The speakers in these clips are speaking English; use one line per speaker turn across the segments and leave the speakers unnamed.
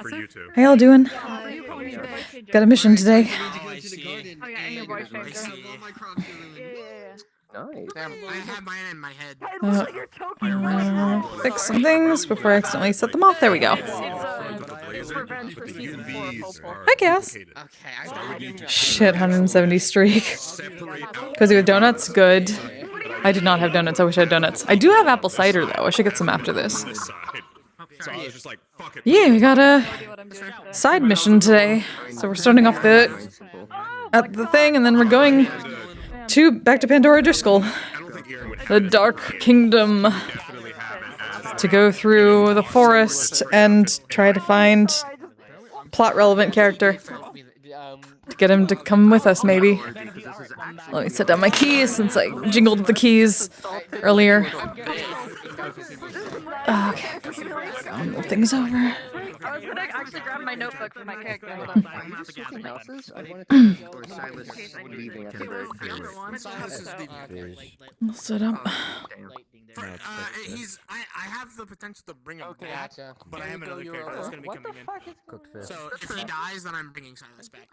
For you two.
How y'all doing?
For you calling me today.
Got a mission today.
Oh, I see.
Oh yeah, and your voice
I
changer.
see.
Nice.
Damn, I have mine in my head.
Hey, look what you're choking.
Fix some things before I accidentally set them off. There we go.
It's revenge for season 4 of Hopeful.
I guess.
Okay, I thought
Shit, 170 streak. Cozy with donuts? Good. I did not have donuts. I wish I had donuts. I do have apple cider, though. I should get some after this.
So I was just like, fuck it.
Yeah, we got a side mission today. So we're starting off at the thing, and then we're going back to Pandora Driscoll. The Dark Kingdom. To go through the forest and try to find plot-relevant character. To get him to come with us, maybe. Let me set down my keys since I jingled the keys earlier. Okay. Move things over.
I was gonna actually grab my notebook for my character.
I'll sit up.
I have the potential to bring him back, but I have another character that's gonna be coming in. So if he dies, then I'm bringing Silas back.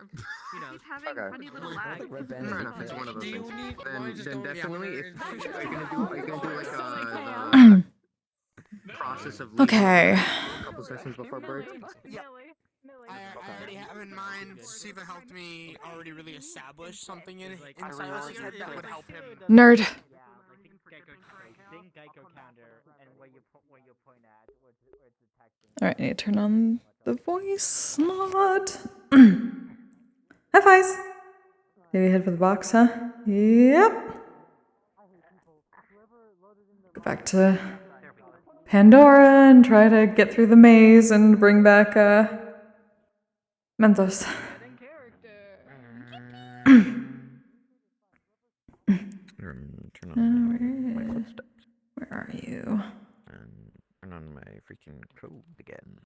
He's having funny little lag.
Then definitely, if you're gonna do like process of
Okay.
a couple sessions before break.
I already have in mind. Siva helped me already really establish something in Silas's head that would help him.
Nerd. Alright, I need to turn on the voice slot. High fives. Maybe head for the box, huh? Yep. Go back to Pandora and try to get through the maze and bring back Mentos. Where are you?
And turn on my freaking code again.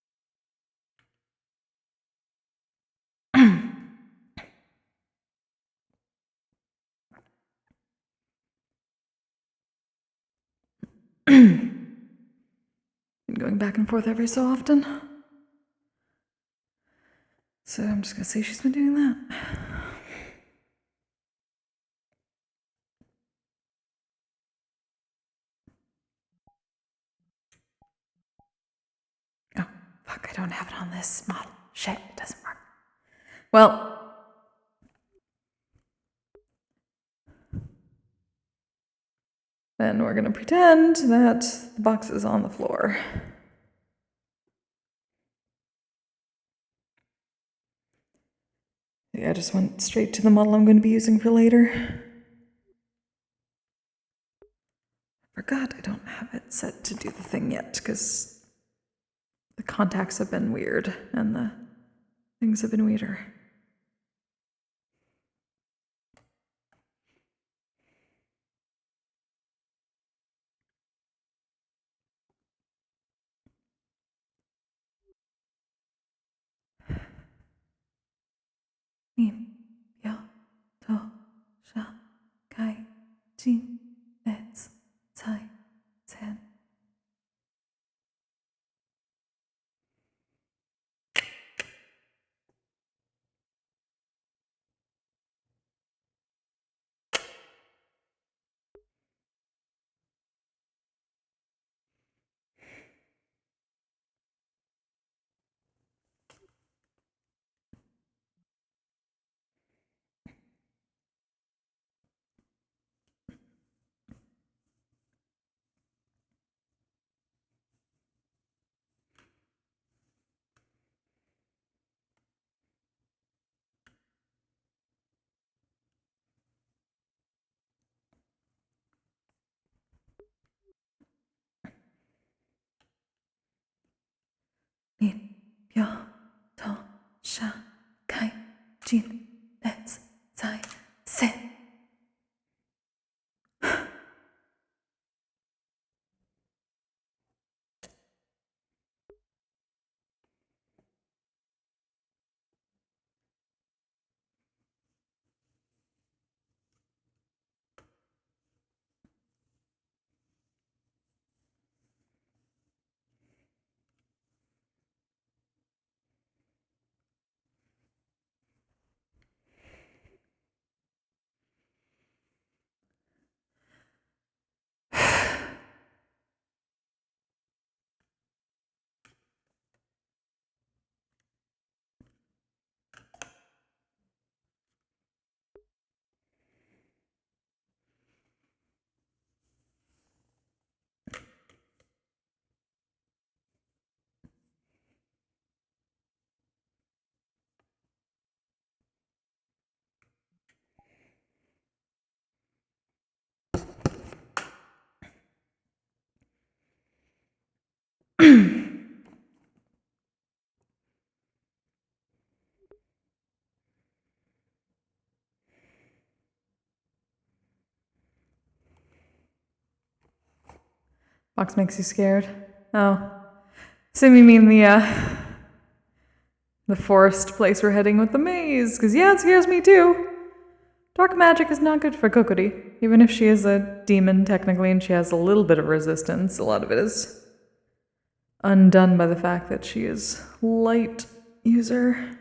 Been going back and forth every so often. So I'm just gonna say she's been doing that. Oh, fuck, I don't have it on this model. Shit, it doesn't work. Well. Then we're gonna pretend that the box is on the floor. Yeah, I just went straight to the model I'm going to be using for later. I forgot I don't have it set to do the thing yet, because the contacts have been weird, and the things have been weirder. Nim, ya, to, sha, kai, jin, let's, tai, ten. Box makes you scared. Oh. So you mean the forest place we're heading with the maze? Because yeah, it scares me too. Dark magic is not good for Kokkuri. Even if she is a demon, technically, and she has a little bit of resistance, a lot of it is undone by the fact that she is light user.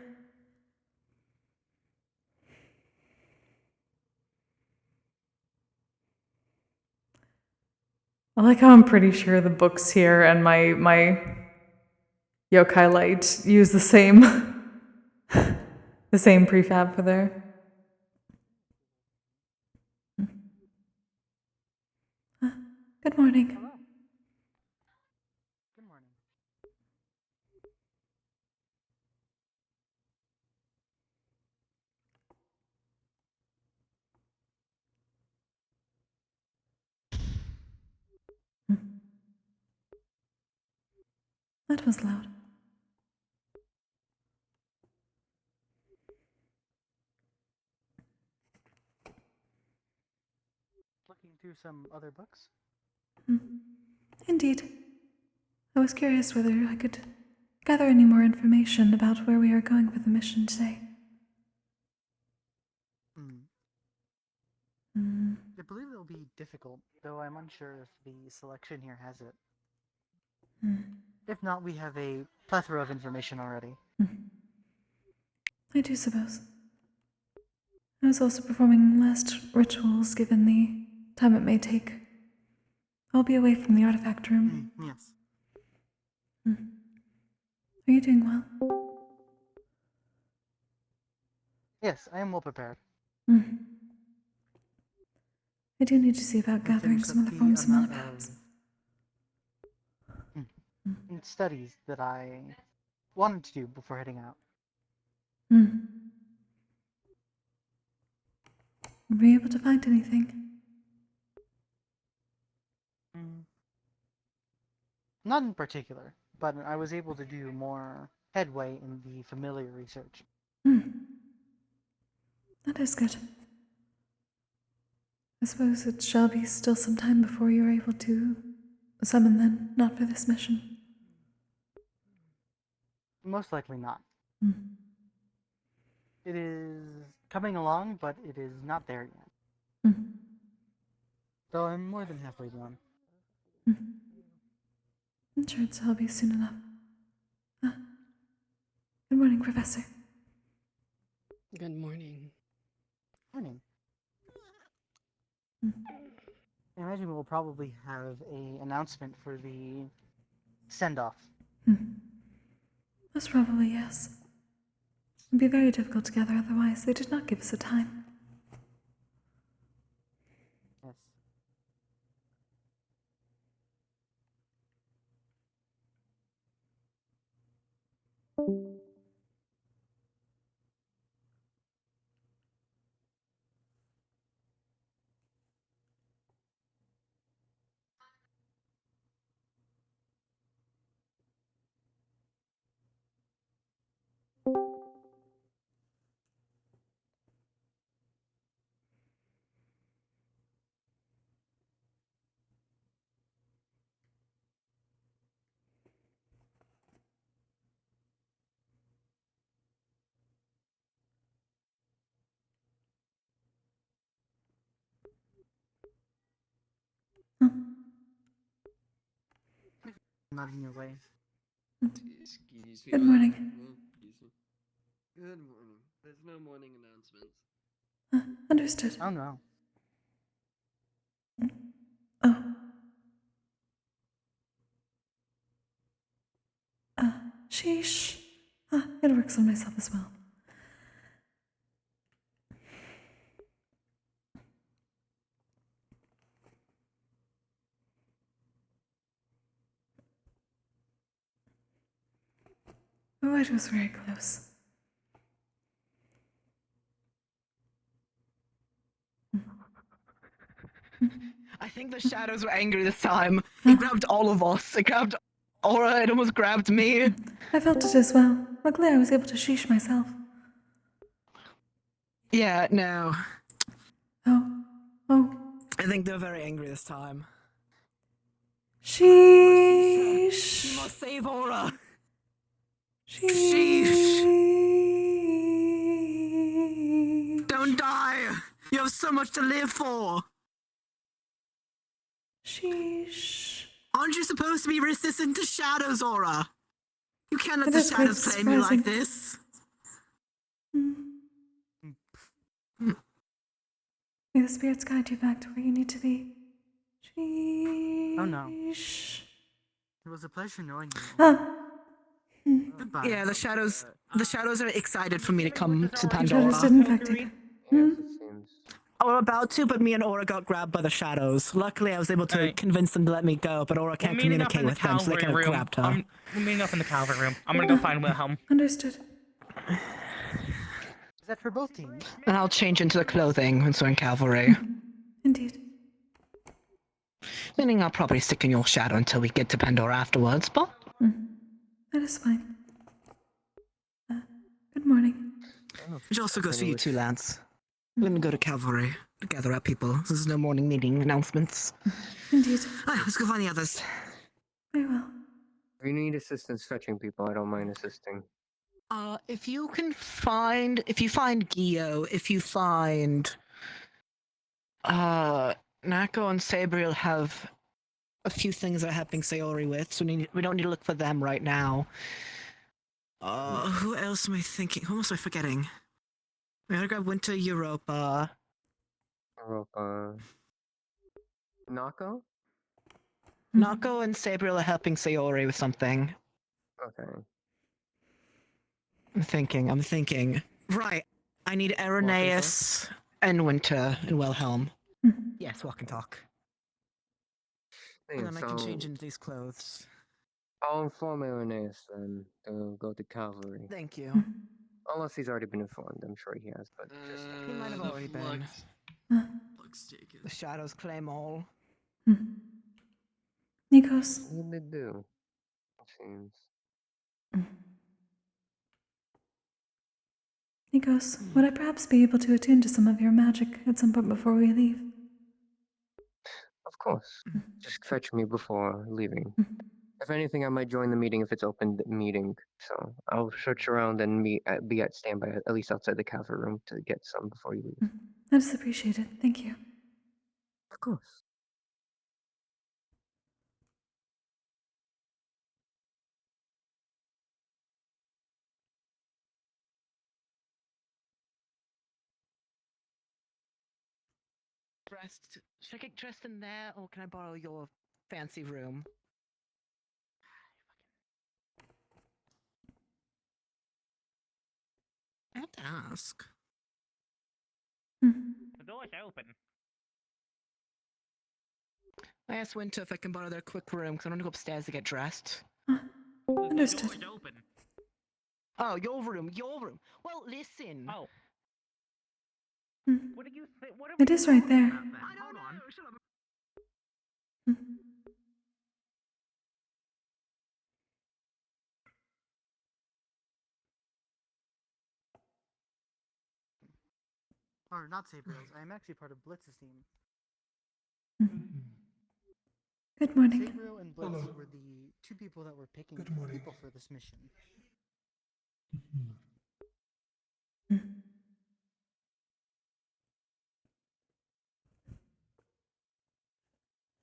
I like how I'm pretty sure the books here and my yokai light use the same the same prefab for there. Good morning.
Hello. Good morning.
That was loud.
Looking through some other books?
Indeed. I was curious whether I could gather any more information about where we are going for the mission today.
I believe it'll be difficult, though I'm unsure if the selection here has it. If not, we have a plethora of information already.
I do suppose. I was also performing last rituals given the time it may take. I'll be away from the artifact room.
Yes.
Are you doing well?
Yes, I am well prepared.
I do need to see about gathering some of the forms from other paths.
Studies that I wanted to do before heading out.
Were you able to find anything?
Not in particular, but I was able to do more headway in the familiar research.
That is good. I suppose it shall be still some time before you are able to summon then, not for this mission.
Most likely not. It is coming along, but it is not there yet. Though I'm more than halfway done.
I'm sure it'll be soon enough. Good morning, Professor.
Good morning.
Morning. I imagine we'll probably have an announcement for the send-off.
Most probably, yes. It'd be very difficult to gather otherwise. They did not give us a time.
Yes. Not in your way.
Excuse me.
Good morning.
Good morning. There's no morning announcements.
Understood.
Oh no.
Oh. Sheesh. It works on myself as well. Oh, it was very close.
I think the shadows were angry this time. It grabbed all of us. It grabbed
Aura, it almost grabbed me.
I felt it as well. Luckily, I was able to sheesh myself.
Yeah, no.
Oh. Oh.
I think they're very angry this time.
Sheesh.
You must save Aura.
Sheesh.
Don't die. You have so much to live for.
Sheesh.
Aren't you supposed to be resistant to shadows, Aura? You can't let
That
the
is quite
shadows claim you
surprising.
like this.
May the spirits guide you back to where you need to be. Sheesh.
Oh no. It was a pleasure knowing you.
Ah.
Goodbye.
Yeah, the shadows are excited for me to come to
The
Pandora.
shadows did infected.
Yes, it seems.
We're about to, but me and Aura got grabbed by the shadows. Luckily, I was able to convince them to let me go, but Aura can't communicate with them, so they kind of grabbed her.
We're meeting up in the cavalry room. I'm gonna go find Wilhelm.
Understood.
Is that for both teams?
And I'll change into the clothing once we're in cavalry.
Indeed.
Meaning I'll probably stick in your shadow until we get to Pandora afterwards, but...
That is fine. Good morning.
Which also goes for you too, Lance. We're gonna go to cavalry to gather up people. There's no morning meeting announcements.
Indeed.
Let's go find the others.
Very well.
If you need assistance fetching people, I don't mind assisting.
If you find Gio, if you find Nako and Sabriel have a few things they're helping Sayori with, so we don't need to look for them right now. Who else am I thinking? Who else am I forgetting? We gotta grab Winter, Europa.
Nako?
Nako and Sabriel are helping Sayori with something.
Okay.
I'm thinking. Right. I need Irenaeus and Winter and Wilhelm. Yes, walk and talk. And then I can change into these clothes.
I'll inform Irenaeus then to go to cavalry.
Thank you.
Unless he's already been informed, I'm sure he has, but just...
He might have already been.
Looks taken.
The shadows claim all.
Nikos.
What did they do? It seems.
Nikos, would I perhaps be able to attune to some of your magic at some point before we leave?
Of course. Just fetch me before leaving. If anything, I might join the meeting if it's open meeting. So I'll search around and be at standby, at least outside the cavalry room, to get some before you leave.
That is appreciated. Thank you.
Of course.
Should I get dressed in there, or can I borrow your fancy room? I have to ask.
The door's open.
I asked Winter if I can borrow their quick room, because I want to go upstairs to get dressed.
Understood.
The door's open.
Oh, your room. Well, listen.
Oh. What are you? What are
It is right there.
Hold on. Shut up.
Or not Sabriel's. I am actually part of Blitz's team.
Good morning.
Sabriel and Blitz were the two people that were picking people for this mission.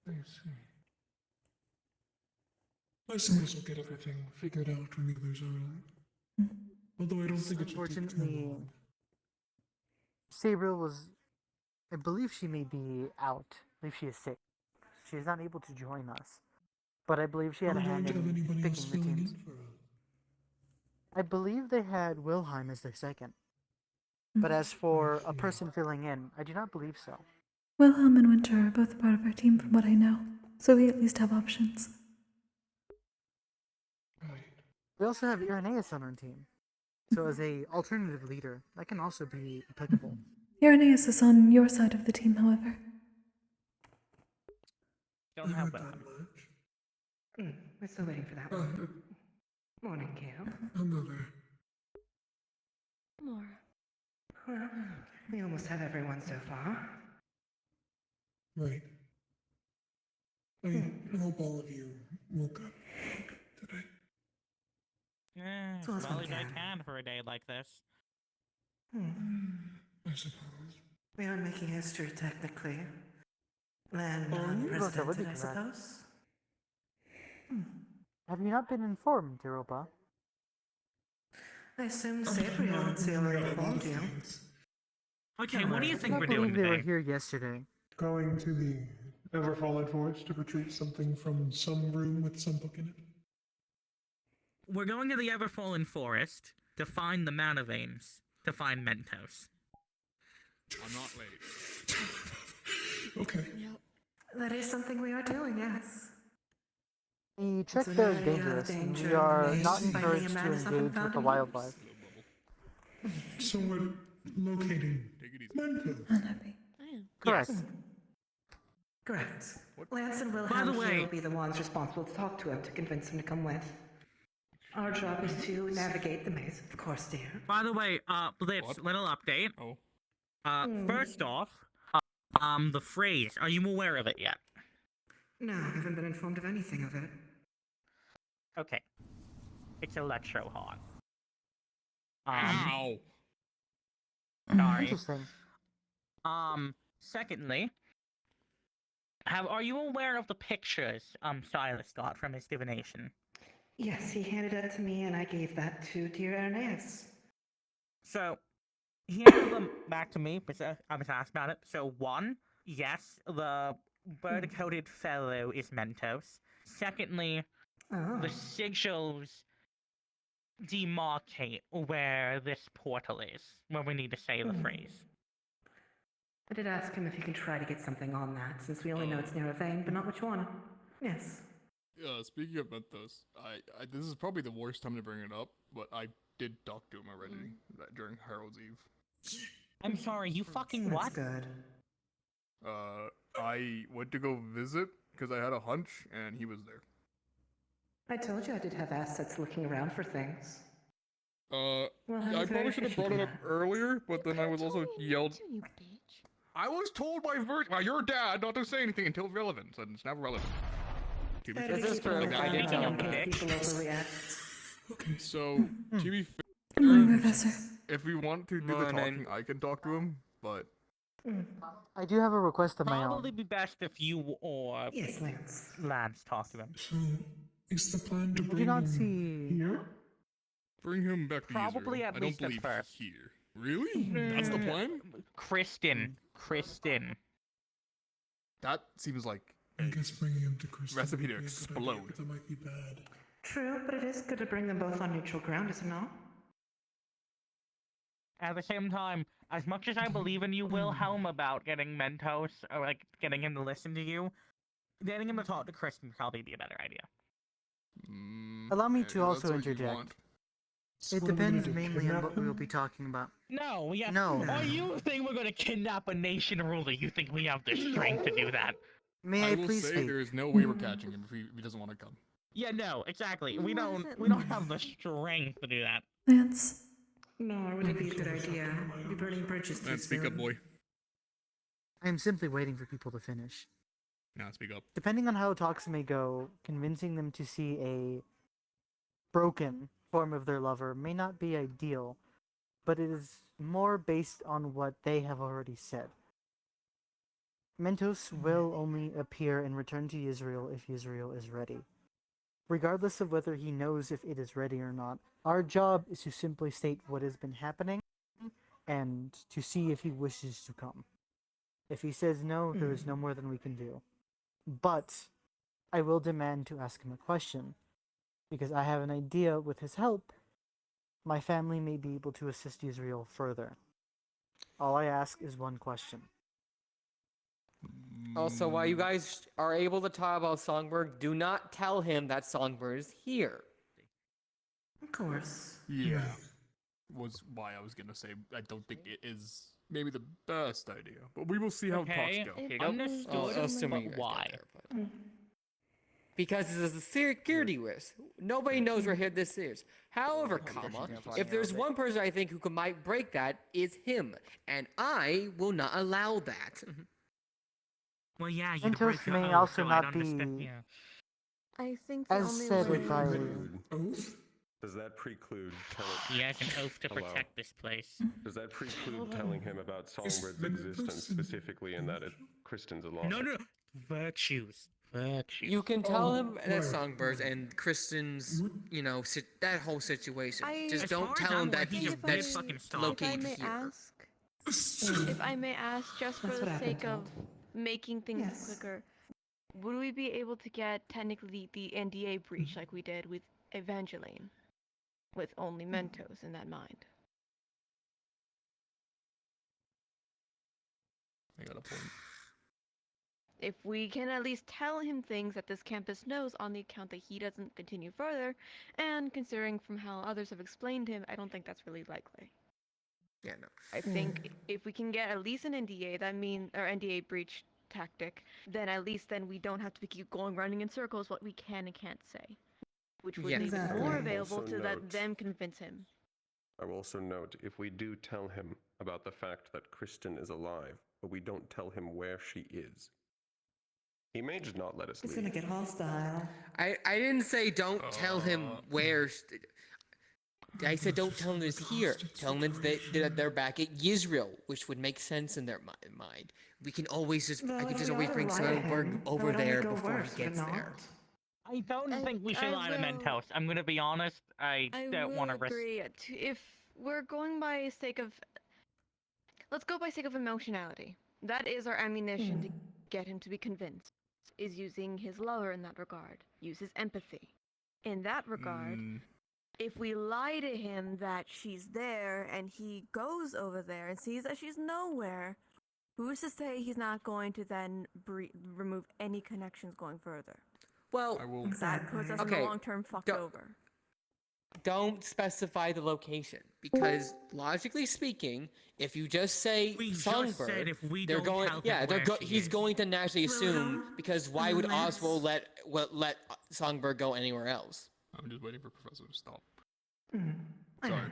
I see. I suppose we'll get everything figured out when the others are. Although I don't think it should take too
Unfortunately,
long.
Sabriel was... I believe she may be out. I believe she is sick. She is not able to join us. But I believe she had a
Are we going
hand
to have
in
anybody else
picking the
filling
teams.
in for us?
I believe they had Wilhelm as their second. But as for a person filling in, I do not believe so.
Wilhelm and Winter are both part of our team from what I know, so we at least have options.
Right.
We also have Irenaeus on our team. So as a alternative leader, that can also be applicable.
Irenaeus is on your side of the team, however.
Don't have
Not
that.
that much.
We're still waiting for that
Uh,
one. Morning, Kale.
hello there.
More.
Well, we almost have everyone so far.
Right. I hope all of you woke up today.
As
So as
well
we
as I
can.
can for a day like this.
I suppose.
We are making history, technically. Land
Are you?
unprecedented, I suppose.
Have you not been informed, Europa?
I assume Sabriel and Sailor informed you.
Okay, what do you
I
think
cannot
we're
believe
doing
they were
today?
here yesterday.
Going to the Everfallen Forest to retrieve something from some room with some book in it.
We're going to the Everfallen Forest to find the mana veins, to find Mentos.
I'm not late.
Okay.
That is something we are doing, yes.
The trek
It's
there
an
is
area of
dangerous, and
danger
we are
made
not
by
encouraged to
Leomana something
engage with
found
the
in
wildlife.
So we're locating
Take it easy.
Mentos.
Correct.
Yes.
Correct. Lance and
By the
Wilhelm
way-
here will be the ones responsible to talk to him to convince him to come with. Our job is to navigate the maze, of course, dear.
By the way, Blitz,
What?
little update.
Oh.
First off, the phrase, are you aware of it yet?
No, I haven't been informed of anything of it.
Okay. It's electro-hot.
Ow.
Sorry.
Interesting.
Secondly, are you aware of the pictures, Silas got from his divination?
Yes, he handed that to me and I gave that to dear Ernest.
So, he handed them back to me, because I was asked about it. So, one, yes, the bird-coated fellow is Mentos. Secondly,
Oh.
the sigils demarcate where this portal is, where we need to say the phrase.
I did ask him if he can try to get something on that, since we only know it's near a vein, but not which one. Yes.
Yeah, speaking of Mentos, I this is probably the worst time to bring it up, but I did talk to him already during Harold's Eve.
I'm sorry, you fucking
That's
what?
good.
I went to go visit because I had a hunch, and he was there.
I told you I did have assets looking around for things.
Yeah,
Well,
I
was very
probably should have brought it
efficient
up
in
earlier, but then I was also yelled. I was told by your dad not to say anything until relevant, so it's never relevant. To be
that.
fair.
This is true.
Like that.
I did
Speaking
know
of
in case
which-
people overreact.
So, to be fair,
Good morning, Professor.
if we want to do the talking, I can talk to him, but
I do have a request of my
Probably
own.
be best if you or
Yes, Lance.
Lance talk to him.
So, is the plan to
I do
bring
not
him
see.
here?
bring him back to
Probably
Israel.
at
I don't
least at
believe
first.
here. Really? That's the plan?
Kristen.
That seems like
I guess bringing him to Crystal
Recipe
might
to
be a good
explode.
idea, but that might be bad.
True, but it is good to bring them both on neutral ground, is it not?
At the same time, as much as I believe in you, Wilhelm, about getting Mentos, or like getting him to listen to you, getting him to talk to Kristen would probably be a better idea.
Allow me
yeah,
to
that's
also
what you
interject.
want.
So
It
what are we gonna
depends
do,
mainly on
kidnap
what we will
him?
be talking about.
No, yeah.
No.
Oh, you think we're gonna kidnap a nation ruler? You think we have the strength to do that?
May I
I will
please
say
speak?
there is no way we're catching him if he doesn't want to come.
Yeah, no, exactly. We don't have the strength to do that.
Lance.
Nor would it be a good idea. We'll be burning bridges too
Man, speak up,
soon.
boy.
I am simply waiting for people to finish.
Nah, speak up.
Depending on how talks may go, convincing them to see a broken form of their lover may not be ideal, but it is more based on what they have already said. Mentos will only appear and return to Israel if Israel is ready. Regardless of whether he knows if it is ready or not, our job is to simply state what has been happening and to see if he wishes to come. If he says no, there is no more than we can do. But I will demand to ask him a question, because I have an idea with his help, my family may be able to assist Israel further. All I ask is one question.
Also, while you guys are able to talk about Songbird, do not tell him that Songbird is here.
Of course.
Yeah. Was why I was gonna say I don't think it is maybe the best idea, but we will see how
Okay,
talks go.
Here you go.
understood,
Assuming you
but
guys
why?
got there, but... because it's a security risk. Nobody knows where this is. However, if there's one person I think who might break that, is him, and I will not allow that.
Well, yeah, you
Mentos
break your
may
oath,
also
so
not
I'd understand.
be-
Yeah.
I think the
As
only
said
way...
by...
Oath?
Does that preclude telling...
He has an oath to protect this place.
Does that preclude telling him about Songbird's
the
existence
person-
specifically and that Kristen's alive?
No. Virtues.
You can tell him that
right.
Songbirds and Kristen's, that whole situation. Just
As
don't
far as
tell
I'm
him
aware,
that
he's a
that's
big fucking star.
located
If I may
here.
ask, if I may ask, just for
That's
the
what I've been
sake of
told.
making things
Yes.
quicker, would we be able to get technically the NDA breach like we did with Evangeline, with only Mentos in that mind?
I got a point.
If we can at least tell him things that this campus knows on the account that he doesn't continue further, and considering from how others have explained him, I don't think that's really likely.
Yeah, no.
I think if we can get at least an NDA, or NDA breach tactic, then at least then we don't have to keep running in circles what we can and can't say, which would
Yeah.
make it
Exactly.
more
Also
available to let
note-
them convince him.
I will also note, if we do tell him about the fact that Kristen is alive, but we don't tell him where she is, he may just not let us
It's
leave.
gonna get hostile.
I didn't say don't tell him where. I said don't tell him it's here. Tell him that they're back at Yisrael, which would make sense in their mind. We can always just I can just always bring Songbird over there before he gets there.
I don't think we should lie to Mentos. I'm gonna be honest. I don't want to risk.
agree. If we're going by sake of, let's go by sake of emotionality. That is our ammunition to get him to be convinced. Is using his lover in that regard. Use his empathy. In that regard, if we lie to him that she's there and he goes over there and sees that she's nowhere, who's to say he's not going to then remove any connections going further?
Well,
That puts us in the long-term fucked over.
Don't specify the location because logically speaking, if you just say Songbird,
if we
they're
don't
going.
tell him
Yeah,
where she
he's
is.
going to naturally assume because why would Oswald let Songbird go anywhere else?
I'm just waiting for Professor to stop.
I
Sorry.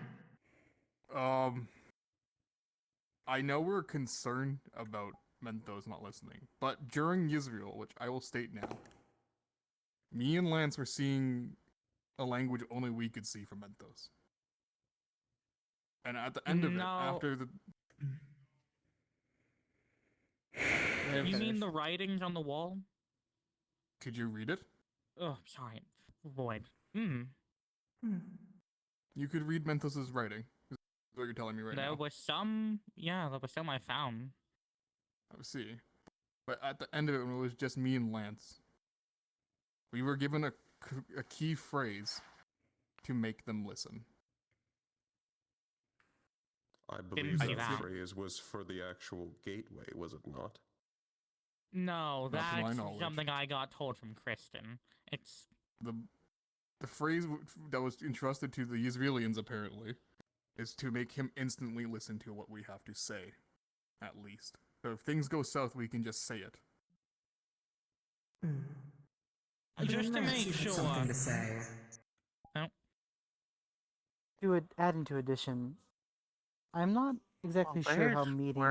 I know we're concerned about Mentos not listening, but during Israel, which I will state now, me and Lance were seeing a language only we could see from Mentos. And at the end of it, after the...
You mean the writings on the wall?
Could you read it?
Oh, sorry. Void.
You could read Mentos's writing. Is what you're telling me right now.
There was some I found.
I see. But at the end of it, when it was just me and Lance, we were given a key phrase to make them listen.
I believe that phrase was for the actual gateway, was it not?
No,
Not to my
that's
knowledge.
something I got told from Kristen. It's
The phrase that was entrusted to the Israelis apparently is to make him instantly listen to what we have to say, at least. So if things go south, we can just say it.
just to make sure.
Something to say.
To add into addition, I'm not exactly sure how meeting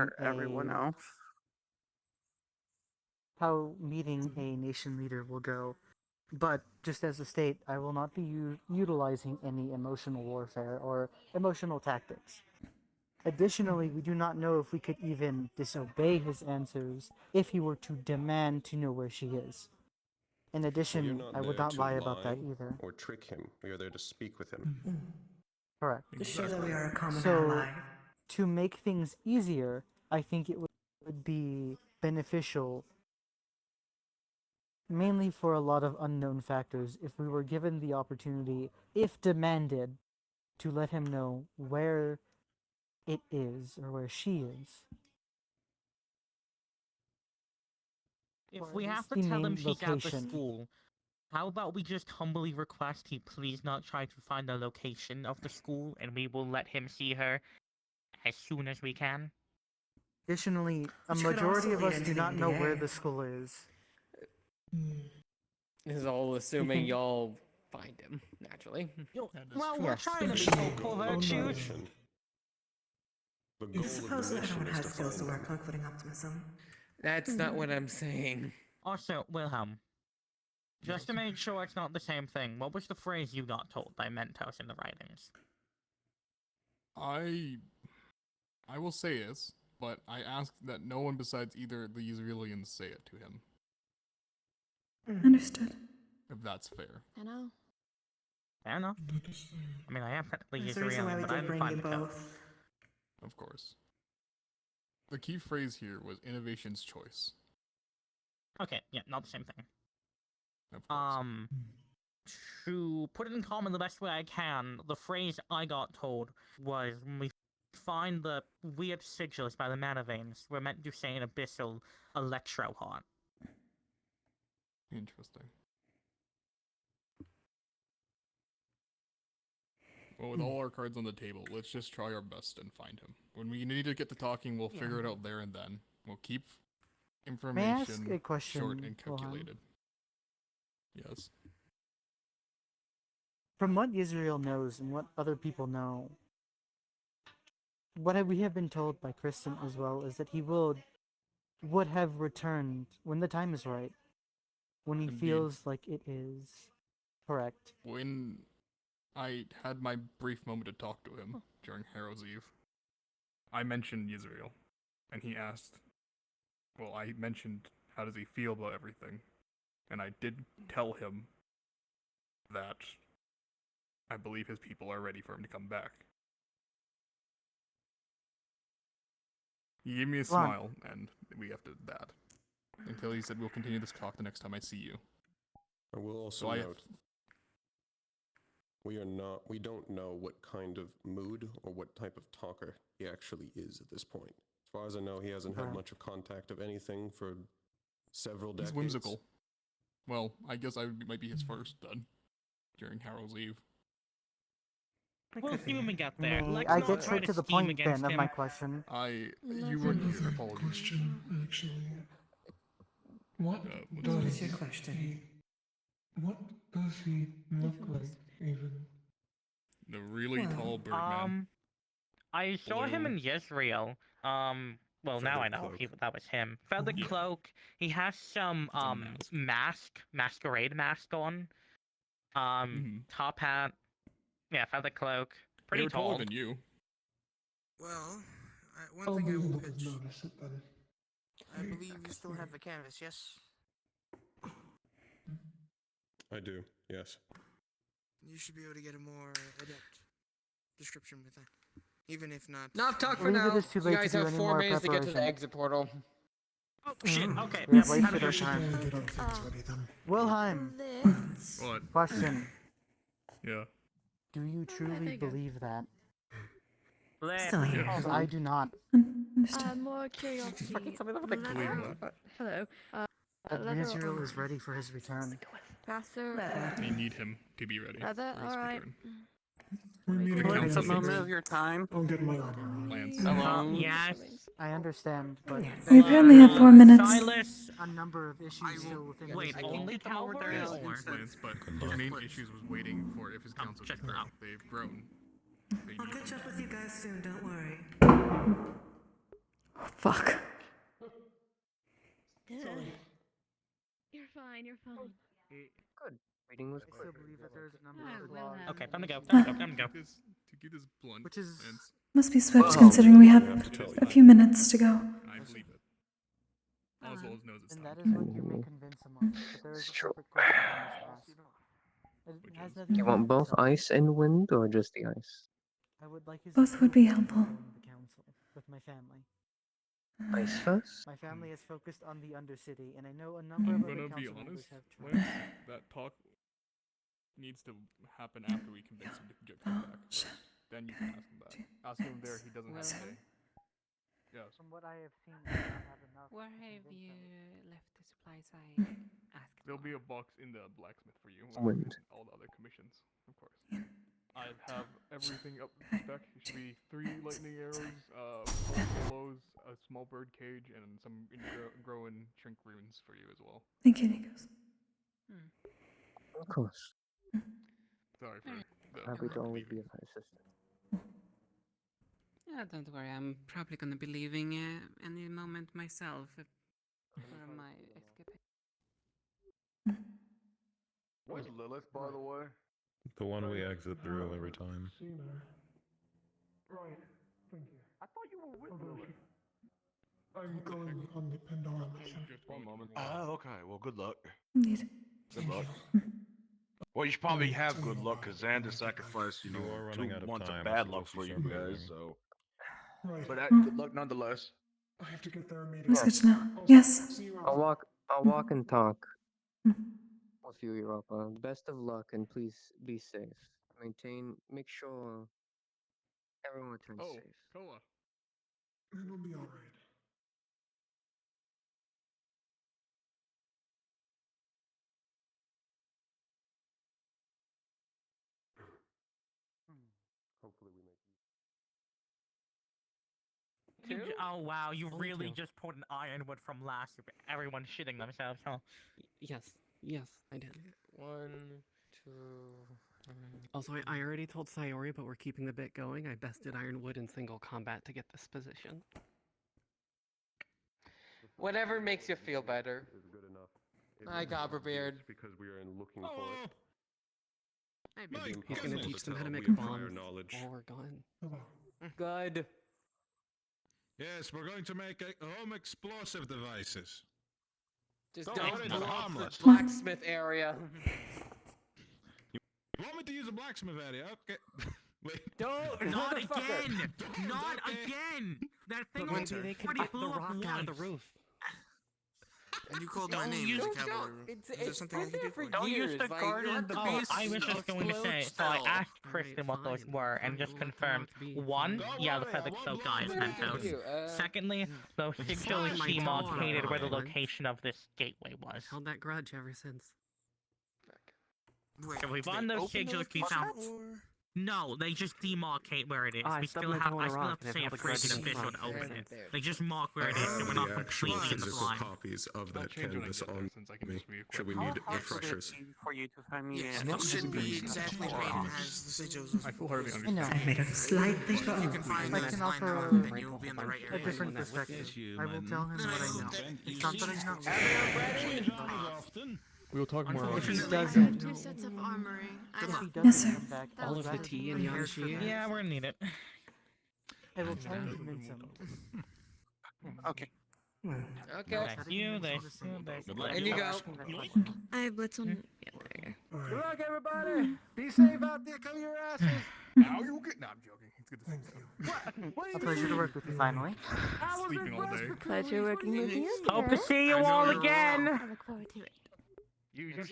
how meeting a nation leader will go, but just as a state, I will not be utilizing any emotional warfare or emotional tactics. Additionally, we do not know if we could even disobey his answers if he were to demand to know where she is. In addition, I would not lie about that either.
Or trick him. We are there to speak with him.
Correct.
To show that we are a common
So,
ally.
to make things easier, I think it would be beneficial, mainly for a lot of unknown factors, if we were given the opportunity, if demanded, to let him know where it is or where she is.
If
Or
we
at
have
least
to
the
tell him
main
she's at the
location.
school, how about we just humbly request he please not try to find the location of the school, and we will let him see her as soon as we can?
Additionally, a
Which could
majority
also
of
lead
us
into
do
the
not know where
NDA.
the school is.
This is all assuming y'all find him, naturally.
Well, we're
Yes.
trying to be hopeful, virtues.
The goal of
Suppose
the
everyone
mission is
has
to
skills to
find
work
him.
on quitting optimism.
That's not what I'm saying.
Also, Wilhelm, just to make sure it's not the same thing, what was the phrase you got told by Mentos in the writings?
I will say this, but I ask that no one besides either the Israelians say it to him,
Understood.
if that's fair.
I know.
Fair enough. I mean, I am technically
There's a reason why
Israeli,
we
but
did
I'm
bring
fine
you
with that.
both.
Of course. The key phrase here was innovation's choice.
Okay, yeah, not the same thing.
Of course.
To put it in common the best way I can, the phrase I got told was when we find the weird sigils by the mana veins, we're meant to say an abyssal electro heart.
Interesting. Well, with all our cards on the table, let's just try our best and find him. When we need to get to talking, we'll figure it out there and then. We'll keep
May I ask
information
a question,
short and
Wilhelm?
calculated. Yes.
From what Israel knows and what other people know, what we have been told by Kristen as well is that he would have returned when the time is right, when he
Indeed.
feels like it is correct.
When I had my brief moment to talk to him during Harrow's Eve, I mentioned Israel, and he asked, well, I mentioned how does he feel about everything, and I did tell him that I believe his people are ready for him to come back. He gave me a
Come on.
smile, and we left it at that. Until he said, we'll continue this talk the next time I see you.
I will also
So
note, we don't know what kind of mood or what type of talker he actually is at this point. As far as I know, he hasn't had
Right.
much of contact of anything for several decades.
He's whimsical. Well, I guess might be his first then, during Harrow's Eve.
We'll see when we get there.
May
Let's
I
not
get
try
straight to the
scheme
point
against
then of
him.
my question?
You weren't here, apologies.
Question, actually. What
What
does
is your question?
What does he look like, even?
The really tall bird man.
I saw him
Blue.
in Israel. Well, now I
Feathered
know
cloak.
that was him. Feathered
Yeah.
cloak. He has some masquerade mask on. Top hat. Yeah, feathered cloak.
They
Pretty
were taller
tall.
than you.
Well, one
I'll
thing
be
I will
able to
pitch.
notice it then.
I believe you still have the canvas, yes?
I do, yes.
You should be able to get a more adept description with that. Even if not.
Enough talk for
Believe
now.
it is too
You
late
guys
to do
have
any
4
more
minutes to get to the
preparation.
exit portal.
Oh shit. Okay.
We have
Yes.
wasted our
We should
time.
probably get our things ready then.
Wilhelm,
What?
question.
Yeah.
Do you truly believe that?
Still here.
Because I do not.
Understood.
More curiosity.
Believe what?
Hello.
That
Leather
Israel
or-
is ready for his return.
Passer.
Leather.
They need him to be ready.
Leather,
for his
alright.
return.
We're meeting
Council
at
It's a moment
six.
of
your time.
I'll get my armor on.
Lance.
Yes.
I understand, but
We apparently have 4 minutes.
Silas.
a number of issues still within
Wait,
this
only Calvary
Yes,
or?
Lance, but his main issues was waiting for if his council
check
could
it
grow.
out.
They've grown. They
I'll
need
catch
him.
up with you guys soon, don't worry.
Fuck.
You're fine, you're fine.
Good. Reading was
I
good.
still believe that there's a number of flaws.
Okay, time to go.
To keep this blunt,
Which is-
Lance,
Must be swift
Well,
considering we have
have to tell
a
you.
few minutes to go.
I believe it. Oswald knows it's
And
time.
that is what you may convince him of. But there is a separate question I must ask. It has nothing
Do you
to do
want
with
both
myself.
ice and wind, or just the ice?
I would like his
Both would be
approval
helpful.
to join the council with my family.
Ice first?
My family is focused on the Undercity, and I know a number
I'm
of other
gonna be
council members
honest,
have tried.
Lance, that talk needs to happen after we convince him to come back. Then you can ask him that. Ask him there, he doesn't have to say. Yes.
From what I have seen, I do not have enough.
Where
to
have
convince
you
him.
left the supplies I asked
There'll
for?
be a box in the blacksmith for you.
Wind.
And all the other commissions, of course. I have everything up to spec. It should be 3 lightning arrows, 4 pillows, a small bird cage, and some grow and shrink runes for you as well.
Thank you, Nikos.
Of course.
Sorry for
Happy to always be of assistance.
Yeah, don't worry. I'm probably gonna be leaving any moment myself for my escapade.
Where's Lilith, by the way?
The one we exit through every time.
Right. Thank you.
I thought you were with Lilith.
I'm going on the Pandora mission.
One moment. Oh, okay. Well, good luck.
Indeed.
Good luck. Well, you should probably have good luck because Xander sacrificed, you know,
You are
2
running out of
months of
time,
bad
so
luck
let's
for you
start
guys.
moving.
So,
Right.
but good luck nonetheless.
I have to get there immediately.
Message now. Yes.
See you
I'll walk and talk
Hmm.
with you, Europa. Best of luck and please be safe. Make sure everyone returns safe.
Koa.
It'll be alright.
Hopefully we make
Oh wow, you
Only
really
2.
just pulled an ironwood from last year. Everyone shitting themselves, huh?
Yes, I did.
1, 2.
Also, I already told Sayori, but we're keeping the bit going. I bested Ironwood in single combat to get this position.
Whatever makes you feel better.
is good enough.
Hi, Gobberbeard.
Because we are looking for it.
He's gonna teach them how to make
we acquire
bombs
knowledge.
while we're gone.
Good.
Yes, we're going to make home explosive devices.
Just
Don't
don't
worry,
blow
they're
up
harmless.
the blacksmith area.
You want me to use a blacksmith area? Okay. Wait.
Don't.
Not
motherfucker.
again!
Don't,
Not
okay.
again! That thing
But maybe they could
already
get the
blew up
rock out of the
once.
roof.
And you called my
Don't
name
use-
as a
don't-
cavalier.
It's
Is there something I
been
can
there
do
for
for
Don't
you?
use
years.
the
Like,
garden.
let the
Oh,
beast
I was just going to say. So I
explode
asked Kristen what those
fine,
were, and
fine,
just
we'll let them
confirmed.
out be,
One,
Don't
yeah, the
worry, I
feather
won't
cloak
blow
guy is
up
meant
your
to.
You,
Secondly, those sigils
my
demarcated where the
door.
location of this gateway was.
Held that grudge ever since.
Wait,
So we
do
found
they
those
open the
sigils we
location,
found.
or-
No, they just demarcate where it is.
I
We
stubbed
still
my
have.
toe on
I
a
still
rock
have to
and
say a
held a
freaking
grudge
official
against
to open
it.
it. They just mark where it is, so we're not completely in the
physical
blind.
copies of
I'll
that
change when I
canvas
get there,
on
since I can
me.
just re-equip.
Should we
How
need
hard would it
refreshers?
For you to find me.
Yes, it should be exactly painted as the sigils.
I fully
I know.
understand.
made a slightly
If you can find
I
that
can
line
offer
out, then you'll be in the right
a
area.
different perspective. I will tell him what I know. It's not that I'm not
We will talk more
If
about
he
this.
doesn't,
Two sets of armory.
if he
Yes,
doesn't
sir.
come back,
All of the
I'll
tea
be
and
prepared for
Yanshi.
that.
Yeah, we're gonna need it.
I will try and convince him.
Okay.
Okay.
That's you, that's you, that's
Good luck.
In you go.
I have blitz on. Yeah, there you go.
Good luck, everybody. Be safe out there. Cover your asses.
Now you get. No, I'm joking. It's good to see you.
A pleasure to work with you finally.
Sleeping all day.
Pleasure working with you.
Hope to see you all again.
I look forward to it.
You should.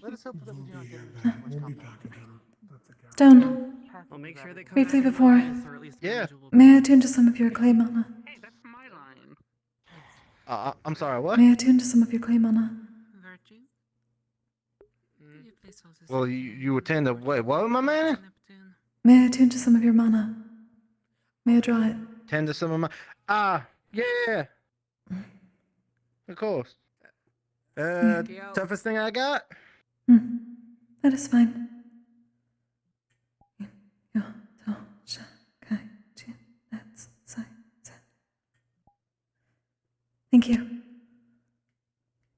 Let us hope that we do not get into too much
We'll be
combat.
back again. That's a guarantee.
Stone,
I'll make sure they come
briefly
back in
before.
one piece, or at least
Yeah.
manageable.
may I attune to some of your clay mana?
Hey, that's my line.
I'm sorry. What?
May I attune to some of your clay mana?
Virtue. You place all this
Well, you attend the wait. What, my man?
Neptune.
May I attune to some of your mana? May I draw it?
Tend to some of my. Yeah. Of course. Toughest thing I got.
That is fine. Thank you.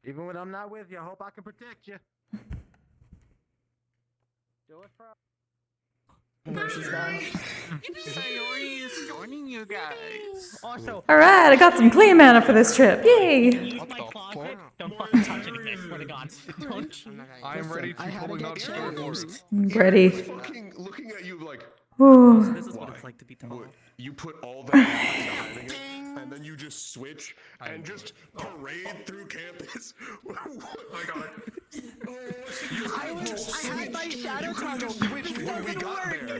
Even when I'm not with you, I hope I can protect you. Do it for.
Sayori is joining you guys.
Also,
Alright, I got some clay mana for this trip. Yay!
use my closet. Don't fucking touch anything, I swear to God. Don't you?
I am ready to totally not disturb order.
Ready.
Fucking looking at you like,
Ooh.
This is what it's like to be tall.
you put all that into hiding it, and then you just switch and just parade through campus. Oh my god.
I had my shadow tunnel.
Switched when we got there.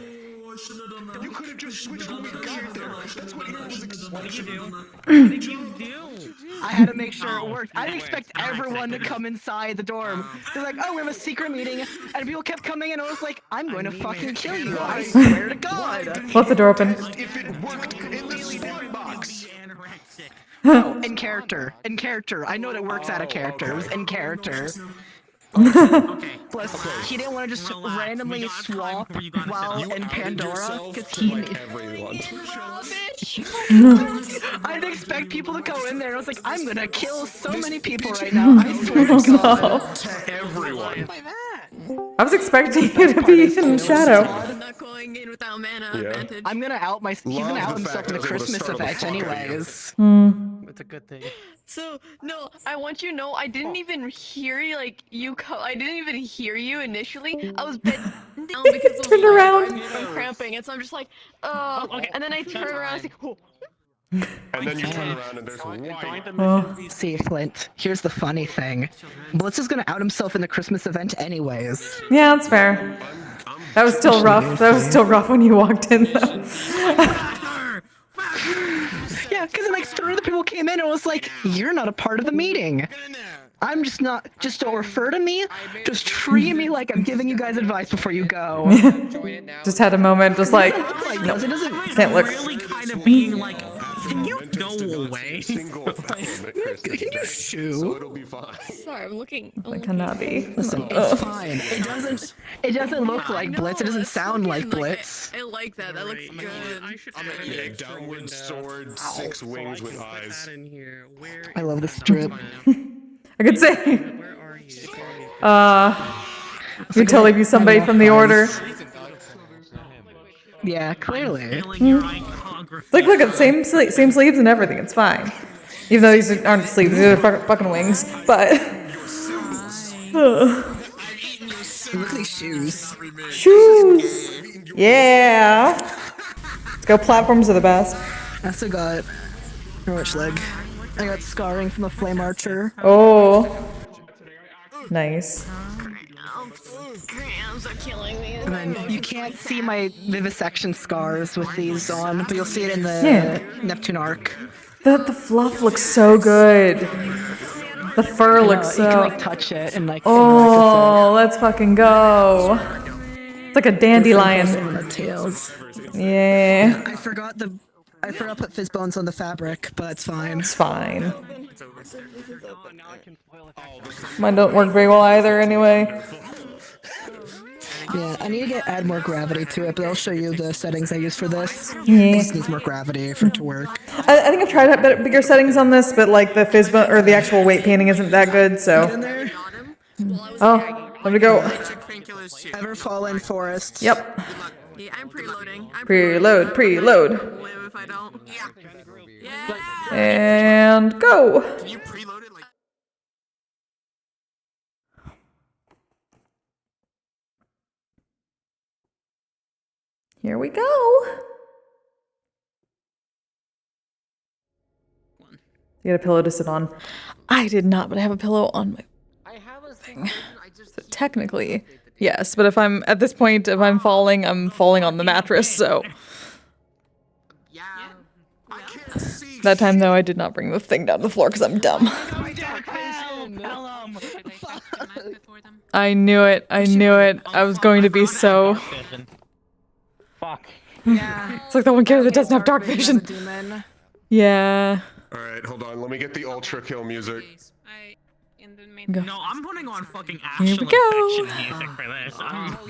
You could have just switched when we got there. That's what Aaron was expecting.
What did you do? What did you do?
I had to make sure it worked. I didn't expect everyone to come inside the dorm. They're like, oh, we have a secret meeting. And people kept coming in, and I was like, I'm going to fucking kill you. I swear to God.
Left the door open.
If it worked in the spawn box.
No, in character. In character. I know that it works out of character. It was in character. Plus, he didn't want to just randomly swap while in Pandora because he
everyone.
I didn't expect people to go in there. I was like, I'm gonna kill so many people right now. I swear to God.
Everyone.
I was expecting you to be in shadow.
I'm not going in without mana advantage.
I'm gonna out my. He's gonna out himself in the Christmas effect, anyways.
It's a good thing.
So no, I want you to know I didn't even hear you. Like I didn't even hear you initially. I was bent down because of
Turned around.
I'm cramping, and so I'm just like, oh. And then I turn around. I was like, oh.
And then you turn around and there's white.
See, Flint. Here's the funny thing. Blitz is gonna out himself in the Christmas event, anyways.
Yeah, that's fair. That was still rough. That was still rough when you walked in.
Yeah, because like 3 of the people came in and was like, "You're not a part of the meeting. I'm just not. Just don't refer to me. Just treat me like I'm giving you guys advice before you go."
Just had a moment, just like, no,
it doesn't.
can't look.
Really kind of being like, can you go away?
Can you shoo?
So it'll be fine.
Sorry, I'm looking.
That cannot be.
Listen, it's fine. It doesn't look like Blitz. It doesn't sound like Blitz.
I like that. That looks good.
Yeah, downward sword, 6 wings with eyes.
I love the strip.
I could say. You could totally be somebody from the order.
Yeah, clearly.
Like, look at same sleeves and everything. It's fine. Even though these aren't sleeves, these are fucking wings. But
Look at these shoes.
shoes. Yeah. Let's go. Platforms are the best.
I still got which leg? I got scarring from the flame archer.
Oh. Nice.
Grams are killing me.
And then you can't see my vivisection scars with these on, but you'll see it in the Neptune arc.
The fluff looks so good. The fur looks so.
You can like touch it and like.
Oh, let's fucking go. It's like a dandelion.
Tails.
Yeah.
I forgot to put fizz bones on the fabric, but it's fine.
It's fine. Mine don't work very well either anyway.
Yeah, I need to add more gravity to it, but I'll show you the settings I use for this.
Yeah.
This needs more gravity for it to work.
I think I've tried out bigger settings on this, but like the fizz or the actual weight painting isn't that good, so. Oh, let me go.
Ever Fallen Forest.
Yep.
Yeah, I'm preloading.
Preload.
Live if I don't. Yeah.
And go.
Can you preload it like?
Here we go. You got a pillow to sit on. I did not, but I have a pillow on my thing. So technically, yes, but if I'm at this point, if I'm falling on the mattress, so. That time though, I did not bring the thing down to the floor because I'm dumb. I knew it. I was going to be so.
Fuck.
Yeah.
It's like that one character that doesn't have dark vision. Yeah.
Alright, hold on. Let me get the ultra kill music.
No, I'm putting on fucking
Here we go.
infection music for this.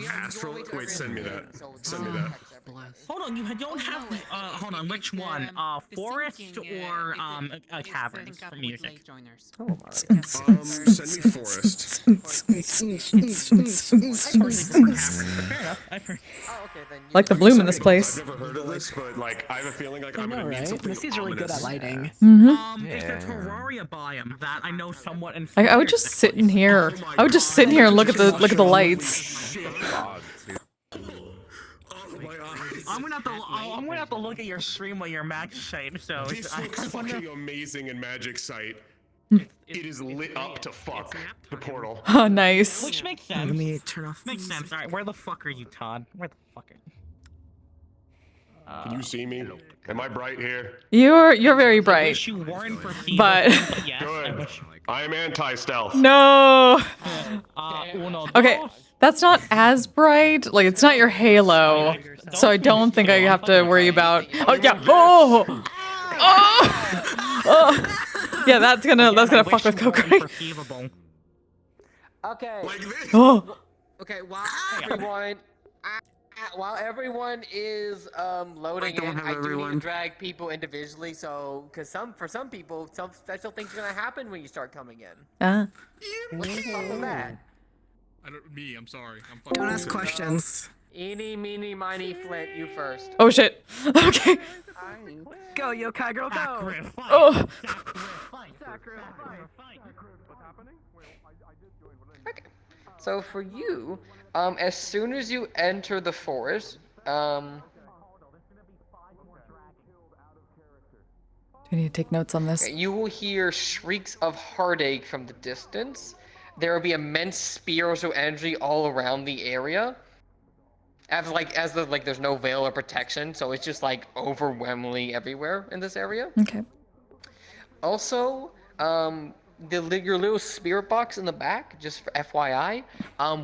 Astral? Wait, send me that. Send me that.
Hold on, you don't have. Hold on, which one? Forest or caverns for music?
Send me forest.
Like the bloom in this place.
I've never heard of this, but like I have a feeling like I'm
I know,
gonna need
right?
something
Missy's really good at
ominous.
lighting.
There's a Terraria biome that I know somewhat.
I would just sit in here. I would just sit in here and look at the lights.
I'm gonna have to look at your stream while you're max shape. So
This looks fucking amazing in Magic Sight. It is lit up to fuck the portal.
Oh, nice.
Which makes sense.
Let me turn off.
Makes sense. All right, where the fuck are you, Todd? Where the fuck are you?
Can you see me? Am I bright here?
You're very
I
bright.
wish you weren't perceivable,
But
yes, I
Good.
wish.
I am anti-stealth.
no.
Uno,
Okay,
dos.
that's not as bright. Like it's not your halo, so I don't think I have to worry about. Oh yeah. Oh. Oh. Oh. Yeah, that's gonna fuck with Kokkuri.
Okay.
Like this.
Oh.
Okay, while everyone is loading in, I do need to drag people individually, so because for some people, some special things are gonna happen when you start coming in. What's up with that?
I'm sorry.
Don't ask questions.
Eeny, meeny, miny, Flint, you first.
Oh shit. Okay.
Go, yokai girl, go.
Oh.
Okay. So for you, as soon as you enter the forest,
Do we need to take notes on this?
you will hear shrieks of heartache from the distance. There will be immense spirals of energy all around the area. There's no veil or protection, so it's just like overwhelmingly everywhere in this area.
Okay.
Also, your little spirit box in the back, just for FYI,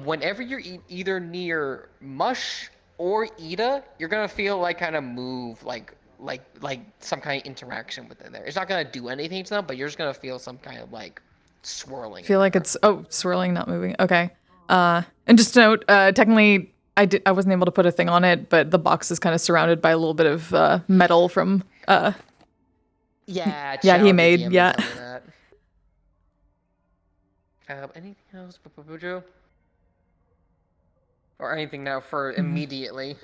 whenever you're either near Mush or Ida, you're gonna feel like kind of move, like some kind of interaction within there. It's not gonna do anything to them, but you're just gonna feel some kind of like swirling.
I feel like it's swirling, not moving. Okay. And just to note, technically, I wasn't able to put a thing on it, but the box is kind of surrounded by a little bit of metal from
Yeah,
he made
anything else, Joe? Or anything now for immediately?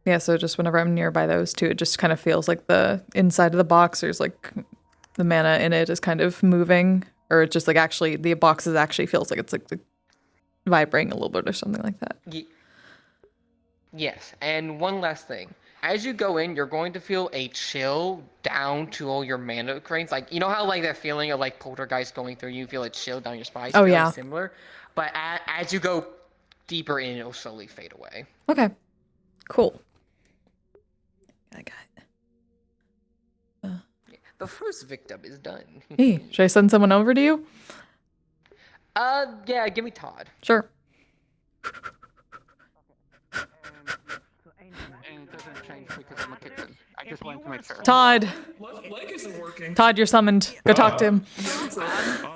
Yeah, so just whenever I'm nearby those two, it just kind of feels like the inside of the box, there's like the mana in it is kind of moving, or it just like actually the box actually feels like it's like vibrating a little bit or something like that.
Yes, and one last thing. As you go in, you're going to feel a chill down to all your mana cranes. Like, you know how like that feeling of like poltergeist going through you feel a chill down your spine?
Oh, yeah.
Similar. But as you go deeper in, it'll slowly fade away.
Okay. Cool. I got it.
The first victim is done.
Hey, should I send someone over to you?
Yeah, give me Todd.
Sure.
I just wanted to make sure.
Todd.
Leg isn't working.
Todd, you're summoned. Go talk to him.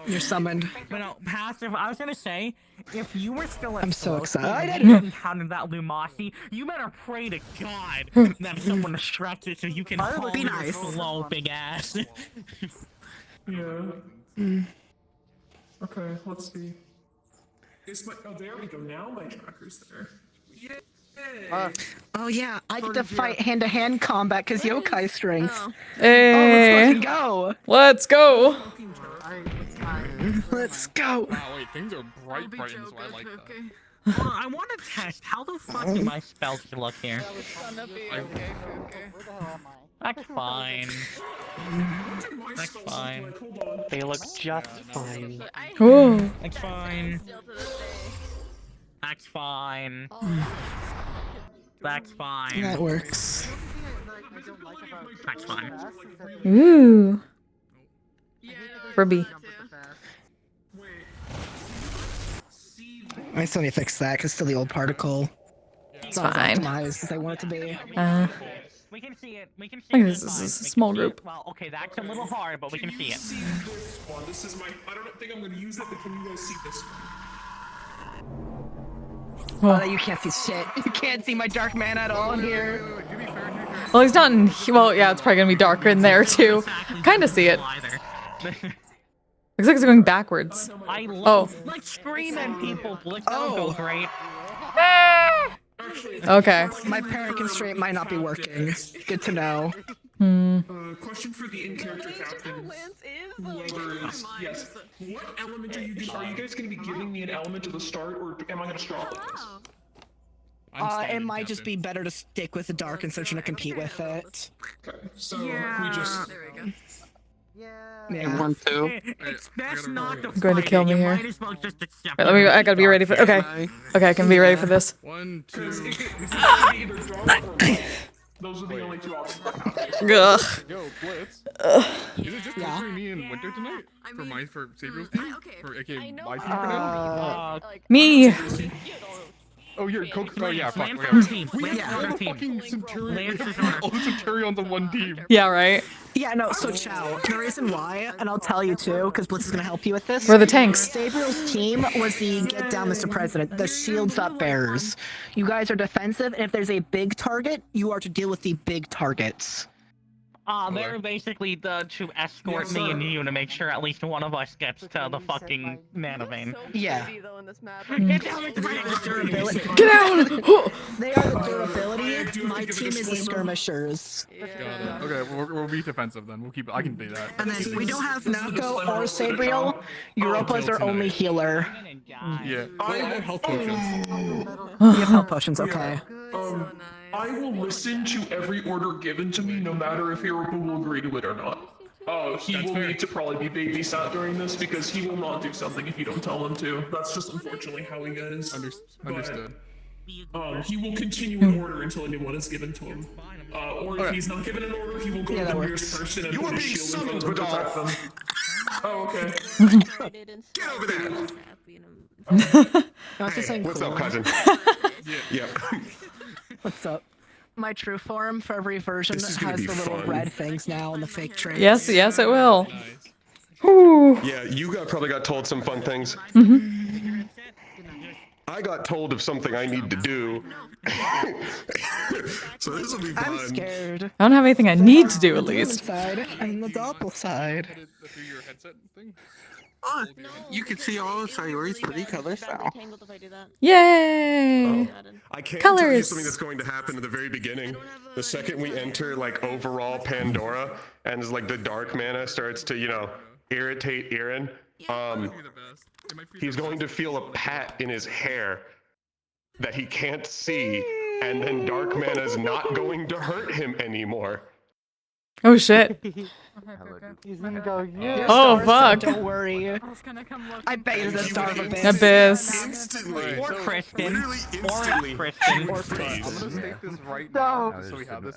You're summoned.
But no, passive. I was gonna say, if you were still at
I'm so excited.
You encountered that Lumasi, you better pray to God that someone distracts it so you can
Be nice.
slow big ass.
Yeah. Okay, let's see. There we go. Now my tracker's there. Yeah.
Oh yeah, I get to fight hand-to-hand combat because yokai strength.
Hey.
Oh, let's fucking go.
Let's go.
Let's go.
Wow, wait, things are bright in this way. I like that.
Hold on, I want to test how the fuck do my spells look here. That's fine. That's fine.
They look just fine.
Ooh.
That's fine. That's fine. That's fine.
That works.
That's fine.
Ooh. Ruby.
I still need to fix that because it's still the old particle.
It's fine.
As I want it to be.
We can see it. We can see
I think
it.
this is a small group.
Well, okay, that's a little hard, but we can see it.
This one. This is my. I don't think I'm gonna use it, but can you guys see this one?
Oh, you can't see shit. You can't see my dark mana at all in here.
Well, he's not in. Well, yeah, it's probably gonna be darker in there too. Kind of see it. Looks like it's going backwards.
I love, like, screaming people. Oh, great.
Okay.
My parent constraint might not be working. Good to know.
Question for the in-character captain. Whoever is, yes. What element are you guys going to be giving me an element at the start, or am I going to straw this?
It might just be better to stick with the dark instead of trying to compete with it.
Okay, so we just.
There we go. Yeah. 1, 2.
It's best not to
Going to
fight
kill
it.
me
You
here.
might as well just accept
Wait, I gotta be ready for. Okay. Okay, I can be ready for this.
1, 2.
Those are the only two options.
Ugh.
Yo, Blitz. Is it just between me and Winter tonight? For Sabrio's team? For AKA my team for now?
Me.
Oh, you're Kokkuri. Oh, yeah, fuck.
Lance on our team.
We have a fucking Centurion.
Lance is on our
all the Centurions on one team.
Yeah, right.
Yeah, no, so Chow, the reason why, and I'll tell you too, because Blitz is going to help you with this.
We're the tanks.
Sabriel's team was the Get Down, Mr. President, the shields up bearers. You guys are defensive, and if there's a big target, you are to deal with the big targets.
They're basically to escort me and you to make sure at least one of us gets to the fucking mana vein.
Yeah.
Get down with
the durability.
Get down!
They are the durability. My team is the skirmishers.
Okay, we'll be defensive then. We'll keep. I can do that.
And then we don't have Nako or Sabriel. Europa's our only healer.
Yeah.
I have health potions.
You have health potions, okay.
I will listen to every order given to me, no matter if Europa will agree to it or not. He will need to probably be babysat during this because he will not do something if you don't tell him to. That's just unfortunately how he is.
Understood.
He will continue an order until a new one is given to him. Or if he's not given an order, he will go to the nearest person and put his shield in front of them to protect them. Oh, okay.
Get over there!
What's
up, cousin? Yeah.
What's up? My true form for every version
This is
has
gonna
the
be
little
fun.
red things now and the fake traits.
Yes, yes, it will. Ooh.
Yeah, you probably got told some fun things. I got told of something I need to do. So this will be fun.
I'm scared.
I don't have anything I need to do, at least.
Side and the doppel side.
You can see all of Sayori's pretty colors now.
Yay!
I can't tell you
Colors.
something that's going to happen at the very beginning. The second we enter, like, overall Pandora, and like the dark mana starts to, irritate Aaron, he's going to feel a pat in his hair that he can't see, and then dark mana is not going to hurt him anymore.
Oh shit.
He's gonna go, yeah.
Oh fuck.
Don't worry. I bet you there's a star of Abyss.
Abyss.
Instantly.
Or Kristen.
Literally instantly.
Or Kristen.
Or
I'm
Kristen.
gonna state this right
No.
now, just so we have this.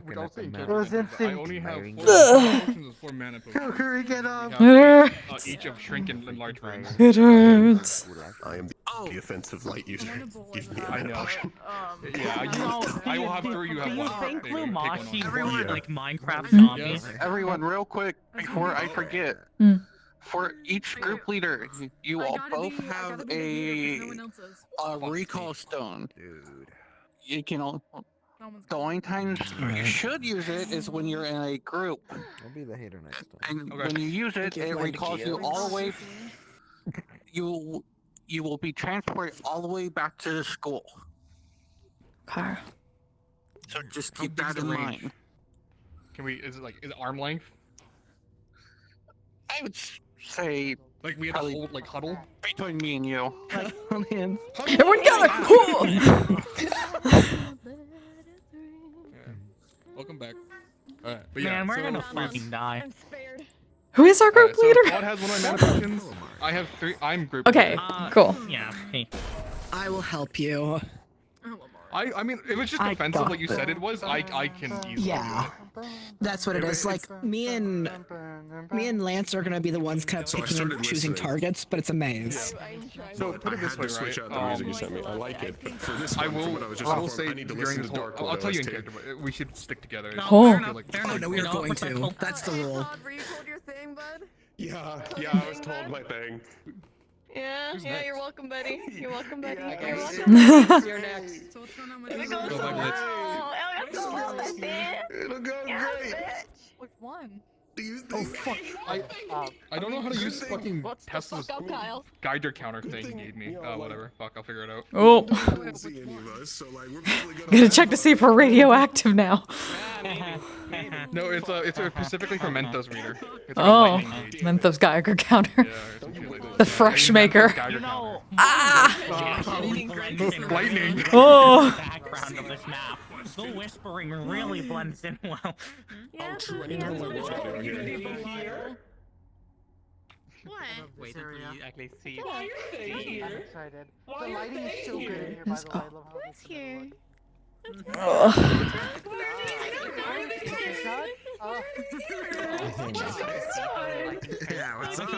Without saying
It was
I
instant.
only have 4
Ugh.
potions and 4 mana potions.
Kokkuri, get up.
We
It
have,
hurts.
each of shrink and enlarge rings.
It hurts.
I am the offensive light user. Give me a
I
mana
know.
potion.
I will have 3. You have
Do
1.
you think
There you go, take one
Lumasi
on.
worked like Minecraft zombies?
Everyone, real quick, before I forget, for each group leader, you all both have a recall stone.
Dude.
You can all. The only times you should use it is when you're in a group,
I'll be the hater next time.
and when you use it, it recalls you all the way. You will be transported all the way back to the school.
Car.
So just keep that in mind.
Can we? Is it arm length?
I would say
Like we have to hold huddle.
between me and you.
Everyone gather!
Welcome back. Alright, but yeah.
Man, we're
so
gonna fucking die.
Who is our group
Alright, so
leader?
Claude has 1 of my mana potions. I have 3. I'm group
Okay,
leader.
cool.
Yeah. Hey.
I will help you.
I mean, it was just
I
defensive
got
like you said it was. I can easily
Yeah.
do it.
That's what it is. Like me and Lance are gonna be the ones kind of
So I
picking
started
and choosing
listening.
targets, but it's a maze.
So
But
put
I
it this
had
way,
to switch
right?
out the music you sent me. I like it, but for this
I
one,
will.
from what I was just
I will
informed,
say
I need to
during
listen
this
to
whole.
Dark
I'll tell you in
OST.
character, but we should stick together.
No,
Oh.
fair enough, fair enough.
Oh no, we are
You know,
going
protect-
to. That's the rule.
Were you told your thing, bud?
Yeah, I was told my thing.
Yeah,
Who's
yeah,
next?
you're welcome, buddy. You're welcome, buddy.
Yeah,
You're
guys.
welcome.
You're next. So what's going on with
It
you?
goes
Go
so
back, Blitz.
well. It goes so well, that man.
It'll go
Yeah,
great.
bitch.
Which one?
Do you
Oh
think?
fuck! I don't know how to use fucking
What's the
Tesla's
fuck up, Kyle?
Geiger counter thing he gave me. Whatever. Fuck, I'll figure it out.
Oh.
I don't see any of us, so like we're probably gonna.
Gotta check to see if we're radioactive now.
No, it's specifically for Mentos reader. It's like a
Oh.
lightning gauge.
Mentos Geiger counter.
Yeah, or some shit like that.
The fresh
Mentos
maker.
Geiger
You know,
Ah!
Lightning.
Oh.
The background of this map. The whispering really blends in well.
Yeah,
true, I
yeah,
need to
that's
know
what
what
it
we're
is.
doing here.
What?
Wait until you actually see.
Why are they
I'm
here?
excited. The lighting is so good in here, by the way. I love how
What's
this is
here?
look.
Ugh.
Yeah, what's up?
It's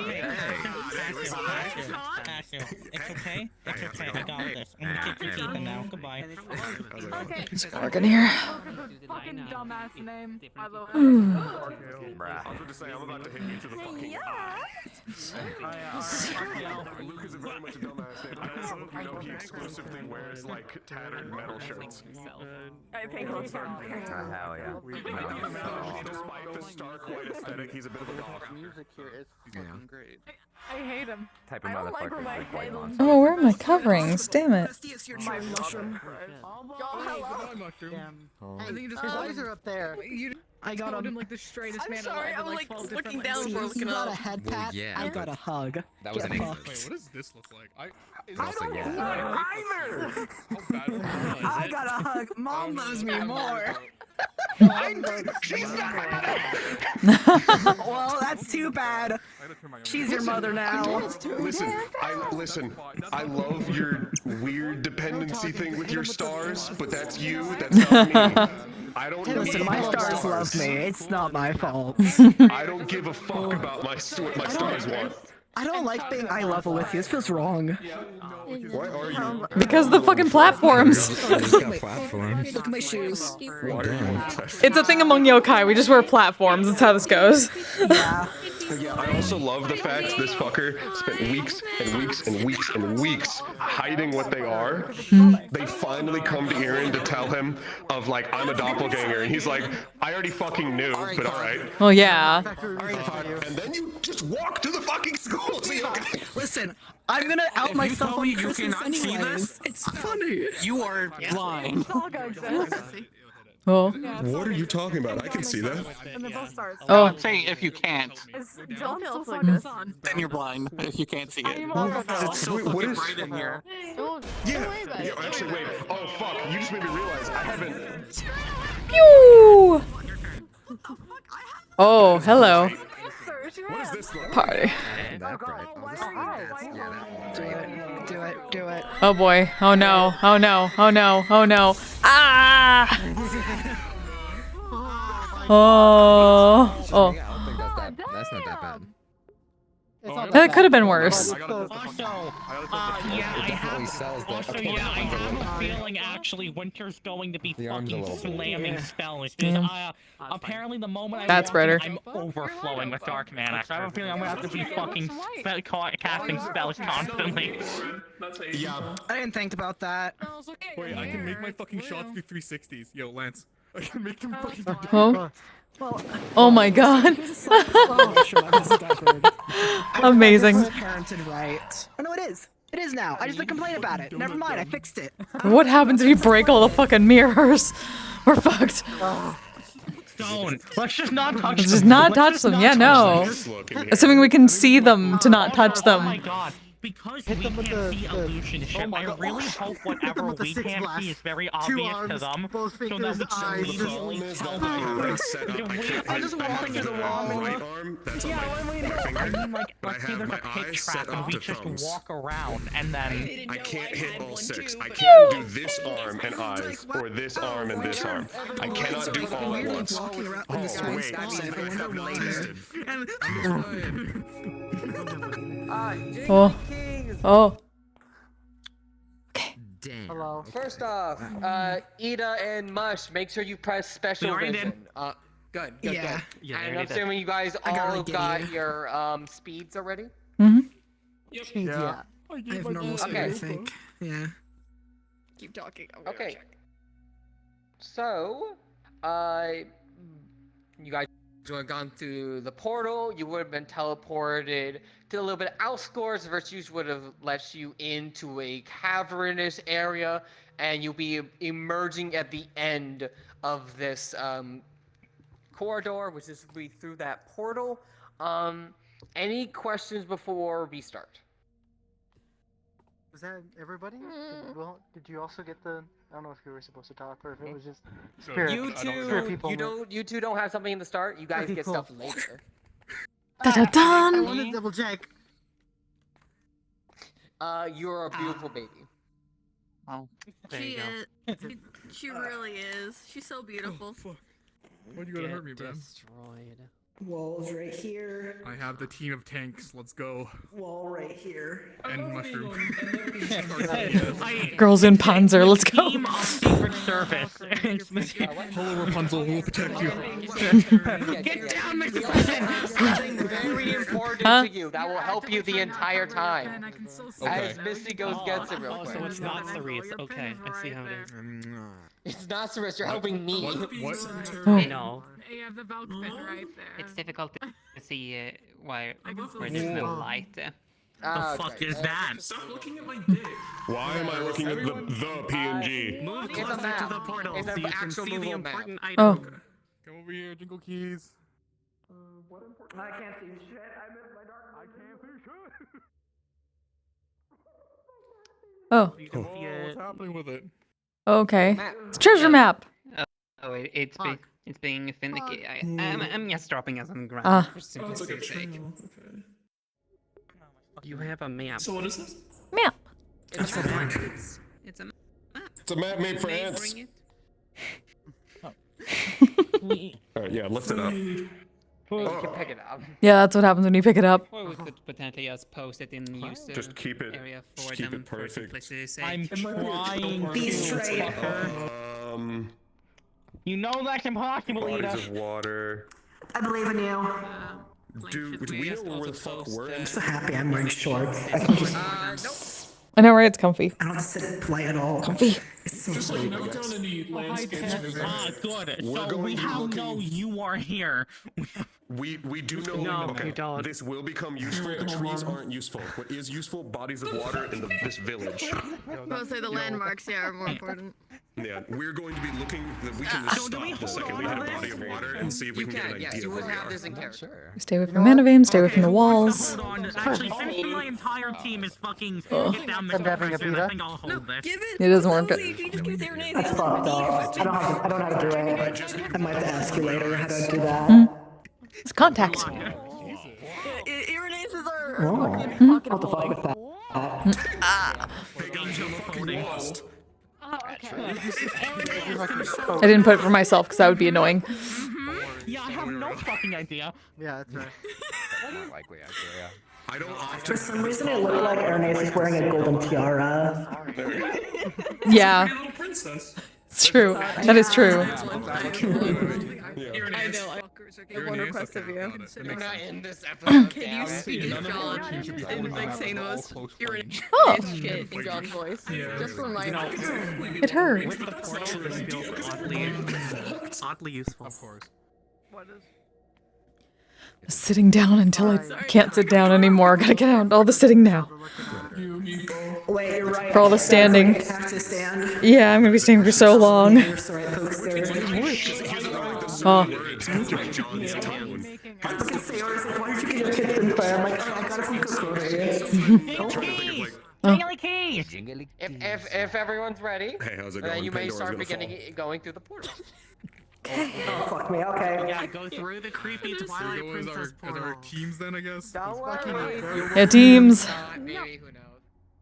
okay. It's okay. I got this. I'm gonna kick your teeth in now. Goodbye.
Okay.
It's Gorgon here.
Fucking dumbass name, by the way.
I was going to say, I'm about to hit you to the fucking Luke is very much a dumbass name. I also hope you know he exclusively wears, like, tattered metal shirts.
I think I'll start.
Hell yeah.
Despite the stark white aesthetic, he's a bit of a goth.
Music here is fucking great.
I hate him.
Type of
I don't like
motherfucker
where my
is quite
head
nonsense.
Oh, where are my coverings? Damn it.
My mushroom.
I think his eyes are up there.
I got him.
like the straightest
I'm
man
sorry,
alive.
I'm
like
like
12
looking
different
down
ways.
for
You
looking
got a
up.
head
Well,
pat.
yeah,
I
but
got a hug.
that was
Get
an
fucked.
Wait, what does this look like? I
Also,
don't
yeah.
know either. How bad is it?
I got a hug. Mom loves me more.
She's not.
Well, that's too bad. She's your mother now.
Listen, I love your weird dependency thing with your stars, but that's you, that's not me. I don't
Listen,
need
my
your
stars love me. It's not my fault.
I don't give a fuck about what my stars want.
I don't like being eye level with you. This feels wrong.
What are you?
Because of the fucking platforms.
Look at my shoes.
It's a thing among yokai. We just wear platforms. That's how this goes.
Yeah, I also love the fact this fucker spent weeks and weeks and weeks and weeks hiding what they are. They finally come to Aaron to tell him of, like, I'm a doppelganger, and he's like, I already fucking knew, but alright.
Well, yeah.
And then you just walk to the fucking school. So you don't...
Listen, I'm gonna out myself on
you
Christmas
cannot see
anyways.
this,
It's funny.
you are blind.
Oh.
What are you talking about? I can see that.
And then both stars.
Oh.
I'm saying if you can't,
Don't feel fucking fun.
then you're blind. If you can't see it.
It's so
What
fucking
is
bright in here. Yeah. Actually, wait. Oh fuck! You just made me realize I haven't.
Pew! Oh, hello.
What is this look?
Party.
Do it.
Oh boy. Oh no. Oh no. Oh no. Oh no. Ah! Oh. Oh.
That's not that bad.
That could have been worse.
Also, I have a feeling actually Winter's going to be fucking slamming spells. Apparently the moment
That's brighter.
I'm overflowing with dark mana, so I have a feeling I'm gonna have to be fucking casting spells constantly.
Yeah.
I didn't think about that.
Wait, I can make my fucking shots do 360s. Yo, Lance. I can make them fucking do
Oh. Oh my god. Amazing.
Parented right. Oh no, it is. It is now. I just complain about it. Never mind, I fixed it.
What happens if you break all the fucking mirrors? We're fucked.
Don't. Let's just not touch
Let's
them.
just not touch them. Yeah, no. Assuming we can see them to not touch
Oh my
them.
god. Because we can't see illusion ship, I really hope whatever we can't see is very obvious to them, so that we can immediately tell them.
I'm just walking to the wall. Right arm, that's on my
I mean, like, let's say there's a pitch trap and we just walk around and then...
I can't hit all six. I can do this arm and eyes, or this arm and this arm. I cannot do all at once. Oh, wait.
Oh. Oh.
Damn.
Hello. First off, Ida and Mush, make sure you press special
already
vision.
did.
Good.
Yeah,
And
already
I'm
did.
assuming you guys
I got
all
it,
got
yeah.
your speeds already.
Mm-hmm.
Yeah. I have normal speed, I think. Yeah.
Keep talking.
Okay. So, you guys would have gone through the portal. You would have been teleported to a little bit of outscores. Virtues would have let you into a cavernous area, and you'll be emerging at the end of this corridor, which is be through that portal. Any questions before we start?
Was that everybody? Did you also get the? I don't know if you were supposed to talk or if it was just spirit.
You two don't have something in the start. You guys
Okay,
get
cool.
stuff later.
I
Dun.
want to double check.
You're a beautiful baby.
Oh,
She really is. She's so beautiful.
Why'd you gotta hurt me, Ben?
Destroyed.
Walls right here.
I have the team of tanks. Let's go.
Wall right here.
And mushroom.
Girls in Panzer, let's go.
Team of Secret Service.
Hello, Rapunzel. We'll protect you.
Get down, Mr. Clinton! Something very important to you that will help you the entire time. As Misty goes gets it real quick.
So it's not Cerise. Okay, I see how it is.
It's not Cerise, you're helping me.
What?
No.
You have the Valk pin right there.
It's difficult to see where there's no light.
The fuck is that?
Stop looking at my dick.
Why am I looking at the PNG?
Move
It's a
closer to
map.
the portal
It's
so
an
you can
actual
see the
movable map.
important item.
Oh.
Come over here, Jingle Keys.
I can't see shit. I'm in my dark. I can't see shit.
Oh.
You can see
What's
it.
happening with it?
Okay. It's a treasure map.
Oh, it's being vindicated. I'm just dropping us on the ground
Ah.
for simplicity's sake. You have a map.
So what is this?
Map.
That's for mine.
It's a map.
It's a map made for ants.
Bring it.
Alright, yeah, lift it up.
You can pick it up.
Yeah, that's what happens when you pick it up.
Or we could potentially just post it in the user
Just keep it.
area
Just
for
keep
them
it
for
perfect.
simplicity's sake.
I'm trying
Be
to.
straight.
You know that's impossible,
Bodies
Ida.
of water.
I believe in you.
Do we know where the fuck we're
I'm
at?
so happy I'm wearing shorts. I can just.
I know, right? It's comfy.
I don't have to sit and play at all.
Comfy.
It's so
Just like
sweet.
note down any landscapes or
Good.
We're
So
going
we
to be
now
looking-
know you are here.
We do know.
No,
okay,
you don't.
this will become useful. The trees aren't useful. What is useful? Bodies of water in this village.
Mostly the landmarks, yeah, are more important.
Yeah, we're going to be looking. We can just stop the second we hit a body of water and see if we
You
can get an
can, yes,
idea
you
of
will
where we
have
are.
this in character.
Stay away from mana veins, stay away from the walls.
Hold on. Actually, since my entire team is fucking get down
I'm having a
Mr. Person,
pita.
I think I'll hold this.
It doesn't work.
That's fucked up. I don't know how to do it. I might have to ask you later how to do that.
It's contact.
Irinaces are
Oh. What the fuck with that?
Hey guys, you're fucking lost.
I didn't put it for myself because that would be annoying.
Yeah, I have no fucking idea.
Yeah, that's right.
Not likely, actually, yeah.
I don't
For
often.
some reason, it looked like Ernest is wearing a golden tiara.
Yeah,
little princess.
it's true. That is true.
I know. I one request of you.
You're not in this episode.
Can you speak in John in like Sanos? You're in
Oh.
shit in John's voice. Just for my
It hurt.
With the portal, this feels oddly useful. Of course.
Sitting down until I can't sit down anymore. Gotta get out all the sitting now.
Wait, you're right.
For all the standing.
You have to stand.
Yeah, I'm gonna be staying for so long.
You're so right, folks.
Oh,
I fucking say, or is it, why did you get your kids in fire? I'm like, oh, I got it from Kokkuri.
Jingly keys!
If everyone's ready,
Hey, how's it
then
going?
you may
Pandora's
start
gonna
beginning going through the portal.
Oh, fuck me, okay.
Yeah, go through the creepy Twilight
Go as
Princess
our
portal.
teams then, I guess.
yeah, teams.
Maybe, who knows?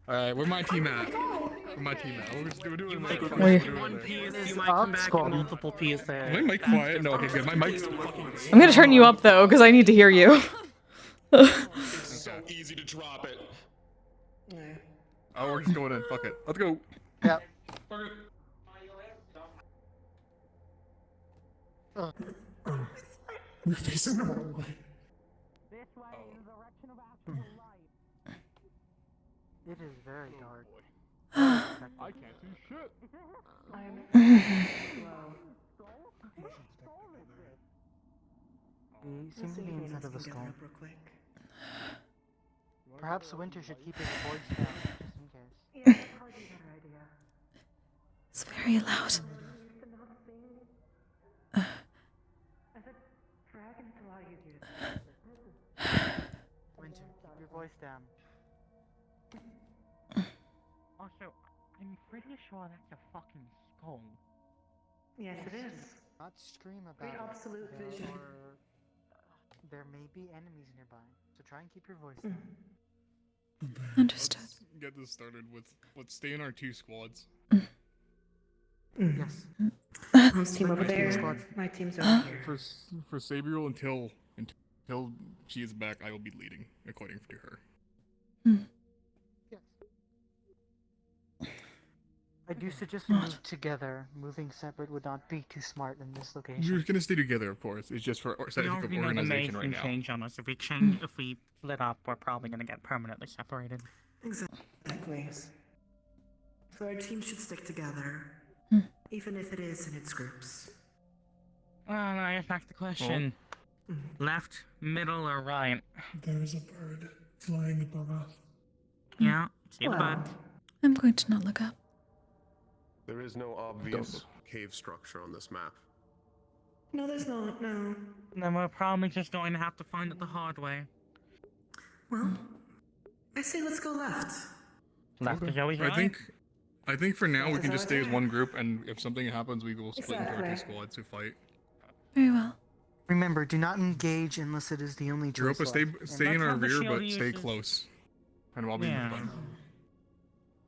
Alright, where my team at? Where my team at? We're doing
Wait.
One piece, you might come back with multiple pieces.
Is my mic quiet? No, okay, good. My mic's still fucking.
I'm gonna turn you up though, because I need to hear you.
It's so easy to drop it.
Oh, we're just going in. Fuck it. Let's go.
Yep.
You're facing the wrong way.
It is very dark.
I can't do shit.
We seem to be inside of the skull. Perhaps Winter should keep his voice down, just in case.
It's very loud.
Winter, keep your voice down.
Also, I'm pretty sure that's a fucking skull.
Yes, it is.
Not scream about
Great
it.
absolute vision.
There may be enemies nearby, so try and keep your voice down.
Understood.
Let's get this started with. Let's stay in our 2 squads.
Yes. Whose team over there? My team's over here.
For Sabriel until Until she is back, I will be leading, according to her.
I do suggest we move together. Moving separate would not be too smart in this location.
We're gonna stay together, of course. It's just for sake of
We know the maze
organization right
can
now.
change on us. If we change, if we split up, we're probably gonna get permanently separated.
Exactly. So our team should stick together, even if it is in its groups.
Well, I guess back to the question. Left, middle, or right?
There is a bird flying above us.
Yeah, see the bird.
I'm going to not look up.
There is no obvious cave structure on this map.
No, there's not, no.
Then we're probably just going to have to find it the hard way.
Well, I say let's go left.
Left is always right.
I think for now we
Left
can
is
just stay as
always
one group, and if something happens, we will split into our two
Exactly.
squads to fight.
Very well.
Remember, do not engage unless it is the only choice.
Europa, stay
left.
stay in
let's
our
have the
rear,
shield
but stay
users-
close. And I'll be in
Yeah.
the front.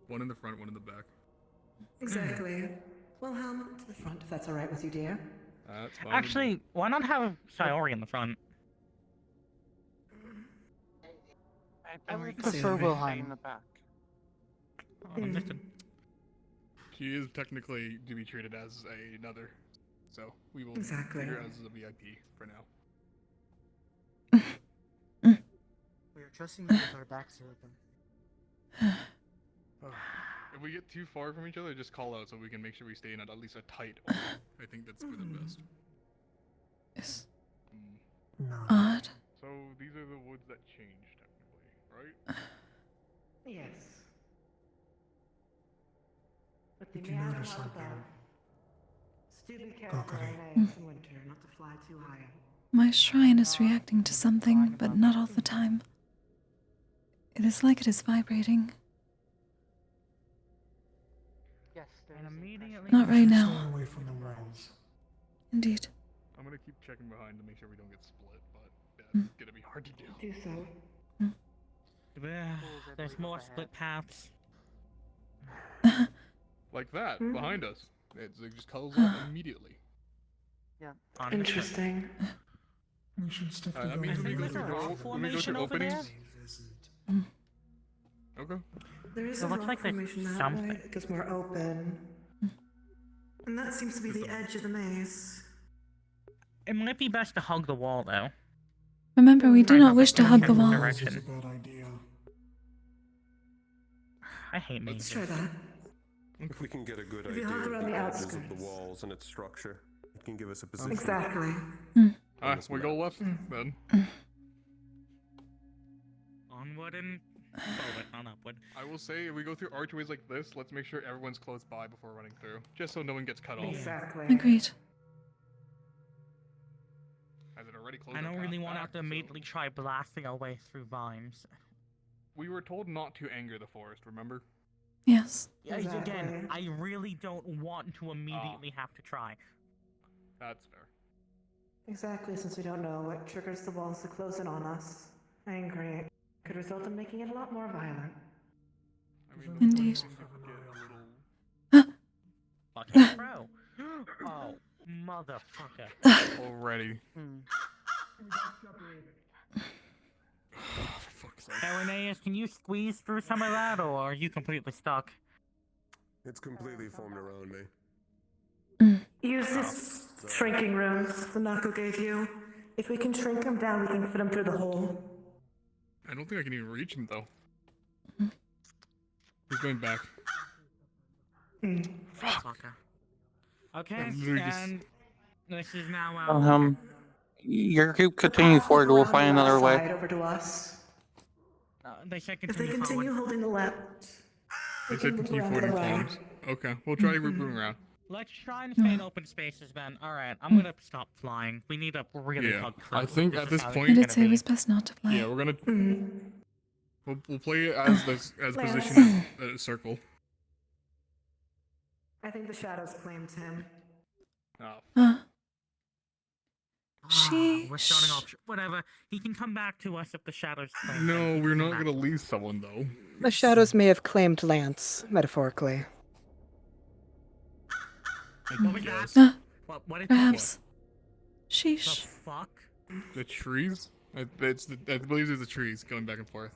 One in the front, one in the back.
Exactly. Well, Helm, to the front, if that's alright with you, dear.
That's fine.
Actually, why not have Sayori in the front?
I would prefer Wilhelm
in the back.
Understood.
She is technically to be treated as another, so we will
Exactly.
treat her as a VIP for now.
We are trusting you with our backs open.
If we get too far from each other, just call out so we can make sure we stay in at least a tight order. I think that's for the best.
It's
No.
odd.
So these are the woods that changed, technically, right?
Yes. But
You
they
can
may have
notice
a
something.
Do be careful
Kokkuri.
in winter, not to fly too high.
My shrine is reacting to something, but not all the time. It is like it is vibrating.
Yes, there
And
is
immediately.
Not right
Stay
now.
away from the walls.
Indeed.
I'm gonna keep checking behind to make sure we don't get split, but yeah, it's gonna be hard to do.
Do so.
There's more split paths.
Like that, behind us. It just calls out immediately.
Yeah.
Interesting.
We should stick together.
That means when we go
Is there a rock
through
formation over there?
openings. Okay.
There is
It
a
looks
rock
like there's
formation that
something.
way. It gets more open. And that seems to be the edge of the maze.
It might be best to hug the wall, though.
Remember, we do
Try
not
not
wish to hug the
direction.
wall.
This is a bad idea.
I hate
Let's
mazes.
try that.
If we can get a good
If
idea
you
of
hug
the
around the
edges of the
outskirts.
walls and its structure, it can give us a position.
Exactly.
We go left then.
Onward and forward, not upward.
I will say, if we go through archways like this, let's make sure everyone's close by before running through, just so no one gets cut off.
Exactly.
Agreed.
As it already closed
I
our
don't really
path
want to
back,
have to
so-
immediately try blasting our way through vines.
We were told not to anger the forest, remember?
Yes.
Yeah,
Exactly.
again, I really don't want to immediately have to try.
That's fair.
Exactly, since we don't know what triggers the walls to close in on us. I agree. It could result in making it a lot more violent.
I mean,
Indeed.
things get a little
Fucking pro. Oh, motherfucker.
already.
Irenaeus, can you squeeze through some of that, or are you completely stuck?
It's completely formed around me.
Use this shrinking rooms the Nako gave you. If we can shrink them down, we can fit them through the hole.
I don't think I can even reach him though. He's going back.
Fucker. Okay,
Literally just-
and this is now
Your group continue forward. We'll find another way.
Side over to us.
They said
If they
continue
continue
forward.
holding the left,
They
we
said
can move
continue
around to
forward
the
in
right.
flames. Okay, we'll try moving around.
Let's try and stay in open spaces, Ben. Alright, I'm gonna stop flying. We need a really
Yeah,
hug
I
through.
think at this
is how
point-
I
it's
did say it
gonna
was best not to fly.
Yeah, we're gonna
Mm.
we'll play it as this as
Lance.
position as a circle.
I think the shadows claimed him.
Oh.
We're starting off. Whatever. He can come back to us if the shadows claim him.
No,
He
we're
can
not
come
gonna
back.
leave someone though.
The shadows may have claimed Lance, metaphorically.
What was
Yes.
that? What is that?
Perhaps.
The
Sheesh.
fuck?
The trees? I believe it's the trees going back and forth.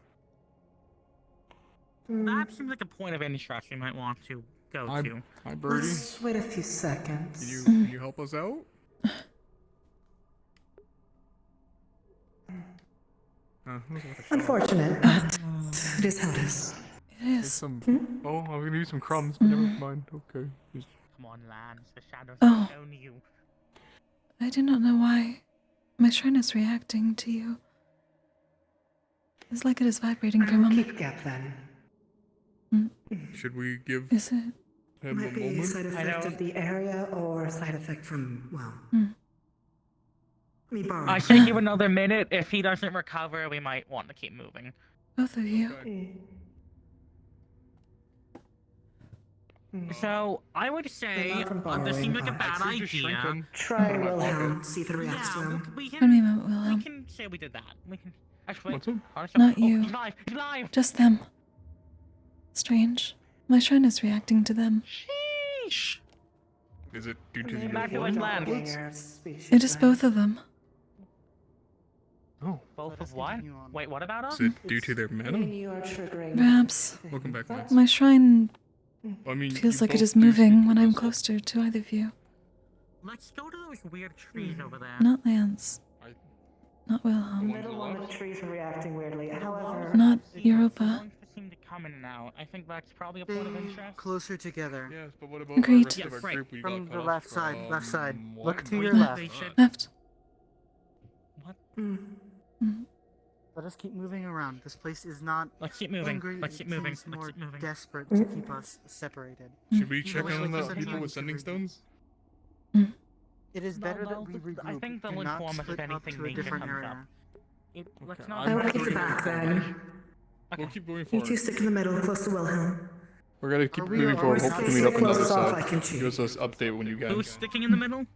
That seems like a point of interest we might want to go to.
Hi, Birdie.
Let's wait a few seconds.
Can you help us out?
Unfortunate, but it is how it is.
It is.
Oh, I'm gonna use some crumbs, but never mind. Okay.
Come on, Lance. The shadows
Oh.
have shown you.
I do not know why my shrine is reacting to you. It's like it is vibrating for a moment.
Keep gap then.
Should we give
Is it?
him a
Might be a
moment?
side effect of the area or a side effect from, well, me borrowing.
I should give another minute. If he doesn't recover, we might want to keep moving.
Both of you.
So, I would say this seems like a bad idea.
Try Wilhelm, see if it reacts to him.
We
What do you mean,
we
Wilhelm?
can say we did that. We can actually.
What's up?
Not
Oh,
you.
he's live. He's live.
Just them. Strange. My shrine is reacting to them.
Sheesh.
Is it due to the
Immaculate
uniform?
Lance.
It is both of them.
Oh.
Both of what? Wait, what about us?
Is it due to their mana?
You are triggering.
Perhaps.
Welcome back, Lance.
My shrine
I mean,
feels
you
like it
both
is
do
moving
speak
when
to
I'm
us.
closer to either of you.
Let's go to those weird trees over there.
Not Lance. Not
The
Wilhelm.
middle one, the trees are reacting weirdly. However,
Not
The
Europa.
ones that seem to come in and out. I think that's probably a point of interest.
Closer together.
Yes, but what about
Agreed.
the rest of
Yes,
our
right.
group? We
From
got
the
cut
left
off
side, left side.
from
Look
what?
to your
They
left.
should-
Left.
What?
Let us keep moving around. This place is not
Let's keep moving.
angry.
Let's
it
keep moving.
seems
Let's
more
keep moving.
desperate to keep us separated.
Should we check
Even
on
like
the
this
people with
attempt to
sending
regroup.
stones?
It is better that we
I
regroup.
think they'll
Do not
inform us if
split up
anything
to a
major
different
comes
area.
up. Let's
Okay,
not.
I will
I'm
keep the back then.
We'll keep moving
You
forward.
two stick in the middle, close to Wilhelm.
We're gonna keep
Are we-
moving
are
forward.
we
Hope to
not
meet up on the other
close off,
side.
I can cheat.
Give us an update when you can.
Who's sticking in the middle?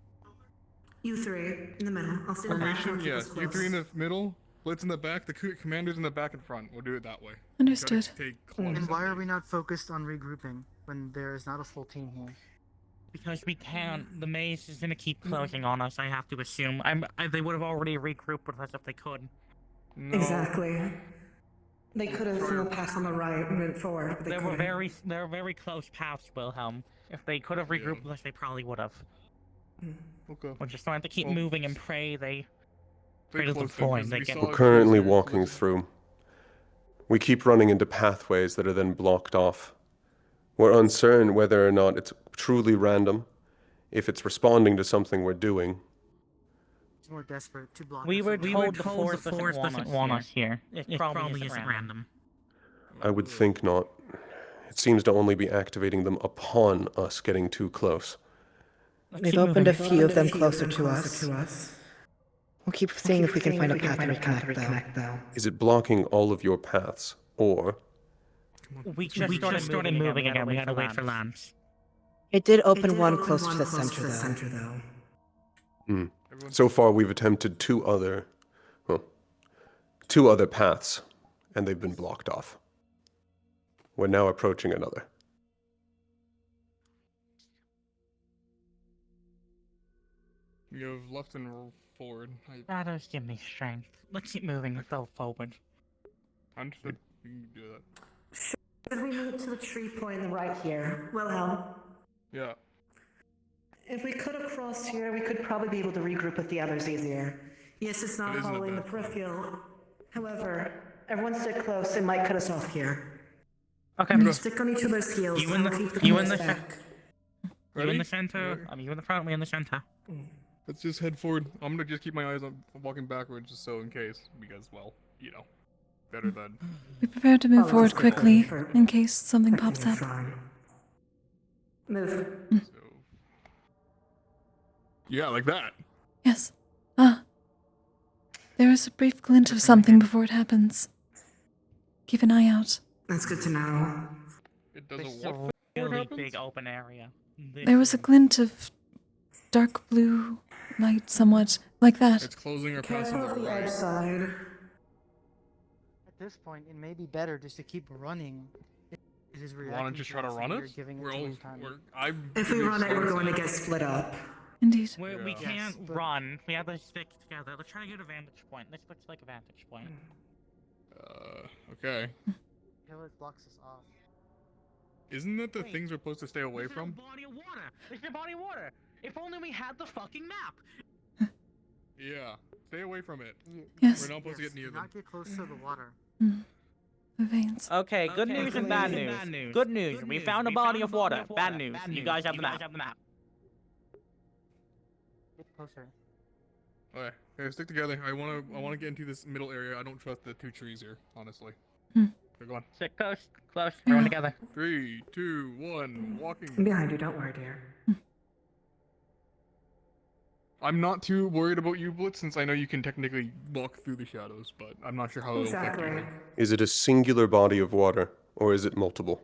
You three in the middle. I'll stay in the back.
Formation,
I'll keep
yes.
us
You
close.
three in the middle. Blitz in the back. The commanders in the back and front. We'll do it that way.
Understood.
Stay close.
And why are we not focused on regrouping when there is not a full team here?
Because we can't. The maze is gonna keep closing on us. I have to assume. They would have already regrouped with us if they could.
No.
Exactly. They could have passed on the right and went forward. But they
There were
couldn't.
very close paths, Wilhelm. If they could have regrouped with us, they probably would have.
Okay.
We're just going to keep
Well,
moving and pray they.
Stay
Pray to the
close then,
point.
'cause
They
we
get.
saw
We're
it
currently
closer.
walking through. We keep running into pathways that are then blocked off. We're uncertain whether or not it's truly random, if it's responding to something we're doing.
It's more desperate to block.
We
us
were
in.
told the force doesn't want us here. It probably isn't random.
I would think not. It seems to only be activating them upon us getting too close.
We've opened a few of them closer to us. We'll keep seeing if we can find a path to reconnect, though.
Is it blocking all of your paths, or
We just started moving again. We had to wait for Lance.
It did open one closer to the center, though.
So far we've attempted two other paths, and they've been blocked off. We're now approaching another.
You have left and forward.
Shadows give me strength. Let's keep moving and go forward.
Understood. We can do that.
Should we move to the tree point on the right here? Wilhelm.
Yeah.
If we cut across here, we could probably be able to regroup with the others easier. Yes, it's not
It isn't a
following the
bad
peripheral. However, everyone stick close. It might cut us off here.
Okay.
Stick on each other's heels.
You in the-
I'll keep the
you in the
boys back.
You in the center. You in the front. We in the center.
Let's just head forward. I'm gonna just keep my eyes on walking backwards, just so in case, because well, better than.
Be prepared to move forward quickly in case something pops up.
Move.
Yeah, like that.
Yes. There is a brief glint of something before it happens. Keep an eye out.
That's good to know.
It
This
doesn't
is a
what
really big open area.
There was a glint of dark blue light, somewhat like that.
It's closing our paths on
Careful
the
of the edge
right.
side.
At this point, it may be better just to keep running. It is reacting.
Want to just try to
us
run
and
it?
we're giving
We're
too
all.
much time.
I'm.
If we run it, we're going to get split up.
Indeed.
We
Yeah.
can't
but-
run. We have to stick together. Let's try to get a vantage point. This looks like a vantage point.
Okay.
Kill it blocks us off.
Isn't that the
Wait,
things we're supposed to stay away
This
from?
is a body of water. This is a body of water. If only we had the fucking map.
Yeah. Stay away from it.
Yes.
We're not supposed to get near
do
them.
not get close to the water.
The veins.
Okay, good news and bad news. Good news. We found a body of water. Bad news. You guys have the map.
Get closer.
Okay. Okay, stick together. I wanna get into this middle area. I don't trust the two trees here, honestly. Okay, go on.
Sit close. Close. Everyone together.
3, 2, 1, walking.
I'm behind you, don't worry, dear.
I'm not too worried about you, Blitz, since I know you can technically walk through the shadows, but I'm not sure how it'll affect you.
Is it a singular body of water, or is it multiple?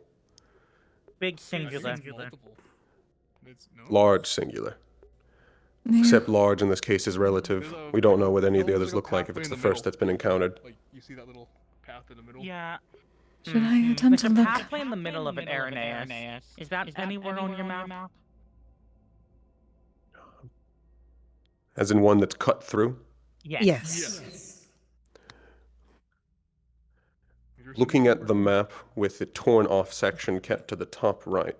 Big
I think
singular.
it's multiple. It's, no?
Large singular. Except large in this case is relative. We don't know what any of the others look like if it's the first that's been encountered.
Like, you see that little path in the middle?
Yeah.
Should I attempt to
There's a
look?
pathway in the middle of it, Irenaeus. Is that anywhere on your map?
As in one that's cut through?
Yes.
Looking at the map with the torn off section kept to the top right,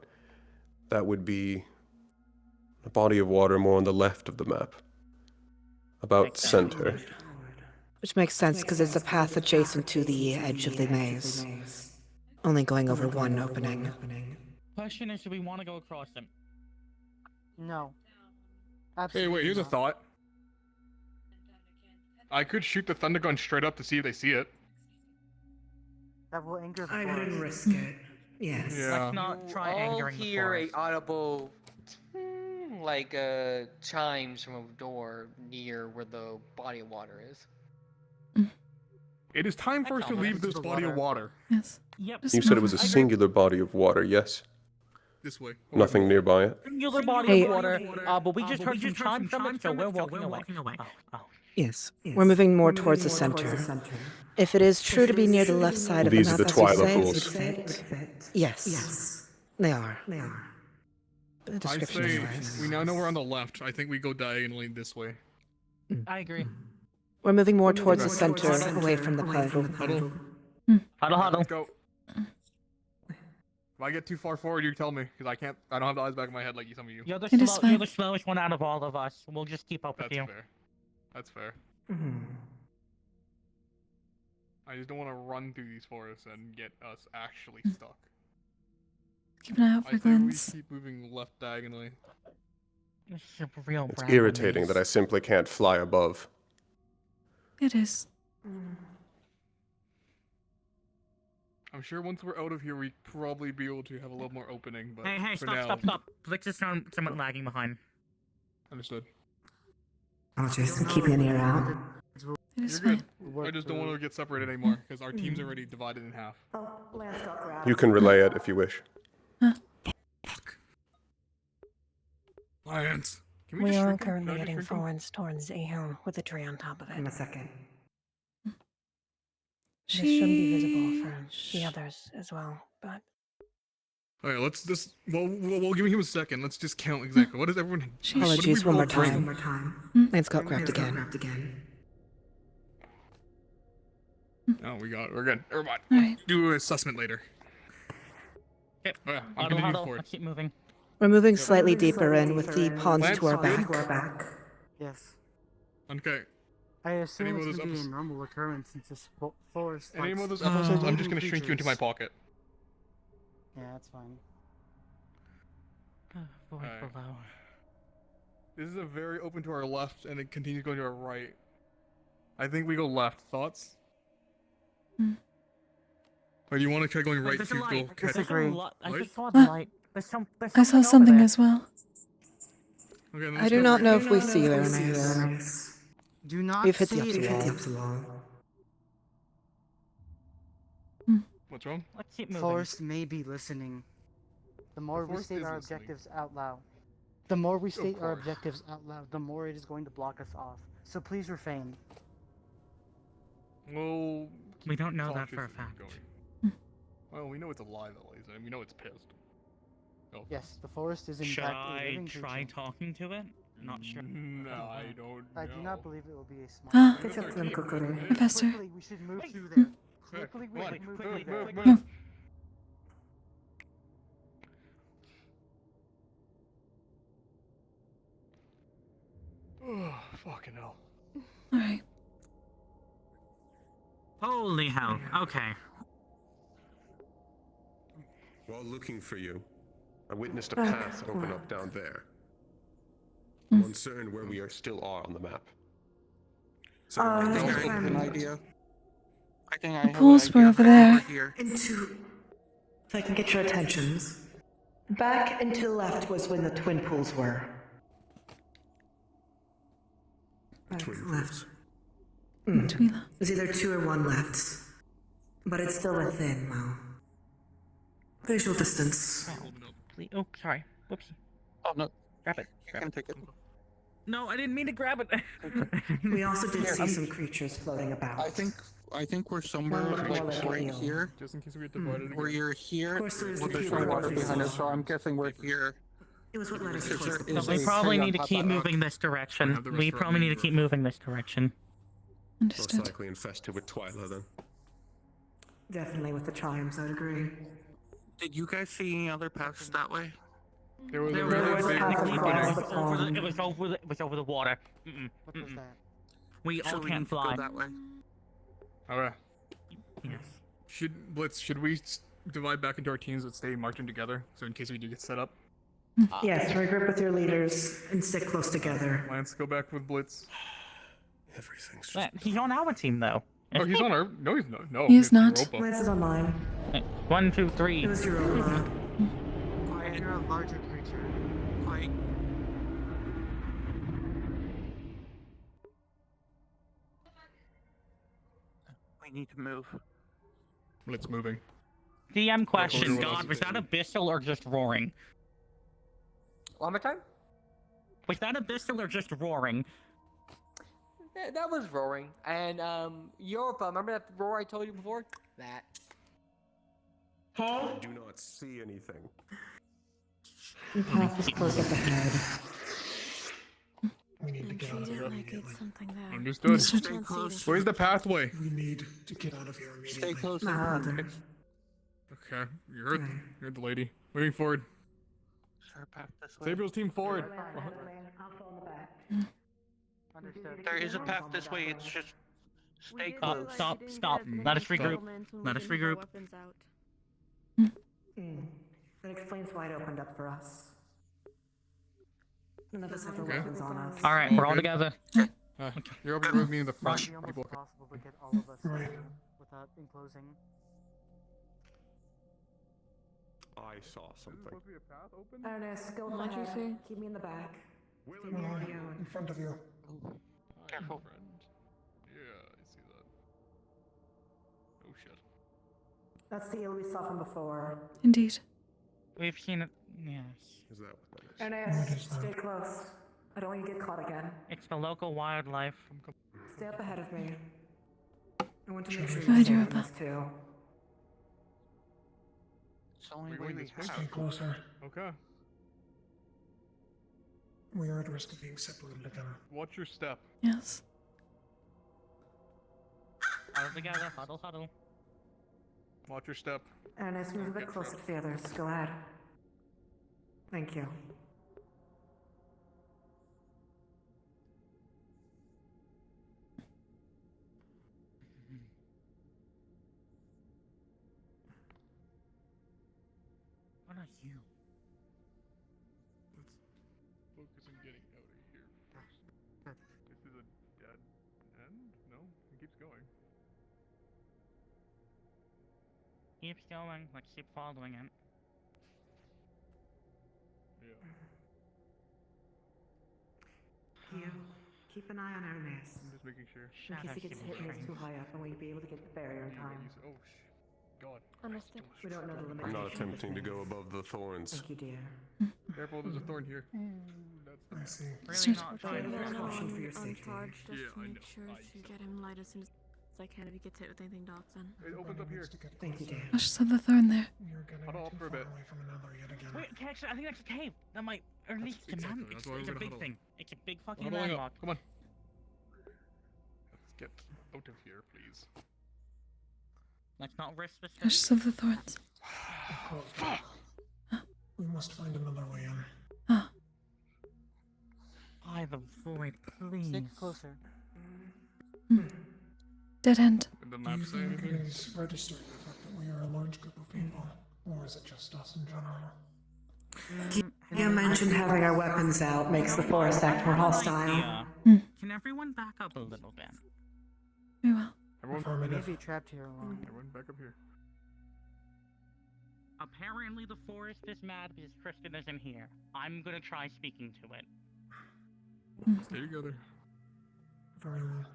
that would be a body of water more on the left of the map. About center.
Which makes sense because it's a path adjacent to the edge of the maze. Only going over one opening.
Question is, do we want to go across them?
No.
Hey,
Absolutely
wait, here's a
not.
thought. I could shoot the thunder gun straight up to see if they see it.
That will anger the
I wouldn't
forest.
risk it. Yes.
Yeah.
Let's not try
all
angering the
hear a
forest.
audible, like chimes from a door near where the body of water is.
It is time for us to leave this body of water.
Yes.
Yep.
You said it was a singular body of water, yes?
This way.
Nothing nearby it?
Singular body of water. But we just heard some chimes from it, so we're walking away. Oh.
Yes. We're moving more towards the center. If it is true to be near the left side of the
These
map,
are the
as you
Twyla
say,
pools.
it would fit. Yes. They are. The
I
description
say
anyways.
we now know we're on the left. I think we go diagonally this way.
I agree.
We're moving more towards the center, away from the puddle.
Huddle.
Huddle.
Let's go. If I get too far forward, you tell me, because I don't have the eyes back in my head like some of you.
You're the,
It is
you're
fine.
the slowest one out of all of us. We'll just keep up with
That's
you.
fair. That's fair. I just don't want to run through these forests and get us actually stuck.
Keep an eye out
I
for
say we
glints.
keep moving left diagonally.
This is a real
It's
brand
irritating
maze.
that I simply can't fly above.
It is.
I'm sure once we're out of here, we'd probably be able to have a little more opening, but
Hey,
for
stop,
now,
stop. Blix is somewhat lagging behind.
Understood.
Oh, Jason, keeping an ear out.
It is
You're
fine.
good. I just don't want to get separated anymore, because our team's already divided in half.
You can relay it if you wish.
Lions. Can
We
just
are
shrink 'em?
currently
Can I just
heading
shrink 'em?
forwards towards a hill with a tree on top of it. In a second. This shouldn't be visible for the others as well, but
Alright, let's just. Well, give him a second. Let's just count exactly. What is everyone. what did we
apologies one
roll
more
bring?
time. It's got grabbed again.
Oh, we're good. Never mind.
Alright.
Do an assessment later.
Okay.
Oh, yeah, I'm
Huddle,
continuing
huddle.
forward.
Let's keep moving.
We're moving slightly deeper in with the ponds
Lance,
to our
good?
back.
Yes.
Okay.
I assume
Any
it's
of those
going to be a
episodes-
normal occurrence since this forest.
Any of
likes
those episodes, I'm just gonna
living
shrink you into my
creatures.
pocket.
Yeah, that's fine.
Void
Alright.
below.
This is a very open to our left, and it continues going to our right. I think we go left. Thoughts? Or do you want to try going right
There's
to
a
go
light.
catch
Disagree.
I
light?
just saw the light. There's
I saw something as well.
Okay, then
I
let's
do
go
not
right.
know if we see you, Irenaeus.
Do not
We've hit the
say
upper
it.
wall.
What's wrong?
Let's keep moving.
Forest may be listening. The more we
forest
state
is
our
listening.
objectives out loud, the more we state our
course.
objectives out loud, the more it is going to block us off. So please refrain.
Well,
We don't know that
cautious
for a
as we
fact.
go. Well, we know it's alive at least, and we know it's pissed. Oh,
Yes, the forest is in
Should
fact a
I
living
try
creature.
talking to it? Not sure.
No, I don't know.
I do not believe it will be a small.
Huh?
Catch up to them, Kokkuri.
Professor.
Quickly, we should move through there. Quickly, we should move through there.
Move.
Oh, fucking hell.
Alright.
Holy hell. Okay.
While looking for you, I witnessed a
Okay.
path open up down there. I'm uncertain where we still are on the map. So
I think I
fine.
have an idea. I think I
The
have
pools
an
were
idea.
over there.
Here.
Into. If I can get your attentions. Back and to the left was when the twin pools were.
Twin
left.
Between them.
There's either 2 or 1 left. But it's still within, well. Visual distance.
Oh, sorry. Whoops.
Oh no,
Grab it.
you can take it.
No, I didn't mean to grab it.
We also did
Here,
see some creatures floating about.
I think we're somewhere like right here.
Just in case we get divided
Where
again.
you're here.
Of course, there's
Well,
the
there's
people
no water
that
behind
we
us, so I'm guessing we're here.
It was what led us
Is
towards
there-
the
is
We
a
probably
tree on
need to
top
keep
of that rock?
moving this direction.
have the
We
rest
probably need to
around
keep moving this direction.
Most
Understood.
likely infested with Twyla then.
Definitely with the chimes, I'd agree.
Did you guys see any other paths that way?
There was a
There
really
was a
big
path
opening.
across
It was over the, it was over the water.
What was that?
We all
So we
can't
need to
fly.
go that way.
Okay.
Yes.
Should we divide back into our teams but stay marching together? So in case we do get set up?
Yes, regroup with your leaders and stick close together.
Lance, go back with Blitz.
Everything's just...
He's on our team though.
Oh, he's on our... No, he's not. No,
He is
it's
not.
Europa.
Lance is on mine.
1, 2, 3.
It was Europa.
Quiet, you're a larger creature.
Quiet. We need to move.
Blitz moving.
DM question,
what else
God, was
is
that
it?
abyssal or just roaring?
One more time?
Was that abyssal or just roaring?
That was roaring. And, Europa, remember that roar I told you before? That.
I do not see anything.
The path is close up ahead.
We need to get out of here
Like
immediately.
it's something that.
Understood.
Stay close.
Where's the pathway?
We need to get out of here immediately.
Stay close.
Okay, you heard the lady. Moving forward.
Is there a path this way?
Sabriel's team forward.
There is a path this way. It's just stay
Stop,
close.
stop. Let us regroup. Let us regroup.
That explains why it opened up for us. None of us have our
Okay.
weapons on us.
Alright, we're all together.
You're over with me in the front.
It's almost
People.
impossible to get all of us without enclosing.
I saw something.
Ernest, go
What'd you
ahead.
say?
Keep me in the back.
In front of you.
Careful.
Yeah, I see that. Oh shit.
That's the eel we saw from before.
Indeed.
We've seen it. Yes.
Is that what that is?
Ernest, stay close. I don't want you to get caught again.
It's the local wildlife.
Stay up ahead of me. I want to make sure
Right,
you're safe in
Europa.
this too.
It's the only
We're
way
going
we
this way?
Stay
have.
closer.
Okay.
We are at risk of being separated again.
Watch your step.
Yes.
Huddle together. Huddle, huddle.
Watch your step.
Ernest, move a bit closer to the others. Go ahead. Thank you.
What are you?
Let's focus on getting out of here first. This is a dead end? No? It keeps going.
Keeps going. Let's keep following it.
Yeah.
Keep an eye on Ernest.
I'm just making sure.
In case he gets hit and is too high up, and we be able to get the barrier in time.
Oh, God.
Understood.
We don't know the
I'm
limitations.
not attempting to go above the thorns.
Thank you, dear.
Careful, there's a thorn here. That's the
I see.
Really not trying
Okay,
to.
caution for your safety.
charge just
Yeah,
to
I
make
know.
sure to get him light as soon as I can if he gets hit with anything Dachshund.
It opens up here.
Thank you, dear.
I just have the thorn there.
You're getting
Huddle up
too
for a
far
bit.
away from another yet again.
Wait, actually, I think that's a cave. That might release the
Exactly,
man.
that's
It's,
why
it's
we're
a
gonna
big
huddle.
thing. It's a big fucking
Leveling up.
landmark.
Come on. Let's get out of here, please.
Let's not risk this.
Ashes of the Thorns.
We must find another way in.
By the void, please.
Stick closer.
Dead end.
Did the
Do
map
you
say
think it
anything?
is registering the fact that we are a large group of people? Or is it just us in general?
You mentioned having our weapons out makes the forest act more hostile.
Can everyone back up a little bit?
Very well.
Everyone,
We may be trapped here alone.
everyone back up here.
Apparently the forest is mad because Kristen isn't here. I'm gonna try speaking to it.
Stay together.
Very well.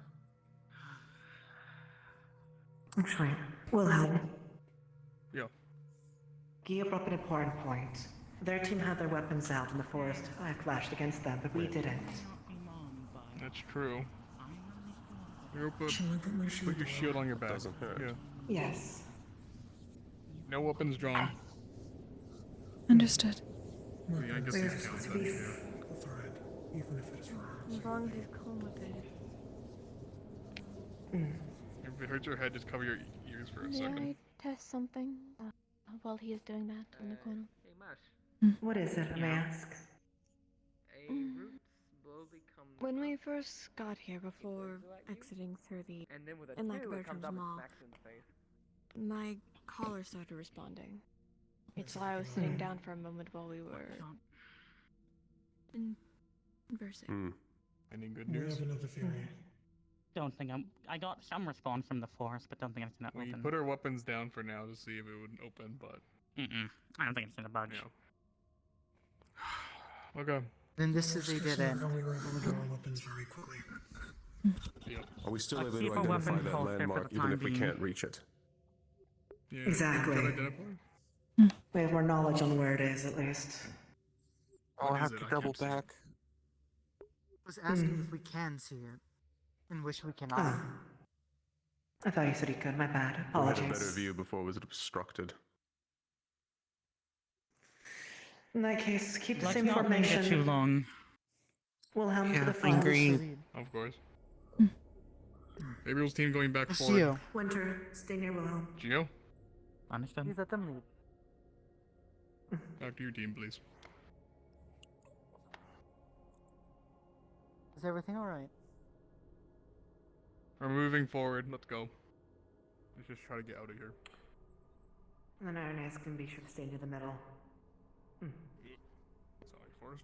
Actually, Wilhelm,
Yeah.
you brought up an important point. Their team had their weapons out in the forest. I flashed against them, but we didn't.
That's true. You put
Shall I put my shield
your shield on your back.
Doesn't hurt.
Yeah.
Yes.
No weapons drawn.
Understood.
Yeah, I guess you can count that. Yeah.
A thread, even if it is for arms.
As long as he's calm with it.
If it hurts your head, just cover your ears for a
May
second.
I test something while he is doing that in the corner?
Hey, Mash.
What is it, I may ask?
A root slowly comes
When we
up,
first got here before exiting through the
and then with a
in like
two, it comes
Bertram's
up and
mall,
smacks you in the face.
my collar started responding. It's why I was sitting down for a moment while we were conversing.
Any good
We
news?
have another theory.
Don't think I got some response from the forest, but don't think it's gonna
We
open.
put our weapons down for now to see if it would open, but
I don't think it's gonna budge.
okay.
Then this is a dead end.
How we were able to draw weapons very quickly.
Yep.
Are we still
Let's
able
keep
to
our
identify
weapon
that
holster for
landmark
the
even
time
if we
being.
can't reach it?
Yeah.
Exactly.
Can identify?
We have more knowledge on where it is, at least.
I'll
What
have
is
to
it? I
double
can't see it.
back.
I was asking if we can see it, in which we cannot.
Oh. I thought you said you could. My bad.
We had a
Apologies.
better view before it was obstructed.
In that case, keep the
Let's
same
not linger
formation.
too long.
Wilhelm to
Yeah,
the front.
agreed.
Of course. Gabriel's team going back
It's
forward.
you.
Winter, stay near Wilhelm.
Gio,
Understand?
Please let them lead.
back to your team, please.
Is everything alright?
We're moving forward. Let's go. Let's just try to get out of here.
And then Iron can be sure to stay near the middle.
Sorry, Forrest.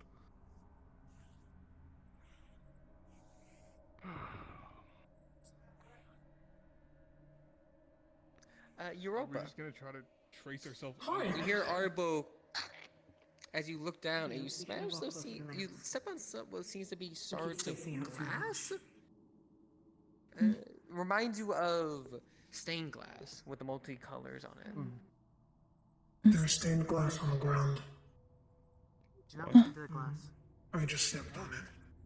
We're
Europa.
just gonna try to trace ourselves.
You hear Arbo as you look down and you smash those. You step on what seems to be shards of glass. Reminds you of stained glass with the multicolors on it.
There's stained glass on the ground.
Do not look into the glass.
I just stepped on it.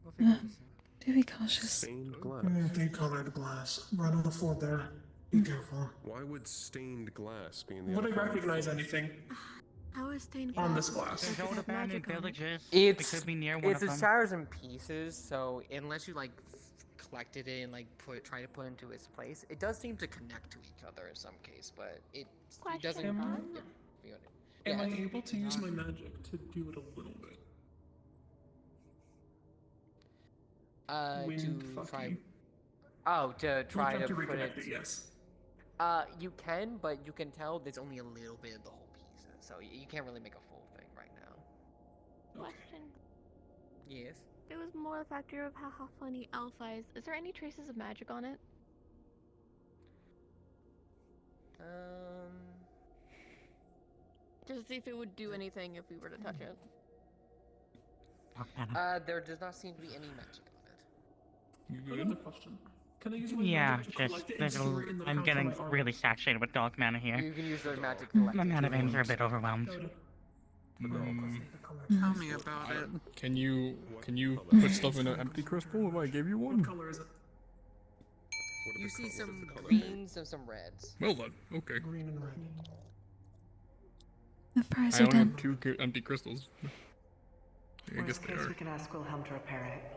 We'll figure this out.
Do be cautious.
Stained glass.
Multicolored glass. Right on the floor there. Be careful.
Why would stained glass be in the
Would I
other
recognize anything
How is stained
on
glass?
this glass?
Does it
Old
have
abandoned
magic on it?
villages. It could be near one
It's
of
a
them.
shards and pieces, so unless you like collected it and like try to put it into its place, it does seem to connect to each other in some case, but it doesn't.
Am I able to use my magic to do it a little bit? Wind
To
fuck
try.
you.
Oh, to try
attempt
to
to
put
reconnect
it.
it, yes.
You can, but you can tell there's only a little bit of the whole pieces, so you can't really make a full thing right now.
Question.
Yes.
It was more a factor of how funny Alpha is. Is there any traces of magic on it? Just to see if it would do anything if we were to touch it.
There does not seem to be any magic on it.
You
Another question. Can I use my
Yeah,
magic to
just
collect it and
there's
store it in the
I'm
pouch
getting
of my armor?
really saturated with dark mana here.
You can use the magic to collect
My
it.
mana veins are a bit overwhelmed.
Tell me about it.
Can you put stuff in an empty crystal if I gave you one?
What color is it?
You see some greens and some reds.
Well then, okay.
Green and red.
The fries
I
are
only
done.
have two empty crystals. I guess
Worst
they
case,
are.
we can ask Wilhelm to repair it.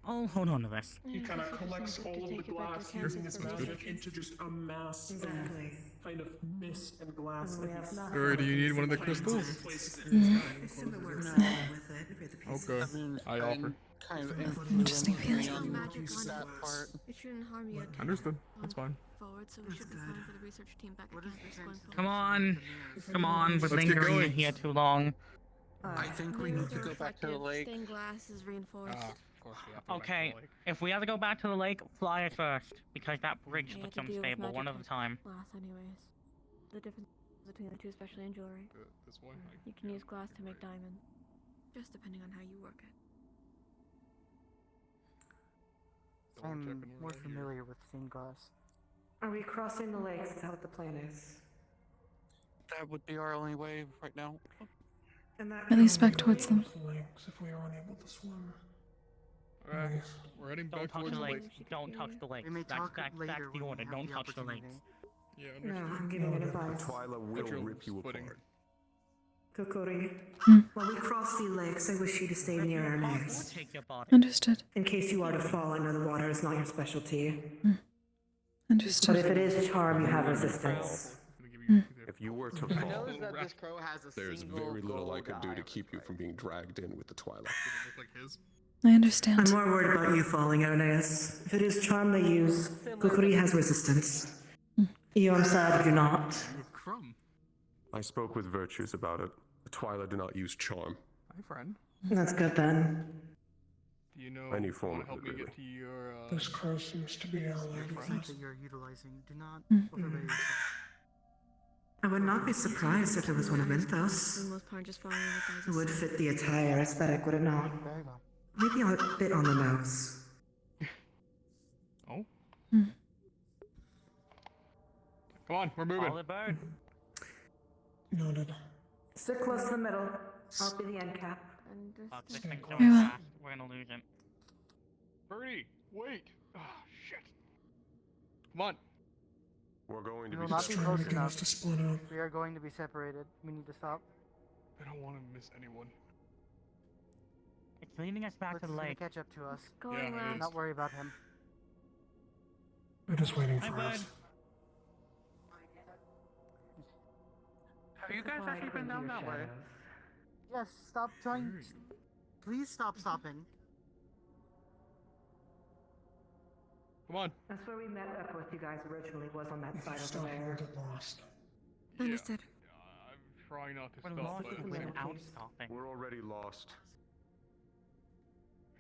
I'll hold on to this.
He kind of collects all of the glass using his magic into just a mass
Exactly.
of kind of mist and glass.
We
that
have
he
not-
Or do you need one of the
finds and
crystals?
places in his bag and
It's in the
closes
works
it.
with it, with the pieces.
Okay, I offer.
Kind of
Interesting
influenced
feeling.
me on
Magic on
that
it.
part.
It shouldn't harm you.
Understood. That's fine.
Forward, so we should be fine for the research team back at campus going forward.
Come on. Come on, we're
Let's get
lingering
going.
here too long.
I think we need to go back to the lake.
Stained glass is reinforced.
Of course we have to go back to
Okay,
the lake.
if we have to go back to the lake, fly it first. Because that bridge
I had
looks
to deal with
unstable, one at
magic
a time.
Glass, anyways. The difference between the two, especially in jewelry.
This way?
You can use glass to make diamonds, just depending on how you work it.
I'm more familiar with stained glass.
Are we crossing the lakes? Is that what the plan is?
That would be our only way right now.
And that
At least back towards them.
Lakes if we are unable to swim.
Alright, we're heading
Don't
back
touch
towards
the
the
lake.
lake.
Don't touch the lake.
We may
That's,
talk
that's
later
the
when
order.
we
Don't
have
touch the
opportunity.
lakes.
Yeah,
No,
understood.
I'm giving it advice.
Twyla will
Neutral
rip you
footing.
apart.
Kokkuri, when we cross the lakes, I wish you to stay near our necks.
Take your body.
Understood.
In case you are to fall, I know the water is not your specialty.
Understood.
But if it is charm, you have resistance.
If you were to
I
fall,
noticed that this crow has a
there's
single
very little I
gold
could do to
eye.
keep you from being dragged in with the Twyla.
Does it look like his?
I understand.
I'm more worried about you falling, Irenaeus. If it is charm they use, Kokkuri has resistance. You, I'm sad you do not.
Crumb.
I spoke with Virtues about it. The Twyla do not use charm.
Hi, friend.
That's good then.
Do you know?
Any
you
form
wanna
of
help
it,
me
really.
get to your?
This crow seems to be allied with
Think
us.
that you're utilizing. Do not overvalue yourself.
I would not be surprised if it was one of
For
Minthos.
the most part, just following the
It
guys.
would fit the attire aesthetic, would it not?
Very well.
Maybe a bit on the nose.
Oh. Come on, we're moving.
All bird.
Noted.
Stick close to the middle. I'll be the end cap.
Fuck, this thing's so
Very well.
fast. We're gonna lose him.
Birdie, wait. Oh shit. Come on.
We're going to
We
be
will not be
Trying
close
to get us
enough.
to split up.
We are going to be separated. We need to stop.
I don't want to miss anyone.
It's leading us back
Let's
to the
see him
lake.
catch up to us.
Going
Yeah, it
last.
is.
Not worry about him.
They're just waiting
Hi,
for
bud.
us.
Have you guys actually been down that way?
Yes, stop trying. Please stop stopping.
Come on.
That's where we met up with you guys originally, was on that
If you
side of the
stop, we'll
lair.
get lost.
Understood.
I'm trying not to
We're
stop,
lost
but
without stopping.
We're already lost.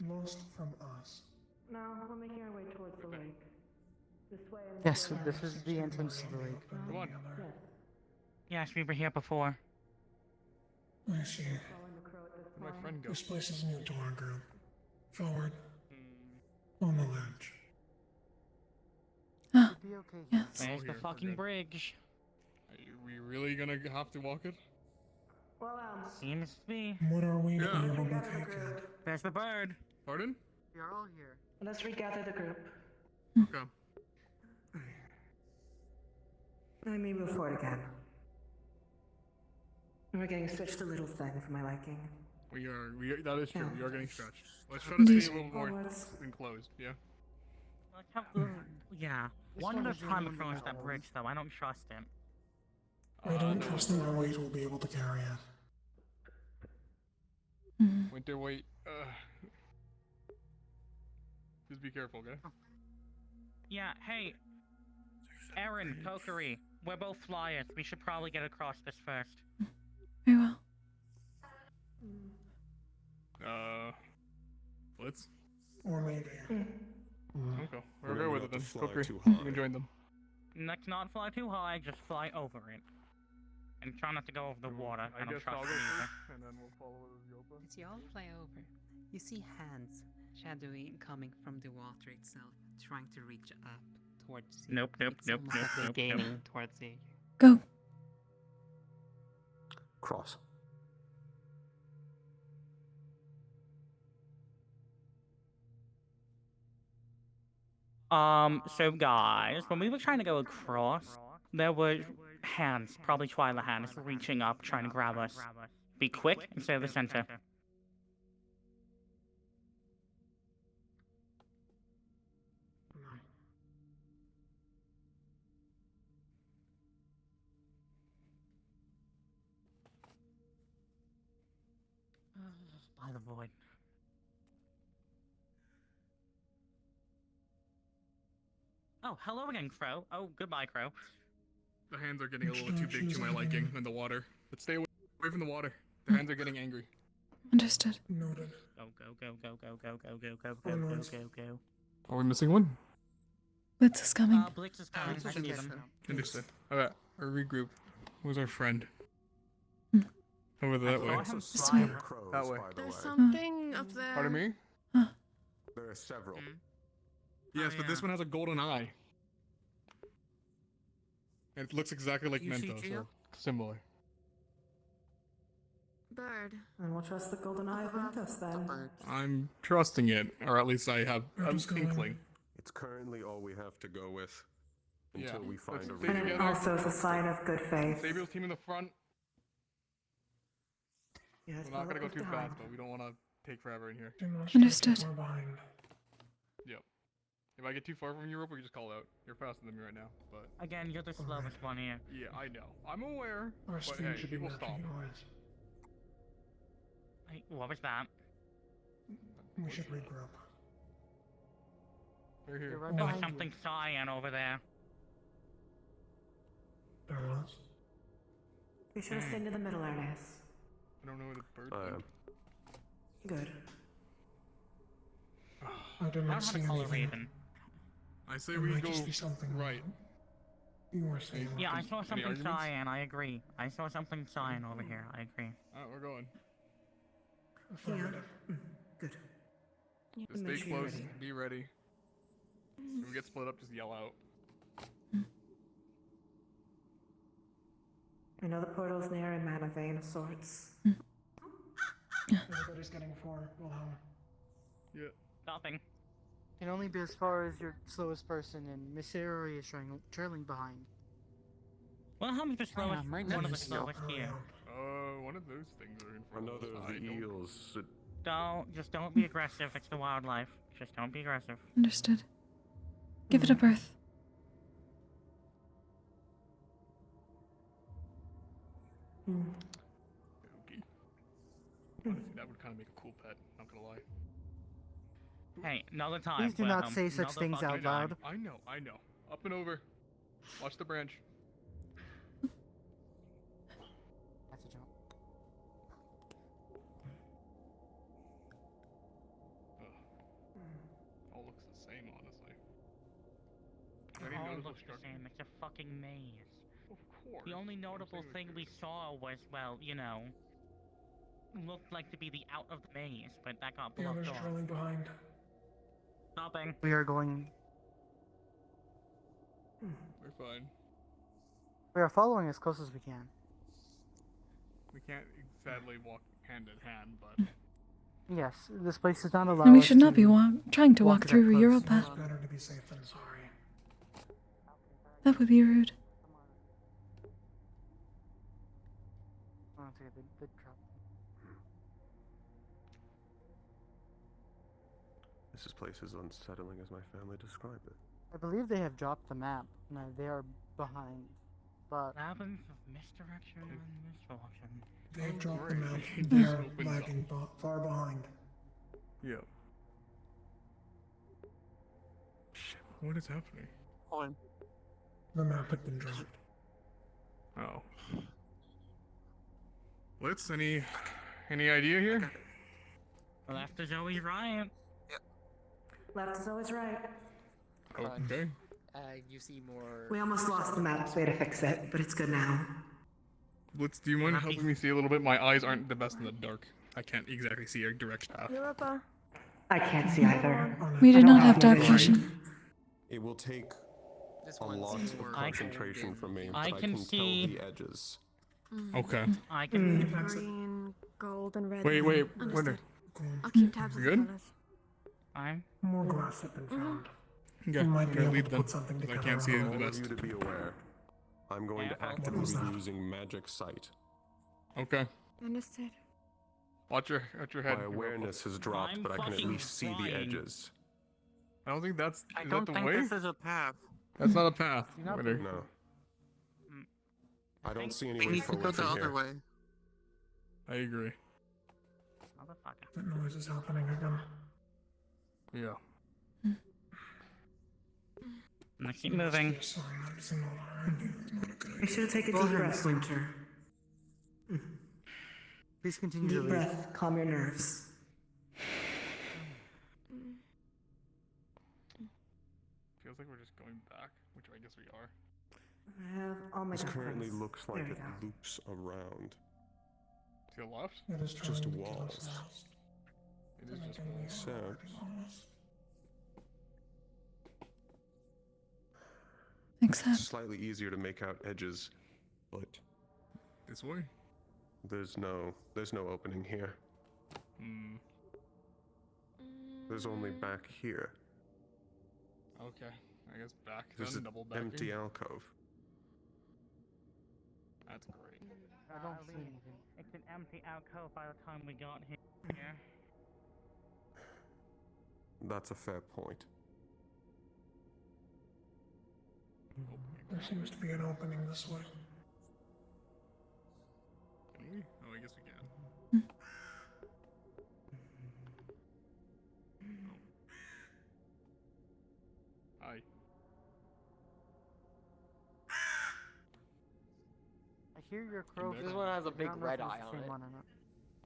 Lost from us.
No, we're making our way towards the lake. This way. and
Yes,
this way.
this is the entrance to the lake.
come on.
Yes.
Yes, we were here before.
I see.
Following the crow at this
Where'd my
point.
friend go?
This place is new to our group. Forward. On the ledge.
Oh,
Be okay.
yes.
There's the
here,
fucking
we're
bridge.
Are we really gonna have to walk it?
Well,
Seems to be.
What are we to
Yeah.
be able to take it?
There's the bird.
Pardon?
We are all here.
let's regather the group.
Okay.
I may move forward again. We're getting stretched a little thin for my liking.
That is true.
Yeah.
We are getting stretched. Let's try to
Indeed.
stay a little more
Onwards.
enclosed, yeah?
Let's have the. Yeah. One at a time across that bridge, though. I don't trust him.
I don't trust that our weight will be able to carry it.
Winter weight. Just be careful, okay?
Yeah, hey. Aaron, Kokkuri, we're both flyers. We should probably get across this first.
Very well.
Blitz?
Or maybe.
Okay. We're
Remember
good with
not
it then.
to fly
Cookery.
too
You
high.
can join them.
Let's not fly too high, just fly over it. And try not to go over the water. I don't
I'll
trust
go
it either.
first, and then we'll follow Yopa.
As you all fly over, you see hands, shadowy coming from the water itself, trying to reach up towards you.
Nope, nope,
It's
nope,
almost
nope,
like they're
nope,
gaining
nope.
towards you.
Go.
Cross.
So guys, when we were trying to go across, there were hands, probably Twyla hands, reaching up, trying to grab us. Be quick and stay at the center. by the void. Oh, hello again, Crow. Oh, goodbye, Crow.
The hands are getting a little too big to my liking in the water. Let's stay away from the water. The hands are getting angry.
Understood.
Noted.
Go, go, go, go, go, go, go, go, go, go, go, go, go.
Are we missing one?
Blitz is coming.
Blitz is coming. I see them.
Understood. Alright, our regroup. Where's our friend? Over that way.
This way.
That way.
There's something up there.
Pardon me?
There are several.
Yes, but this one has a golden eye. And it looks exactly like Mento, so similar.
Bird.
And we'll trust the golden eye of Mentos then.
I'm trusting it, or at least I have an inkling.
It's currently all we have to go with until we find
let's
a
stay
reason.
together.
Also as a sign of good faith.
Sabriel's team in the front.
Yes,
We're not gonna go too fast, but we don't want to take forever in here.
Understood.
Yep. If I get too far from you, Rope, we can just call out. You're faster than me right now, but...
Again, you're the slowest one here.
Yeah, I know. I'm aware,
Our
but
stream
hey,
should be
people
matching
stop.
yours.
Hey, what was that?
We should regroup.
They're here.
There was something cyan over there.
There was.
We should have stayed in the middle, Ernest.
I don't know where the bird went.
Good.
I do not see anything.
Raven.
I say
There
we
might
go
just be something
right.
You were saying.
Yeah, I saw something
arguments?
cyan, I agree. I saw something cyan over here, I agree.
Alright, we're going.
Affirmative.
Good.
Just stay close, be ready. If we get split up, just yell out.
I know the portal's near a mana vein of sorts.
Everybody's getting 4. Wilhelm.
Yeah.
Stopping.
Can only be as far as your slowest person, and Miss Harry is trailing behind.
Well, how many the slowest? One of the slowest here.
One of those things are in front
Another
of us.
of the eels.
Don't be aggressive. It's the wildlife. Just don't be aggressive.
Understood. Give it a birth.
Okay. Honestly, that would kind of make a cool pet, not gonna lie.
Hey, another time.
Please do not say such things out loud.
I know. Up and over. Watch the branch.
That's a jump.
All looks the same, honestly.
It all looks the same. It's a fucking maze.
Of course.
The only notable thing we saw was, well, you know, looked like to be the out of the maze, but that got
The
blocked
others
off.
trailing behind.
Stopping.
We are going.
We're fine.
We are following as close as we can.
We can't sadly walk hand in hand, but
Yes, this place does not allow.
And we
us
should not be
to
trying to walk
that
through
close.
Europa.
It's better to be safe than sorry.
That would be rude.
Oh, it's a big drop.
This place is unsettling as my family described it.
I believe they have dropped the map. No, they are behind. But
Labyrinth of misdirection and misfortune.
They've dropped the
great.
map.
It
They're
just opens
lagging far behind.
yeah. Shit, what is happening?
The map had been dropped.
Oh. Blitz, any idea here?
Left is always right.
Left is always right.
Okay.
You see more.
We almost lost the map, so we had to fix it, but it's good now.
Blitz, do you mind helping me see a little bit? My eyes aren't the best in the dark. I can't exactly see a direct path.
Europa.
I can't see either.
We do
I don't
not have dark
no
vision.
It will take
This
a
one's
lot of
more
concentration from me, but
I
I
can
can
see-
tell the edges.
Okay.
I can.
Green, gold, and red.
Wait, where?
Understood. I'll keep tabs
You
on the
good?
fellas.
I'm.
More glass have been found.
Okay,
We might
I'm
be
gonna
able
lead
to
them,
put something
'cause I
together
can't see
on
it
our
the
All of
best.
you to be aware, I'm going to
Careful.
actively
was
be
that?
using magic sight.
Okay.
Understood.
Watch your head.
My awareness has dropped,
I'm
but I can at
fucking
least see the
trying.
edges.
I don't think that's.
I
Is
don't
that the
think
way?
this is a path.
That's not a path.
not
Winter.
No.
Mm.
I don't see any
We
way
need to go
forward
the
from
other
here.
way.
I agree.
Motherfucker.
That noise is happening again.
Yeah.
Let's keep moving.
Be sure to take a deep breath, Winter.
Please continue
Deep
to lead.
breath, calm your nerves.
Feels like we're just going back, which I guess we are.
I have all my
This currently
ducklings.
looks like
There
it
we go.
loops around.
To the left?
It is
Just
trying to kill
walls.
us now.
It is just
Except
Except.
it's slightly easier to make out edges, but
this way?
there's no opening here.
Hmm.
There's only back here.
Okay. I guess back
There's
then,
an
double back.
empty alcove.
That's great.
I don't see anything.
It's an empty alcove by the time we got here.
That's a fair point.
There seems to be an opening this way.
Can we? Oh, I guess we can. Hi.
I hear your crow.
This
one has a
I
big
don't know
red
if it's
eye
the
on
same
it.
one or not.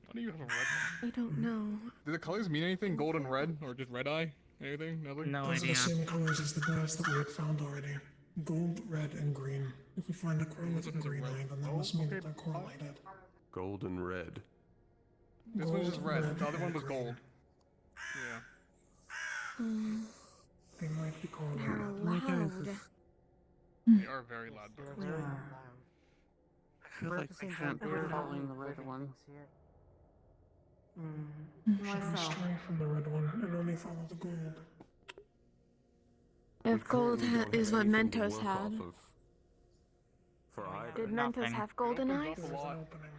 Why do you have a red one?
I don't know.
Do the colors mean anything? Gold and red? Or just red eye? Anything? Nothing?
No
Those are
idea.
the same colors as the glass that we had found already. Gold, red, and green. If we find a crow with a green eye, then that must mean that they're correlated.
Gold and red.
This one's just
Gold,
red.
red,
The other one
and
was
green.
gold. Yeah.
They might be
They're
correlated.
loud.
They are very loud birds.
They are.
I feel
But at
like
the
I
same
can't
time,
be
we're not
following the red
living
one.
things here.
Why
Should we
so?
stray from the red one and only follow the gold?
If gold
Currently don't
is
have
what
anything to
Mentos
work
had.
off of for either.
Did Mentos
Nothing.
have golden eyes?
There's an opening.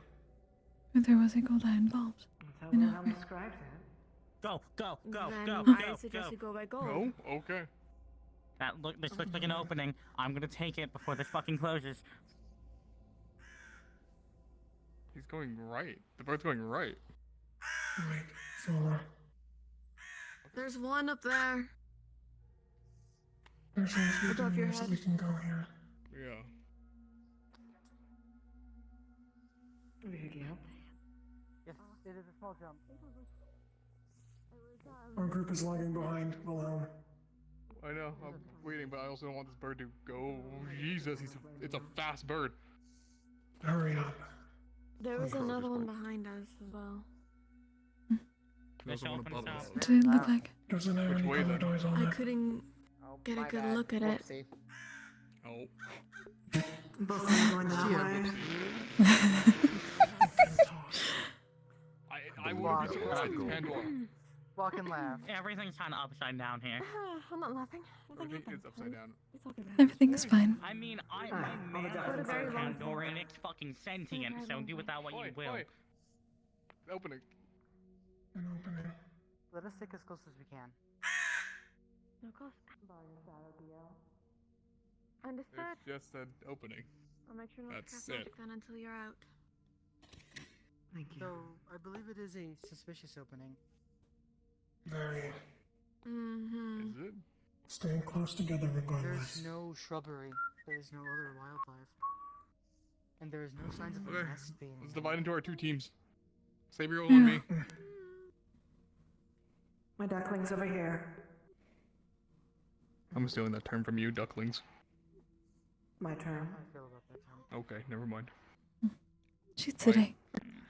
There was a gold eye involved.
That's how
I know.
Wilhelm describes it.
Go, go, go,
Then
go,
I
go,
suggest
go.
you go by gold.
No? Okay.
This looks like an opening. I'm gonna take it before this fucking closes.
He's going right. The bird's going right.
Right, follow.
There's one up there.
There seems to be
Above your
ways that
head.
we can go here.
Yeah.
There you go.
Yes, it is a small jump.
Our group is lagging behind Wilhelm.
I know. I'm waiting, but I also don't want this bird to go. Jesus, it's a fast bird.
Hurry up.
There was another one behind us as well.
There's one above us.
What did it look like?
Doesn't have
Which
any
way
color
then?
doors on
I
it.
couldn't get a good look at it.
Whoopsie.
Oh.
Both of you going that way.
I wouldn't be surprised. It's Pandora.
Walk and laugh.
Everything's kind of upside down here.
I'm not laughing.
Everything is upside down.
It's okay.
Everything's fine.
I mean, my
all the
man
ducklings
is
are
from
fine.
Pandora and it's fucking sentient, so do with that what you
Oi,
will.
oi. Opening.
An opening.
Let us stick as close as we can.
No cost. Understood.
It's just an opening.
I'll make sure not to
That's
cast
it.
magic then until you're out.
Thank you.
So, I believe it is a suspicious opening.
Very.
Mm-hmm.
Is it?
Staying close together regardless.
There's no shrubbery. There is no other wildlife. And there is no signs of a
Okay.
nest being
Let's
made.
divide into our two teams. Sabriel and me.
My ducklings over here.
I'm stealing that term from you, ducklings.
My turn.
I feel about that time.
Okay, never mind.
She's today.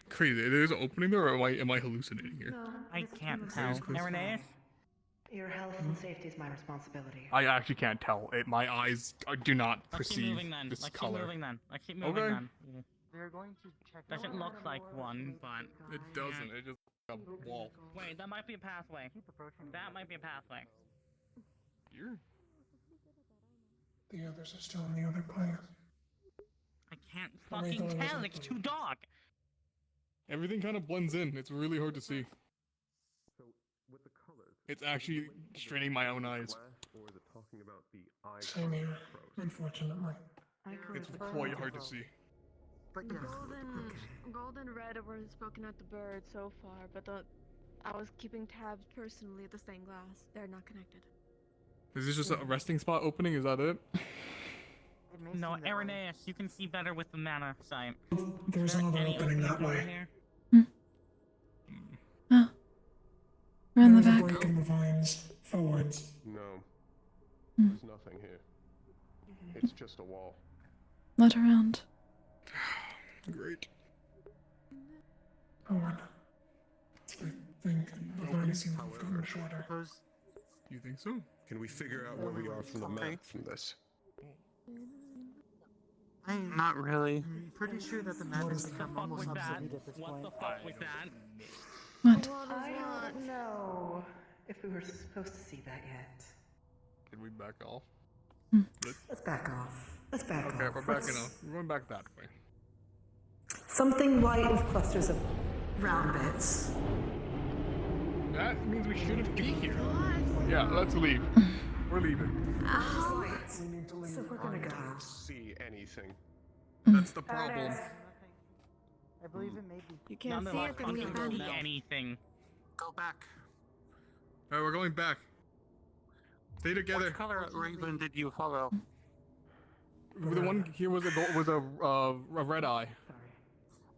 Crazy. There's an opening there, or am I hallucinating here?
No,
I
this is
can't
Plymouth
tell.
City.
Marinese?
Your health and safety is my responsibility.
I actually can't tell. My eyes do not
Let's keep
perceive
moving then.
this
Let's
color.
keep moving then. Let's keep moving
Okay.
then.
They're going to check.
Doesn't look like one, but
It doesn't. It's just a wall.
wait, that might be a pathway.
Keep approaching.
That might be a pathway.
Here?
The others are still in the other place.
I can't
Are we
fucking
going
tell.
with
It's
it?
too dark.
Everything kind of blends in. It's really hard to see.
So with the colors,
It's actually straining my own eyes.
or is it talking about the eye
Same here,
color of crows?
unfortunately.
I could
It's
refer
quite
to
hard to
both.
see.
Gold and red were spoken at the bird so far, but I was keeping tabs personally at the stained glass. They're not connected.
Is this just a resting spot opening? Is that it?
No, Irenaeus, you can see better with the mana sight.
There's another opening that way.
Here?
Oh. Around the
There's a
back.
break in the vines. Forwards.
No.
Hmm.
There's nothing here. It's just a wall.
Not around.
Great.
Forward. I think the vines seem to have gotten shorter.
You think so?
Can we figure out where we are from the map from this?
Not really.
I'm pretty sure that the map has become almost obsolete at this point.
What the fuck was that?
What?
I don't know if we were supposed to see that yet.
Can we back off?
Let's back off. Let's back off.
Okay, we're backing off. We're going back that way.
Something white with clusters of round bits.
That means we shouldn't be here. Yeah, let's leave. We're leaving.
We need to leave.
So we're gonna go.
I don't see anything.
That's the problem.
I believe it may be.
You can't see it, then we
Fucking
abandon.
anything.
Go back.
Alright, we're going back. Stay together.
What color raven did you follow?
The one here was a red eye.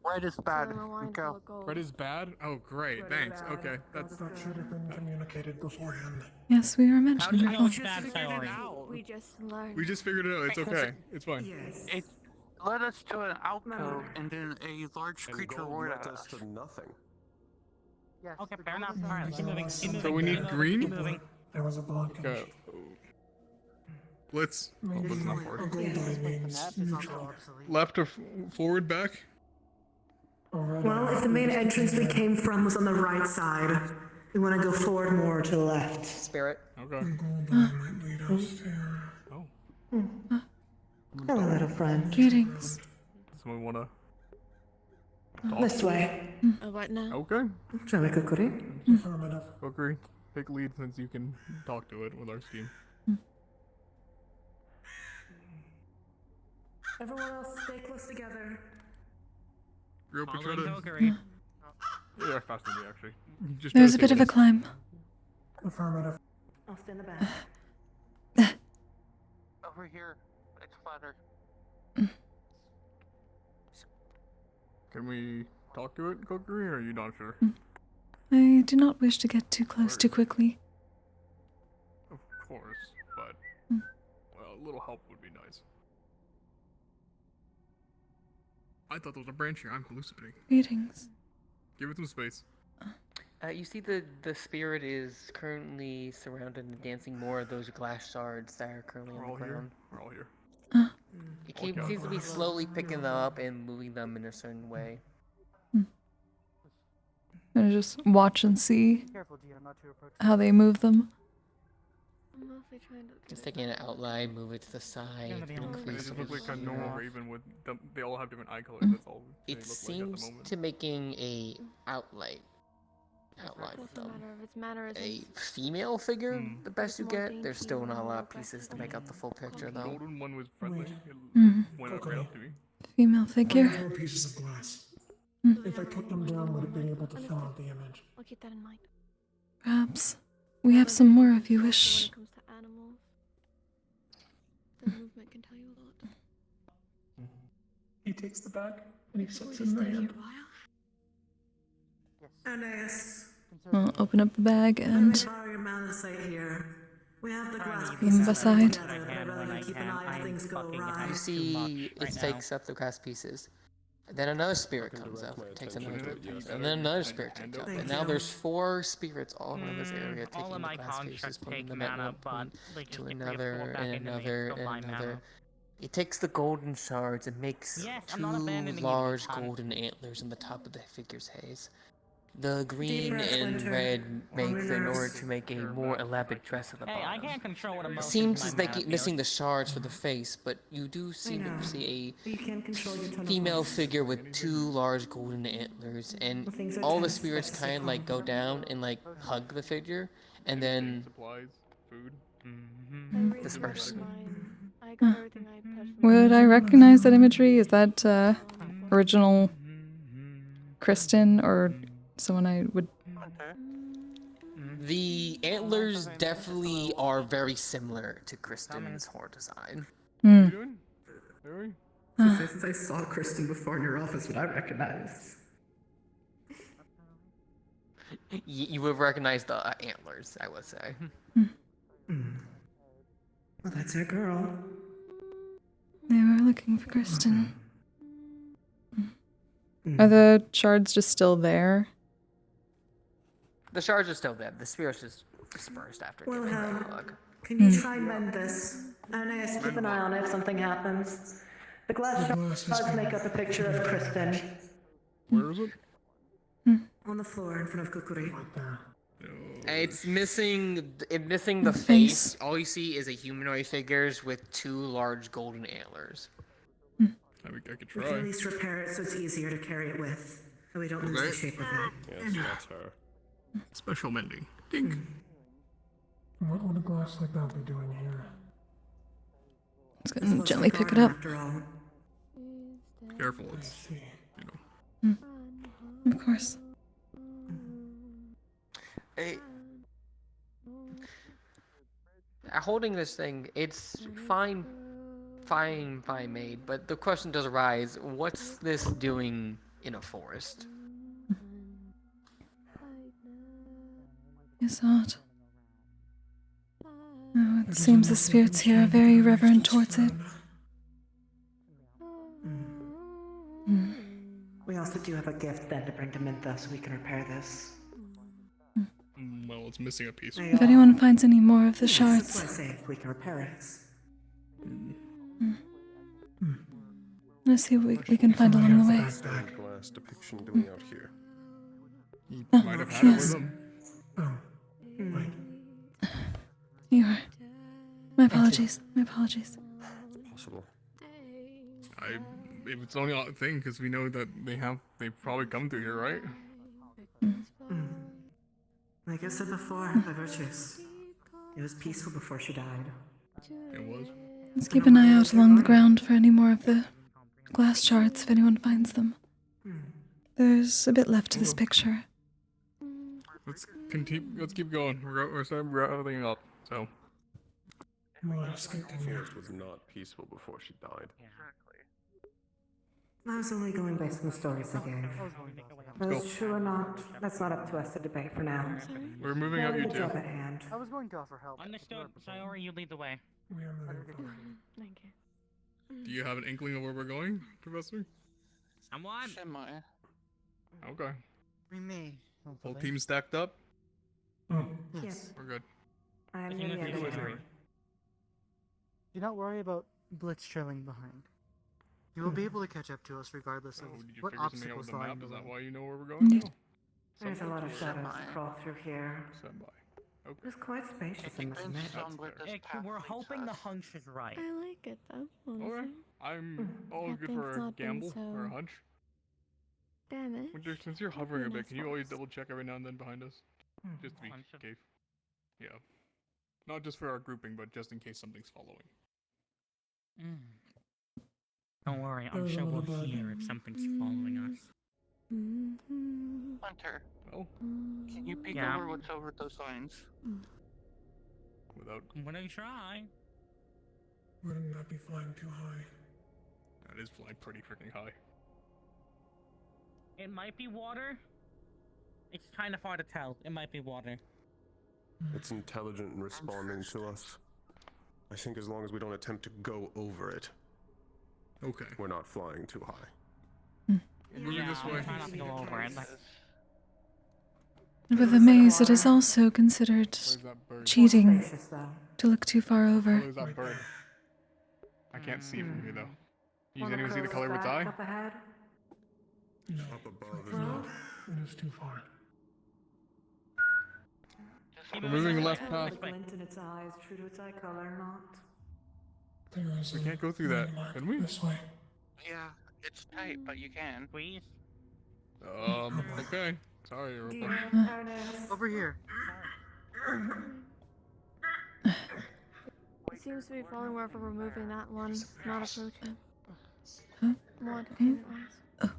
Red is bad. Go.
Red is bad? Oh, great. Thanks. Okay, that's.
That should have been communicated beforehand.
Yes, we were
How did
mentioning
you
it.
know it's bad, Sayori?
We just learned.
We just figured it out. It's okay. It's fine.
Yes.
It led us to an alcove, and then a large
And
creature
gold
roared
led
at
us
us.
to nothing.
Yes,
Okay,
the
fair
gold
enough.
is
Alright, keep moving. Keep moving.
So we
keep
need
moving,
green?
Keep moving.
There was a blockage.
Okay. Blitz. Oh, Blitz not
A
forward.
gold eye
The
means
map is also
neutral.
obsolete.
Left or forward, back?
A red
Well,
eye
if the main
means
entrance we
neutral.
came from was on the right side, we want to go forward more to the left.
Spirit.
Okay.
A gold eye might lead us there.
Oh.
Hello, little friend.
Greetings.
Someone wanna.
This way.
What now?
Okay.
Shall we, Kokkuri?
Affirmative.
Kokkuri, take lead since you can talk to it with our steam.
Everyone else, stay close together.
Real try
Following
to.
Kokkuri.
Yeah, faster than me actually. Just
There's
try
a
to
bit
take
of a climb.
Affirmative.
I'll stay in the back.
Over here. It's flatter.
Can we talk to it, Kokkuri, or are you not sure?
I do not wish to get too close too quickly.
Of course, but well, a little help would be nice. I thought there was a branch here. I'm hallucinating.
Greetings.
Give it some space.
You see the spirit is currently surrounded and dancing more of those glass shards that are currently
We're
on
all
the
here.
ground.
We're all here.
It seems to be slowly picking them up and moving them in a certain way.
Gonna just watch and see
Careful, Gio, not to approach.
how they move them.
I'm mostly trying to.
Just taking an outline, move it to the side,
Gonna be on
They
increase
just look like a
it
normal
here.
raven with them. They all have different eye colors. That's all they
It
look like at the
seems
moment.
to making a outline
Doesn't
of
matter if it's mannerisms.
a female figure. The best you
More
get. There's
dainty,
still not a
more
lot of
aggressive
pieces to make up the full picture,
The
though.
golden one was friendly.
Wait.
It went up right up to me.
Female figure.
Four pieces of glass.
Mm.
If I put them down, would it be able to fill out the image?
I'll keep that in mind.
Perhaps we have some more if you
Also,
wish.
when it comes to animals, the movement can tell you a lot.
He takes the bag and he sets it in the hand.
Aeneas,
I'll open up the bag
let me
and
borrow your mana sight here. We have the glass
Move
pieces
aside.
together, but I'd rather keep an eye if things go awry.
You see, it takes up the glass pieces. And then another spirit comes up, takes another, and then another spirit takes up. And now there's 4 spirits all around this area
All
taking
of
the
my
glass pieces,
contracts
putting
take
them at
mana,
one
but
point
they
to
just get
another,
reabsorbed back
and
into me.
another,
Still my
and
mana.
another. It takes the golden shards and makes
Yes, I'm
2
not abandoning you,
large
cunt.
golden antlers on the top of the figure's haze. The green
Deep breath,
and
Winter.
red make in order
Winners.
to make a more elaborate dress of the
Hey, I
bottom.
can't control what
It
emotions
seems
my
as
mana
like
feels.
missing the shards for the face, but you do seem
know.
to see
You can't control your
a
tone of
female
voice.
figure with 2 large golden antlers, and
When things are
all the
tense,
spirits
that's
kind of like go
calm.
down and like hug the figure, and then
Supplies, food.
disperse.
I got everything I touched.
would I recognize that imagery? Is that original Kristen or someone I would.
The antlers definitely are very similar to Kristen's horn design.
Hmm.
Since I saw Kristen before in your office, would I recognize?
You would recognize the antlers, I would say.
Well, that's our girl.
They were looking for Kristen. Are the shards just still there?
The shards are still there. The spirits just dispersed after
Well,
giving
how?
a hug.
Can you try and mend this? And I guess keep an eye on it if something happens. The glass shards make up a picture of Kristen.
Where is it?
On the floor in front of Kokkuri.
It's missing the face. All you see is a humanoid figures with 2 large golden antlers.
I could
We can
try.
at least repair it so it's easier to carry it with. So we don't lose the shape of it.
Yes, that's her.
Special mending. Dink.
What would a glass like that be doing here?
Let's go and gently pick it up.
After all.
Careful, it's
Of course.
Holding this thing, it's fine made, but the question does arise, what's this doing in a forest?
Is odd. Oh, it seems the spirits here are very reverent towards it.
We also do have a gift then to bring to Mintha so we can repair this.
Well, it's missing a piece.
If anyone finds any more of the
That's why I
shards,
say if we can repair it.
let's see what we can find along the way.
What's that glass depiction doing out here?
He
Oh,
might have had it
yes.
with him.
You are. My apologies. My apologies.
Possible.
If it's the only thing, because we know that they've probably come through here, right?
Like I said before, the virtues. It was peaceful before she died.
It was.
Let's keep an eye out along the ground for any more of the glass shards if anyone finds them. There's a bit left to this picture.
Let's keep going. We're starting wrapping up. So.
The forest was not peaceful before she died.
I was only going based on the stories I gave. Whether it's true or not, that's not up to us to debate for now.
We're moving out, you
The
two.
job at hand.
I was going to offer help.
Understood. Sayori, you lead the way.
Thank you.
Do you have an inkling of where we're going, Professor?
Someone.
Semi.
Okay.
We may.
Whole team stacked up?
Yes.
We're good.
I am
Continue
nearly
through
at the
Kokkuri.
end.
Do not worry about Blitz trailing behind. You will be able to catch up to us regardless of
Did you
what
figure something out with
obstacles
the
lie
map? Is that
below.
why you know where we're going?
Indeed.
There's a lot of shadows to crawl through here.
Standby. Okay.
It's quite spacious, I must admit.
We're hoping the hunch is right.
I like it though,
Okay.
honestly.
I'm always good
Nothing's
for a
not been
gamble or a
so
hunch.
Damage.
Since you're hovering a bit, can you always
Xbox.
double check every now and then behind us? Just to be
Hunch.
safe. Yeah. Not just for our grouping, but just in case something's following.
Don't worry, I'm sure we'll hear if something's following us.
Hunter,
Oh,
can you peek
Yeah.
over what's over those lines?
without
I'm gonna try.
Wouldn't that be flying too high?
that is flying pretty freaking high.
It might be water. It's kind of hard to tell. It might be water.
It's intelligent and responding to us. I think as long as we don't attempt to go over it,
Okay.
we're not flying too high.
We're moving this way.
Try not to go over it.
With a maze, it is also considered
Where's that bird?
cheating
Spacious, though.
to look too far
Oh,
over.
there's that bird. I can't see from here though. You
Wanna
anyone see the
close
color of its
back
eye?
Up ahead?
Up above is
No.
not.
It is too far.
We're moving left
The
past.
glint in its eyes, true to its eye color, not.
There is
We
a
can't go through that,
landmark
can we?
This way.
Yeah, it's tight, but you can.
Please.
Okay. Sorry, Europa.
Dear, there it is.
Over here.
It seems to be following wherever we're moving that one, not approaching.
Huh?
More independent ones.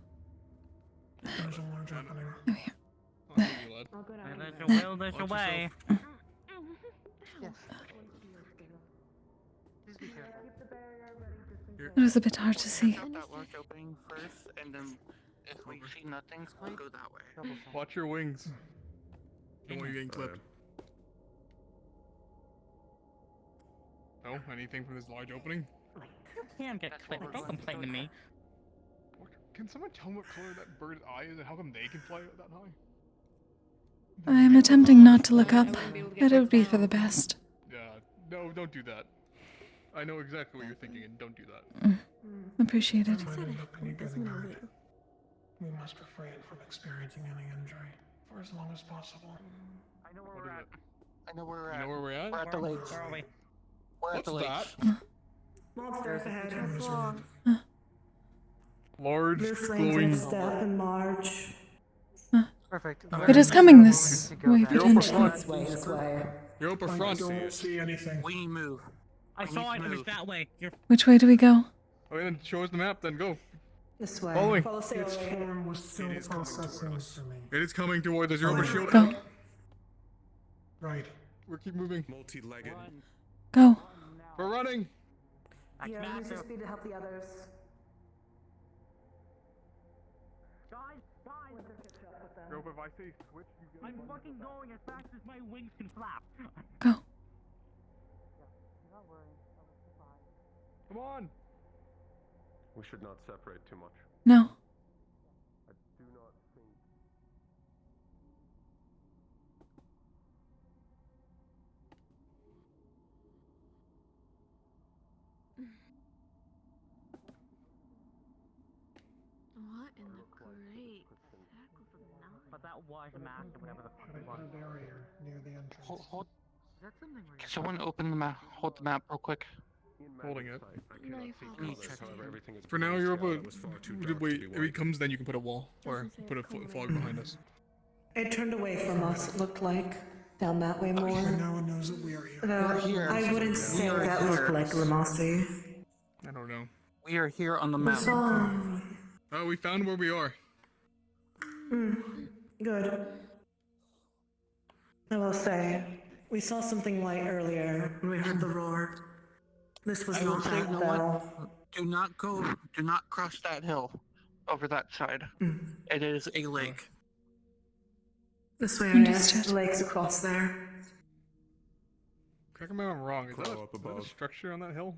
lounge opening.
Oh, here.
I'll give you a lad.
Where there's a will, there's a
Watch
way.
yourself.
Yes.
It was a bit hard to see.
Check that lounge opening first, and then if we see nothing, we'll go that way.
Watch your wings. Don't want you getting clipped. No? Anything from this large opening?
You can't get clipped. Don't complain to me.
Can someone tell me what color that bird's eye is and how come they can fly that high?
I am attempting not to look up, but it would be for the best.
Yeah, no, don't do that. I know exactly what you're thinking, and don't do that.
Appreciate it.
We must refrain from experiencing any injury for as long as possible.
I know where we're at.
You know where we're at?
We're at the lakes.
Where are we?
We're at the
What's
lakes.
that?
Monsters ahead.
Large,
Loose lanes
glowing...
in step and march.
Perfect.
It is coming this way,
You're up
potentially.
front.
This way.
You're up
I
front.
don't see anything.
We move.
I saw it. It was that way. You're
Which way do we go?
Okay, then show us the map, then go.
This way.
Following.
Follow
Its
sailor.
form was still processing for me.
It is coming towards us. You're over shield.
Go.
Right.
We're keep moving.
Multi-legged.
Go.
We're running.
Yeah, use your speed to help the others.
Rope, if I say switch, you get
I'm fucking going as fast as my wings can flap.
Go.
Come on.
We should not separate too much.
No.
I do not think.
What in the great heck was that?
But that was a map or whatever the fuck
Should I
it was.
put a barrier near the entrance?
Hold.
Is that something where
Can someone open the map? Hold the map real quick.
Holding it.
I cannot see colors, however, everything is
For now,
blue
you're
scale.
up
That was far too
a...
dark
Wait,
to be
if he
white.
comes, then you can put a wall. Or put a fog behind us.
It turned away from us, it looked like. Down that way more.
No one knows that we are here.
No,
here.
I wouldn't say that looked like Lamasi.
I don't know.
We are here on the
We
map.
saw.
Oh, we found where we are.
Good. I will say, we saw something white earlier when we heard the roar. This was
I will
not
say,
that
you know
bell.
what? Do not cross that hill over that side. It is a lake.
This way,
Understood.
yes. The lake's across there.
Correct me if I'm wrong. Is that,
Glow up
is that a
above.
structure on that hill?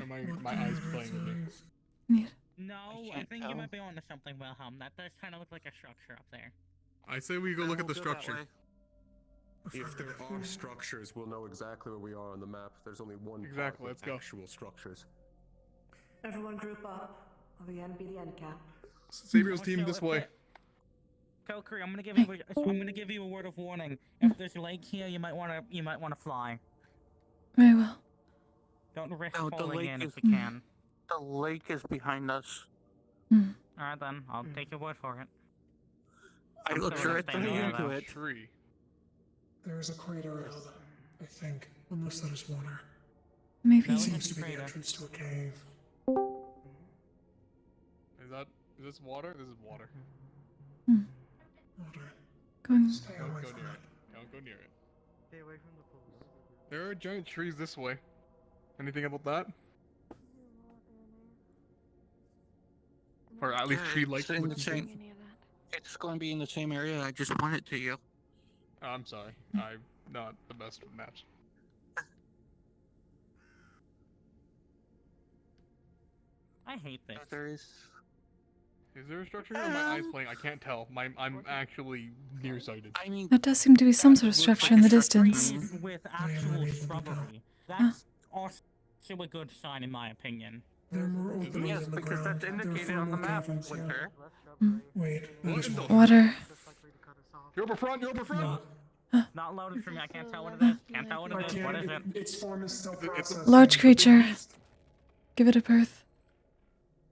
Or my eyes playing with me?
No, I
can't
think
tell.
you might be onto something, Wilhelm. That does kind of look like a structure up there.
I say we go look at the structure.
If there are structures, we'll know exactly where we are on the map. There's only one part
Exactly,
with
let's go.
actual structures.
Everyone group up. I'll again be the end cap.
Sabriel's team this way.
Kokkuri, I'm gonna give you a word of warning. If there's a lake here, you might wanna fly.
Very well.
Don't risk
No, the
falling
lake
in
is-
if you can.
The lake is behind us.
Alright then, I'll take your word for it.
I
I'm
looked
still
right
standing here,
into
though.
it.
Tree.
There is a crater ahead, I think, unless that is water.
Maybe.
It seems to be the entrance to a cave.
Is this water? This is water.
Water.
Going.
Stay
Don't
away
go
from
near
it.
it. Don't go near it.
Stay away from the pools.
There are giant trees this way. Anything about that? Or at least
Yeah,
tree-like
it's in the
looking
same-
things?
It's going to be in the same area. I just want it to you.
I'm sorry. I'm not the best with maps.
I hate this.
There is.
Is there a structure here? Or my eyes playing? I can't tell. I'm actually nearsighted.
I mean,
That does seem to be some sort of structure in the distance.
Trees with actual shrubbery. That's also a good sign in my opinion.
There are more openings
yes,
in the
because
ground.
that's
There are
indicated
far
on the
more
map,
caverns here.
Winter.
Wait, that
What
is
in the-
water.
Water.
You're up front! You're up front!
Not loaded for me. I can't tell what it is. Can't tell what
I
it is. What is it?
can't. Its form is still
It's a
processing.
Large creature. Give it a berth.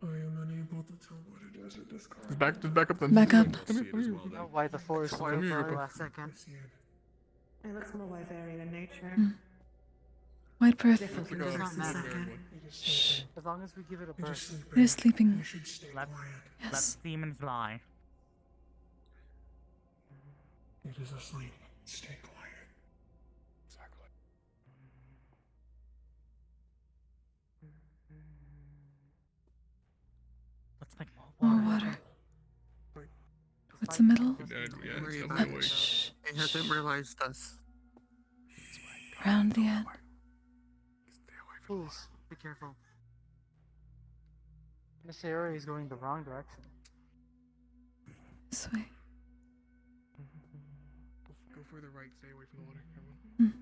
I am unable to tell what it is at this current.
Just back up then.
Back up.
Come here, come here.
I don't know why the forest
Come
went
here,
for
Rupa.
last second.
It looks more Wyverian in nature.
White berth.
Different
Looks like a
conditions.
second.
It is sleeping.
As long as we give it a
It is
berth.
sleeping.
It is sleeping.
You should stay
Let-
quiet.
Yes.
Let demons lie.
It is asleep. Stay quiet.
Exactly.
Let's make more
More
water.
water. What's the middle?
Yeah, it's
Worry about
definitely
it.
awake.
It hasn't realized us.
Around the end.
Please, be careful. Miss Aerie is going the wrong direction.
This way.
Go further right. Stay away from the water. Everyone.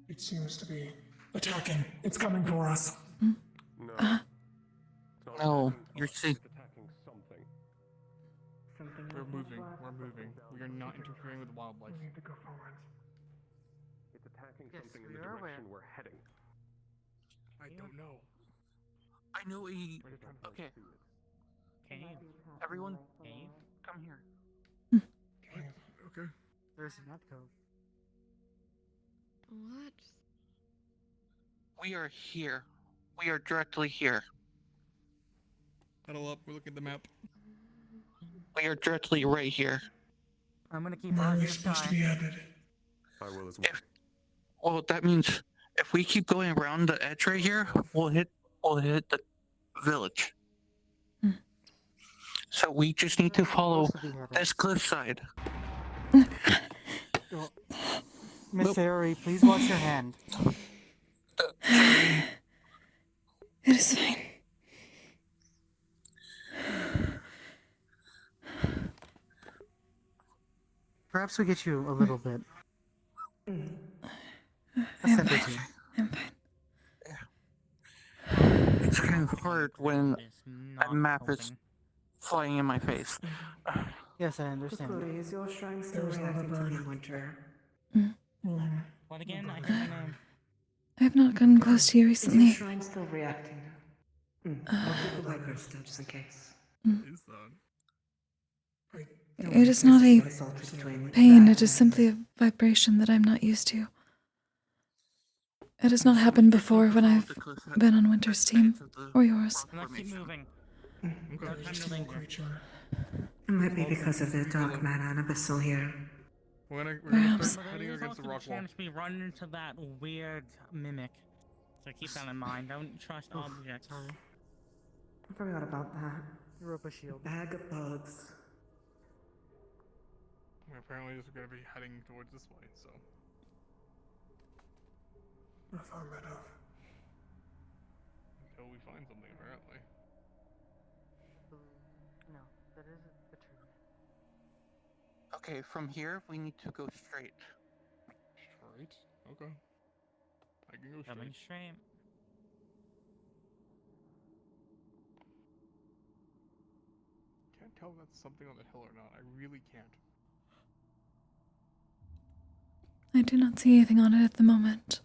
It seems to be attacking. It's coming for us.
No.
No, you're seeing.
It's attacking something.
We're moving. We're moving. We are not interfering with wildlife.
We need to go forward.
It's attacking
Yes,
something in
we
the
are
direction
aware.
we're heading.
I don't know.
I know he.
We're trying to
Okay,
Cave.
everyone,
Cave.
come here.
Okay.
There's an nut cove.
What?
We are here. We are directly here.
Huddle up. We're looking at the map.
We are directly right here.
I'm gonna keep
Where are
eyes
we
on the
supposed to
sky.
be headed?
I will as well.
Well, that means if we keep going around the edge right here, we'll hit the village. So we just need to follow this cliffside.
Miss Aerie, please watch your hand.
It is fine.
Perhaps we get you a little bit.
I'm
Send it to
fine.
you.
I'm fine.
It's kind of hard when
It's
a
not
map is
helping.
flying in my face.
Yes, I understand.
Kokkuri, is your shrine still
There's another
reacting to
bird.
the winter?
What again? I heard my name.
I have not gotten close to you
Is your
recently.
shrine still reacting? I'll keep a light still, just in case.
Is that?
It is not a pain, it is simply a vibration that I'm not used to. It has not happened before when I've been on Winter's team, or yours.
Let's keep moving.
Okay.
No time to
Small
linger.
creature.
It might be because of the dark mana and abyssal here.
We're gonna
Perhaps.
start heading
There's
against the
also
rock
the
wall.
chance we run into that weird mimic. So keep that in mind. Don't trust objects.
I forgot about that.
Europa shield.
Bag of bugs.
We're apparently just gonna be heading towards this way, so.
Affirmative.
Until we find something, apparently.
No, that isn't the truth.
Okay, from here we need to go straight.
Straight? Okay. I can go
Coming
straight.
straight.
Can't tell if that's something on the hill or not. I really can't.
I do not see anything on it at the moment.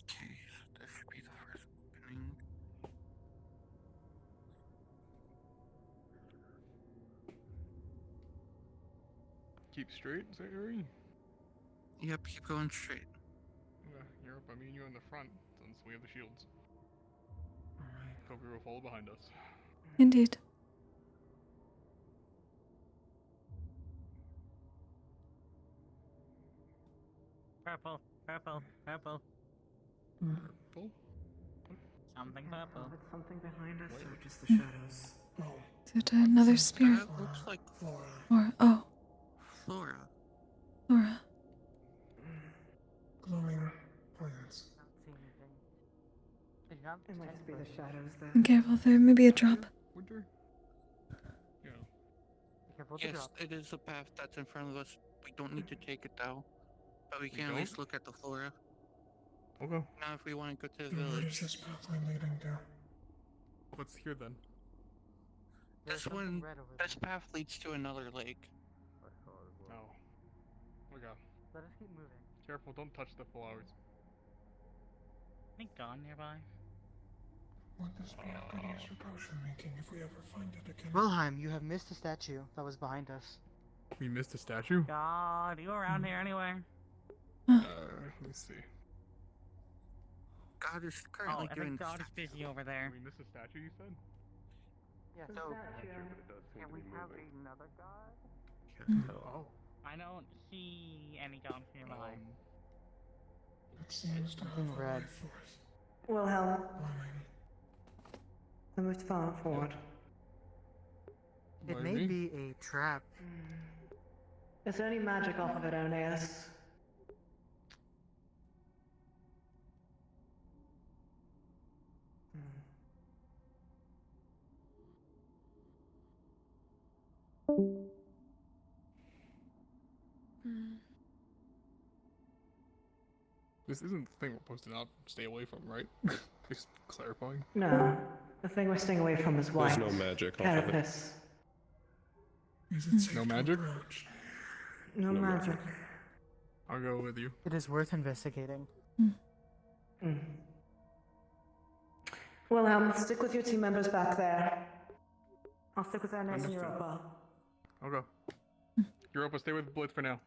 Okay, so this should be the first opening.
Keep straight, is that Yuri?
Yep, keep going straight.
Okay, Europe, I mean you in the front, since we have the shields. Kokkuri will follow behind us.
Indeed.
Purple, purple, purple.
Purple?
Something purple.
It's something behind us or just the shadows?
Is it another spirit?
That looks like
Or, oh,
Flora.
Laura.
Glowing plants.
It might be the shadows
Be
then.
careful, there may be a drop.
Winter? Yeah.
Be careful with the
Yes,
drop.
it is a path that's in front of us. We don't need to take it though. But we can at
don't?
least look at the flora.
Okay.
Now if we want to go to the
Then where
village.
does this pathway leading to?
What's here then?
This one, this path leads to another lake.
No. Okay.
Let us keep moving.
Careful, don't touch the flowers.
Think gone nearby.
Would this be a good use for potion making if we ever find it again?
Wilhelm, you have missed the statue that was behind us.
We missed a statue?
God, you around here anyway?
Let me see.
God is currently
I
doing
think God is busy over there.
I mean, this is statue you said?
Yeah,
So, can we have another god?
Can't tell.
Oh.
I don't see any gods nearby.
Something red.
Wilhelm. I moved far forward.
It
By
may
me?
be a trap.
Is there any magic off of it, Oneus?
This isn't the thing we're supposed to not stay away from, right? Just clarifying.
No. The thing we're staying away from is white.
There's no magic off of it.
Carapace.
No magic?
No magic.
I'll go with you.
It is worth investigating.
Wilhelm, stick with your team members back there. I'll stick with Ernest and Europa.
Okay. Europa, stay with Blitz for now.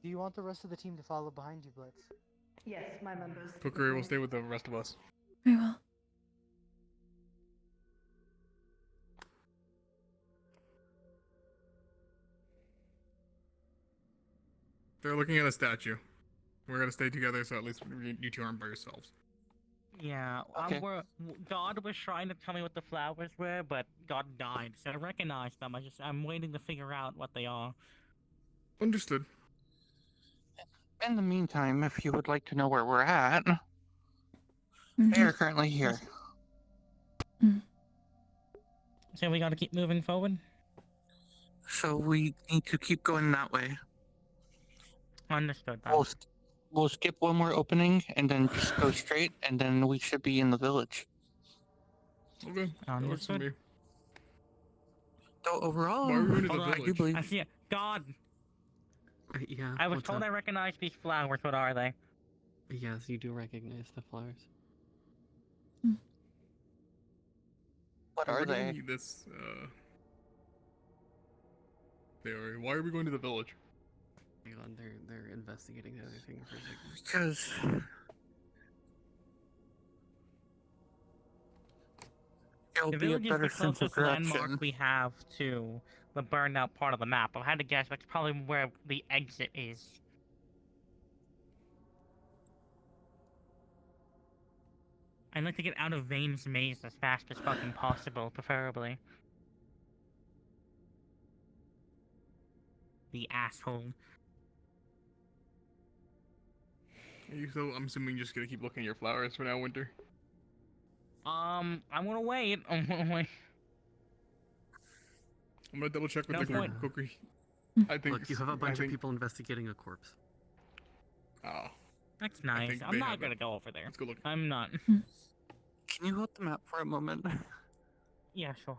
Do you want the rest of the team to follow behind you, Blitz?
Yes, my members.
Kokkuri will stay with the rest of us.
Very well.
They're looking at a statue. We're gonna stay together, so at least you two aren't by yourselves.
Yeah,
Okay.
God was trying to tell me what the flowers were, but God died, so I recognize them. I'm waiting to figure out what they are.
Understood.
In the meantime, if you would like to know where we're at, they are currently here.
So we gotta keep moving forward?
So we need to keep going that way.
Understood.
We'll skip one more opening and then just go straight, and then we should be in the village.
Okay, that works for me.
So overall,
Why are we going to
Hold
the
on,
village?
I see it. God!
Yeah.
I was
what's
told
up?
I recognize these flowers. What are they?
Yes, you do recognize the flowers.
What
We're
are
gonna
they?
need this, theory. Why are we going to the village?
Hang on, they're investigating the other thing for a second.
Because it'll
The
be a
village is
better
the
sense of
closest landmark
direction.
we have to the burned out part of the map. I had to guess that's probably where the exit is. I'd like to get out of Vane's maze as fast as fucking possible, preferably. The asshole.
So I'm assuming you're just gonna keep looking at your flowers for now, Winter.
I'm gonna wait. I'm gonna wait.
I'm gonna double check with
No
the
point.
Kokkuri. I think
Look, you have a bunch of people investigating a corpse.
Oh.
That's nice.
think
I'm
they
not
have
gonna
it.
go over there.
Let's go look.
I'm not.
Can you hold the map for a moment?
Yeah, sure.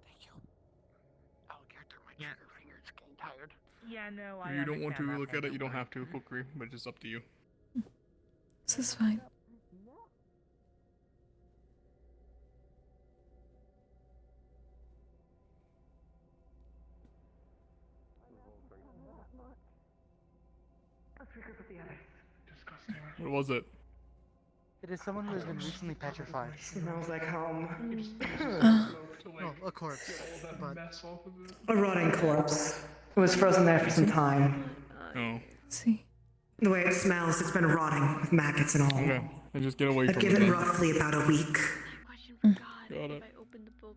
Thank you. I'll get through my fingers getting tired.
Yeah, no,
If you don't want to look at it, you don't have to, Kokkuri, but it's up to you.
This is fine.
Let's regroup with the others.
What was it?
It is someone who has been recently petrified.
Smells like home.
Well, a corpse, but
A rotting corpse. It was frozen there for some time.
Oh.
See.
The way it smells, it's been rotting with maggots and all.
Okay. And just get away
I'd
from
give
it.
it
then.
roughly about a week.
Question for God.
Got
If
it.
I open the book,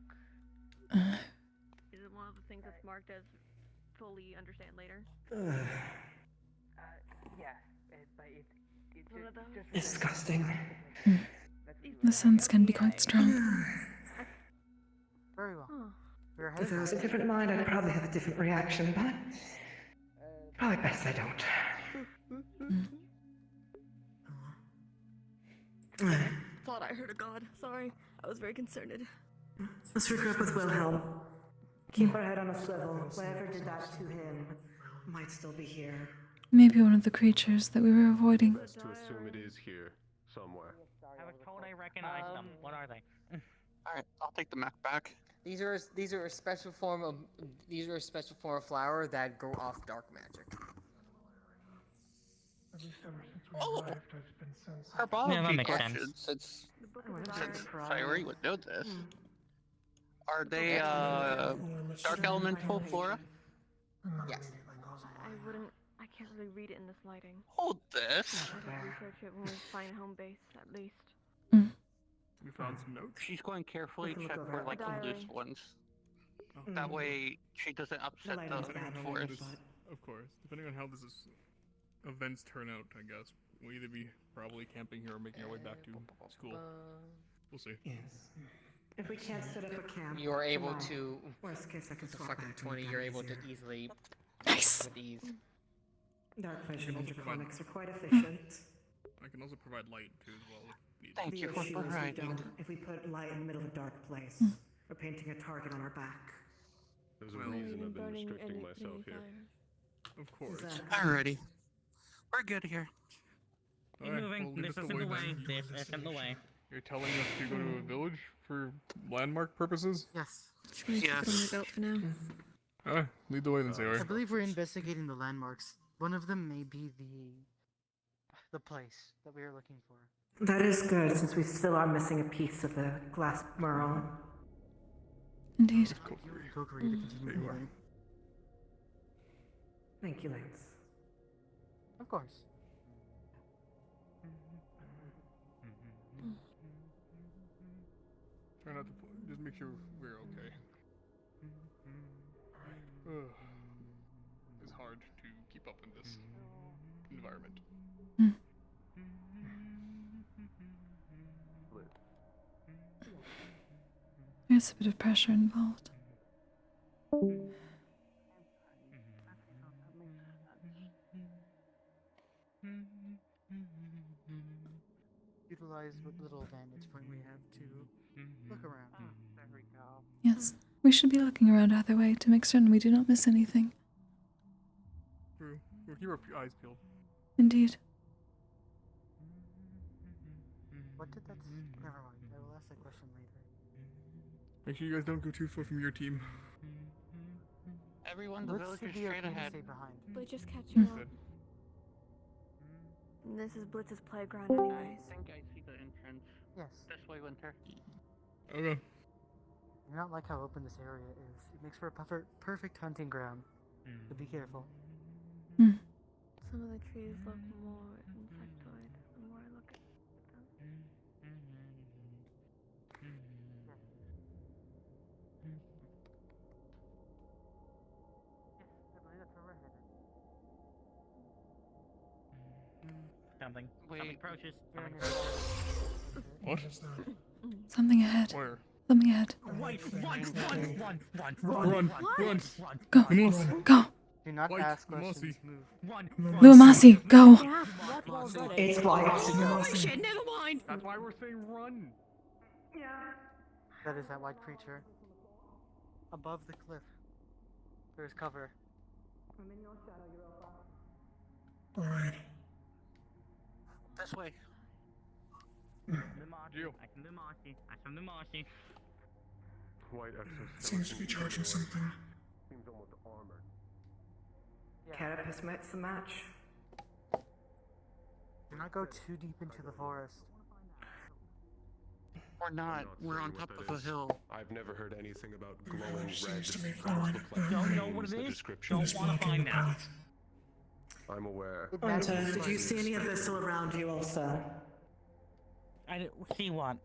is it one of the things that's marked as fully understand later?
Yeah, but it's
One of those?
Disgusting.
The scents can be quite strong.
very well.
Huh.
We're
If I was a
headed.
different mind, I'd probably have a different reaction, but probably best I don't.
Thought I heard a God. Sorry. I was very concerned.
Let's regroup with Wilhelm. Keep our head on a swivel. Whatever did that to him might still be here.
Maybe one of the creatures that we were avoiding.
Best to assume it is here, somewhere.
I was told I recognize them. What are they?
Alright, I'll take the map back.
These are a special form of flower that grow off dark magic.
Oh,
Yeah, that
herbology
makes
questions.
sense.
Since Sayori would know this. Are they dark elemental flora?
Yes.
I can't really read it in this lighting.
Hold this.
I'd research it when we find home base, at least.
We found some notes.
She's going carefully
We can
check
look
for
over
like
it.
the loose
Diary.
ones.
Oh.
That way she doesn't upset
lighting's
the
bad
Depending on how
forest.
this, of course, depending on how this is, events turn out, I guess we'll either be probably camping here or making our way back to school. We'll see.
Yes. If we can't set up a camp,
You are able
tonight,
to.
worst case I can
With the
swap
fucking
back to
20,
make
you're
life
able to
easier.
easily.
Nice.
With ease.
Dark vision
also
and
provide-
draconics are quite efficient.
I can also provide light too as well if needed.
Thank
The
you for
issue is we
providing.
don't. If we put light in the middle of a dark place, we're painting a target on our back.
There's a
Well,
reason I've been restricting myself here.
Of course.
Exactly.
Alrighty. We're good here.
Keep
Alright,
moving.
well, leave
This
it
isn't the way.
then.
This isn't the way.
You're telling us to go to a village for landmark purposes?
Yes.
Just gonna keep it on my belt for now.
Lead the way then, Sayori.
I believe we're investigating the landmarks. One of them may be the place that we are looking for.
That is good, since we still are missing a piece of the glass mural.
Indeed.
Kokkuri to continue
There you are.
moving.
Thank you, Lance.
Of course.
Try not to just make sure we're okay. Ugh. It's hard to keep up in this environment.
There's a bit of pressure involved.
Utilize what little vantage point we have to look around.
There we go.
Yes, we should be looking around either way to make certain we do not miss anything.
True. We'll keep our eyes peeled.
Indeed.
What did that? Never mind. I will ask that question later.
Make sure you guys don't go too far from your team.
Everyone, the
Let's
village
should
is
be
straight
okay to
ahead.
stay behind.
But just catching up.
Good.
This is Blitz's playground, anyways.
I think I see the entrance.
Yes.
This way, Winter.
Okay.
I do not like how open this area is. It makes for a perfect hunting ground. So be careful.
Some of the trees look more insectoid the more I look at them.
I believe that's where we're headed.
Something.
Wait.
Something approaches. Something
What?
Something ahead.
Where?
Something ahead.
Run!
Run!
Go.
Lumasi.
Go.
Do not
White,
ask questions.
Lumasi.
Move.
Luamasi, go.
It's white.
Oh shit, never mind!
That's why we're saying run.
That is that white creature. Above the cliff. There's cover.
Alright.
This way.
Gio.
White exoskeleton.
Seems to be charging something.
Seems almost armored.
Carapace match the match.
Do not go too deep into the forest.
We're not. We're on top of a hill.
I've never heard anything about glowing red.
Seems to be
Those
foreign.
look like
Don't know what
flames,
it
the
is.
description.
Don't want to find out.
I'm aware.
Winter, did you see any abyssal around you also?
I didn't see what.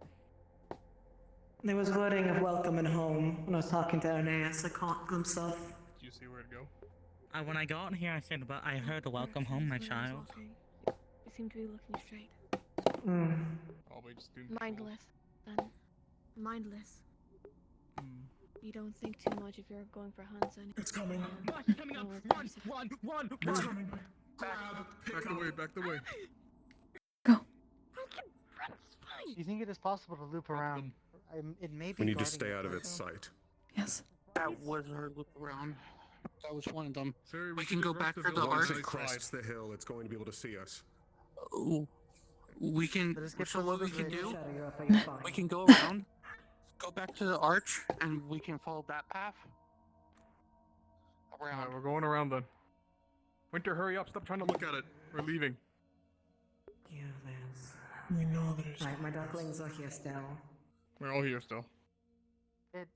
There was wording of welcome and home when I was talking to Aeneas. I caught glimpse of.
Do you see where to go?
When I got here, I said, but I heard a welcome home, my child.
You seem to be looking straight.
Always student.
Mindless, then. Mindless. You don't think too much if you're going for hunts and
It's coming.
He's coming up! Run!
It's coming.
Back the way, back the way.
Go.
Do you think it is possible to loop around? It may be
We need to
guarding
stay
it,
out of
but-
its sight.
Yes.
That was our loop around. That was one of them.
Sorry,
We can go back to the
Once
arch.
it crests the hill, it's going to be able to see us.
Ooh. We can.
Let us get
So
below
what we
the
can
bridge.
do?
Shadow, you're up, you're fine.
We can go around, go back to the arch, and we can follow that path. Around.
Alright, we're going around then. Winter, hurry up. Stop trying to look at it. We're leaving.
you, Liz.
We know there's.
Right, my ducklings are here still.
We're all here still.
It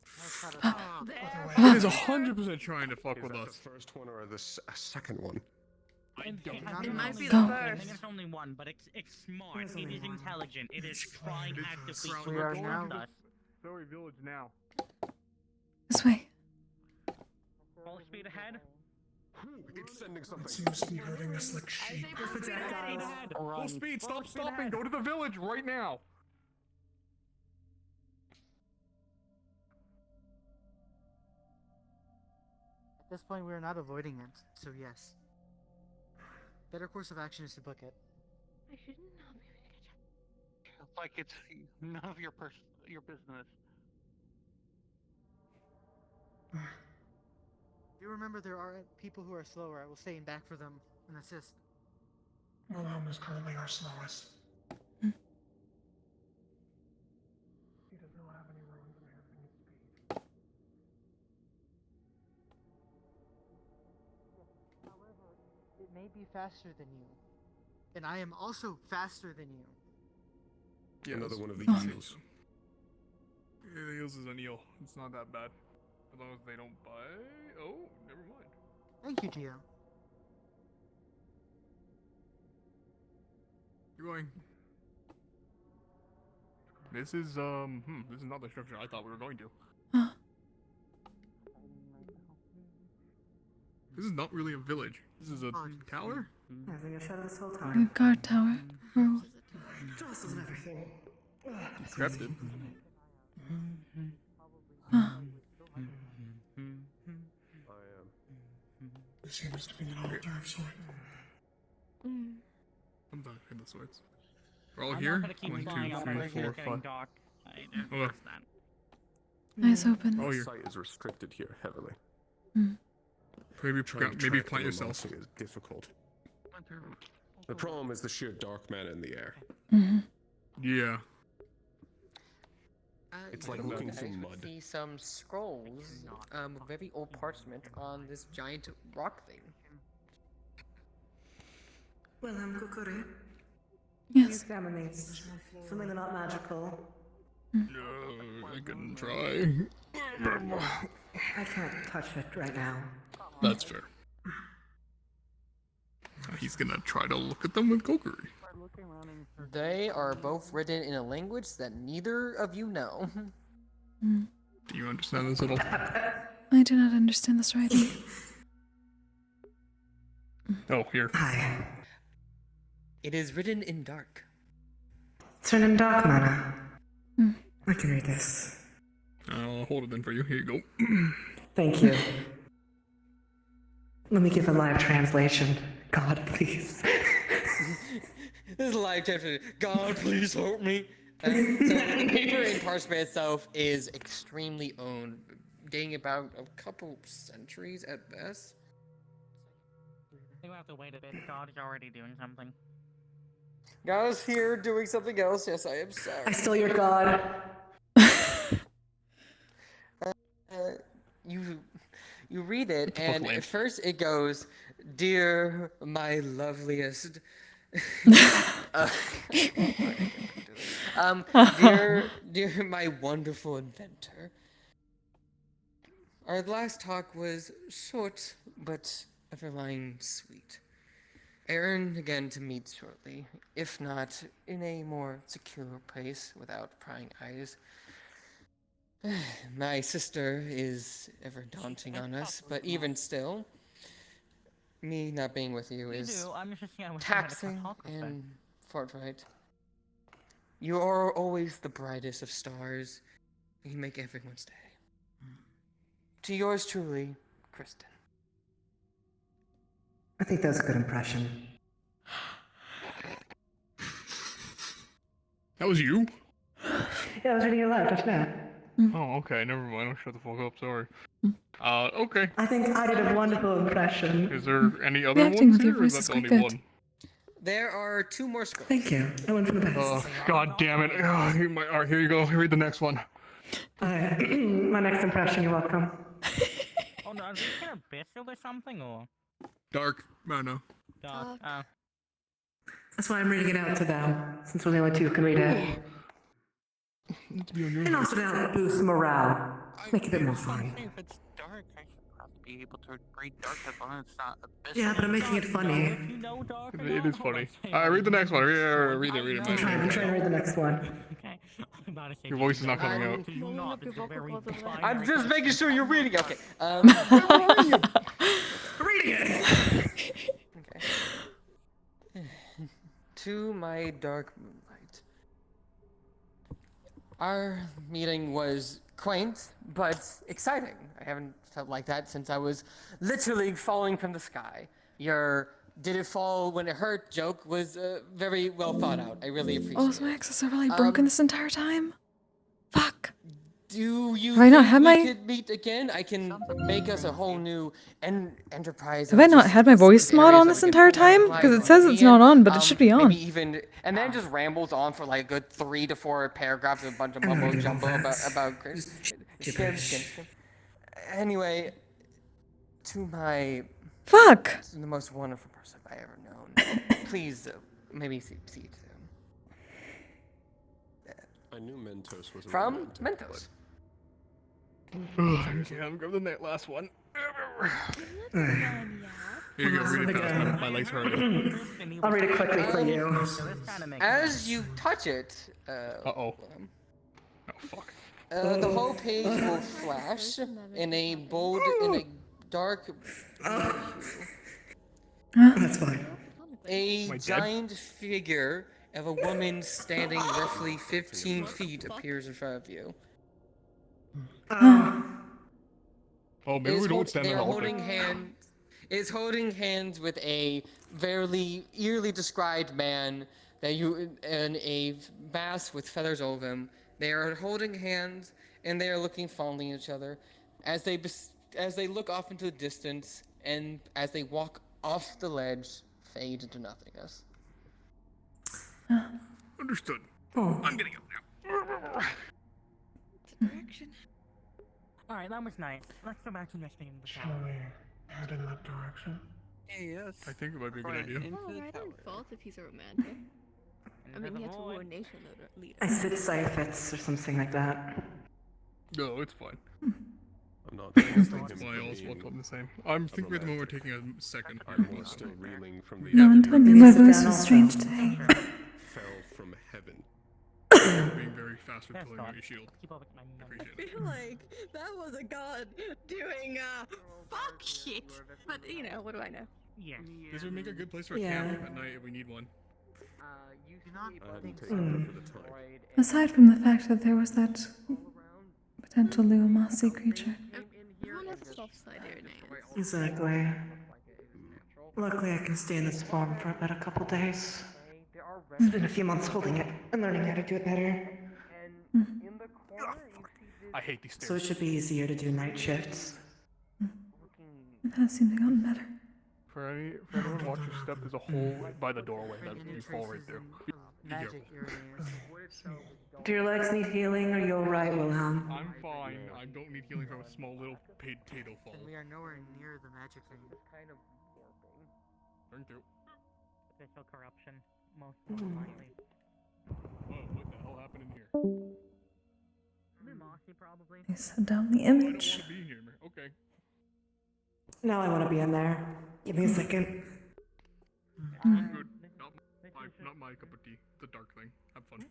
It is 100% trying to fuck
Is
with
that
us.
the first one or the second one?
It
might be
Go.
the
I
first.
think it's only one, but it's smart.
There's
It
only
is
one.
intelligent. It is trying actively to
We are
protect
now-
us.
Story Village now.
This way.
Full speed ahead.
It's sending something.
It seems to be hurting us like sheep.
Full speed, stop stopping, go to the village right now.
At this point, we are not avoiding it, so yes. Better course of action is to book it.
I should not be
Like it's none of your business.
If you remember, there are people who are slower. I will stay in back for them and assist.
Wilhelm is currently our slowest. He does not have any runes and has any speed.
However, it may be faster than you. And I am also faster than you.
Another one of the
Yes.
eels.
Yeah, the eels is an eel. It's not that bad. As long as they don't bite. Oh, never mind.
Thank you, Gio.
You're going. This is this is not the structure I thought we were going to. This is not really a village. This is a tower?
Having a shadow this whole
A
time.
guard tower. Oh.
Jostles and everything.
Decrepit.
There seems to be an altar of sorts.
I'm back in the swords. We're all
I'm
here?
not gonna keep
1, 2,
flying up
3,
over here
4,
getting
5.
dark.
Oh, look.
Eyes open.
Oh,
The
here.
sight is restricted here heavily.
Maybe
Trying to
maybe
track
plant
the
yourself.
monster is difficult. The problem is the sheer dark matter in the air.
Yeah.
It's
You
like
know,
looking
guys
through
would
mud.
See some scrolls, very old parchment on this giant rock thing.
Wilhelm Kokkuri.
Yes.
Examine these. Assuming they're not magical.
No, I can try.
I can't touch it right now.
That's fair. He's gonna try to look at them with Kokkuri.
They are both written in a language that neither of you know.
Do you understand this at all?
I do not understand this writing.
Oh, here.
Hi.
It is written in dark.
It's written in dark manner. I can read this.
I'll hold it in for you. Here you go.
Thank you. Let me give a live translation. God, please.
This is a live chapter. God, please help me. So the paper in parchment itself is extremely old, dating about a couple centuries at best.
I think we have to wait a bit. God is already doing something.
God is here doing something else. Yes, I am sorry.
I stole your god.
You read it,
the fuck,
and
Lance?
at first it goes, "Dear my loveliest." Dear my wonderful inventor. Our last talk was short, but underlying sweet. Aaron again to meet shortly, if not in a more secure place without prying eyes. My sister is ever daunting on us, but even still, me not being with you is
I'm just saying I wish I had a
taxing
photographer.
and forthright. You are always the brightest of stars. You make everyone's day. To yours truly, Kristen.
I think that was a good impression.
That was you?
Yeah, I was reading it loud just now.
Oh, okay. Never mind. I'll shut the fuck up. Sorry. Okay.
I think I did a wonderful impression.
Is there any other
Reacting
ones
with your
here, or is
voice
that
is
the
quite
only
good.
one?
There are 2 more scrolls.
Thank you. I went for the best.
Oh, god damn it. Alright, here you go. Read the next one.
My next impression, you're welcome.
Oh no, is it an abyssal or something, or?
Dark. No.
Dark.
That's why I'm reading it out to them, since we're the only two who can read it. And also to help boost morale. Make it a bit more fun.
If it's dark, I should probably be able to read dark as long as it's not abyssal.
Yeah, but I'm making it funny.
It is funny. Alright, read the next one. Read it.
I'm trying to read the next one.
Your voice is not coming out.
I'm just making sure you're reading. Okay.
Reading it!
Okay. To my dark moonlight. Our meeting was quaint, but exciting. I haven't felt like that since I was literally falling from the sky. Your "did it fall when it hurt" joke was very well thought out. I really appreciate
Oh,
it.
is my access really broken this entire time? Fuck.
Do you
Have I not
think
had
we
my-
could meet again? I can make us a whole new enterprise.
Have
of
I not
just
had my voice mod
areas
on
that
this
we could
entire time? Because it says it's not on, but it should be on.
Maybe even, and then just rambles on for like a good 3 to 4 paragraphs of a bunch of mumbo jumbo about. Anyway, to my.
Fuck.
To the most wonderful person I ever known. Please, maybe see it soon.
I knew Mentos was
From Mentos.
Okay, I'm grabbing the last one. Here you go, read it fast. My legs hurt.
I'll read it quickly for you.
As you touch it,
Oh, fuck.
The whole page will flash in a bold, in a dark blue hue.
That's fine.
A giant figure of a woman standing roughly 15 feet appears in front of you.
Oh, maybe we don't stand
They're
on
holding hands. Is holding hands with a very eerily described man that you in a mask with feathers over him. They are holding hands and they are looking fondly at each other as they look off into the distance and as they walk off the ledge, fade into nothingness.
Understood.
Oh.
I'm getting up now.
Direction.
Alright, that was nice. Let's go back to nesting in the tower.
Head in that direction.
Yes.
I think it might be a good idea.
Oh, I don't fault if he's a romantic. I mean, he had to ruin nation leader.
I said Cyphets or something like that.
No, it's fine.
I'm not.
My all's welcome the same. I'm thinking at the moment we're taking a second.
I'm still reeling from the.
No one told me my voice was strange today.
Fell from heaven.
Being very fast with pulling out your shield. Appreciate
I feel like that was a god doing fuck shit. But you know, what do I know?
Yeah.
This would make a good place for a
Yeah.
camp at night if we need one.
You do not think
Aside from the fact that there was that potential Luamasi creature.
Everyone has a soft side here, Nate.
Exactly. Luckily, I can stay in this form for about a couple days. It's been a few months holding it and learning how to do it better.
I hate these stairs.
So it should be easier to do night shifts.
It has seemed to have gotten better.
For anyone watching your step, there's a hole by the doorway that you fall right through. Be careful.
Do your legs need healing? Are you alright, Wilhelm?
I'm fine. I don't need healing from a small little potato fall.
We are nowhere near the magic thing.
kind of warping.
Burn through.
Official corruption, most likely.
Oh, what the hell happened in here?
Mossy, probably.
I set down the
I don't
image.
want to be in here. Okay.
Now I want to be in there. Give me a second.
I'm good. Not my cup of tea. It's a dark thing. Have fun.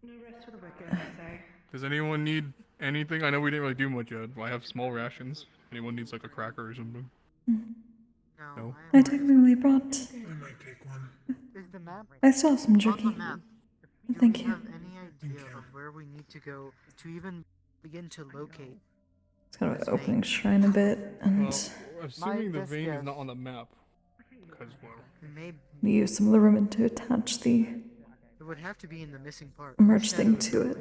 No rest for the wicked, I say.
Does anyone need anything? I know we didn't really do much yet. I have small rations. Anyone needs like a cracker or something? No.
I technically brought.
I might take one.
Is the map?
I still have some jerky. Thank
Do we
you.
have any idea of where we need to go to even begin to locate?
It's kind of an opening shrine a bit, and
Well, assuming the vein is not on the map. Because, well.
we use some of the rumen to attach the
It would have to be in the missing part.
merge thing to it.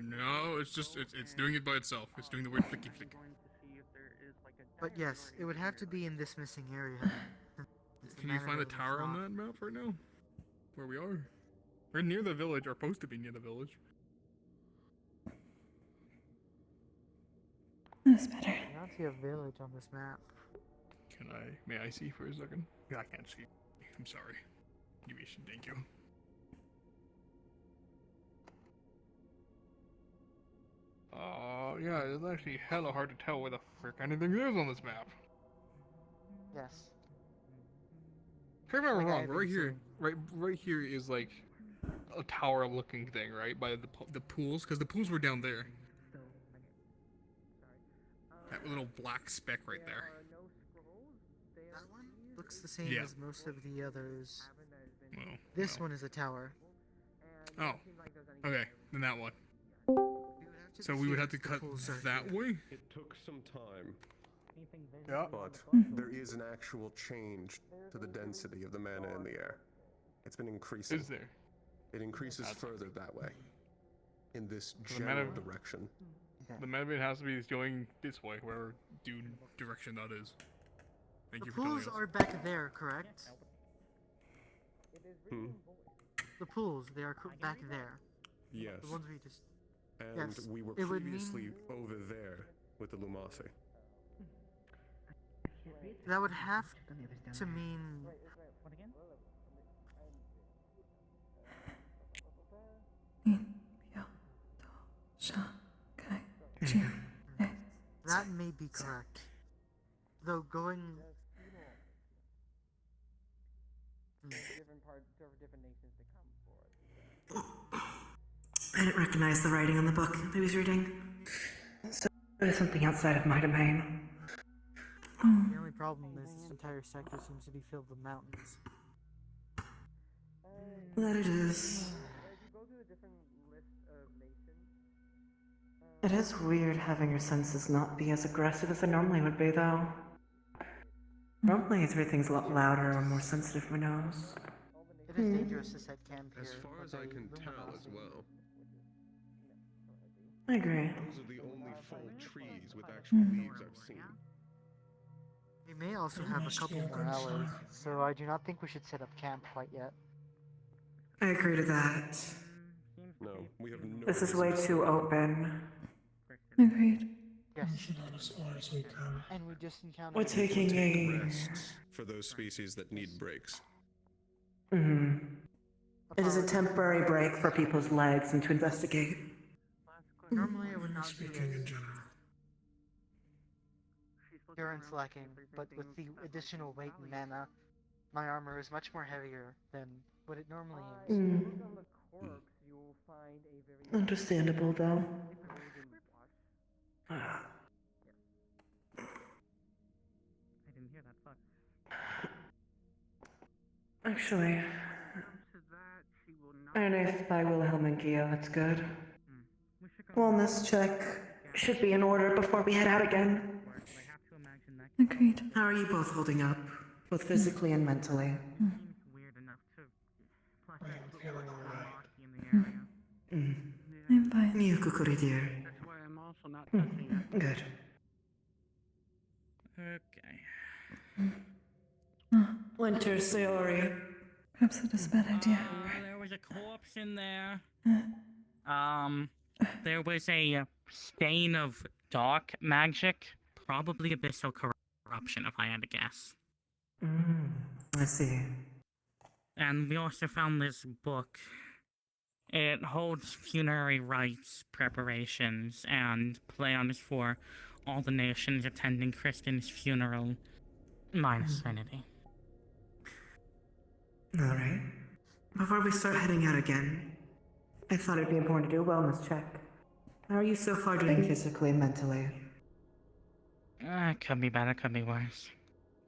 No, it's just, it's doing it by itself. It's doing the weird flicky flick.
But yes, it would have to be in this missing area.
Can you find the tower on that map right now? Where we are? We're near the village, or supposed to be near the village.
That's better.
I don't see a village on this map.
May I see for a second? Yeah, I can't see. I'm sorry. Give me a thank you. Yeah, it's actually hella hard to tell where the frick anything is on this map.
Yes.
Correct me if I'm
Like
wrong.
I've
Right
been
here,
saying.
right here is like a tower-looking thing, right, by the pools, because the pools were down there. That little black speck right there.
That one looks the same
Yeah.
as most of the others.
Well,
This one is a tower.
Oh. Okay, then that one. So we would have to cut that way?
It took some time.
Yeah.
But there is an actual change to the density of the mana in the air. It's been increasing.
Is there?
It increases further that way. In this
The
general
mana-
direction.
The Medved has to be going this way, wherever due direction that is. Thank
The
you for telling
pools
us.
are back there, correct?
Hmm?
The pools, they are back there.
Yes.
The ones we just...
And
yes.
we were
It would
previously
mean...
over there with the Lumasi.
That would have to mean... That may be correct. Though going...
I didn't recognize the writing on the book that he was reading. So it was something outside of my domain.
The only problem is this entire sector seems to be filled with mountains.
That it is. It is weird having your senses not be as aggressive as they normally would be, though. Normally everything's a lot louder or more sensitive for my nose.
It is dangerous to set camp here.
As far as I can tell as well.
I agree.
Those are the only full trees with actual leaves I've seen.
We may also have a couple more hours, so I do not think we should set up camp quite yet.
I agree to that.
No, we have no
This is way
business.
too open.
Agreed.
Yes.
We should not as far as we can.
And we just encountered...
We're taking a...
Rests for those species that need breaks.
Mm-hmm. It is a temporary break for people's legs and to investigate.
Normally I would not be
Speaking in general.
endurance lacking, but with the additional weight and mana, my armor is much more heavier than what it normally is.
Understandable, though.
I didn't hear that. Fuck.
Actually, Ernest by Wilhelm and Gio, that's good. Wellness check should be in order before we head out again.
Agreed.
How are you both holding up? Both physically and mentally?
Weird enough to. Plus,
I am feeling alright.
in the area.
I'm fine.
You, Kokkuri dear.
That's why I'm also not touching it.
Good.
Okay.
Winter Sayori.
Perhaps that is a bad idea.
There was a corpse in there. There was a stain of dark magic, probably abyssal corruption, if I had to guess.
I see.
And we also found this book. It holds funerary rites, preparations, and plans for all the nations attending Kristen's funeral, minus Trinity.
Alright. Before we start heading out again, I thought it'd be important to do a wellness check. How are you so far doing physically and mentally?
It could be better, could be worse.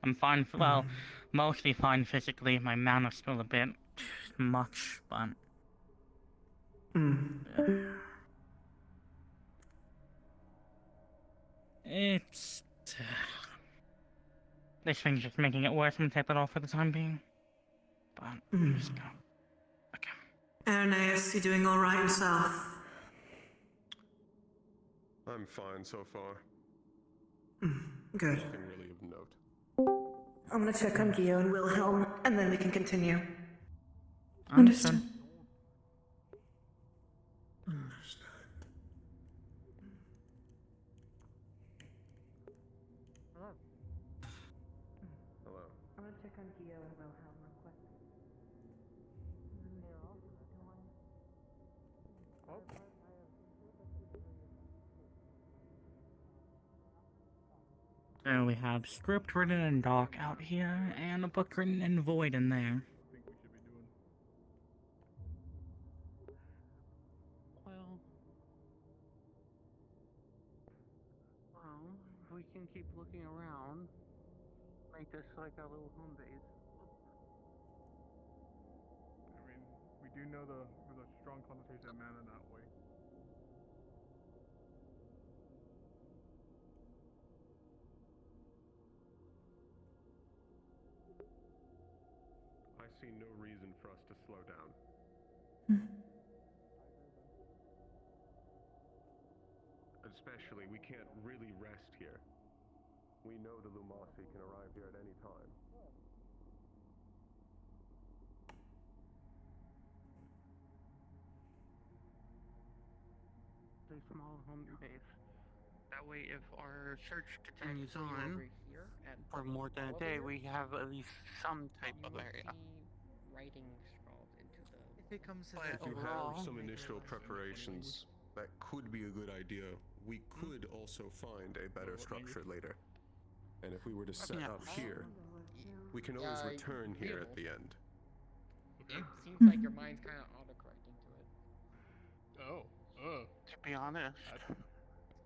I'm fine, well, mostly fine physically. My mana's still a bit much, but... It's... This thing's just making it worse. I'm gonna take that off for the time being. But, just go.
Ernest, you doing alright yourself?
I'm fine so far.
Good.
Nothing really of note.
I'm gonna check on Gio and Wilhelm, and then we can continue.
Understood.
So we have script written in dark out here, and a book written in void in there.
Well, we can keep looking around. Make this like a little home base.
I mean, we do know there's a strong connotation of mana that way.
I see no reason for us to slow down. Especially, we can't really rest here. We know the Lumasi can arrive here at any time.
A small home base. That way, if our search continues on for more than a day, we have at least some type of area.
Writing scrawled into the.
If it comes to
But
that,
If you
overall,
have some initial preparations, that could be a good idea. We could also find a better structure later. And if we were to set up here, we can always return here at the end.
It seems like your mind's kind of autocorrecting to it.
To be honest,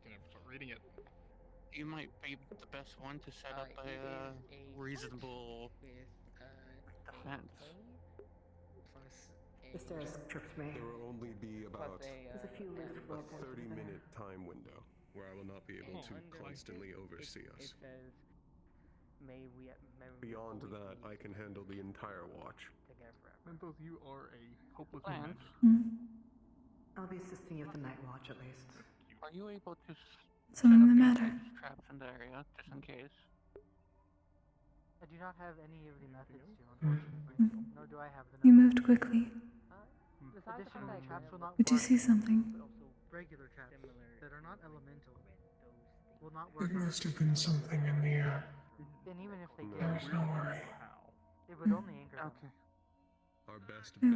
Gonna start reading it.
you might be the best one to set up a reasonable defense.
The stairs tripped me.
There will only be about
There's a few loose
a
floorboards over
30-minute time window where I will not be able to constantly oversee us. Beyond that, I can handle the entire watch.
Mentos, you are a hopeless
Lance?
man.
I'll be assisting you with the night watch at least.
Are you able to
Something the matter.
traps in the area, just in case?
I do not have any of the methods to, unfortunately. Nor do I have the
You
knowledge.
moved quickly.
Additionally, traps will not
Did you
work.
see something?
Regular traps that are not elemental will not work.
It must have been something in the air.
And even if they did,
There's no worry.
it would only anger them.
Okay.
Our best bet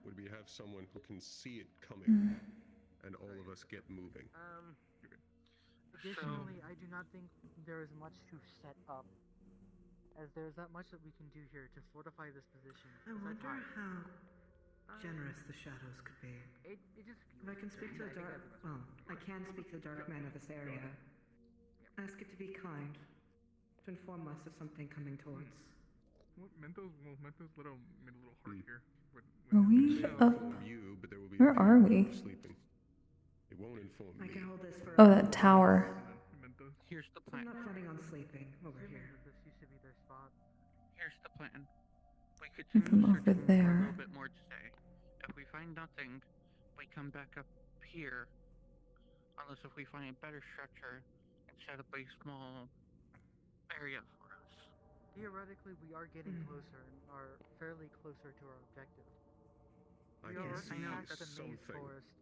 would be have someone who can see it coming, and all of us get moving.
Additionally, I do not think there is much to set up, as there is not much that we can do here to fortify this position.
I wonder how generous the shadows could be.
It just
If I can speak to the dark, well, I can speak to the dark man of this area. Ask it to be kind, to inform us of something coming towards.
Mentos made a little heart here.
Are we up?
You, but there will be
Where are we?
sleeping. It won't inform
I
me.
can hold this for.
Oh, that tower.
Here's the
I'm
plan.
not planning on sleeping over here.
this used to be their spot.
Here's the plan. We
From
continue
over
searching for a
there.
little bit more today. If we find nothing, we come back up here. Unless if we find a better structure and set up a small area for us.
Theoretically, we are getting closer and are fairly closer to our objective.
I
We are
can
already
see
past the maze
something
forest.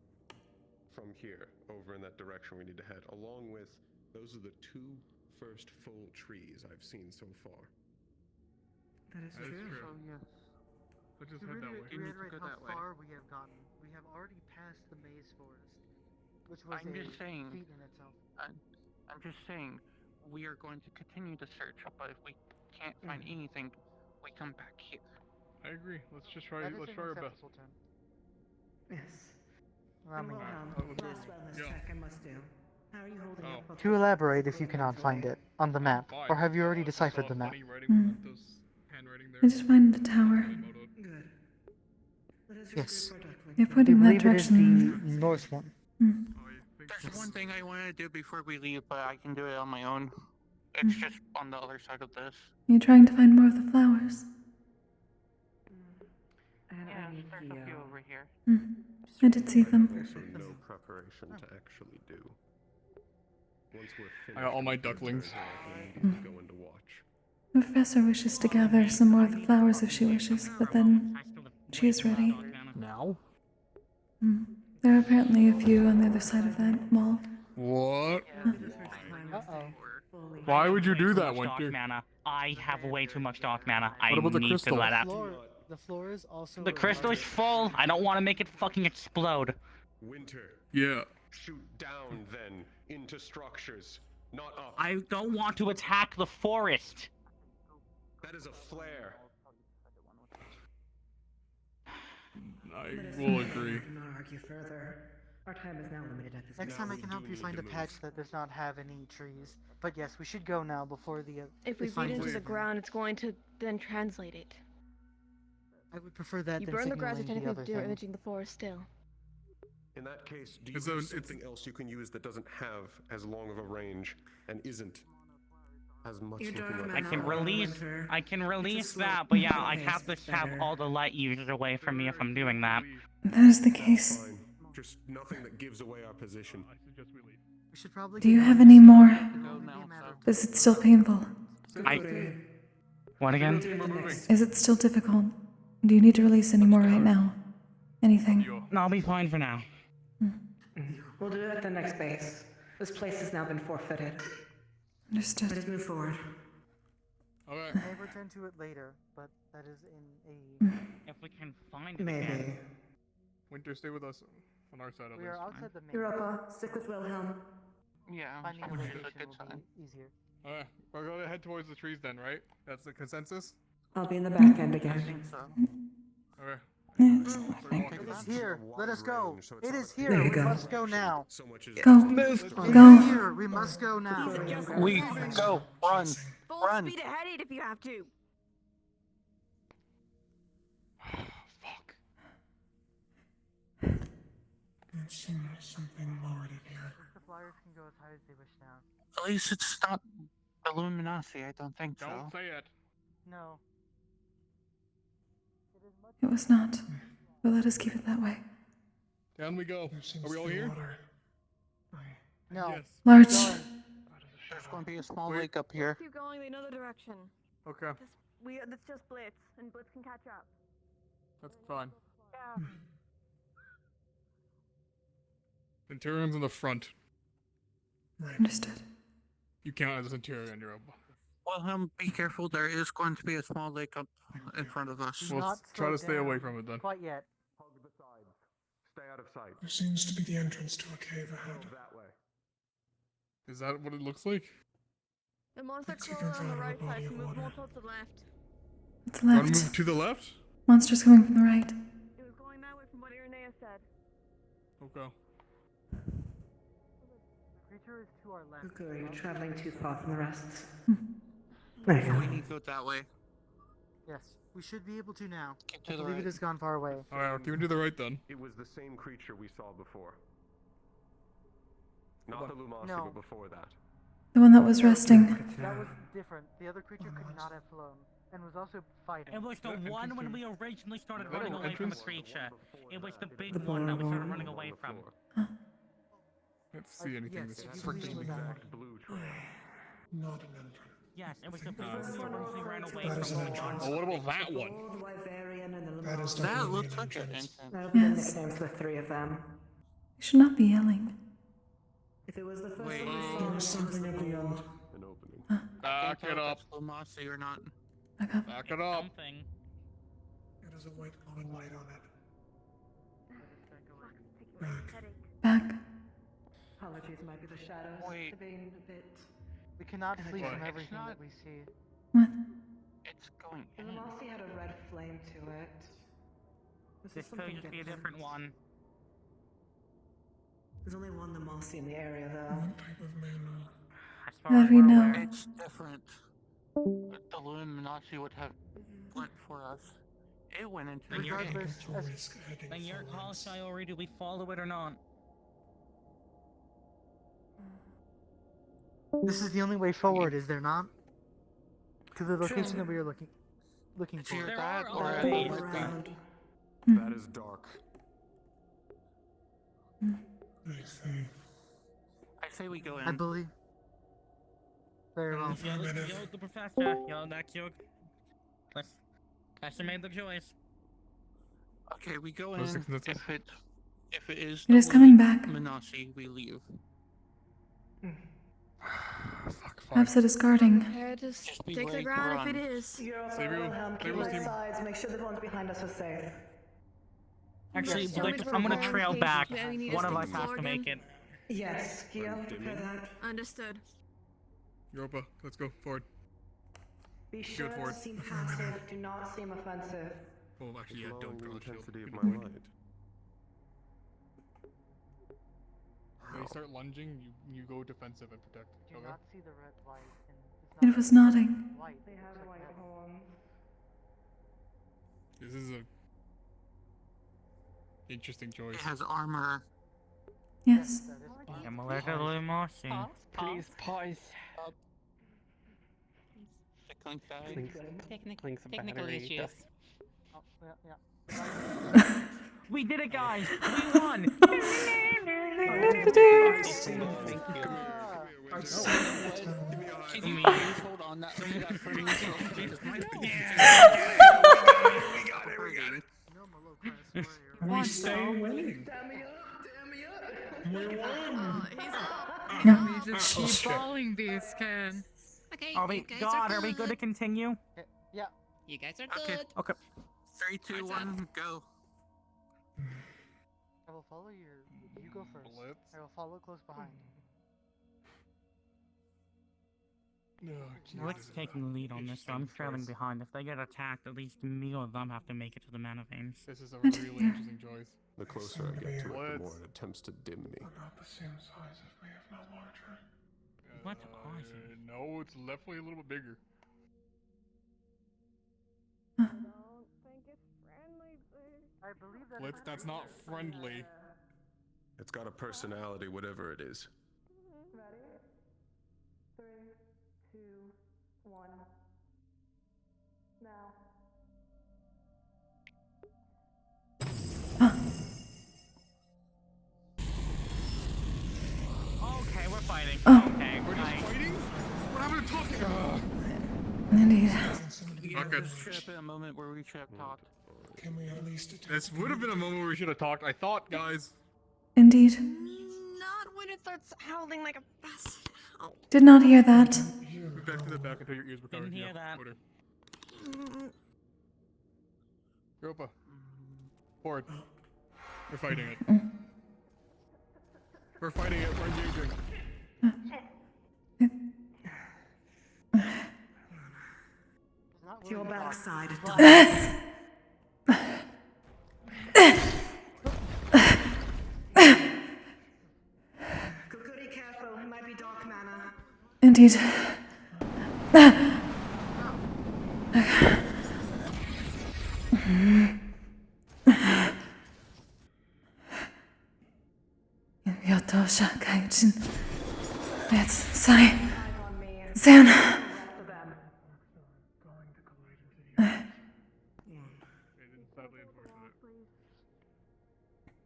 from here, over in that direction we need to head, along with those are the two first full trees I've seen so far.
That is true.
So yes.
Let's just
To
head that way.
reiterate
go
how
that way.
far we have gotten, we have already passed the maze forest, which was
I'm just saying.
feat in itself.
I'm just saying, we are going to continue to search, but if we can't find anything, we come back here.
I agree. Let's just try.
That is
Let's
an
try our best.
acceptable term.
Yes.
I mean,
Last wellness check I must do. How are you holding up?
to elaborate, if you cannot find it on the map, or have you already deciphered the map?
I just find the tower.
Good. Let us
Yes.
regroup our ducklings.
They're
I
pointing that
believe it is
direction.
the north one.
There's one thing I want to do before we leave, but I can do it on my own. It's just on the other side of this.
Are you trying to find more of the flowers?
And
Yeah,
I need
there's a few
the,
over here.
I did see them.
Also, no preparation to actually do. Once we're finished,
I got all my
we can
ducklings.
turn back and go into watch.
The professor wishes to gather some more of the flowers if she wishes, but then she is ready.
Now?
There are apparently a few on the other side of that wall.
What?
Uh-oh.
Why would you do that,
Dark
Winter?
mana. I have way too much dark mana. I
What about the
need
crystal?
to let out.
The floor is also.
The crystal is full. I don't want to make it fucking explode.
Winter.
Yeah.
Shoot down then into structures, not up.
I don't want to attack the forest.
That is a flare.
I
But it's
will
not
agree.
not argue further. Our time is now limited at this
Next time I can help you find a patch that does not have any trees. But yes, we should go now before the.
If we beat into the ground, it's going to then translate it.
I would prefer that
You
than
burn the grass
signaling
if
the
anything
other
to do
thing.
imaging the forest still.
In that case, do you
So
have
it's-
something else you can use that doesn't have as long of a range and isn't as much
You
looking
don't
like
know.
I can release.
Winter.
I can release
slow
that, but yeah, I
pace,
have to
it's
have
better.
all the light users away from me if I'm doing that.
That is the case.
fine. Just nothing that gives away our position.
We should probably.
Do you
get
have
going.
any more?
It can only be a matter of
Is it still painful?
What again?
Is it still difficult? Do you need to release any more right now? Anything?
No, I'll be fine for now.
We'll do it at the next base. This place has now been forfeited. Let
Understood.
us move forward.
Alright.
May return to it later, but that is in a.
If we can find it
Maybe.
again.
Winter, stay with us on our side at
We
least.
are outside the main.
Europa, stick with Wilhelm.
Yeah,
Finding a
probably
location
a good
will
sign.
be easier.
Alright, we're gonna head towards the trees then, right? That's the consensus?
I'll be in the back end
I
again.
think so.
Alright.
Yes, I think.
It is here. Let us go.
So it's
It
not
is
like
here.
There you
We
go.
must go now.
so much as
Go.
Move.
It
Go.
is here. We must go now.
We go. Run.
Full
Run.
speed ahead if you have to.
Fuck.
Something lowered it here.
The flyers can go as high as they wish now.
At least it's not Illuminati. I don't think so.
Don't say it.
No.
It was not. But let us keep it that way.
Down we go. Are we all here?
No.
Yes.
Large.
There's going to be a small
Wait.
lake up here.
Keep going the other direction.
Okay,
That's just Blitz, and Blitz can catch up.
that's fine.
Yeah.
Centurion's in the front.
Understood.
You count as a Centurion, you're up.
Wilhelm, be careful. There is going to be a small lake up in front of us.
Well,
Not
try to
slow
stay away
down
from it then.
Quite yet.
hug the sides. Stay out of sight.
There seems to be the entrance to a cave ahead.
Go that way.
Is that what it looks like?
The monster
Let's keep
crawler on the
in front of a
right
body
side
of
can move
water.
more towards the left.
It's
Wanna
left.
move to the left?
Monster's coming from the right.
It was going that way from what Irenea said.
Okay.
The creature is to our left.
Kokkuri, you're traveling too far from the rest.
Hmm.
There you
We
go.
need to go that way.
Yes, we should be able to now.
Keep
I
to the
believe
right.
it has gone far away.
Alright, we're keeping to the right then.
It was the same creature we saw before. Not the Lumasi,
No.
but before that.
The one that was resting.
That was different. The other creature could not have flown, and was also fighting.
It was the one when we originally started
That
running away from the
entrance?
creature. It was the big
The
one that we started
bar.
running away from.
Can't see anything.
yes,
This
if
is
you believe
freaking
it was that one.
Exact blue trail.
Not an entrance.
Yes, it was the big one we originally ran away
That is
from.
an
the one.
entrance.
Oh, what about that one?
Old Wyverian and the
That is
Lamar.
That
definitely
looks
an
like an
entrance.
entrance.
That'll be the
Yes.
nicknames for the three of them.
You should not be yelling.
If it was the first
Wait.
one we saw,
There is something at the end.
An opening.
Back it up.
Lumasi or not.
Back up.
Back it up.
Something.
It has a white glowing light on it. Back.
Back.
Apologies, might be the shadows.
Wait.
Being a bit.
We cannot flee
What?
from everything
not-
that we see.
What?
It's going
The
in.
Lamasi had a red flame to it.
This
is
could
something
just be a different
different.
one.
There's only one Lamasi in the area, though.
What type of man?
As far
That
as
we
we're
know.
aware.
It's different. The Illuminati would have went for us. It went into the cave.
Regardless,
Potential
as
risk heading
Then your call,
forwards.
Shiori, do we follow it or not?
this is the only way forward, is there not? To the location that we are looking
It's
for.
either
There
that
are
or
other
a
ways.
wetland.
That is dark.
I say we go in.
I believe. Very well.
Yo, the professor. Yo, that's your. Professor made the choice.
Okay, we go
Those
in.
six-
If it is
It is coming back.
Illuminati, we leave.
Fuck, fine.
Perhaps it is guarding.
Yeah, just
Just be
take the
ready to
ground if
run.
it is.
You're
Sabriel,
Wilhelm, keep
Sabriel's
right
team.
sides, make sure the ones behind us are safe.
Actually,
Yes,
Blitz, I'm gonna trail back. One of us has to make it.
Yes, Gia, prepare that.
Understood.
Europa, let's go forward.
Be sure to
forward.
seem passive, do not seem offensive.
Well, actually, yeah, don't
the
draw a shield.
intensity of
Good
my
point.
light.
When you start lunging, you go defensive and protect.
Do
Okay?
not see the red light. And
It was nodding.
light.
They have white horns.
This is a interesting choice.
It has armor.
Yes.
Similar to Lumossi.
Please pause.
Technical issues.
Oh, yeah.
We did it, guys! We won!
Hold on, that for me.
We stay winning. We won.
We just keep balling these, Ken.
Okay,
Are we,
you guys
God,
are
we good to continue?
Yeah.
You guys are
Okay.
good.
Okay.
3, 2, 1, go.
I will follow you go first.
Blitz.
I will follow close behind.
Blitz taking the lead on this, so I'm trailing behind. If they get attacked, at least me or them have to make it to the mana veins.
This is a really interesting choice.
The closer I get to it, the
Blitz.
more it attempts to dim me.
About the same size if we have not larger.
What is it?
No, it's definitely a little bit bigger.
I believe that.
Blitz, that's not friendly.
It's got a personality, whatever it is.
Ready? 3, 2, 1. Now.
Okay, we're fighting.
Oh.
Okay,
We're just fighting? What happened to talking?
Indeed.
Okay.
Should have been a moment where we should have talked.
Can we at least attempt?
This would have been a moment where we should have talked. I thought, guys.
Indeed.
Not when it starts howling like a bastard. Oh.
Did not hear that.
Move back to the back until your ears were covered.
Didn't hear
Yeah,
that.
order. Europa. Forward. We're fighting it. We're fighting it. We're engaging.
Your backside. Kokkuri, careful. It might be dark mana.
Indeed. Yotosha Kaijin. It's Sai. San.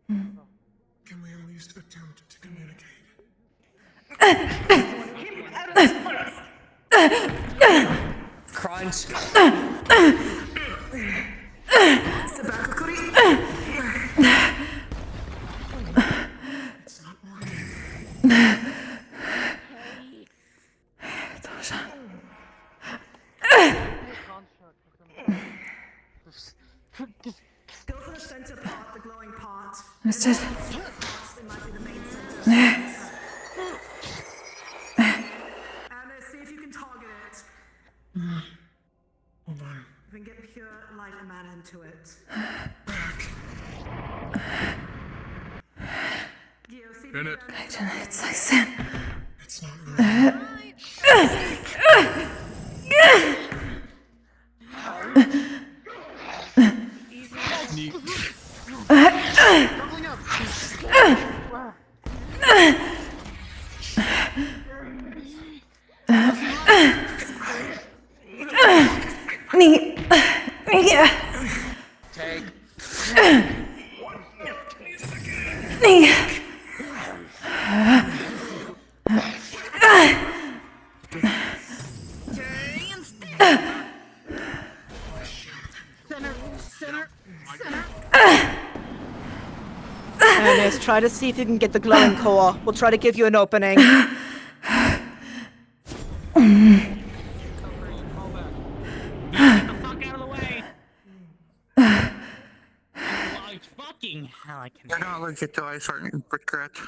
Can we at least attempt to communicate?
Crunch.
Go for the center part, the glowing part.
Understood.
It might be the main center. And see if you can target it.
Hold on.
If we can get pure light and mana into it. Gio, see if
Pin
you
it.
can...
It's like San.
It's not really.
Sneak.
Take.
Ernest, try to see if you can get the glowing core. We'll try to give you an opening.
Get the fuck out of the way! Like fucking
You're not allergic to ice, aren't you? Correct.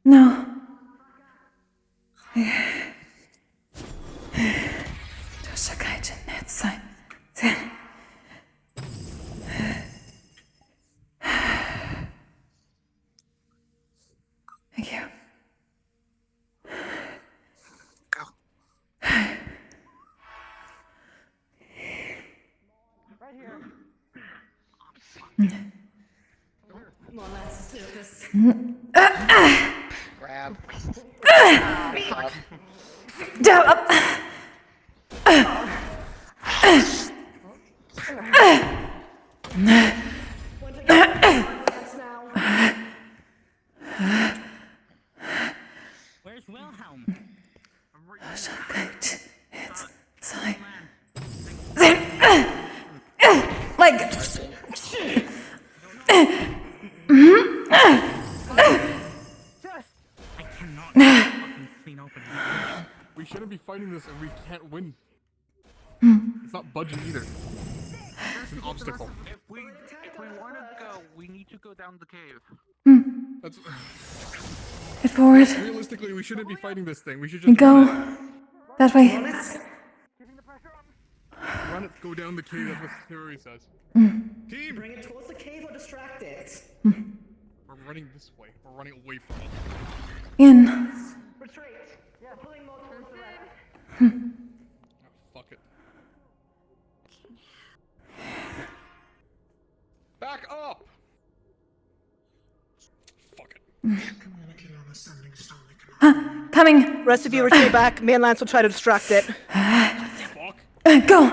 No. 도착할진 했어. Thank you.
Go.
Right here.
Come on, let's do this.
Grab.
Where's Wilhelm?
Like.
I cannot fucking clean open.
We shouldn't be fighting this and we can't win. It's not budging either. It's an obstacle.
If we want to go, we need to go down the cave.
That's
Get forward.
realistically, we shouldn't be fighting this thing. We should just
Go. That way.
run it, go down the cave. That's what Theory says. Team,
Bring it towards the cave or distract it.
we're running this way. We're running away from it.
In.
Retreat. Yeah, pulling more towards the left.
Oh, fuck it. Back up. Fuck it.
Coming.
Rest of you retreat back. Me and Lance will try to distract it.
Fuck.
Go.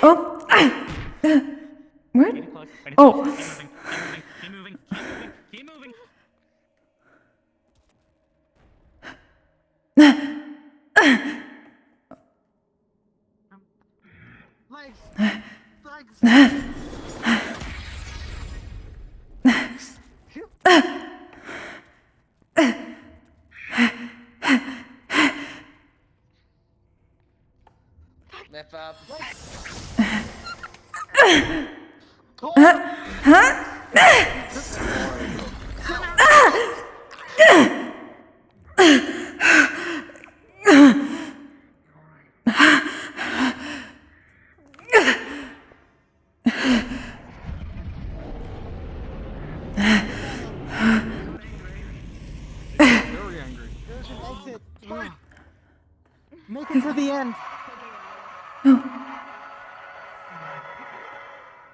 Oh. Where? Oh.
Keep moving. Keep moving.
Lift up.
Very angry.
There's an exit. Make it for the end.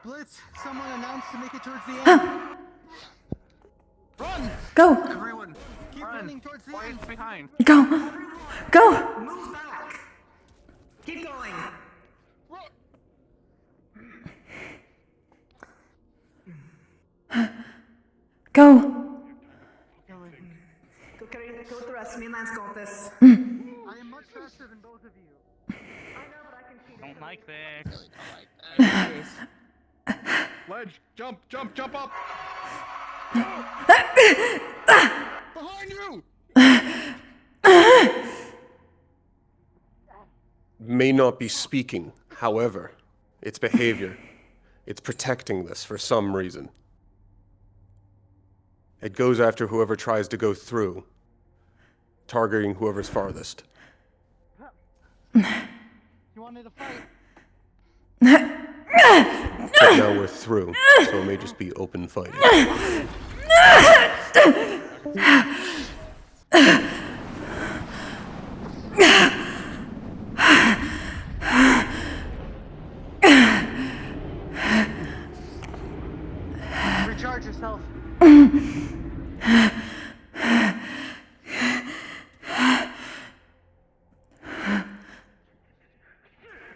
Blitz, someone announced to make it towards the end. Run!
Go.
Everyone,
Keep running towards the end.
behind.
Go. Go.
Move back. Keep going.
Go.
Go with the rest. Me and Lance got this.
I am much faster than both of you.
Don't like this.
Ledge, jump up. Behind you.
May not be speaking, however, its behavior, it's protecting this for some reason. It goes after whoever tries to go through, targeting whoever's farthest.
You wanted to fight?
But now we're through, so it may just be open fighting.
Recharge yourself.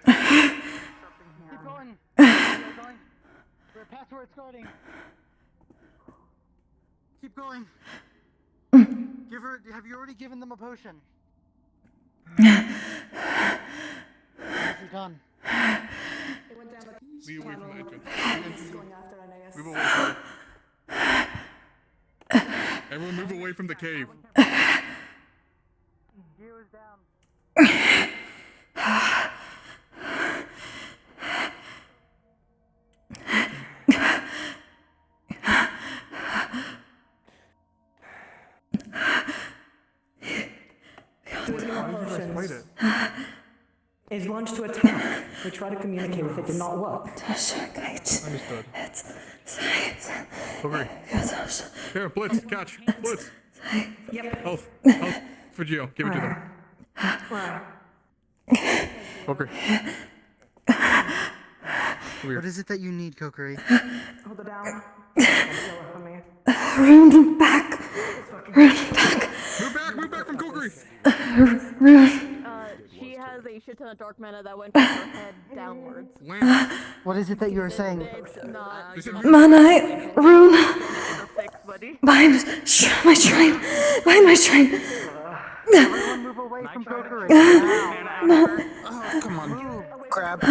Keep going. We're past where it's starting. Keep going. Have you already given them a potion? You're done.
Leave away from the entrance. Move away from it. Everyone move away from the cave.
Gears down.
Dolphins is launched to attack. We try to communicate with it, did not work.
Understood. Kokkuri. Here, Blitz, catch. Blitz.
Yep.
Health for Geo. Give it to them. Kokkuri.
What is it that you need, Kokkuri?
Hold it down.
Rune back.
Move back from Kokkuri.
Rune.
She has a shit ton of dark mana that went from her head downwards.
What is it that you are saying?
It's not.
Mana, Rune. Behind my shrine. Behind my shrine.
Everyone move away from Kokkuri.
Oh, come on. Crab.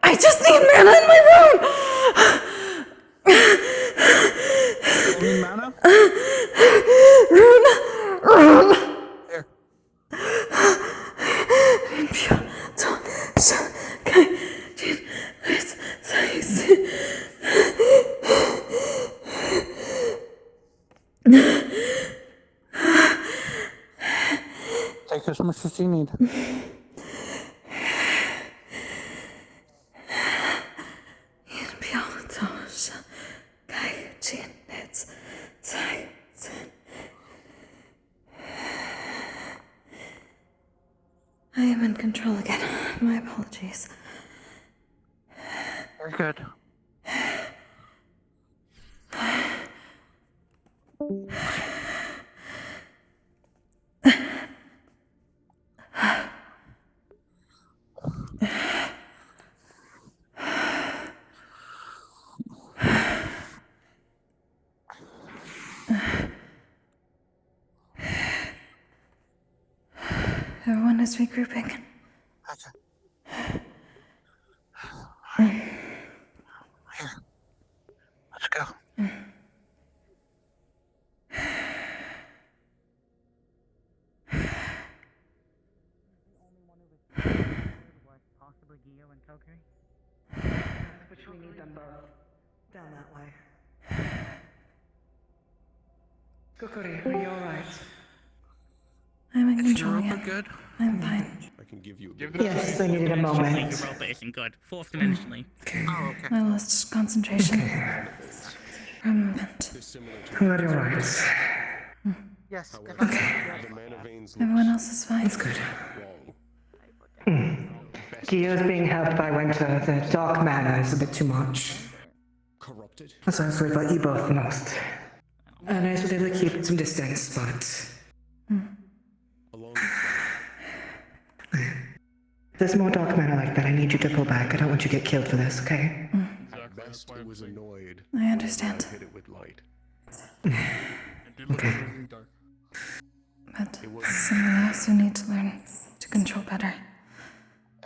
I just need mana in my rune.
You need mana?
Rune.
Here. Take as much as you need.
I am in control again. My apologies.
You're good.
Everyone is regrouping.
Gotcha. Here. Let's go.
Possibly Gio and Kokkuri?
Which we need them both. Down that way. Kokkuri, are you alright?
I'm in
Is
control
Europa
again.
good?
I'm fine.
I can give you.
Yes, I needed a moment.
Europa isn't good. Fourth dimensionally.
Oh, okay.
I lost concentration for a moment.
Glad you're right.
Yes.
Everyone else is fine.
It's good. Gio's being helped by Winter. The dark mana is a bit too much.
Corrupted.
So I was worried about you both the most. And I was able to keep some distance, but there's more dark mana like that. I need you to pull back. I don't want you to get killed for this, okay?
At best, it was annoyed.
I understand.
Hit it with light.
Okay.
But something else you need to learn to control better.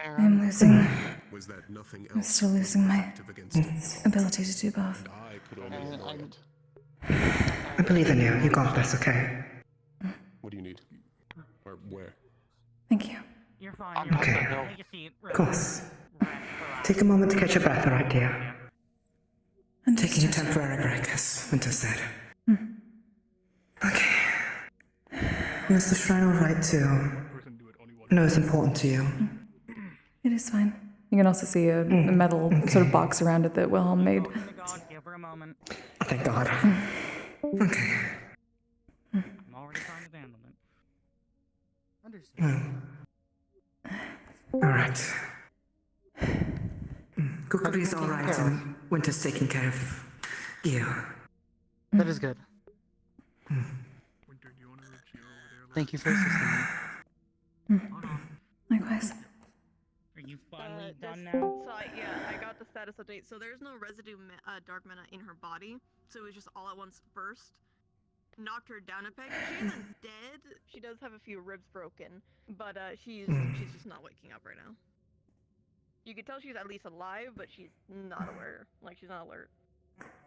I'm losing.
Was that nothing
I'm
else
still losing my
active against it?
ability to do both.
I could only annoy it.
I believe in you. You got this, okay?
What do you need? Or where?
Thank you.
You're fine.
Okay.
Take a seat.
Of course. Take a moment to catch your breath, alright, dear? Taking a temporary break, as Winter said. Okay. Was the shrine alright to know it's important to you?
It is fine. You can also see a metal sort of box around it that Wilhelm made.
Give her a moment.
Thank God. Okay.
I'm already trying to handle it.
Understood.
Alright. Kokkuri's alright and Winter's taking care of you.
That is good. Thank you for assisting me.
Likewise.
Are you finally done now?
So I got the status update. So there's no residue dark mana in her body. So it was just all at once burst. Knocked her down a peg. She isn't dead. She does have a few ribs broken, but she's just not waking up right now. You could tell she's at least alive, but she's not aware. Like she's not alert.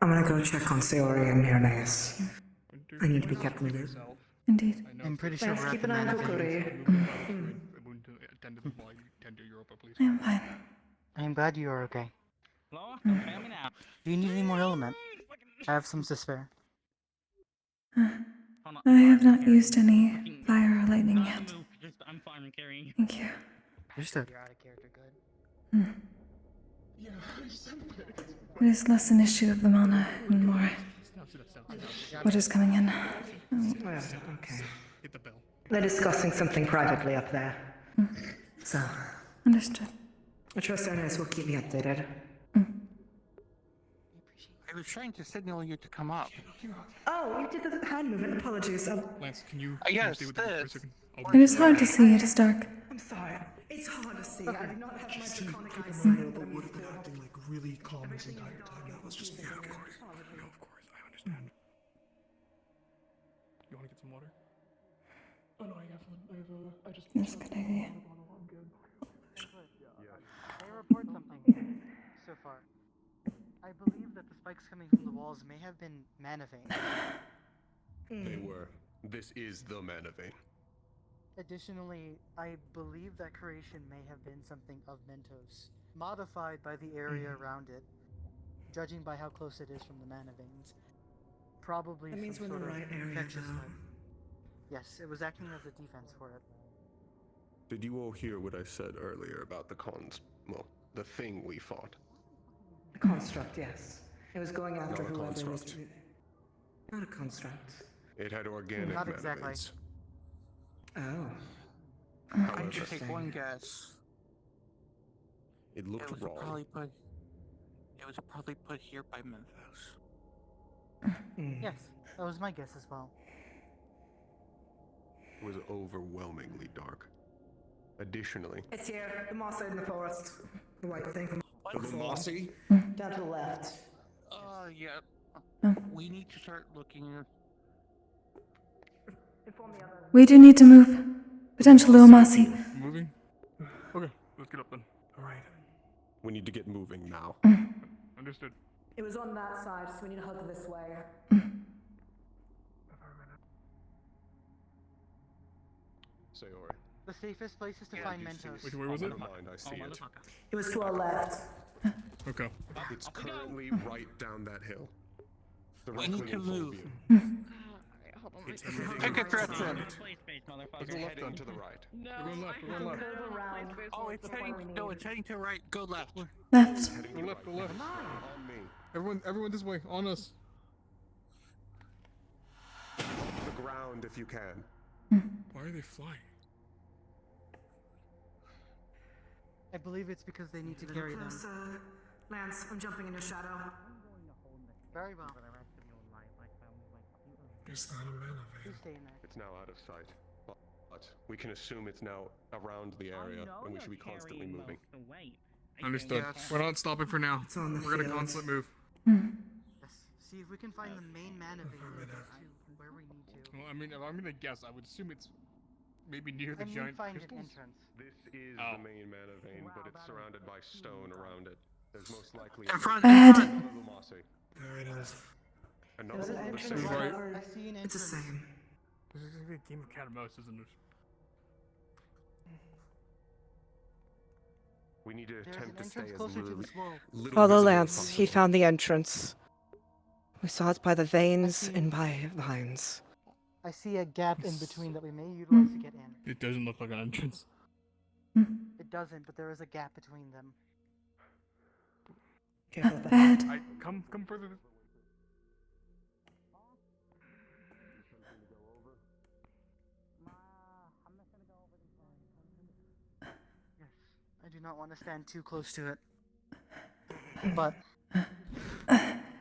I'm gonna go check on Sayori and Irenaeus. I need to be kept in the loop.
Indeed.
I'm pretty sure
Let's
we're
keep
at
an eye on
the
Kokkuri.
I am fine.
I am glad you are okay.
Laura, tell me now.
Do you need any more element? I have some to spare.
I have not used any fire or lightning yet.
I'm fine carrying.
Thank you.
Understood.
You're out of character, good.
It is less an issue of the mana and more what is coming in.
Well, okay. They're discussing something privately up there. So,
Understood.
I trust Ernest will keep me updated.
I was trying to signal you to come up.
Oh, you did the hand movement. Apologies.
Lance, can you
Yes,
stay with me for a second?
It is hard to see. It is dark.
I'm sorry. It's hard to see. I do not have my draconic
Keep in
eyesight.
mind, but would have been acting like really calm this entire time. That was just me. Of course. No, of course. I understand.
You want to get some water?
Oh no, I have one. I just.
That's a good idea.
May I report something so far? I believe that the spikes coming from the walls may have been mana vein.
They were. This is the mana vein.
Additionally, I believe that creation may have been something of Mentos, modified by the area around it, judging by how close it is from the mana veins. Probably
That means
some
we're in
sort
the
of
right area
infectious
now.
type. Yes, it was acting as a defense for it.
Did you all hear what I said earlier about the the thing we fought?
A construct, yes. It was going after
Not a
whoever was.
construct.
Not a construct.
It had organic
Not
mana
exactly.
veins.
Oh.
However,
I just take one guess.
it looked
It was
wrong.
probably put here by Memphis.
Yes, that was my guess as well.
It was overwhelmingly dark. Additionally,
It's here. The moss in the forest. The white thing.
the Lumasi?
Down to the left.
Yeah. We need to start looking.
We do need to move. Potential Luomasi.
Moving? Okay, let's get up then.
Alright.
We need to get moving now.
Understood.
It was on that side, so we need to hug this way.
Sayori.
The safest place is to find Mentos.
Which way was it?
Never mind, I see it.
It was to our left.
Okay.
It's currently right down that hill.
We need
Directly
to
in full
move.
view.
It's Pick a direction.
Let's go left and to the right.
We're going left, we're going left.
Oh, it's heading to right. Go left.
Left.
Go left, go left.
On me.
Everyone this way, on us.
The ground if you can.
Why are they flying?
I believe it's because they need to carry them.
Lance, I'm jumping in your shadow.
Very well.
Is that a mana
You
vein?
stay in there.
It's now out of sight. But we can assume it's now around the area, and we should be constantly moving.
Understood.
Yes.
We're not stopping for now.
It's on the
We're gonna
field.
constantly move.
Yes. See if we can find the main mana vein to where we need to.
Well, I mean, if I'm gonna guess, I would assume it's maybe near the
And we
giant
find an
crystals.
entrance.
This is
Oh.
the main mana vein, but it's surrounded by stone around it. There's most likely
In front.
Ahead.
another Lumasi.
There it is.
Another
There's an
one the
entrance
same.
Right.
right.
I see an
It's the
entrance.
same.
This is gonna be a game of cat and mouse, isn't it?
We need to
There's an
attempt to stay
entrance
as
closer to
little,
this wall.
little
Follow
visible as
Lance. He
possible.
found the entrance. We saw it by the veins
see.
and by vines.
I see a gap in between that we may utilize to get in.
It doesn't look like an entrance.
It doesn't, but there is a gap between them.
Careful with that.
Ahead.
Come further.
Yes. I do not want to stand too close to it. But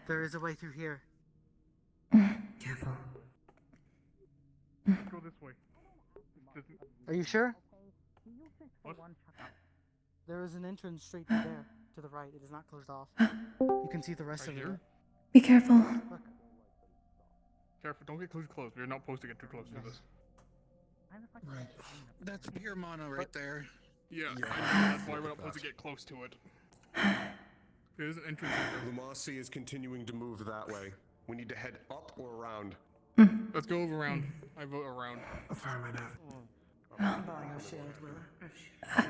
there is a way through here.
Careful.
Let's go this way. This doesn't-
Are you sure?
What?
There is an entrance straight through there, to the right. It is not closed off. You can see the rest
Right
of
here?
it.
Be careful.
Look.
Careful, don't get too close. We're not supposed to get too close to this.
Right.
That's pure mono right there.
Yeah, I know, that's why we're not supposed to get close to it. There's an entrance in there.
Lumasi is continuing to move that way. We need to head up or around.
Let's go around. I vote around.
Affirmative.
I'm buying a shield, Willa.
I'm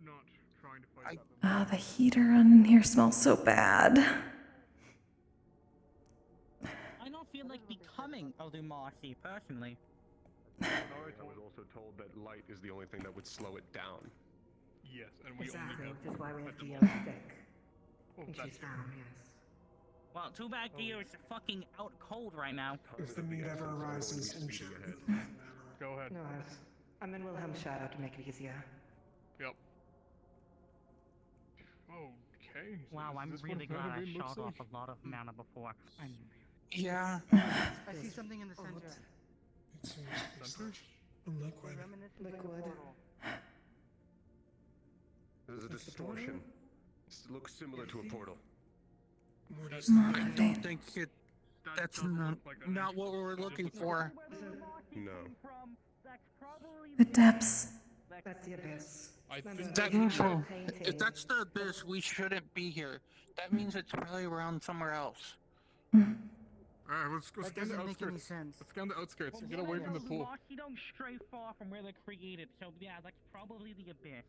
not trying to fight that.
Oh, the heater on in here smells so bad.
I don't feel like we coming, Odumasi, personally.
I was also told that light is the only thing that would slow it down.
Yes, and we
Exactly,
only
which is why we have the
at
yellow stick.
Well,
And
that's
she's down, yes.
Well, too bad Gio's fucking out cold right now.
If the need ever arises,
Go ahead.
No, I'm in Wilhelm's shadow to make it easier.
Yep. Okay. So
Wow, I'm
this
really
what
glad I
Manavane looks
shot off
like?
a lot of mana before.
Yeah.
I see something in the center.
It seems liquid.
Liquid.
There's a distortion. It looks similar to a portal.
What is
I
that?
don't think that's not what we're looking for.
No.
The depths.
That's the abyss.
I think
That means if that's the abyss, we shouldn't be here. That means it's probably around somewhere else.
Alright, let's go
That
scan the
doesn't make any
outskirts.
sense.
Let's scan the outskirts. Get away from the pool.
You don't stray far from where they're created, so yeah, that's probably the abyss.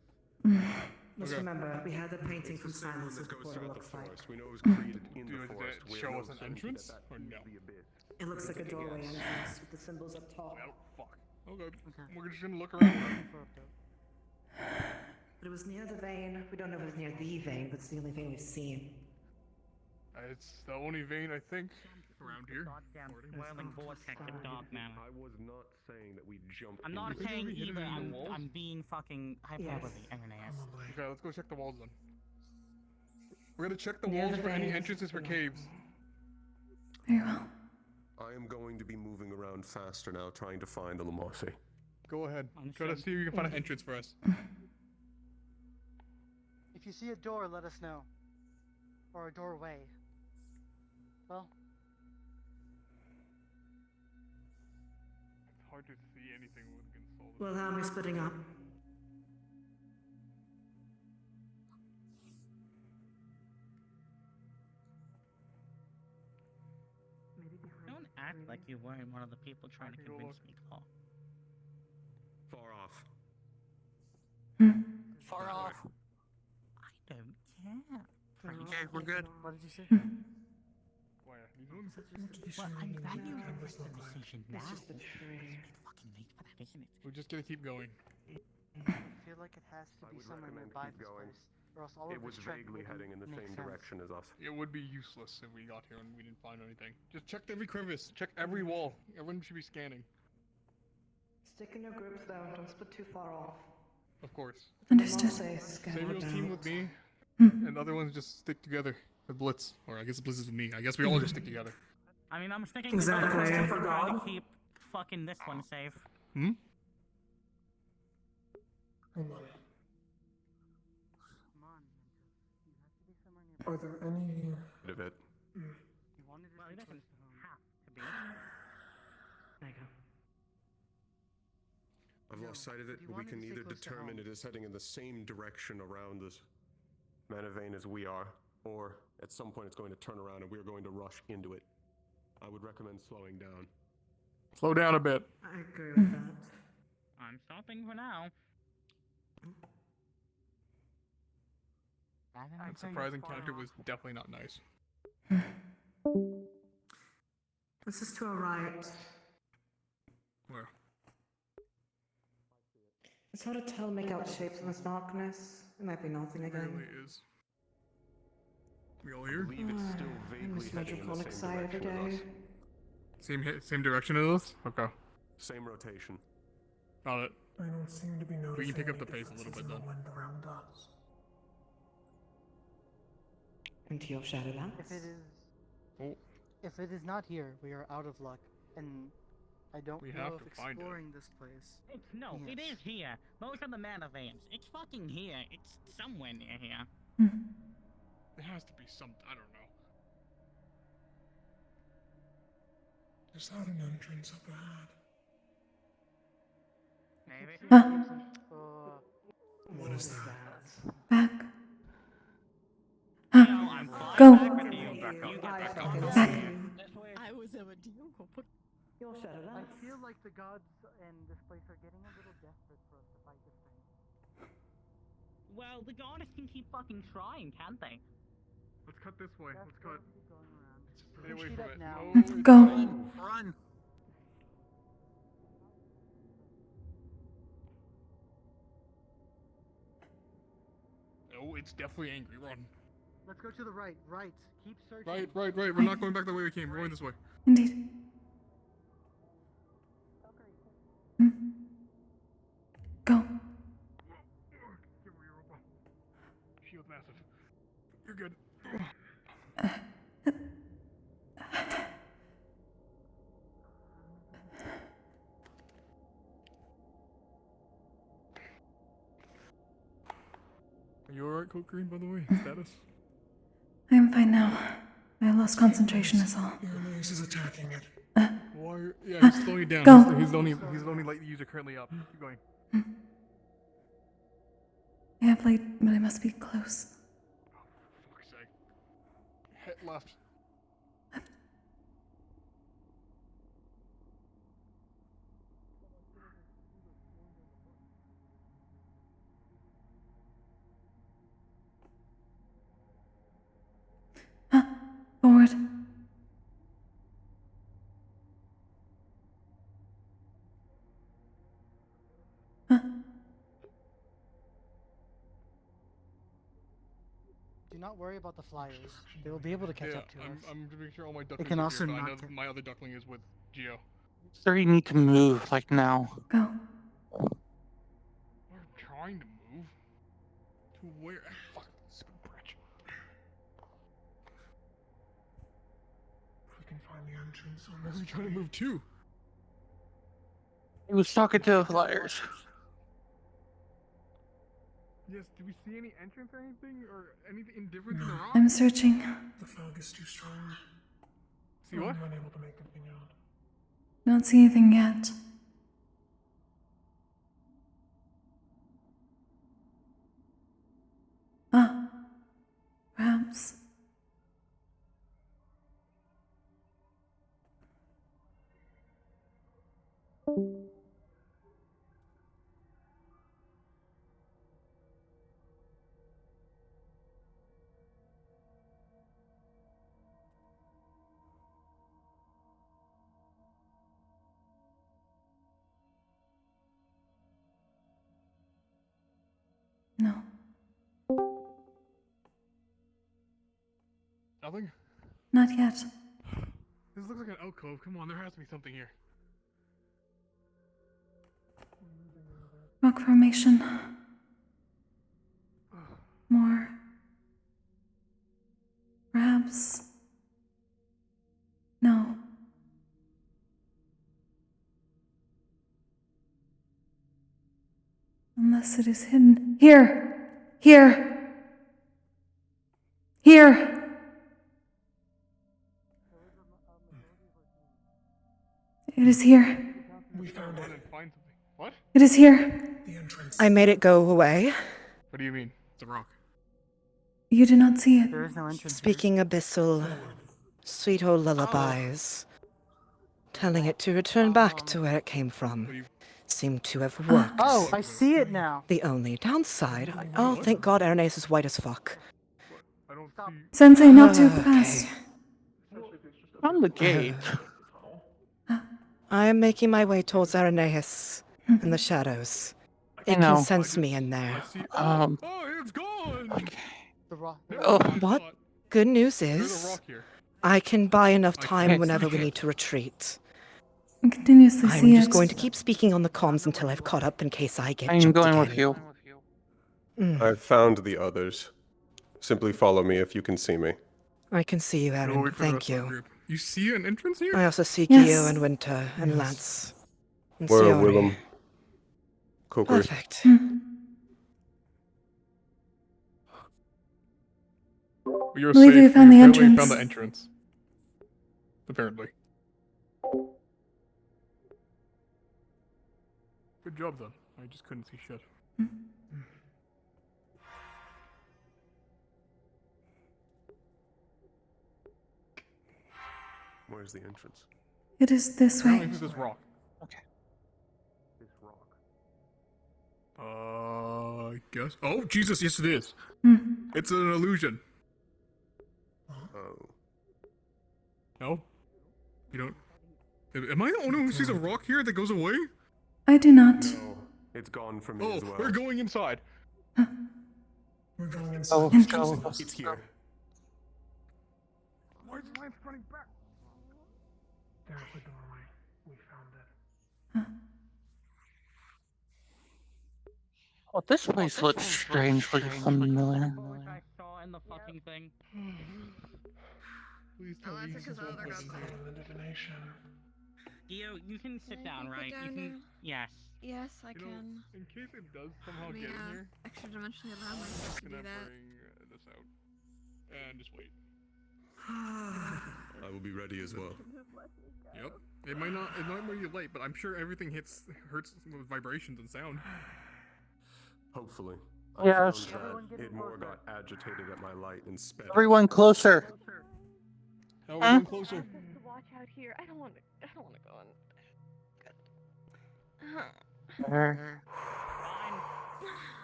Just
Okay.
remember, we had the painting
It's
from
the same one
Silence
that
of
goes
what it
throughout the
looks like.
forest. We know it was created in
Does
the
it
forest. We
show
have
us
no
an
certainty
entrance,
that
or
is
no?
the abyss.
It looks like a doorway entrance with the symbols up top.
Well, fuck. Okay. We're just gonna look around.
But it was near the vein. We don't know if it was near the vein, but it's the only vein we've seen.
It's the only vein I think around here.
Goddamn swirling vortex of dark mana.
I was not saying that we jumped.
I'm not
into
saying
we hit it
either.
in the walls?
I'm being fucking hyperbole, Irenaeus.
Okay, let's go check the walls then. We're gonna check the
Near
walls
the
for any
veins,
entrances for
you know.
caves.
Very well.
I am going to be moving around faster now, trying to find the Lamasi.
Go ahead.
I'm
Try to
sure-
see if you can find an entrance for us.
If you see a door, let us know. Or a doorway. Well,
It's hard to see anything with Gonzalez.
Well, how am we splitting up?
Don't act like you weren't one of the people trying to
can go
convince me, Claw.
Far off.
Far off.
I don't care.
Okay, we're good.
what did you say?
Why?
Well, I'm glad you made the decision now.
It's just a tree.
Fucking late for that, isn't it?
We're just gonna keep going.
I feel like it has to
I
be
would
somewhere
recommend
nearby
keep
this
going.
place. Or else all
It
of
was
this trek
vaguely
wouldn't
heading in the
make
same
sense.
direction as us.
It would be useless if we got here and we didn't find anything. Just check every crevice. Check every wall. Everyone should be scanning.
Stick in your groups though, don't split too far off.
Of course.
Understood.
Samuel's team with me,
Hmm.
and the other ones just stick together with Blitz. Or I guess Blitz is with me. I guess we all just stick together.
I mean, I'm sticking
Exactly.
with
I
trying
forgot.
to keep fucking this one safe.
Hmm?
Hold on.
Come on, Minto. You have to be somewhere nearby.
Are there any?
Of it.
You wanted to
Well,
be
it doesn't
close to home.
have to be.
There you go.
I've
No,
lost sight of it,
if you
but we
wanted
can
to stay
either
close to
determine
home.
it is heading in the same direction around this mana vein as we are, or at some point it's going to turn around and we're going to rush into it. I would recommend slowing down.
Slow down a bit.
I agree with that.
I'm stopping for now.
That surprise encounter was definitely not nice.
This is to our right.
Where?
It's hard to tell, make out shapes in this darkness. It might be nothing
It
again.
really is. We all
I
here?
believe it's still
I
vaguely
miss
heading in the
Metropolitan
same
side every
direction as us.
day.
Same direction as us? Okay.
Same rotation.
Got it.
I don't seem to be noticing.
We can pick up
any
the pace a little
differences
bit
in the
then.
wind around us.
Into your shadow
If
lands.
it is,
Oh,
if it is not here, we are out of luck, and I don't
We
know
have
if
to find it.
exploring this place.
No, it
Yes.
is here. Those are the mana veins. It's fucking here. It's somewhere near here.
it has to be some. I don't know.
Is that an entrance up ahead?
Maybe.
What is that?
Back.
No, I'm flying
Go.
back with you. You get back up.
I was a deal.
Your shadow
I
lands.
feel like the gods and this place are getting a little desperate for us to fight this thing.
Well, the goddess can keep fucking trying, can't they?
Let's cut this way. Let's cut.
Going around.
Stay away
Speed
from
up
it.
now.
No,
Go.
Run!
No, it's definitely angry. Run.
Let's go to the right. Right. Keep searching.
Right. We're not going back the way we came. We're going this way.
Indeed. Go.
Shield massive. You're good. Are you alright, Kokkuri, by the way? Status?
I am fine now. I lost concentration is all.
This is attacking it.
Why? Yeah, he's slowing you down.
Go.
He's the only light user currently up. Keep going.
I have light, but I must be close.
Fuck's sake. Hit left.
Forward.
Do not worry about the flyers. They will be able to catch up to us.
I'm making sure all my
It
ducklings
can
are
also
here, but I
not
know my other duckling is with Geo.
Sir, you need to move, like now.
Go.
We're trying to move. To where? Fuck, stupid bridge.
If we can find the entrance on
Where are
this
we trying to move to?
He was talking to the flyers.
Yes, do we see any entrance or anything? Or anything indifferent in the rock?
I'm searching.
The fog is too strong.
See what?
I'm unable to make anything out.
Don't see anything yet. Perhaps. No.
Nothing?
Not yet.
This looks like an alcove. Come on, there has to be something here.
Rock formation. More. Perhaps. No. Unless it is hidden. Here! Here! Here! It is here.
We found it.
Find something. What?
It is here.
The entrance.
I made it go away.
What do you mean? It's a rock.
You do not see it.
There is no entrance.
Speaking abyssal, sweet old lullabies. Telling it to return back to where it came from. Seemed to have worked.
Oh, I see it now.
The only downside, oh, thank God Ernest is white as fuck.
I don't see.
Sensei, not too fast.
On the gate.
I am making my way towards Irenaeus in the shadows. It
know.
can sense me in there.
Oh, it's gone!
The rock.
Oh,
What? Good news
There's a
is,
rock here.
I can buy enough time
can't
whenever
see
we
it.
need to retreat.
I continuously
I'm
see
just
it.
going to keep speaking on the comms until I've caught up in case I get
I'm
jumped
going
again.
with you.
I've found the others. Simply follow me if you can see me.
I can see you,
We'll
Aaron.
wait for the
Thank
rest of the
you.
group. You see an entrance here?
I also see
Yes.
Gio and Winter and Lance. And
Where are
Siori.
Willem? Kokkuri.
Perfect.
You're
Believe
safe.
we found the
apparently
entrance.
found the entrance. Apparently. Good job, then. I just couldn't see shit.
Where's the entrance?
It is this
Apparently
way.
through this rock.
Okay.
This rock.
I guess. Oh, Jesus, yes it is. It's an illusion.
Oh.
No? You don't... Am I the only one who sees a rock here that goes away?
I do not.
No, it's gone from me
Oh,
as well.
we're going inside.
We're going inside.
Oh,
Let's
go.
go.
It's here.
Where's Lance running back? There's the doorway. We found it.
Oh, this place looks strangely familiar.
I saw in the fucking thing.
Please tell me this is what
Let's
happened
go
here.
in the divination.
Gio, you can sit down,
put
right?
down
You can. Yes.
Yes, I
You know,
can.
in case it does somehow
Let me,
get in here,
extra dimensionally allow myself to
can
do
I
that.
bring this out? And just wait.
I will be ready as well.
Yep. It might not be late, but I'm sure everything hurts with vibrations and sound.
Hopefully.
Yes.
I found that it more got agitated at my light and sped up.
Everyone closer.
How are we going closer?
Just to watch out here. I don't want to go in.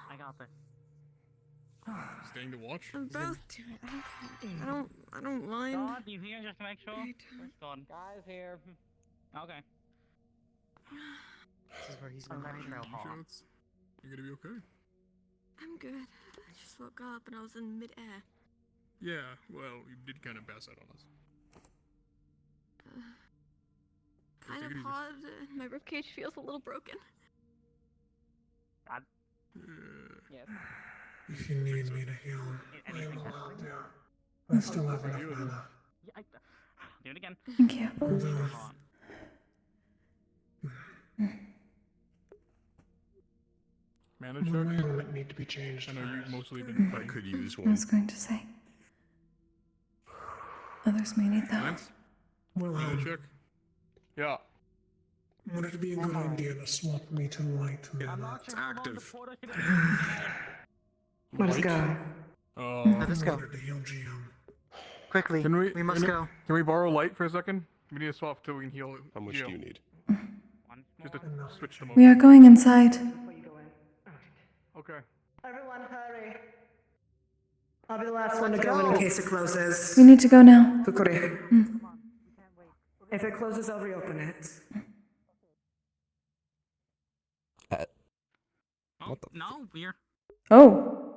I got this.
Staying to watch?
I'm both do it. I don't mind.
God, you here just to make sure?
Right.
Where's God?
Guys here.
Okay.
This is where he's been
I'm
hiding.
ready to go.
Shots? You gonna be okay?
I'm good. I just woke up and I was in midair.
Yeah, well, you did kind of pass out on us.
Kind
take
of
it easy.
hard. My ribcage feels a little broken.
God.
Yes.
If you need me to heal, I will do. I still have enough mana.
Yeah, do it again.
Thank you.
Although,
Mana
the
check?
element need to be changed
I know you've
first.
mostly been
I could use
I
one.
was going to say. Others may need that.
Lance?
Well,
Mana check? Yeah.
would it be a good idea to swap me to light mana?
It's active.
Let us go. Let us go.
Order to heal GM.
Quickly, we must go.
Can we borrow light for a second? We need to swap till we can heal.
How much do you need?
Just to switch them over.
We are going inside.
Okay.
Everyone, hurry. I'll be the last one to go in case it closes.
We need to go now.
Kokkuri. If it closes, I'll reopen it.
Oh, no, we're.
Oh.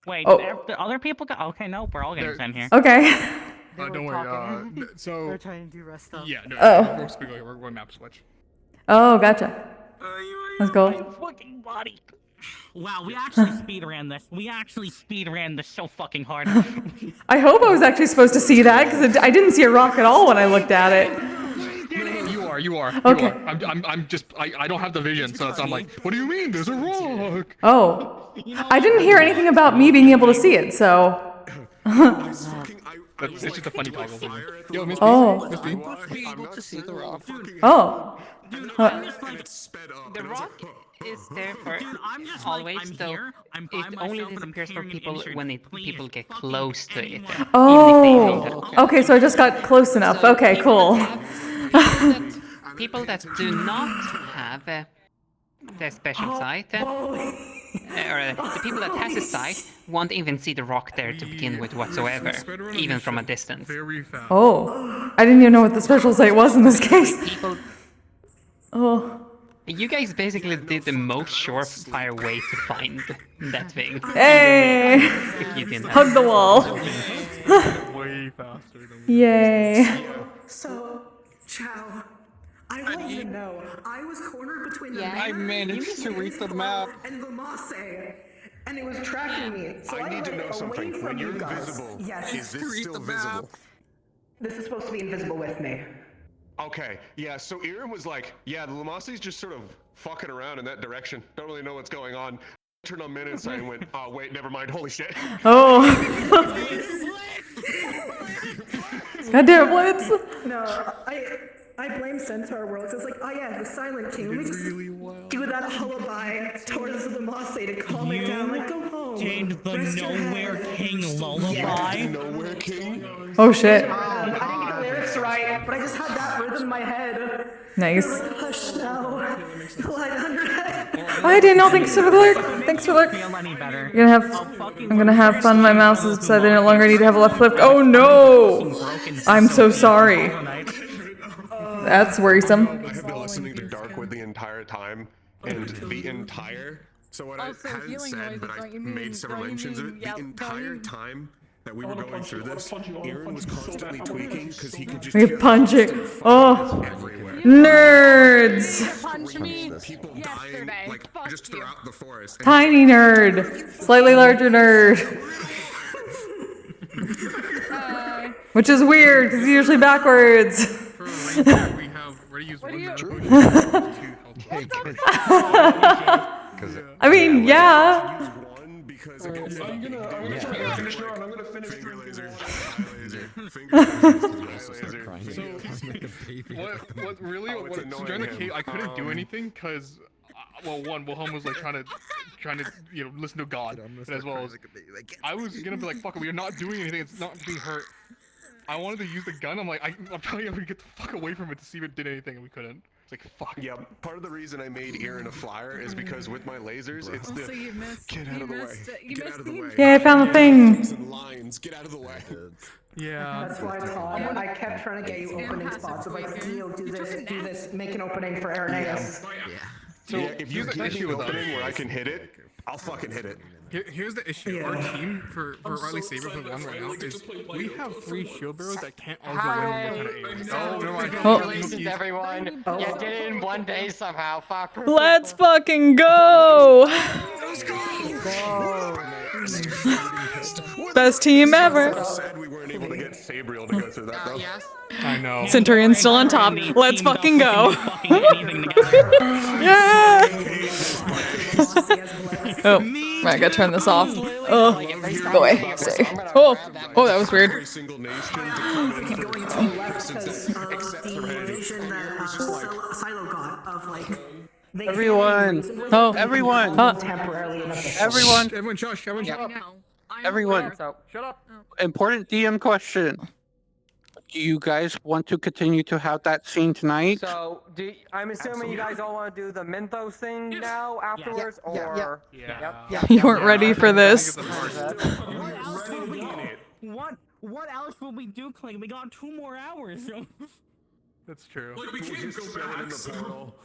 Wait,
Oh.
the other people got. Okay, no, we're all getting sent here.
Okay.
Don't worry. So.
They're trying to do rest stuff.
Yeah. No,
Oh.
we're going map switch.
Oh, gotcha. Let's go.
Fucking body. Wow, we actually speed ran this. We actually speed ran this so fucking hard.
I hope I was actually supposed to see that because I didn't see a rock at all when I looked at it.
No, you are.
Okay.
You are. I'm just. I don't have the vision, so I'm like, what do you mean? There's a rock.
Oh. I didn't hear anything about me being able to see it, so.
It's just a funny toggle thing. Yo, Miss
Oh.
B. Miss B.
Be able to see the rock.
Oh.
The rock is there for
I'm just
always,
I'm
though.
here, I'm by
It only
myself, and I'm
disappears for
carrying an
people
insert.
when
Please,
people get
fucking
close to it.
anyone.
Oh. Okay, so I just got close enough. Okay, cool.
People that do not have the special sight, or the people that has a sight, won't even see the rock there to begin with whatsoever, even from a distance.
Very fast.
Oh. I didn't even know what the special site was in this case.
People,
Oh.
you guys basically did the most surefire way to find that thing.
Hey.
If you didn't
Hug the wall.
Way faster than
Yay.
So, Chow, I want you to know, I was cornered between the
I managed to read the map.
and Lamasse, and it was tracking me. So
I need to
went
know
away
something.
from
When
you
you're
guys.
invisible,
Yes.
is this still visible?
This is supposed to be invisible with me.
Okay, yeah, so Erin was like, yeah, the Lamasse's just sort of fucking around in that direction. Don't really know what's going on. Turned on minutes and went, oh, wait, never mind, holy shit.
Oh. God damn it, Blitz.
No, I blame Centaur Worlds. It's like, oh yeah, the Silent King. Let me just do that lullaby towards the Lamasse to calm it down. Like, go home.
Did the
Rest your
Nowhere
head.
King lullaby?
Nowhere King?
Oh shit.
I didn't get the lyrics right, but I just had that rhythm in my head.
Nice.
It was like, hush now, lie down your head.
Hi Daniel, thanks for the alert. Thanks for the alert.
Feel any better?
I'm gonna have fun. My mouse is upside. They no longer need to have a left flip. Oh no! I'm so sorry. That's worrisome.
I have been listening to Darkwood the entire time, and the entire So what
Also,
I hadn't
healing
said,
noises,
but I
don't you
made
mean-
several
don't you
mentions of
mean-
it.
yeah,
The
don't
entire
you-
time that we
I
were
wanna
going
punch you,
through
I wanna
this,
punch you, I wanna
Aaron
punch
was
you so
constantly
bad. I wanna
tweaking
punch you
because
so
he could
bad.
just
We
hear
punch it.
constant
Oh,
fires everywhere.
nerds.
Punch me
People dying
yesterday.
like
Fuck
just
you.
throughout the forest. And
Tiny nerd, slightly larger nerd. Which is weird because he's usually backwards.
For a range check, we have ready to use one mana potion,
I mean, yeah.
I'm gonna try to finish now, and I'm gonna finish
Finger
drinking
laser,
water.
eye laser,
What really?
Oh, it's
So
annoying
during the
him.
cave, I couldn't do anything because, well, one, Wilhelm was like trying to, listen to God, and as well as I was gonna be like, fuck it, we are not doing anything. It's not being hurt. I wanted to use the gun. I'm like, I'm telling you, I'm gonna get the fuck away from it to see if it did anything, and we couldn't. It's like, fuck.
Yeah, part of the reason I made Aaron a flyer is because with my lasers, it's the
Also, you missed.
get out
you
of the way.
missed, You
Get
missed
out of the
the
way.
Yeah, I found the thing.
Some lines. Get out of the way.
Yeah.
That's why, Todd, I kept trying to get you opening spots. I was like, Neil, do this, make an opening for Irenaeus.
So
yeah, if you
here's the
give me
issue
an
with
opening
that.
where I can hit it, I'll fucking hit it.
Here's the issue. Our team for Riley Saber for one right now is we have 3 shield bearers that can't all go in with the kind of aim. Oh, never mind.
Congratulations, everyone. You did it in one day somehow. Fuck.
Let's fucking go. Best team ever.
Sad we weren't able to get Sabriel to go through that though.
Yes.
I know.
Centurion's still on top. Let's fucking go. Yeah. Oh, right, I gotta turn this off. Oh, go away. Say. Oh, that was weird.
Every single nation to come in for except for Heredity. And Aaron was just like,
Silo got of like.
Everyone.
Oh,
Everyone.
Temporarily in a
Everyone.
Everyone shush. Everyone shut up.
Everyone.
Shut up.
Important DM question. Do you guys want to continue to have that scene tonight?
So, I'm assuming you guys all want to do the Mentos thing now afterwards, or
You weren't ready for this.
What else will we do, Clink? We got 2 more hours.
That's true.
Like, we can't go back, so...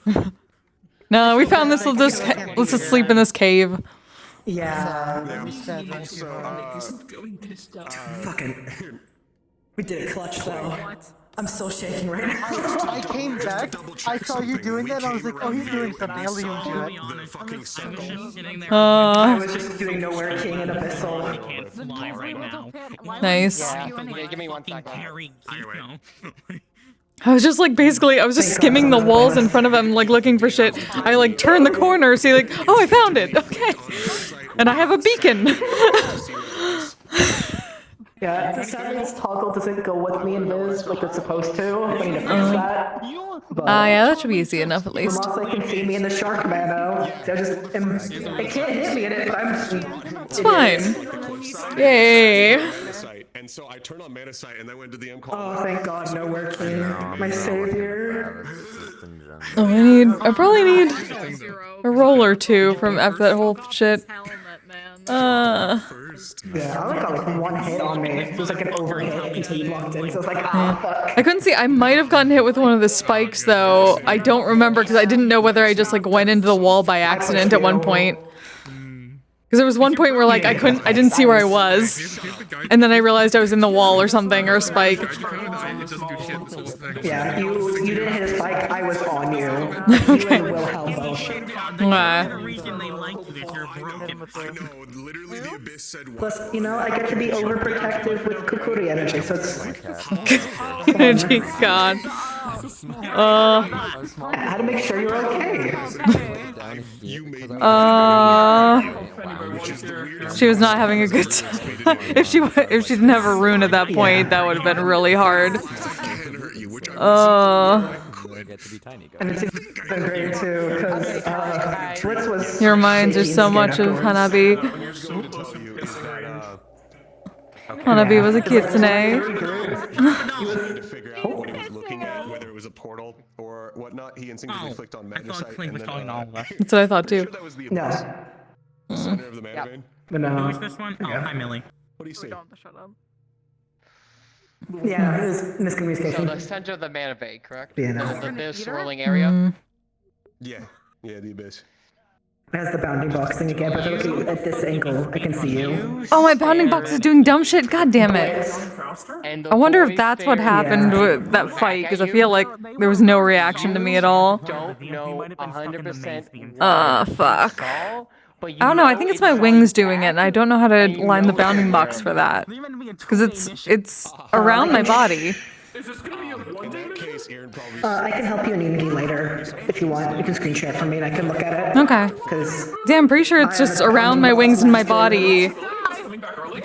No, we found this. Let's just sleep in this cave.
Yeah.
fucking.
We did it clutch though. I'm still shaking right now.
I came back, I saw you doing that, and I was like, oh, he's doing something, I'll leave him to it.
I was just doing Nowhere King and Abyssal.
I can't fly right now.
Nice.
Yeah, give me 1 second.
I was just like, basically, I was just skimming the walls in front of him, like looking for shit. I like turned the corner, see like, oh, I found it. Okay. And I have a beacon.
Yeah, sadly this toggle doesn't go with me in Viz like it's supposed to. I need to fix that.
Yeah, that should be easy enough at least.
Unless they can see me in the shark mano. They can't hit me in it, but I'm...
It's fine. Yay.
And so I turned on Mana Sight and then went to the M call.
Oh, thank God, Nowhere King. My savior.
Oh, I probably need a roll or 2 from after that whole shit.
Yeah, I only got like 1 hit on me. It was like an overhit until you blocked it. So it's like, fuck.
I couldn't see. I might have gotten hit with one of the spikes though. I don't remember because I didn't know whether I just like went into the wall by accident at one point. Because there was one point where like I didn't see where I was, and then I realized I was in the wall or something or a spike.
Yeah, you didn't hit a spike. I was on you.
Okay.
You and Wilhelm both.
Literally the Abyss said what?
Plus, you know, I get to be overprotective with Kokkuri energy, so it's...
Energy, God.
I had to make sure you're okay.
She was not having a good time. If she didn't have a rune at that point, that would have been really hard.
And it's been great too, because Blitz was...
Your minds are so much of Hanabi. Hanabi was a kitsune.
Trying to figure out what he was looking at, whether it was a portal or whatnot. He instinctively clicked on Mana Sight.
Clink was talking to all of us.
That's what I thought too.
No.
Center of the Mana Vein.
No.
Who is this one? Oh, hi, Millie.
What do you see?
Yeah, it was miscommunication.
So the center of the Mana Vein, correct?
Yeah, no.
The swirling area?
Yeah, the Abyss.
It has the bounding box thing again, but at this angle, I can see you.
Oh, my bounding box is doing dumb shit. God damn it. I wonder if that's what happened with that fight, because I feel like there was no reaction to me at all.
Don't know 100%.
Fuck. I don't know, I think it's my wings doing it, and I don't know how to line the bounding box for that. Because it's around my body.
I can help you in Unity later, if you want. You can screen share for me and I can look at it.
Okay. Yeah, I'm pretty sure it's just around my wings and my body.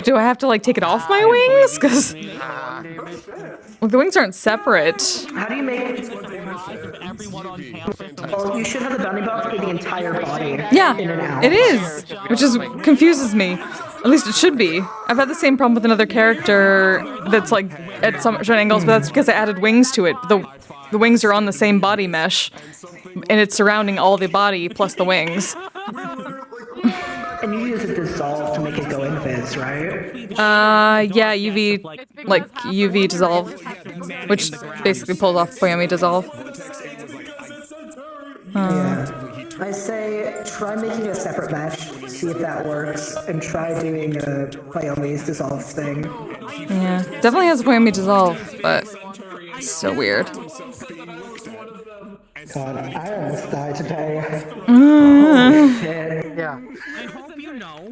Do I have to, like, take it off my wings? Because the wings aren't separate.
How do you make... Oh, you should have the bounding box be the entire body.
Yeah,
in and out.
it is, which confuses me. At least it should be. I've had the same problem with another character that's like at some certain angles, but that's because I added wings to it. The wings are on the same body mesh, and it's surrounding all the body plus the wings.
And you use a dissolve to make it go invis, right?
Yeah, UV dissolve, which basically pulls off Poyomi dissolve.
Yeah. I say try making a separate mesh, see if that works, and try doing a Poyomi's dissolve thing.
Yeah, definitely has a Poyomi dissolve, but it's so weird.
God, I almost died today.
Holy
shit. Yeah.
I hope you know.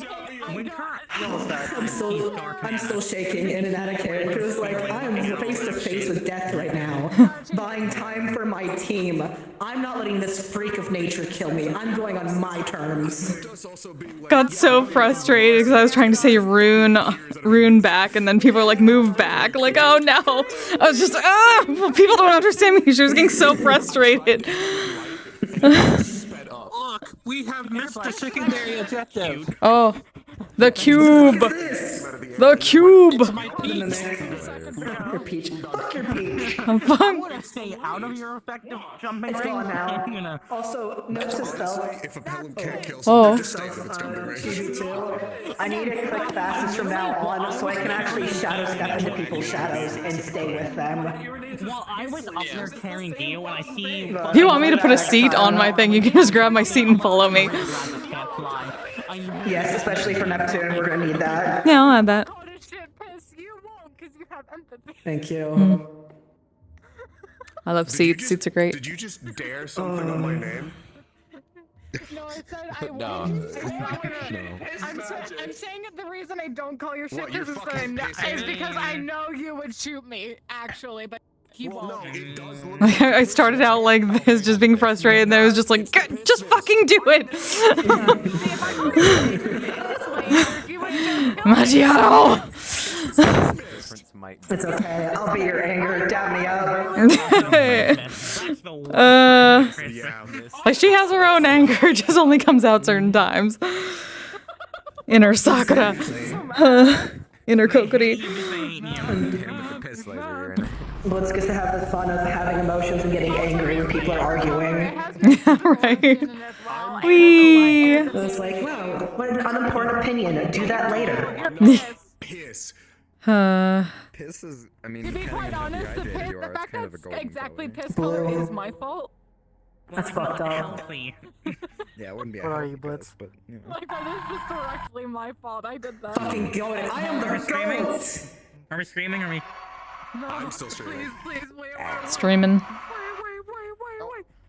I'm still shaking in and out of characters. Like, I'm face to face with death right now. Buying time for my team. I'm not letting this freak of nature kill me. I'm going on my terms.
Got so frustrated because I was trying to say rune back, and then people are like, move back. Like, oh no. I was just, people don't understand me. She was getting so frustrated.
Look, we have missed the secondary objective.
Oh, the cube. The cube.
Your peach. Fuck your peach.
I'm fine.
I want to stay out of your effective jumping
It's
range.
gone now. Also, note to self.
If a pelham can't kill
Oh.
someone, just stay out of its jumping range.
TB2. I need it click fastest from now on so I can actually shadow step into people's shadows and stay with them.
Well, I was up there carrying you when I see.
If you want me to put a seat on my thing, you can just grab my seat and follow me.
Yes, especially for Neptune, we're gonna need that.
Yeah, I'll add that.
Thank you.
I love seats. Seats are great.
Did you just dare something on my name?
No, I said I
No.
I'm saying it, the reason I don't call your shit
What, you're
is
fucking pissing
because I know you would shoot me, actually, but he won't.
No, it does look
Like, I started out like this, just being frustrated, and then I was just like, just fucking do it! Macchiato!
It's okay, I'll be your anger, dab me up.
Like, she has her own anger, it just only comes out certain times. Inner Sakura. Inner Kokkuri.
Well, it's good to have the fun of having emotions and getting angry when people are arguing.
Yeah, right. Wee.
It's like, wow, what an unimportant opinion. Do that later.
Piss.
Piss is, I mean,
To be quite honest, the fact that exactly piss color is my fault.
That's fucked up.
Yeah, it wouldn't be.
What are you, Blitz?
But you know.
Like, that is just directly my fault. I did that.
Fucking goat. I am the goat.
Are we screaming? Are we?
No,
I'm still streaming.
Please, wait.
Streaming.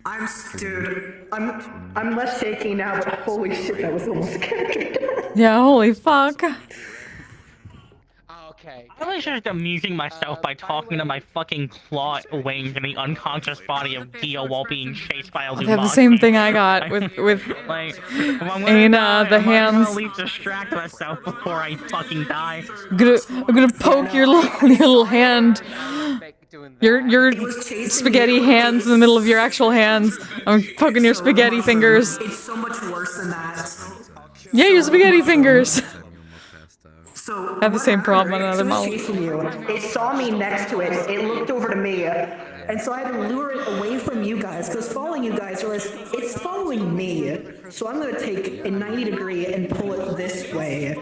I'm less shaky now, but holy shit, that was almost a character.
Yeah, holy fuck.
Okay.
I was just amusing myself by talking to my fucking claw wings in the unconscious body of Dio while being chased by a
I have the same thing I got with
like,
Aina, the hands.
I'm gonna leave distract myself before I fucking die.
I'm gonna poke your little hand. Your spaghetti hands in the middle of your actual hands. I'm poking your spaghetti fingers.
It's so much worse than that.
Yeah, your spaghetti fingers.
So
I have the same problem on another
it was
model.
chasing you. It saw me next to it. It looked over to me, and so I had to lure it away from you guys because following you guys was it's following me. So I'm gonna take a 90-degree and pull it this way.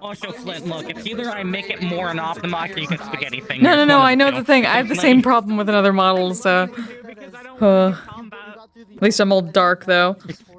Also, Flint, look, it's either I make it more an optimized or you get spaghetti fingers.
No, I know the thing. I have the same problem with another model, so. At least I'm all dark though.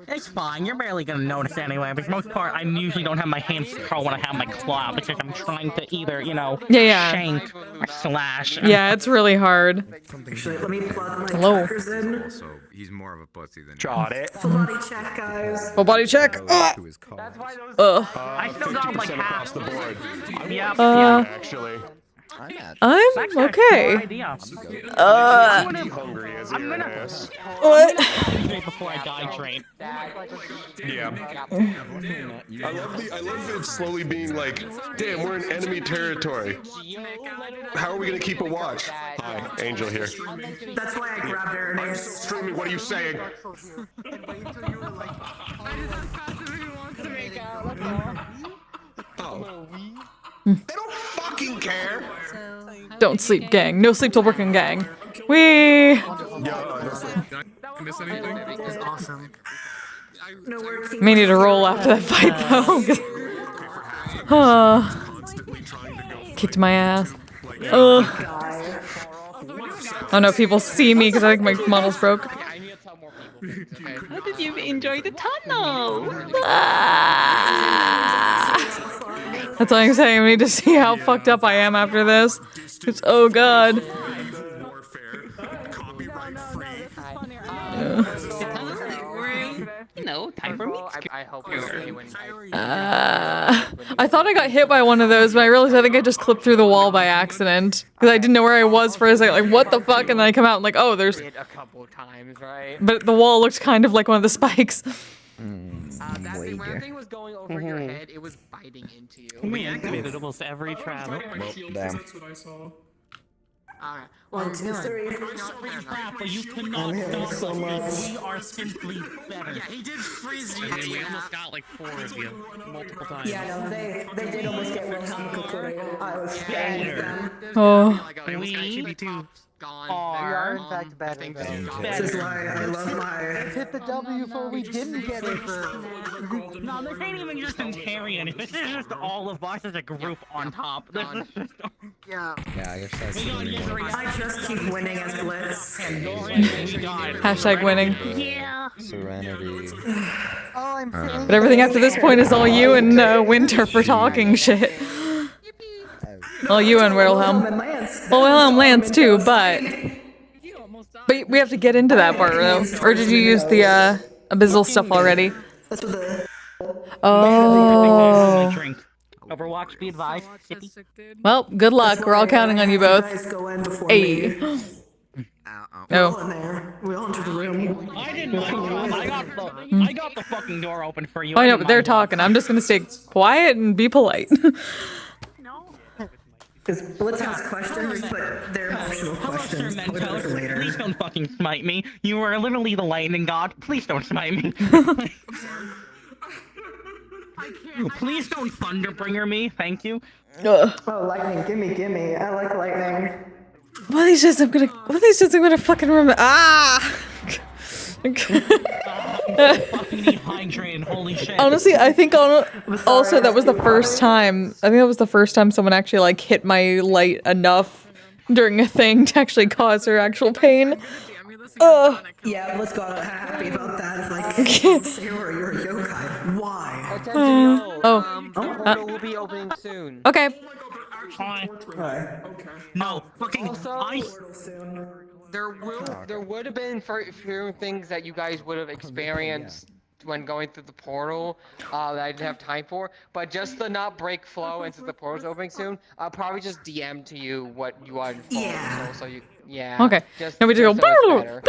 It's fine. You're barely gonna notice anyway. But for the most part, I usually don't have my hands curled when I have my claw because I'm trying to either, you know, shank or slash.
Yeah, it's really hard.
Actually, let me plug my
Hello.
trackers in.
Also, he's more of a pussy than
Got it.
Full body check, guys.
Full body check.
to his cause.
I still got like
50%
half.
across the board.
Yeah.
Actually.
I'm okay.
Hungry as
I'm
your
gonna.
ass.
What?
Before I die, train.
Yeah. I love it slowly being like, damn, we're in enemy territory. How are we gonna keep a watch? Hi, Angel here.
That's why I grabbed her.
I'm streaming, what are you saying? Oh. They don't fucking care.
Don't sleep, gang. No sleep till working, gang. Wee.
Miss anything?
Awesome.
May need to roll after that fight though. Kicked my ass. Oh no, people see me because I think my model's broke.
How did you enjoy the tunnel?
That's all I'm saying. We need to see how fucked up I am after this. It's, oh god.
You know, time for me.
I hope you stay when
I thought I got hit by one of those, but I realized I think I just clipped through the wall by accident. Because I didn't know where I was for a second. Like, what the fuck? And then I come out and like, oh, there's...
a couple times, right?
But the wall looked kind of like one of the spikes.
When the thing was going over your head, it was biting into you.
We activated almost every trap.
Damn.
That's what I saw.
Alright.
1, 2, 3.
But you cannot stop
so
us.
much.
We are simply better.
Yeah, he did freeze you.
We almost got like 4 of you multiple times.
Yeah, no, they did almost get Wilhelm Kokkuri. I was scared of them.
Oh.
We are in fact better though. This is why I love my...
Hit the W for we didn't get it.
No, this ain't even just Ontarian. This is just all of us as a group on top. This is just...
Yeah.
Yeah, I guess that's the
I just keep winning as Blitz.
Hashtag winning.
Yeah.
Serenity.
Oh, I'm
But everything after this point is all you and Winter for talking shit. All you and Wilhelm. Well, Wilhelm lands too, but we have to get into that part though. Or did you use the abyssal stuff already?
That's what the...
Oh.
Overwatch, be advised.
Well, good luck. We're all counting on you both. Hey. No.
We all entered the room.
I didn't mind. I got the fucking door open for you.
I know, but they're talking. I'm just gonna stay quiet and be polite.
Because Blitz has questions, but they're optional questions. I'll do it for later.
Please don't fucking smite me. You are literally the lightning god. Please don't smite me. Please don't thunderbringer me. Thank you.
Oh, lightning, gimme. I like lightning.
One of these days I'm gonna fucking remember. Ah!
Holy shit.
Honestly, I think also that was the first time. I think that was the first time someone actually like hit my light enough during a thing to actually cause her actual pain.
Yeah, Blitz got happy about that. Like, Sarah, you're a yokai. Why?
Portal will be opening soon.
Okay.
Fine.
Okay.
No, fucking
There would have been few things that you guys would have experienced when going through the portal that I didn't have time for, but just to not break flow and since the portal's opening soon, I'll probably just DM to you what you want in full, so you
Okay. Now we just go portal.
We went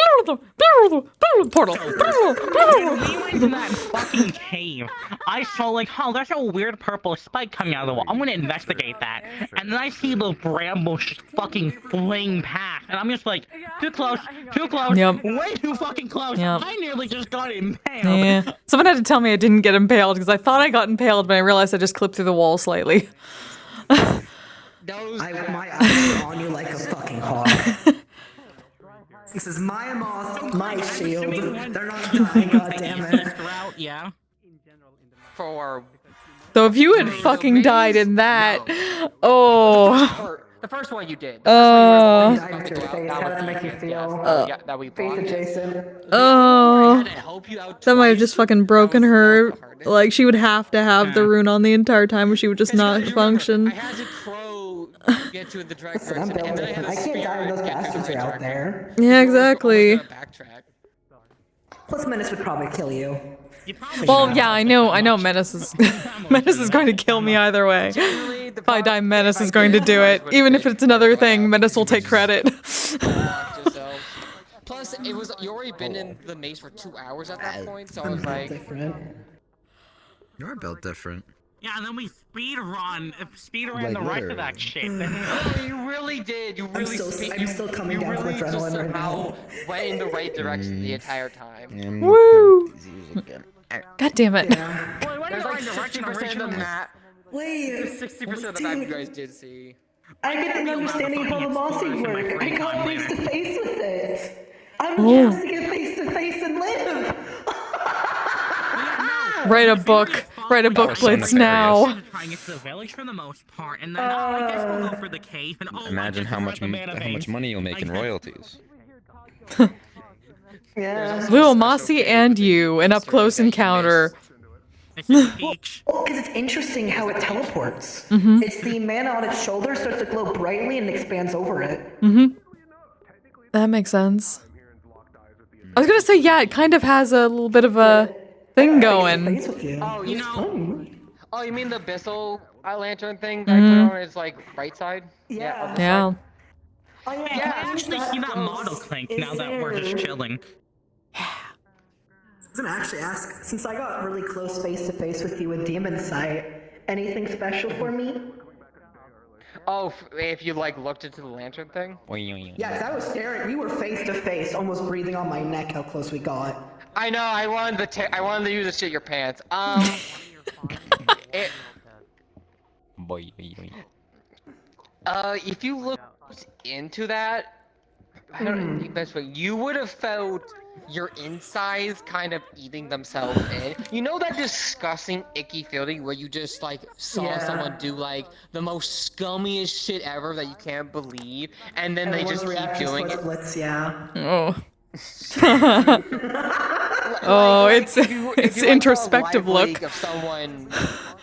to that fucking cave. I saw like, oh, there's a weird purple spike coming out of the wall. I'm gonna investigate that. And then I see the bramble fucking fling past, and I'm just like, too close,
Yep.
way too fucking close.
Yep.
I nearly just got impaled.
Yeah. Someone had to tell me I didn't get impaled because I thought I got impaled, but I realized I just clipped through the wall slightly.
My eyes are on you like a fucking hawk. This is my moth, my shield. They're not dying, goddammit.
Yeah.
For
So if you had fucking died in that, oh.
The first one you did.
Dive into your face. How does it make you feel?
Yeah, that we
Face
blocked.
adjacent.
Oh.
To help you out
That might have just fucking broken her. Like, she would have to have the rune on the entire time or she would just not function.
I had to crow get to the direct
Listen, I'm
direction, and
built
then I had
different.
to
I can't die when those
get to the
bastards are
right
out
direction.
there.
Yeah, exactly.
Backtrack.
Plus, Menace would probably kill you.
Well, yeah, I know Menace is Menace is going to kill me either way. If I die, Menace is going to do it. Even if it's another thing, Menace will take credit.
Plus, you already been in the maze for 2 hours at that point, so I was like...
You're built different.
Yeah, and then we speed ran
Like,
the rest of
literally.
that shit.
Oh, you really did. You really
I'm still coming down from adrenaline right now.
Went in the right direction the entire time.
Woo! God damn it.
There's like 60% of the map.
Wait.
60% of the map you guys did see.
I get an understanding of how the bossing work. I got face to face with it. I'm
Oh.
just to get face to face and live.
Write a book. Write a book, Blitz, now.
Trying to get to the village for the most part, and then I guess we'll go for the cave. And
Imagine how much money you'll make in royalties.
Yeah.
Lil Mossy and you, an up close encounter.
Well, because it's interesting how it teleports. It's the mana on its shoulder starts to glow brightly and expands over it.
That makes sense. I was gonna say, yeah, it kind of has a little bit of a thing going.
Oh, you know. Oh, you mean the Abyssal lantern thing that I put on its like right side? Yeah.
Yeah.
Yeah, I actually see that model clink now that we're just chilling.
I was gonna actually ask, since I got really close face to face with you with Demon Sight, anything special for me?
Oh, if you like looked into the lantern thing?
Yeah, because I was staring, we were face to face, almost breathing on my neck how close we got.
I know, I wanted you to shit your pants. If you looked into that, I don't know the best way, you would have felt your insides kind of eating themselves in. You know that disgusting, icky feeling where you just like saw someone do like the most scummiest shit ever that you can't believe, and then they just keep doing it.
Blitz, yeah.
Oh. Oh, it's introspective look.
Of someone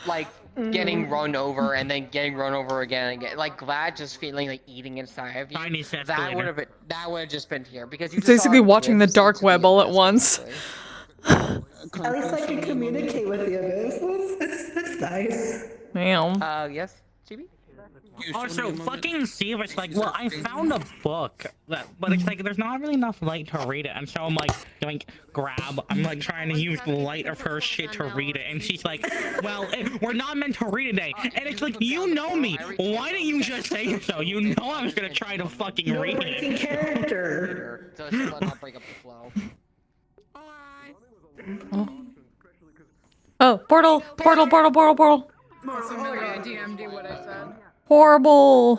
like getting run over and then getting run over again and again, like Glad just feeling like eating inside of you. That would have just been here because you
It's
just
basically
saw
watching the dark web all at once.
At least I can communicate with the Abyss. That's nice.
Damn.
Yes, Chibi?
Also, fucking Steve, it's like, well, I found a book, but it's like, there's not really enough light to read it, and so I'm like, I'm like trying to use the light of her shit to read it, and she's like, well, we're not meant to read today, and it's like, you know me, why didn't you just say so? You know I was gonna try to fucking read it.
Character.
So let's not break up the flow.
Oh, portal.
Oh yeah, DMD what I said.
Horrible.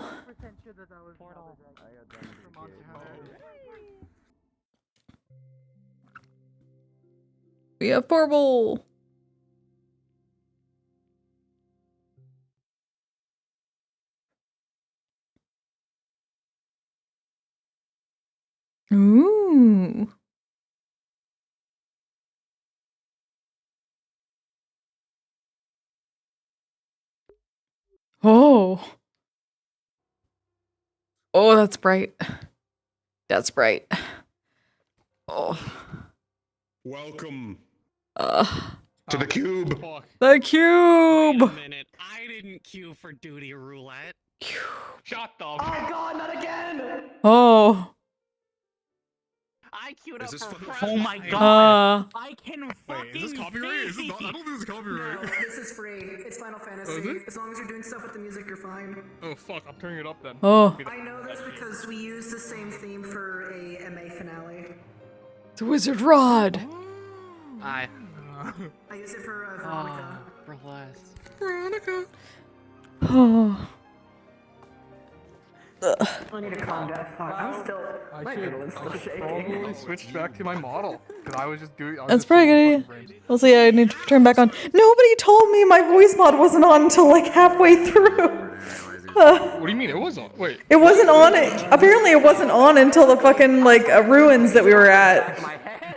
We have horrible. Ooh. Oh. Oh, that's bright. That's bright. Oh.
Welcome
To
the cube.
The cube.
Wait a minute, I didn't queue for duty roulette. Shut the.
Oh god, not again!
Oh.
I queued up
Is this
for.
fucking-
Oh my god. I can
Wait,
fucking.
is this copyright? Is this not, I don't think this is copyright.
No, this is free. It's Final Fantasy.
Oh, is it?
As long as you're doing stuff with the music, you're fine.
Oh fuck, I'm turning it up then.
Oh.
I know this because we use the same theme for a MA finale.
The wizard rod.
I
use it for Veronica.
Relax.
Veronica.
Oh.
I need to calm down. Fuck, I'm still. My adrenaline's still shaking.
Probably switched back to my model because I was just doing.
That's probably a good idea. We'll see. I need to turn back on. Nobody told me my voice mod wasn't on until like halfway through.
What do you mean? It was on. Wait.
It wasn't on. Apparently, it wasn't on until the fucking like ruins that we were at,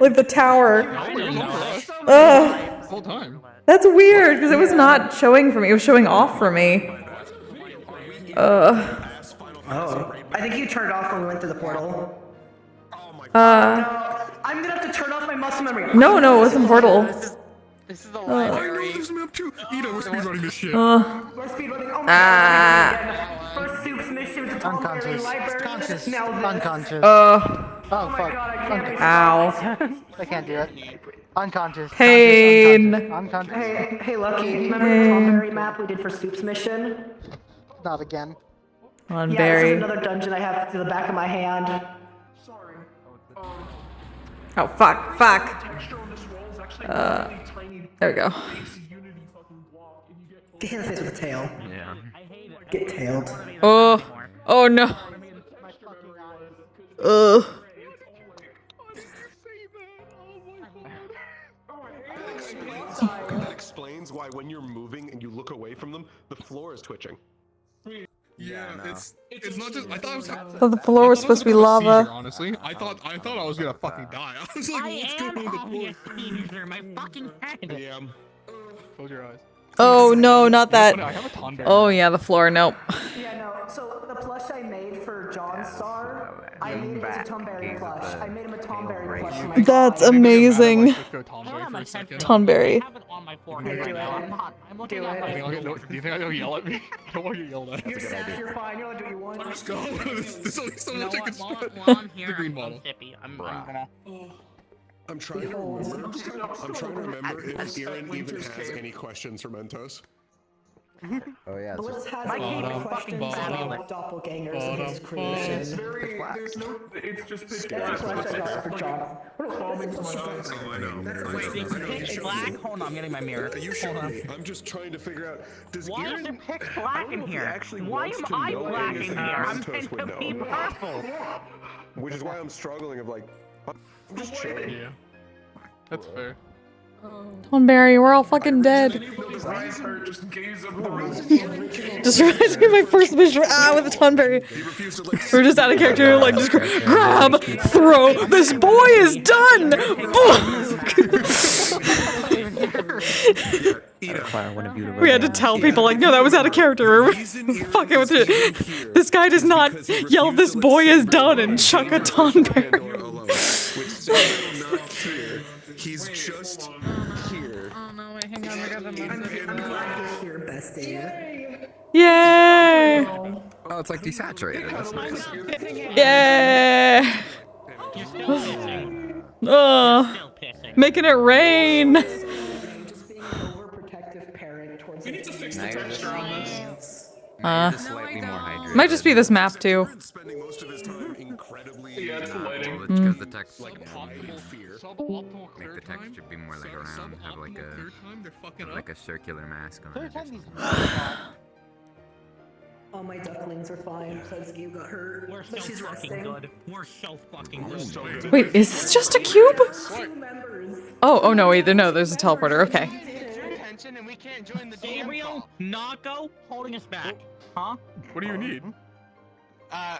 like the tower.
No, it was on for us.
Ugh.
The whole time.
That's weird because it was not showing for me. It was showing off for me.
Oh, I think you turned it off when we went through the portal.
Uh.
I'm gonna have to turn off my muscle memory.
No, it wasn't portal.
This is the
I know
library.
there's a map too. Ida, we're speedrunning this shit.
We're speedrunning. Oh my god. First Soup's mission to Tom Library. Now this.
Unconscious.
Oh
fuck.
god, I can't.
Ow.
I can't do it. Unconscious.
Pain.
Unconscious.
Hey, Lucky. Remember the Tom Berry map we did for Soup's mission?
Not again.
On
Yeah,
Berry.
this is another dungeon I have to the back of my hand.
Sorry.
Oh fuck. There we go.
Get hit in the face with a tail.
Yeah.
Get tailed.
Oh no. Ugh.
That explains why when you're moving and you look away from them, the floor is twitching.
Yeah, it's not just. I thought it was.
I thought the floor was supposed to be lava.
Honestly, I thought I was gonna fucking die. I was like, what's going on with the floor?
My fucking head.
Yeah. Close your eyes.
Oh no, not that.
I have a Pandora.
Oh yeah, the floor. Nope.
Yeah, no. So the plush I made for John's Star, I made it a Tom Berry plush. I made him a Tom Berry plush. For my
That's
dog.
amazing.
Tonberry.
Tonberry.
I have it on my forehead right now. I'm looking at my
Do you think I'll yell at me? I don't want you to yell at me.
You're sad, you're fine. You're allowed to do what you want.
Let's go. There's only so much I can spend.
While I'm here,
The green
I'm
bottle.
sippy. I'm gonna.
I'm trying to remember if Aaron even has any questions for Mentos.
Oh yeah.
Blitz has
My
a
game
lot
is
of
fucking
questions
fabulous.
about doppelgangers and his creation.
It's very. There's no. It's just pitch
That's a
black.
question I got for John.
Calming to my eyes.
Oh, I know.
Wait, is it pitch black? Hold on, I'm getting my mirror.
You
Hold
showed
on.
me. I'm just trying to figure out. Does
Why
Aaron,
is it pitch black in here?
actually
Why
wants
am
to
I
know
black in
anything
here? I'm
Mentos
meant
would
to be
know?
purple.
Which is why I'm struggling of like, I'm just chilling.
Yeah. That's fair.
Tonberry, we're all fucking dead.
Just gaze up the
Just reminds me of my first mission with the Tonberry. We're just out of character, like just grab, throw. This boy is done. We had to tell people like, no, that was out of character. Fucking with it. This guy does not yell, "This boy is done," and chuck a Tonberry.
He's just here.
Oh no, wait, hang on, I got the
Here, bestie.
Yay!
Oh, it's like desaturated. That's nice.
Yay!
You're still pissing.
Oh, making it rain.
Just being an overprotective parent towards
We need to fix the texture on this.
Slightly more hydrated.
Might just be this map too.
Spending most of his time incredibly.
Yeah, it's the lighting.
Because the text
Like optimal
fear.
Suboptimal
make the
clear time.
texture be more like around, have like
Suboptimal clear time. They're fucking
like
up.
a circular mask on it.
All my ducklings are fine, besides you got hurt.
We're
But
so
she's
fucking
resting.
good. We're so fucking good.
Wait, is this just a cube?
Two members.
Oh no, wait, no, there's a teleporter. Okay.
Attention, and we can't join the
Gabriel, Nako, holding us back. Huh?
What do you need?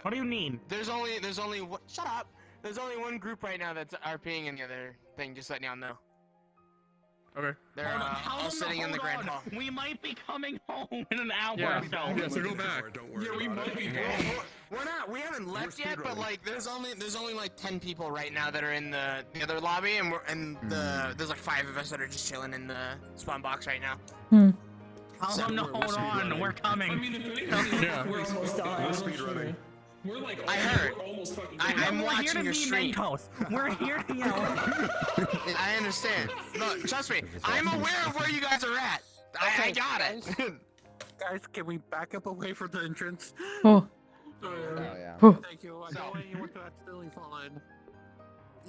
What do you need?
There's only one. Shut up. There's only one group right now that's RPing in the other thing. Just letting y'all know.
Okay.
They're all sitting in the grand hall.
We might be coming home in an hour
Yeah.
or so.
Yeah, so go back.
Don't worry.
Yeah, we might be.
We're not. We haven't left yet, but like, there's only like 10 people right now that are in the other lobby, and there's like 5 of us that are just chilling in the spawn box right now.
Tell them to hold on. We're coming.
I mean, if anything,
Yeah.
We're almost done.
We're speedrunning.
we're like.
I heard.
We're almost fucking.
I'm
We're here
watching
to
your
be
stream.
Mentos. We're here to yell.
I understand. No, trust me. I'm aware of where you guys are at. I got it.
Guys, can we back up away from the entrance?
Oh,
yeah.
oh.
Thank you. I know you went to that silly fallen.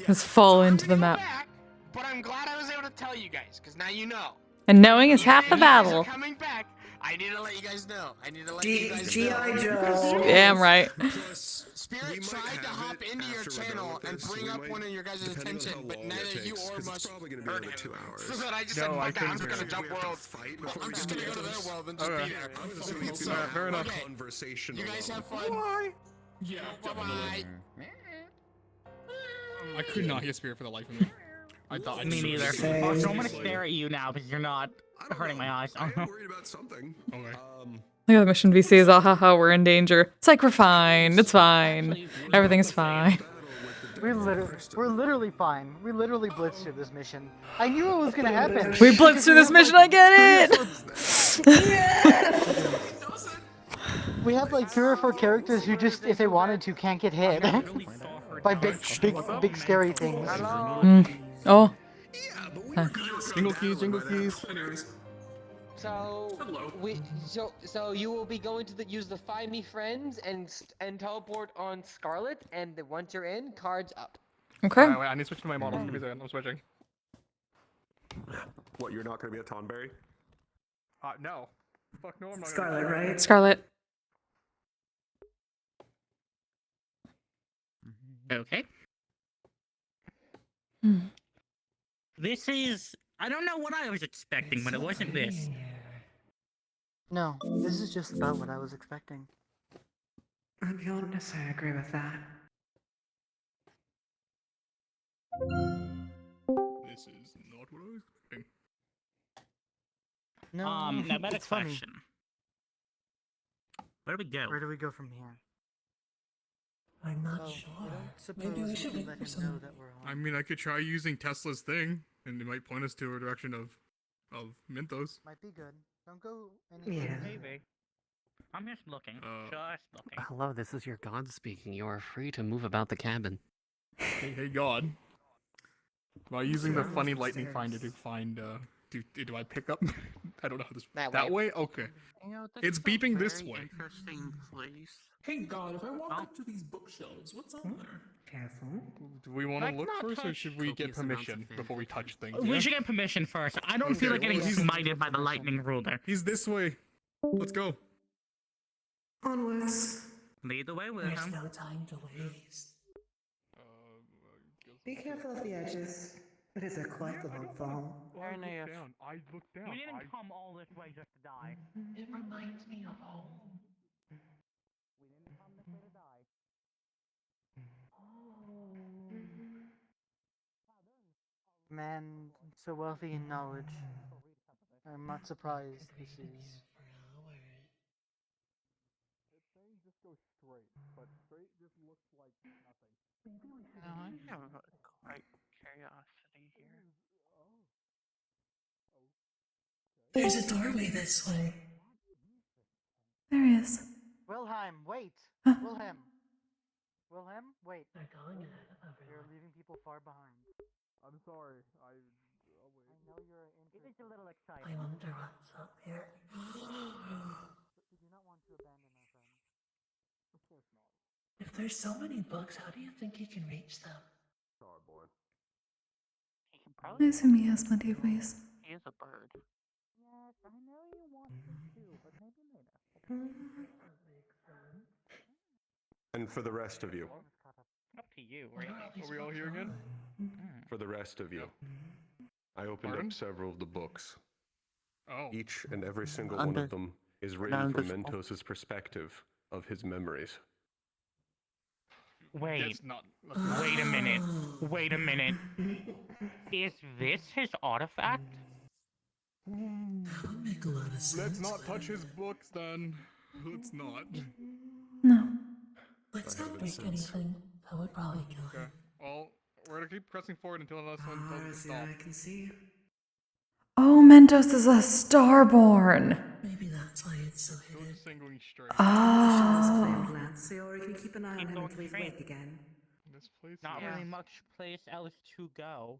Let's fall into the map.
Back, but I'm glad I was able to tell you guys, because now you know.
And knowing is half the
You guys are
battle.
coming back. I need to let you guys know. I need to let
G-
you guys
G.I.
know.
Joe.
Damn right.
Spirit tried to hop into your channel and bring up one of your guys' attention, but neither you or Mush heard him. So then I just said, fuck that, I'm just gonna jump worlds. I'm just gonna go to their world and just be there. So,
fair enough.
Okay. You guys have fun.
Why? Yeah,
Bye-bye.
I could not hear Spirit for the life of me. I thought I
Me
just-
neither.
Same.
Also, I'm gonna stare at you now because you're not hurting my eyes.
I am worried about something.
Okay.
Look at the mission VCs. Ah ha ha, we're in danger. It's like we're fine. It's fine. Everything's fine.
We're literally fine. We literally blitzed through this mission. I knew it was gonna happen.
We blitzed through this mission. I get it.
We have like 3 or 4 characters who just, if they wanted to, can't get hit by big scary things.
Oh.
Jingle keys.
So you will be going to use the Find Me Friends and teleport on Scarlet, and once you're in, cards up.
Okay.
Wait, I need to switch to my model. Give me a second. I'm switching.
What, you're not going to be a Tonberry?
No. Fuck no, I'm not.
Scarlet, right?
Scarlet.
Okay.
Hmm.
This is... I don't know what I was expecting, but it wasn't this.
No, this is just about what I was expecting.
I don't necessarily agree with that.
This is not what I was expecting.
No,
Now better
it's funny.
question. Where do we go?
Where do we go from here?
I'm not
Well,
sure.
I don't suppose
Maybe we
we
should
let
look
him
for
know
some.
that we're on.
I mean, I could try using Tesla's thing, and it might point us to a direction of Mintos.
Might be good. Don't go any
Yeah.
Maybe. I'm just looking. Just looking.
Hello, this is your god speaking. You are free to move about the cabin.
Hey, God. By using the funny lightning finder to find, do I pick up? I don't know how this. That way? Okay.
You know,
It's
that's a
beeping this
very
way.
Interesting place.
Hey God, if I walk up to these bookshelves, what's on there?
Careful.
Do we want to
Let's
look
not
first, or
touch
should we get
copious amounts of
permission before we touch things?
We should get permission first. I don't feel
Okay,
like getting
well, he's-
smited by the lightning ruler.
He's this way. Let's go.
Onwards.
Lead the way,
There's
Wilhelm.
no time to waste. Be careful of the edges. It is a quite a long fall.
I looked down.
We didn't come all this way just to die.
It reminds me of home.
We didn't come this way to die.
Man, so wealthy in knowledge. I'm not surprised this is.
It's saying just go straight, but straight just looks like nothing.
No, I have a quite curiosity here.
There's a doorway this way.
There he is.
Wilhelm, wait! Wilhelm! Wilhelm, wait.
They're going ahead of everyone.
You're leaving people far behind.
I'm sorry.
I know you're
It is a little
I
exciting.
wonder what's up here.
We do not want to abandon our friends.
Of course not.
If there's so many books, how do you think you can reach them?
Starborn.
He can
I
probably.
assume he has plenty of ways.
He is a bird.
Yes, I know you want to, but maybe later.
And for the rest of you,
Up to you, really.
Are we all here again?
for the rest of you, I opened
Pardon?
up several of the books.
Oh.
Each and every single one of them is written from Mentos's perspective of his memories.
Wait.
That's not.
Wait a minute. Wait a minute. Is this his artifact?
That would make a lot of sense.
Let's not touch his books then. Let's not.
No.
Let's not break anything. That would probably kill
Okay.
him.
Well, we're gonna keep pressing forward until someone tells us to stop.
I can see.
Oh, Mentos is a starborn.
Maybe that's why it's so
Still
hidden.
just saying going straight.
Oh.
So we can keep an eye on
Keep
him
going
until he's
straight.
awake again.
This place.
Not
is-
really much place else to go.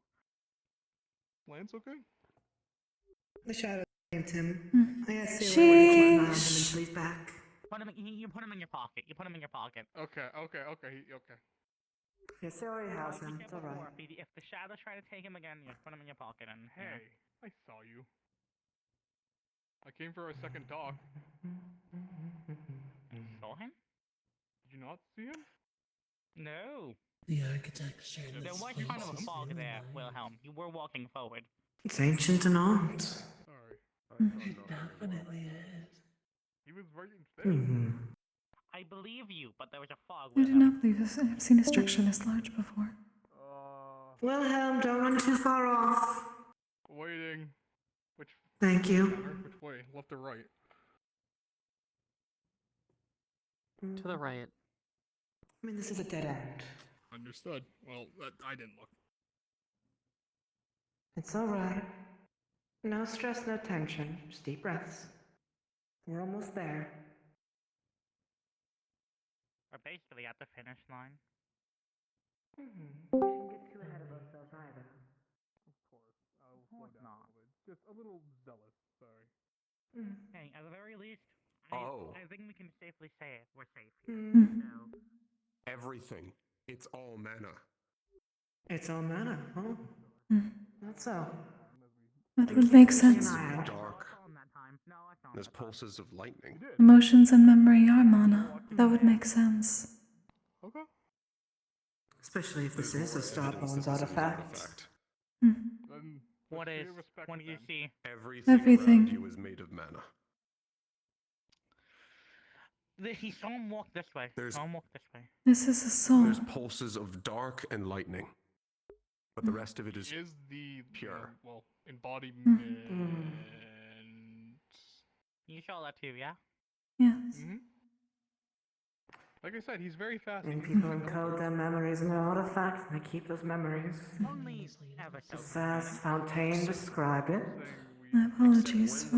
Lance, okay?
The shadow named him.
Hmm.
I guess we'll keep an eye on him
Sheesh.
until he's back.
You put him in your pocket. You put him in your pocket.
Okay.
Yes, I already has
Like we
him.
said
It's alright.
before, if the shadows try to take him again, you put him in your pocket and
Hey, I saw you. I came for a second talk.
Saw him?
Did you not see him?
No.
The architecture.
There was kind of a fog there, Wilhelm. You were walking forward.
It's ancient and old.
Sorry.
It definitely is.
He was right instead.
I believe you, but there was a fog.
I do not believe this. I've seen a structure this large before.
Wilhelm, don't run too far off.
Waiting. Which?
Thank you.
Which way? Left or right?
To the right.
I mean, this is a dead end.
Understood. Well, I didn't look.
It's alright. No stress, no tension. Just deep breaths. We're almost there.
We're basically at the finish line.
We shouldn't get too ahead of ourselves either.
Of course. I'll slow down a little bit. Just a little zealous. Sorry.
Hey, at the very least,
Oh.
I think we can safely say it. We're safe here. So,
Everything. It's all mana.
It's all mana, huh? That's so.
That would make sense.
Dark. There's pulses of lightning.
Emotions and memory are mana. That would make sense.
Okay.
Especially if this is a Starbones artifact.
Then
what
let's
is?
pay respect
What do you
then.
see?
Everything around you is made of mana.
He saw him walk this way.
There's-
Saw him walk this way.
This is a soul.
There's pulses of dark and lightning. But the rest of it is
the
pure.
well, embodiment.
You saw that too, yeah?
Yes.
Like I said, he's very fast.
And people encode their memories in their artifacts, and they keep those memories.
Only ever so.
Just as Fontaine described it.
My apologies for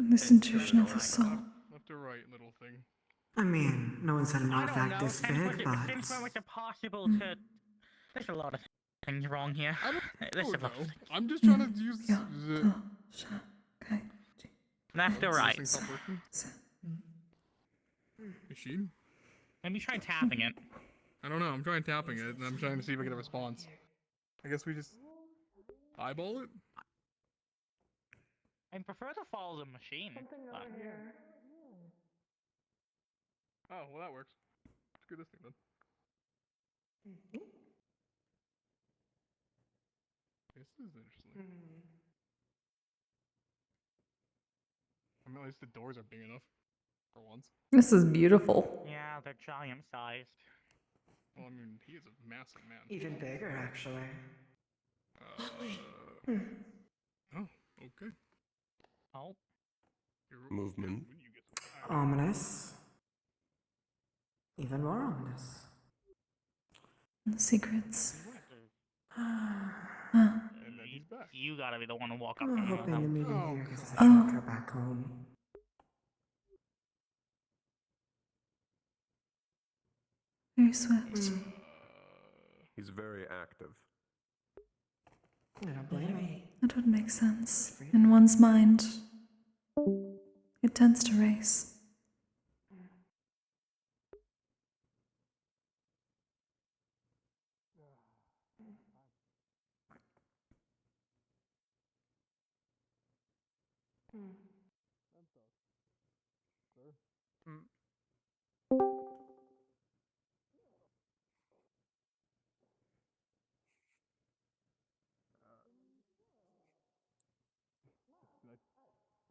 this intrusion of the soul.
Left or right, little thing.
I mean, no one said an
I don't
artifact
know.
this
Since
big,
we're-
but...
Since when was it possible to... There's a lot of things wrong here. There's a lot of things.
I'm just trying to use the...
Left or right?
Machine?
Let me try tapping it.
I don't know, I'm trying tapping it, and I'm trying to see if I get a response. I guess we just... eyeball it?
I prefer to follow the machine. But...
Oh, well that works. Screw this thing then. This is interesting. I mean, at least the doors are big enough. For once.
This is beautiful.
Yeah, they're giant sized.
Well, I mean, he is a massive man.
Even bigger, actually.
Oh, okay.
Oh.
Movement.
Ominous. Even more ominous.
Secrets.
And then he's back.
You gotta be the one to walk up
I'm
to him.
hoping the meeting here gives us a
Oh.
shortcut back home.
Very swift.
He's very active.
I don't blame me.
That would make sense. In one's mind, it tends to race.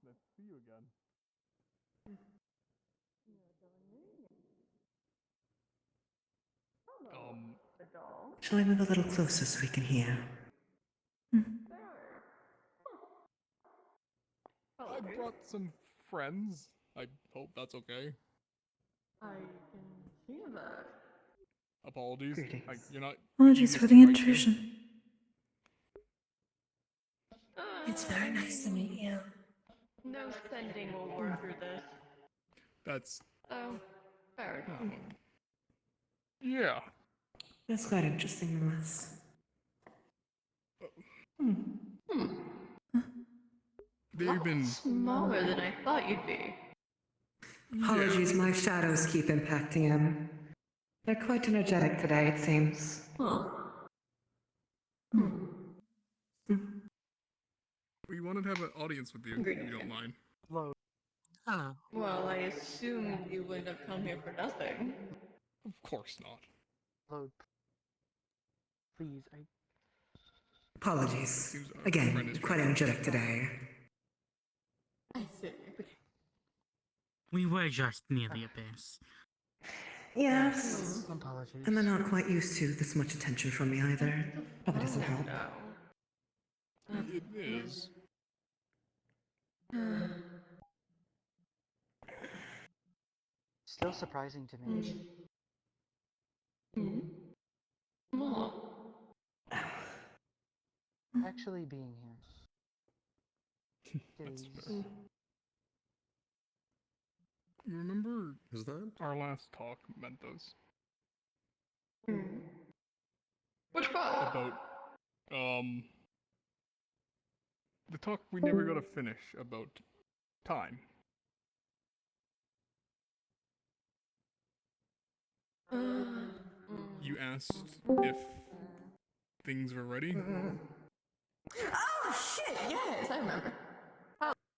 Let's see you again.
Shall I move a little closer so we can hear?
I brought some friends. I hope that's okay.
I can hear that.
Apologies. You're not.
Apologies for the intrusion.
It's very nice to meet you.
No sending will work through this.
That's.
Oh, fair enough.
Yeah.
That's quite interesting, nonetheless.
They've been
Smaller than I thought you'd be.
Apologies, my shadows keep impacting him. They're quite energetic today, it seems.
We wanted to have an audience with you, if you don't mind.
Load.
Oh. Well, I assumed you wouldn't have come here for nothing.
Of course not.
Load. Please, I...
Apologies.
Seems our
Again,
friend is
quite
right.
energetic today.
I see.
We were just near the abyss.
Yes.
Apologies.
And they're not quite used to this much attention from me either. But that doesn't help.
It is.
Still surprising to me.
What?
Actually being here.
That's
Is...
fair. You remember
Is that?
our last talk, Mentos?
Which part?
About, the talk we never got to finish about time. You asked if things were ready.
Oh shit! Yes, I remember.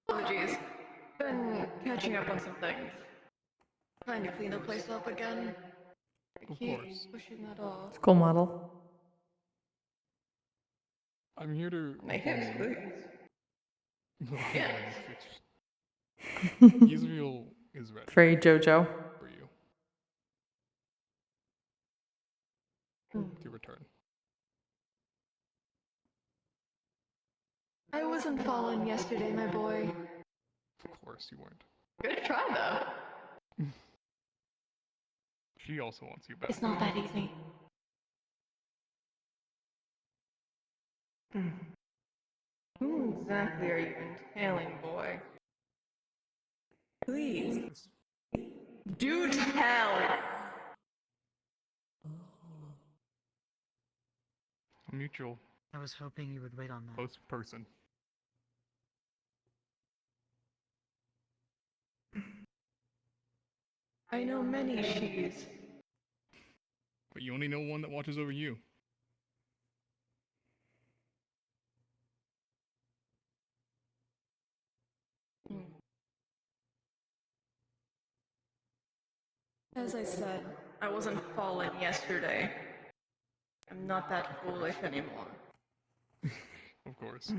Apologies. Been catching up on some things. Trying to clean the place up again. I
Of
keep
course.
pushing that off.
School model.
I'm here to
Make
inform
it,
you.
please. Yes.
Israel is ready.
Free Jojo.
For you. To return.
I wasn't fallen yesterday, my boy.
Of course you weren't.
Good try, though.
She also wants you back.
It's not that easy. Who exactly are you entailing, boy? Please. Do tell!
A mutual
I was hoping you would wait on that.
close person.
I know many she's.
But you only know one that watches over you.
As I said, I wasn't fallen yesterday. I'm not that foolish anymore.
Of course.
Do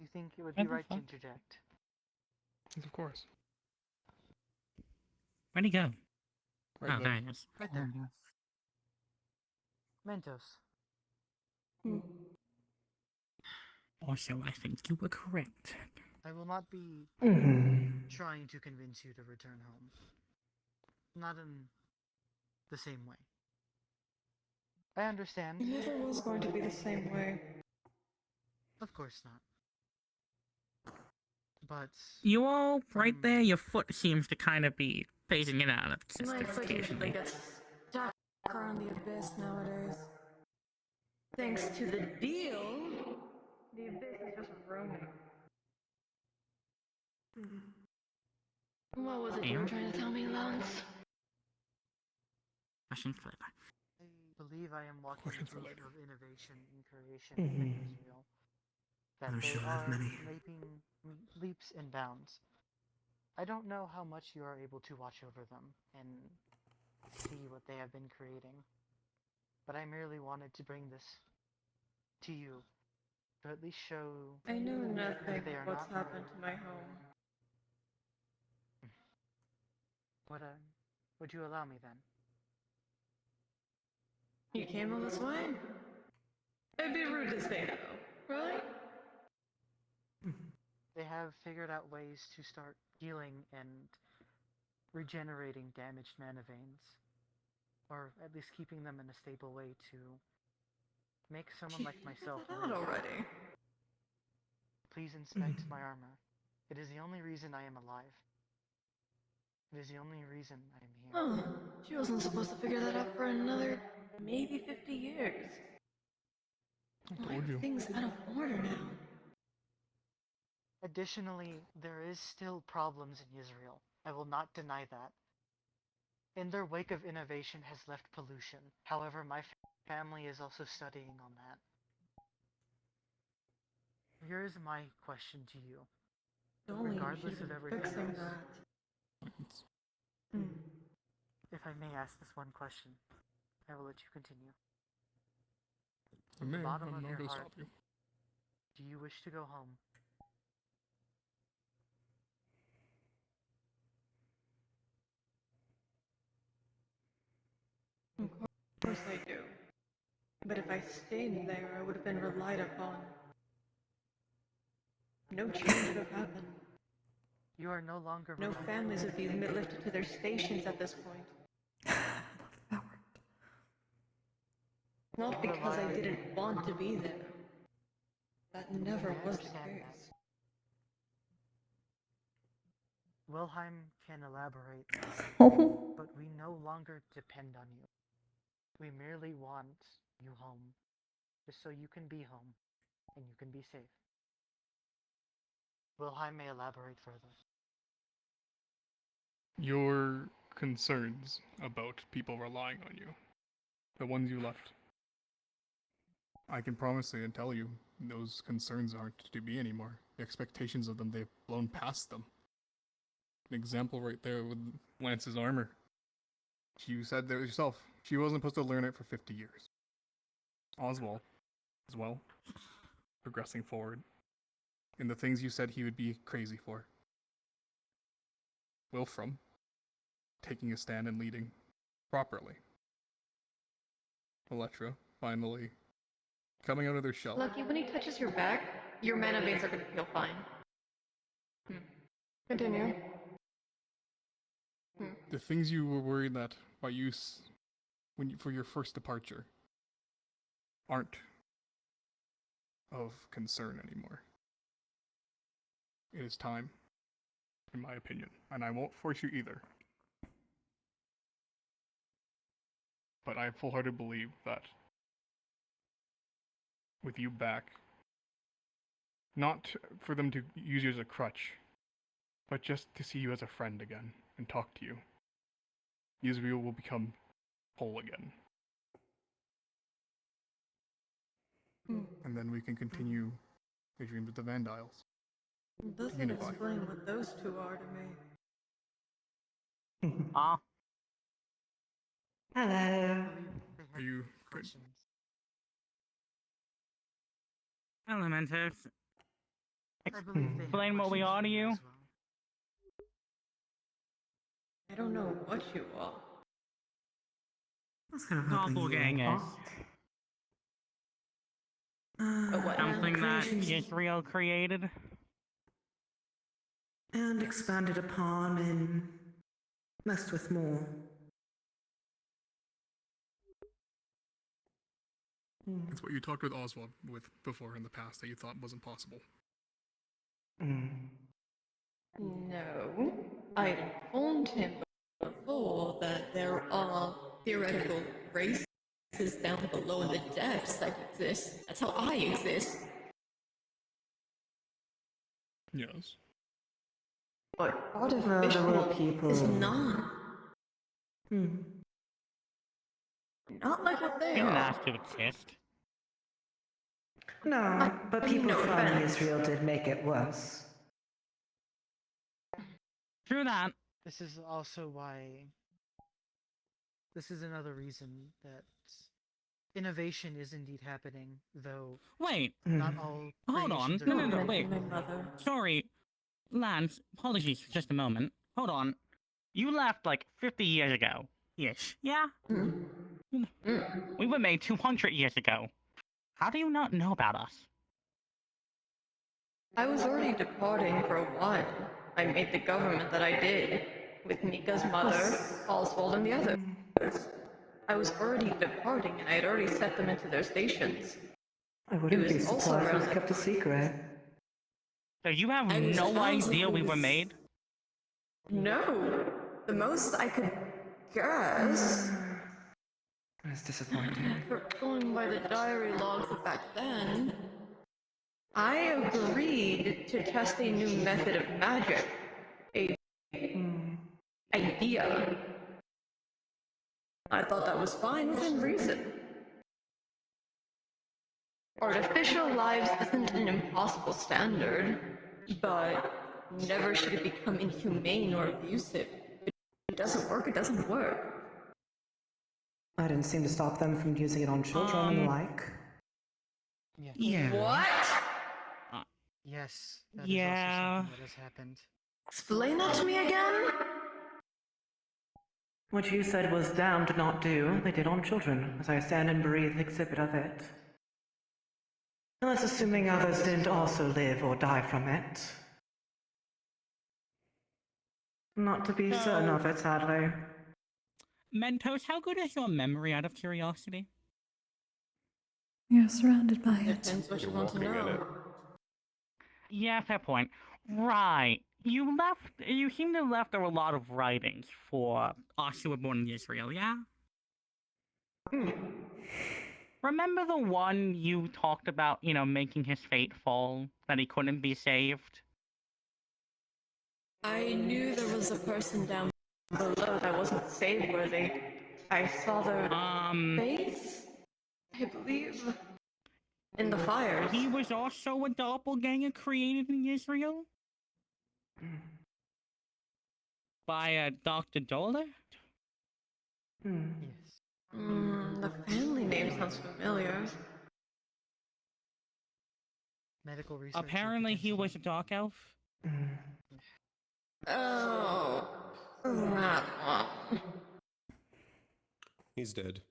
you think it would be right to interject?
Yes, of course.
Where'd he go?
Right
oh,
there.
there he is.
Right there. Mentos.
Also, I think you were correct.
I will not be trying to convince you to return home. Not in the same way. I understand.
It never was going to be the same way.
Of course not. But...
You all, right there, your foot seems to kind of be phasing in and out of
My
existence
foot usually
occasionally.
gets stuck around the abyss nowadays. Thanks to the deal, the abyss is just roaming. What was it you were trying to tell me, Lance?
Question for later.
I believe I am walking
Question
the
for
proof
later.
of innovation and creation in Israel. That
I'm
they
sure
are
of many.
making leaps and bounds. I don't know how much you are able to watch over them and see what they have been creating, but I merely wanted to bring this to you to at least show
I know nothing
that they are
what's
not
happened to my home.
Would you allow me then?
You came all this way? It'd be rude to say no, right?
They have figured out ways to start healing and regenerating damaged mana veins. Or at least keeping them in a stable way to make someone like myself
Out already.
Please inspect my armor. It is the only reason I am alive. It is the only reason I am here.
Oh, she wasn't supposed to figure that out for another, maybe 50 years.
I told you.
Things out of order now.
Additionally, there is still problems in Israel. I will not deny that. In their wake of innovation has left pollution. However, my family is also studying on that. Here's my question to you.
Only
Regardless
you
of
should
everything
fixing
else,
that.
if I may ask this one question, I will let you continue.
I
From the
may,
bottom
I'm
of
not
your
gonna
heart,
stop you.
do you wish to go home?
Of course I do. But if I stayed there, I would have been relied upon. No change would have happened.
You are no longer
No families would be lifted to their stations at this point. Not because I didn't want to be there. That never was the case.
Wilhelm can elaborate, but we no longer depend on you. We merely want you home, just so you can be home, and you can be safe. Wilhelm may elaborate further.
Your concerns about people relying on you, the ones you left, I can promise you and tell you, those concerns aren't to be anymore. The expectations of them, they've blown past them. An example right there with Lance's armor. You said there yourself, she wasn't supposed to learn it for 50 years. Oswald, as well, progressing forward. In the things you said he would be crazy for. Wilfram, taking a stand and leading properly. Electra, finally, coming out of their shell.
Lucky, when he touches your back, your mana veins are going to feel fine. Continue.
The things you were worried that by use for your first departure aren't of concern anymore. It is time, in my opinion, and I won't force you either. But I full-heartedly believe that with you back, not for them to use you as a crutch, but just to see you as a friend again and talk to you, Israel will become whole again. And then we can continue the dreams with the Vandiles.
It doesn't explain what those two are to me.
Hello.
Are you good?
Elementals. Explain what we are to you.
I don't know what you are.
That's kind of hoping you
Doppelgangers. Something that Israel created.
And expanded upon and messed with more.
It's what you talked with Oswald with before in the past that you thought wasn't possible.
No. I informed him before that there are theoretical races down below in the depths that exist. That's how I exist.
Yes.
But artificial is not. Not like what they
Didn't
are.
ask to exist.
No, but people
no
from
offense.
Israel did make it worse.
True that.
This is also why. This is another reason that innovation is indeed happening, though.
Wait.
Not all.
Hold on.
creations are
No, wait.
mother.
Sorry. Lance, apologies for just a moment. Hold on. You left like 50 years ago. Ish. Yeah? We were made 200 years ago. How do you not know about us?
I was already departing for a while. I made the government that I did, with Mika's mother, Oswald, and the others. I was already departing, and I had already set them into their stations.
I wouldn't be
It was also
surprised it
around
was
the
kept a secret.
So you have no idea we were made?
No. The most I could guess.
That's disappointing.
For going by the diary logs of back then, I agreed to test a new method of magic. A idea. I thought that was fine within reason. Artificial lives isn't an impossible standard, but never should it become inhumane or abusive. If it doesn't work, it doesn't work.
I didn't seem to stop them from using it on children and the like.
Yeah.
What?
Yes, that is
Yeah.
also something that has happened.
Explain that to me again?
What you said was damned to not do, they did on children, as I stand and breathe the exhibit of it. Unless assuming others didn't also live or die from it. Not to be certain of it, sadly.
Mentos, how good is your memory out of curiosity?
You're surrounded by it.
Depends what you want to know.
Yeah, fair point. Right. You seem to have left there a lot of writings for us who were born in Israel, yeah? Remember the one you talked about, making his fate fall, that he couldn't be saved?
I knew there was a person down below that wasn't save-worthy. I saw their face, I believe, in the fires.
He was also a doppelganger created in Israel? By Dr. Doler?
Yes.
The family name sounds familiar.
Medical research.
Apparently he was a dark elf.
Oh, that one.
He's dead.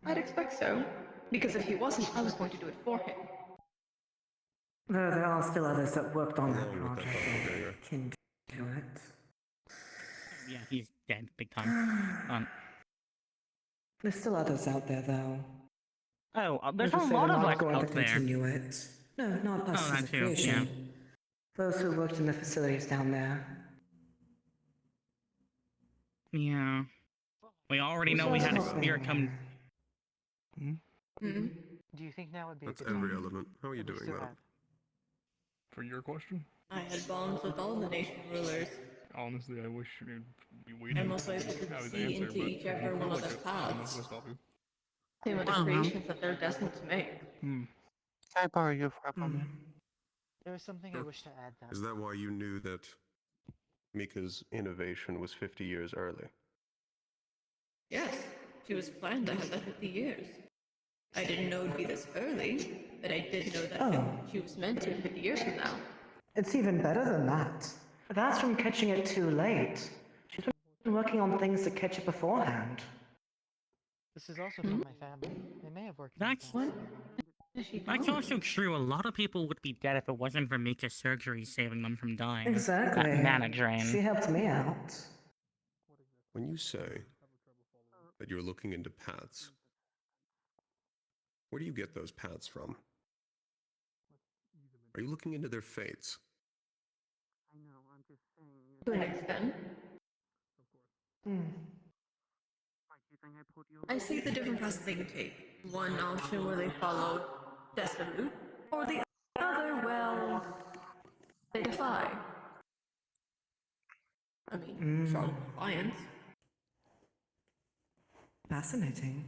I'd expect so. Because if he wasn't, I was going to do it for him.
There are still others that worked on that
Along with that
project
doppelganger.
and can do it.
Yeah, he's dead, big time.
There's still others out there, though.
Oh, there's
Those
a
who say
lot
they're
of,
not going
out
to
there.
continue it. No, not us
Oh,
as a
that too,
creation. Those who worked in the facilities down there.
Yeah. We already know we had a spirit come...
Do you think now would be
That's
a good
every
time?
element. How are you
Or we
doing
still
that?
have-
For your question?
I had bonds with all the nation rulers.
Honestly, I wish you'd be waiting
I'm also able
to have
to
his
see
answer,
into
but
each every one of their
I don't know
paths.
who to stop you.
Same with the creations that they're destined to make.
Can I borrow you for a moment?
There was something I wish to add then.
Is that why you knew that Mika's innovation was 50 years early?
Yes, she was planned to have that 50 years. I didn't know it would be this early, but I did know that she was meant to 50 years from now.
It's even better than that. That's from catching it too late. She's been working on things to catch it beforehand.
This is also from my family. They may have worked.
That's also true. A lot of people would be dead if it wasn't for Mika's surgery saving them from dying.
Exactly.
That mana drain.
She helped me out.
When you say that you're looking into paths, where do you get those paths from? Are you looking into their fates?
I know, I'm just saying.
To an extent. I see the different paths they can take. One option where they follow Desolute, or the other, well, they defy. I mean, strong defiance.
Fascinating.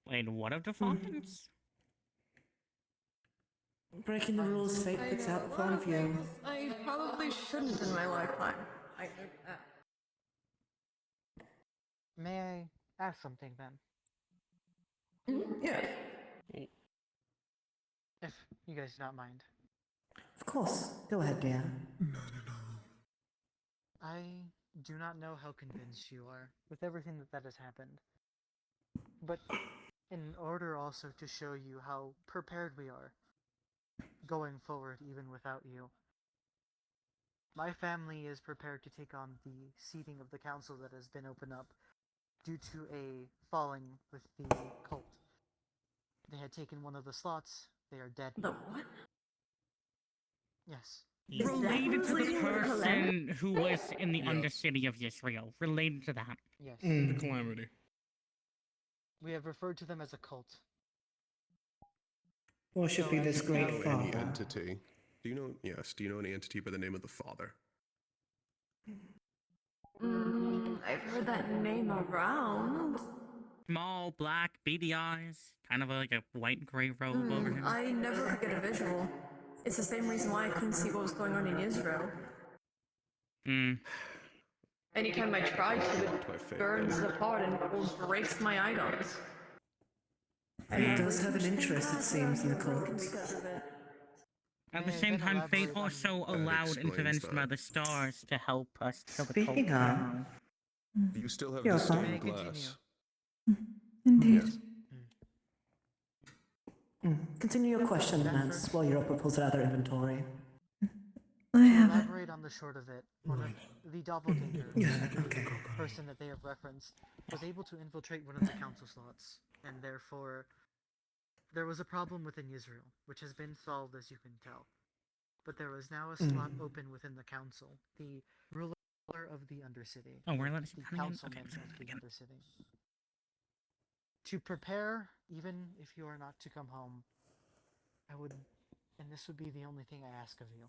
Wait, what of defiance?
Breaking the rules fate puts out in front of you.
I probably shouldn't in my lifetime. I know that.
May I ask something then?
Yes.
If you guys do not mind.
Of course. Go ahead, dear.
I do not know how convinced you are with everything that has happened. But in order also to show you how prepared we are going forward even without you, my family is prepared to take on the seating of the council that has been opened up due to a falling with the cult. They had taken one of the slots. They are dead.
The what?
Yes.
Related to the person who was in the Undercity of Israel. Related to that.
Yes.
The Calamity.
We have referred to them as a cult.
Worshipping this great
Do you know any
father.
entity? Do you know? Yes. Do you know any entity by the name of the Father?
I've heard that name around.
Small, black, beady eyes, kind of like a white-gray robe over him.
I never could get a visual. It's the same reason why I couldn't see what was going on in Israel. Anytime I tried to, it burns apart and breaks my items.
He does have an interest, it seems, in the cult.
At the same time, fate also allowed intervention by the stars to help us kill the cult.
Speaking of,
You still have
You're
the
fine.
stained glass.
Indeed.
Yes.
Continue your question, Lance, while your upper pulls it out of their inventory.
I have it.
Elaborate on the short of it, one of the doppelganger, person that they have referenced, was able to infiltrate one of the council slots, and therefore there was a problem within Israel, which has been solved as you can tell. But there is now a slot open within the council, the ruler of the Undercity,
Oh, we're letting
the
him again?
councilman
Okay,
of the Undercity. To prepare, even if you are not to come home, I would, and this would be the only thing I ask of you,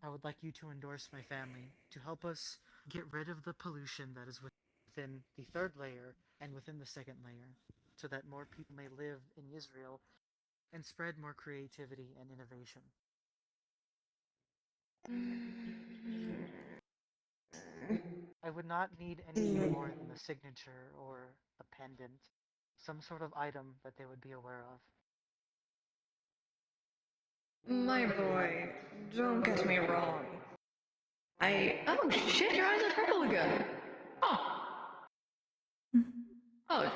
I would like you to endorse my family to help us get rid of the pollution that is within the third layer and within the second layer, so that more people may live in Israel and spread more creativity and innovation. I would not need anything more than a signature or a pendant, some sort of item that they would be aware of.
My boy, don't get me wrong. Oh shit, your eyes are purple again! Oh! Oh.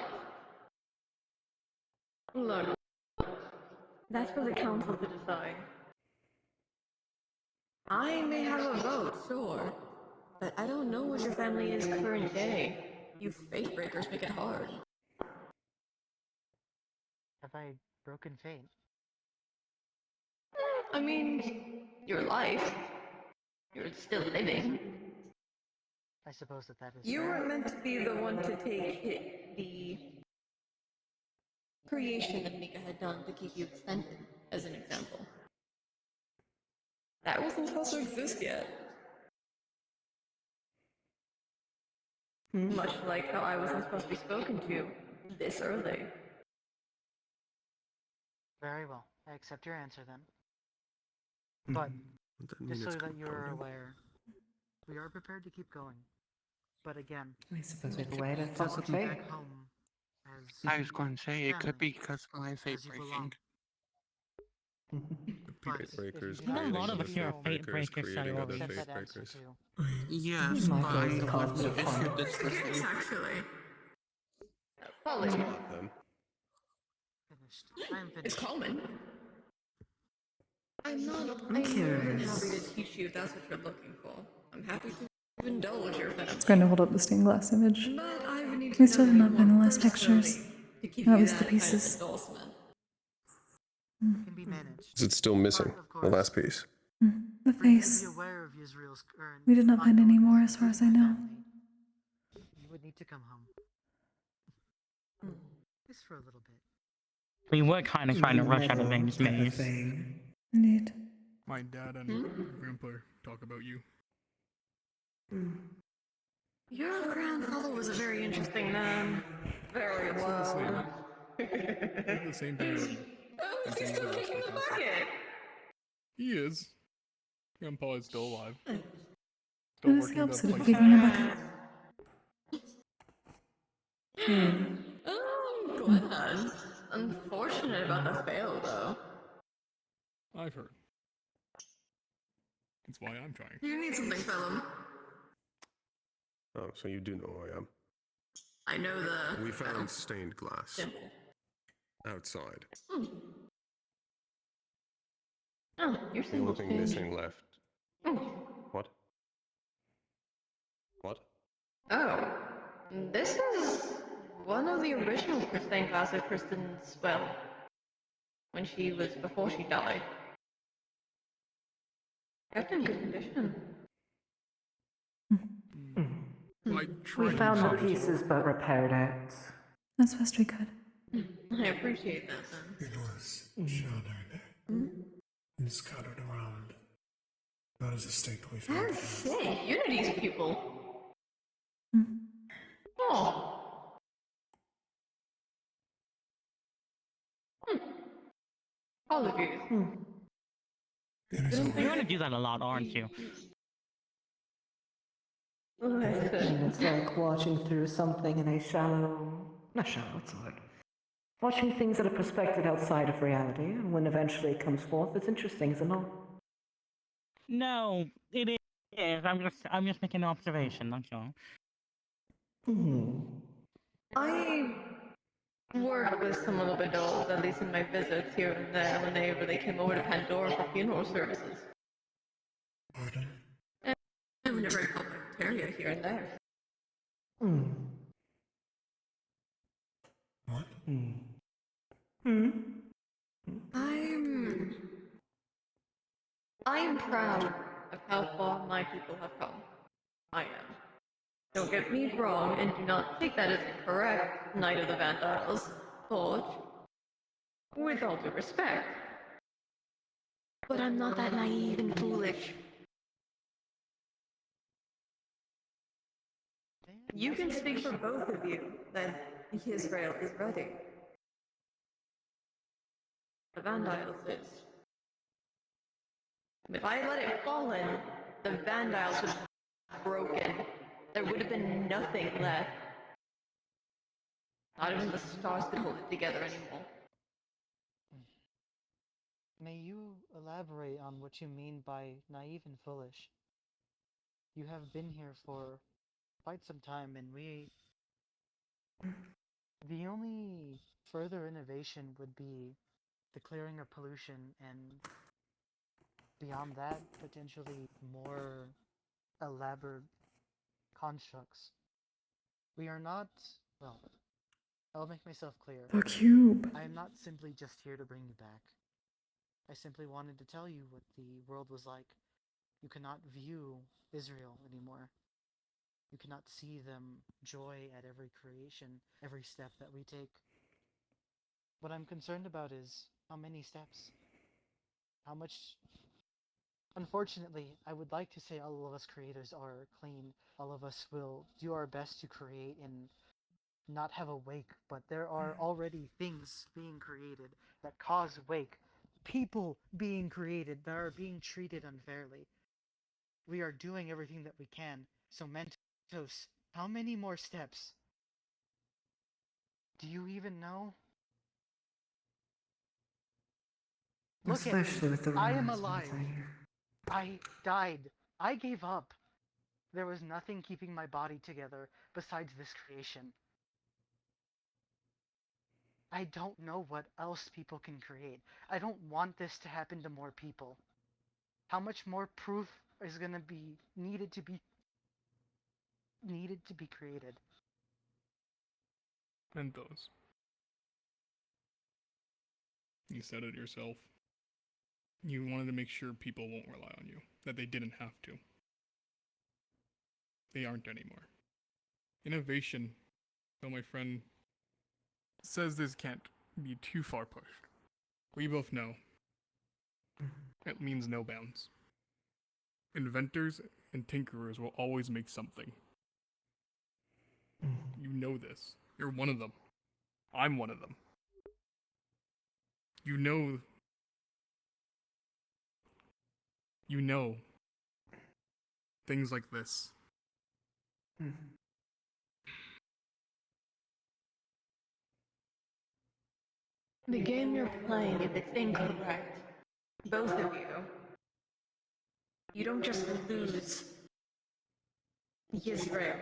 Look. That's for the council to decide. I may have a vote, sure. But I don't know what your family is current day. You fate breakers make it hard.
Have I broken fate?
I mean, your life. You're still living.
I suppose that is
You
fair.
were meant to be the one to take the creation that Mika had done to keep you extended, as an example. That wasn't supposed to exist yet. Much like how I wasn't supposed to be spoken to this early.
Very well. I accept your answer then. But, just so that you're aware, we are prepared to keep going. But again,
I suppose we have a way to
focus
talk with fate.
back home as
I was going to say, it could
family,
be because of my fate
as you
breaking.
But
Fate breakers
if you do
A
not
lot of
wish
us
to
here are
go,
fate breakers,
creating other
accept
fate
that answer
breakers.
too.
Yes,
My
but
God,
I
it's caused
also
me to fun.
issued this with you.
actually.
It's a lot, then.
Finished. I am
It's
finished.
common. I'm more than
curious.
happy to teach you if that's what you're looking for. I'm happy to indulge your fantasy.
It's going to hold up the stained glass image.
But I would need to
We still
know
did
you
not
more
finalize
personally
pictures.
to give
Or at
you
least the
that kind of
pieces.
endorsement.
Can be managed.
Is it still missing?
But, of
The
course,
last piece.
The
for you to
face.
be aware of Israel's current
We did not find any more as far as I know.
you would need to come home. Just for a little bit.
We were kind of trying to rush out of Vane's maze.
Indeed.
My dad and grandpa talk about you.
Your grandfather was a very interesting man. Very wild.
They have the same thing about you.
Oh,
And
he's
some of
still
the rest of
kicking
the
the
council.
bucket.
He is. Grandpa is still alive.
What
Still
is the
working the
opposite of
place.
kicking a bucket?
Oh, glad. Unfortunate about the fail, though.
I've heard. That's why I'm trying.
You need something, Phelim.
Oh, so you do know who I am.
I know the...
We found stained glass.
Simple.
Outside.
Oh, your
The
symbol
only thing
changed.
missing left. What? What?
Oh, this is one of the original stained glass of Kristen's, well, when she was, before she died. Kept in good condition.
I
We
tried
found
to
the
change it.
pieces but repaired it.
As best we could.
I appreciate that, then.
It was shattered and scattered around. That is the state we found
Oh
it in.
shit, Unity's people. Oh. Apologies.
You're gonna do that a lot, aren't you?
And it's like watching through something in a not shallow, what's the word? Watching things at a perspective outside of reality, and when eventually it comes forth, it's interesting, isn't it?
No, it is. I'm just making an observation, that's all.
I worked with some of the adults, at least in my visits here and there, whenever they came over to Pandora for funeral services. And whenever I helped Terria here and there.
What?
I'm proud of how far my people have come. I am. Don't get me wrong, and do not take that as incorrect, Knight of the Vandalos, Forge. With all due respect. But I'm not that naive and foolish. You can speak for both of you that Israel is ready. The Vandalos is. If I let it fallen, the Vandalos would have broken. There would have been nothing left. Not even the stars could hold it together anymore.
May you elaborate on what you mean by naive and foolish? You have been here for quite some time, and the only further innovation would be the clearing of pollution, and beyond that, potentially more elaborate constructs. We are not, well, I'll make myself clear.
The cube.
I am not simply just here to bring you back. I simply wanted to tell you what the world was like. You cannot view Israel anymore. You cannot see them joy at every creation, every step that we take. What I'm concerned about is how many steps. How much... Unfortunately, I would like to say all of us creators are clean. All of us will do our best to create and not have a wake, but there are already things being created that cause wake. People being created that are being treated unfairly. We are doing everything that we can. So Mentos, how many more steps? Do you even know? Look
Especially
at me.
with the
I am
ruins and
alive.
everything.
I died. I gave up. There was nothing keeping my body together besides this creation. I don't know what else people can create. I don't want this to happen to more people. How much more proof is gonna be needed to be created?
Mentos. You said it yourself. You wanted to make sure people won't rely on you, that they didn't have to. They aren't anymore. Innovation, though my friend says this can't be too far pushed. We both know it means no bounds. Inventors and tinkerers will always make something. You know this. You're one of them. I'm one of them. You know things like this.
The game you're playing, if it's incorrect, both of you don't just lose Israel.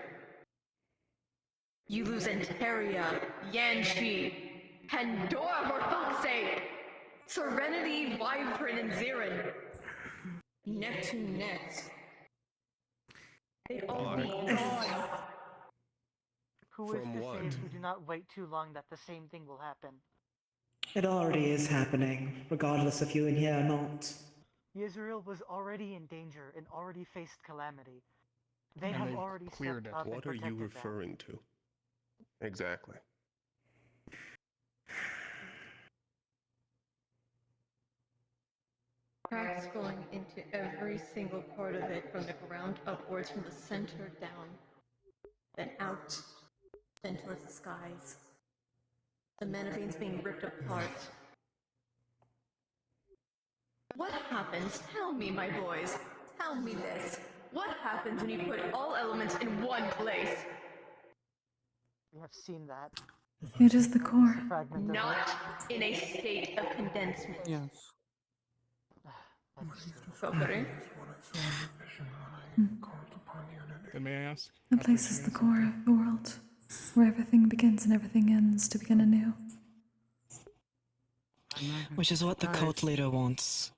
You lose Anteria, Yanshi, Pandora for fuck's sake! Serenity, Wyvern, and Zirin. Neptune next. They'd all be gone.
Who is
From
to
what?
say if we do not wait too long that the same thing will happen?
It already is happening, regardless if you in here or not.
Israel was already in danger and already faced calamity. They
And
have
they've
already
cleared
stepped
it.
up and
What are you
protected that.
referring to? Exactly.
Cracks going into every single part of it, from the ground upwards, from the center down, then out, then towards the skies. The mana veins being ripped apart. What happens? Tell me, my boys. Tell me this. What happens when you put all elements in one place?
We have seen that.
It is the core.
Not in a state of condensement.
Yes.
Kokkuri?
Then may I ask?
The place is the core of the world, where everything begins and everything ends to begin anew.
Which is what the cult leader wants.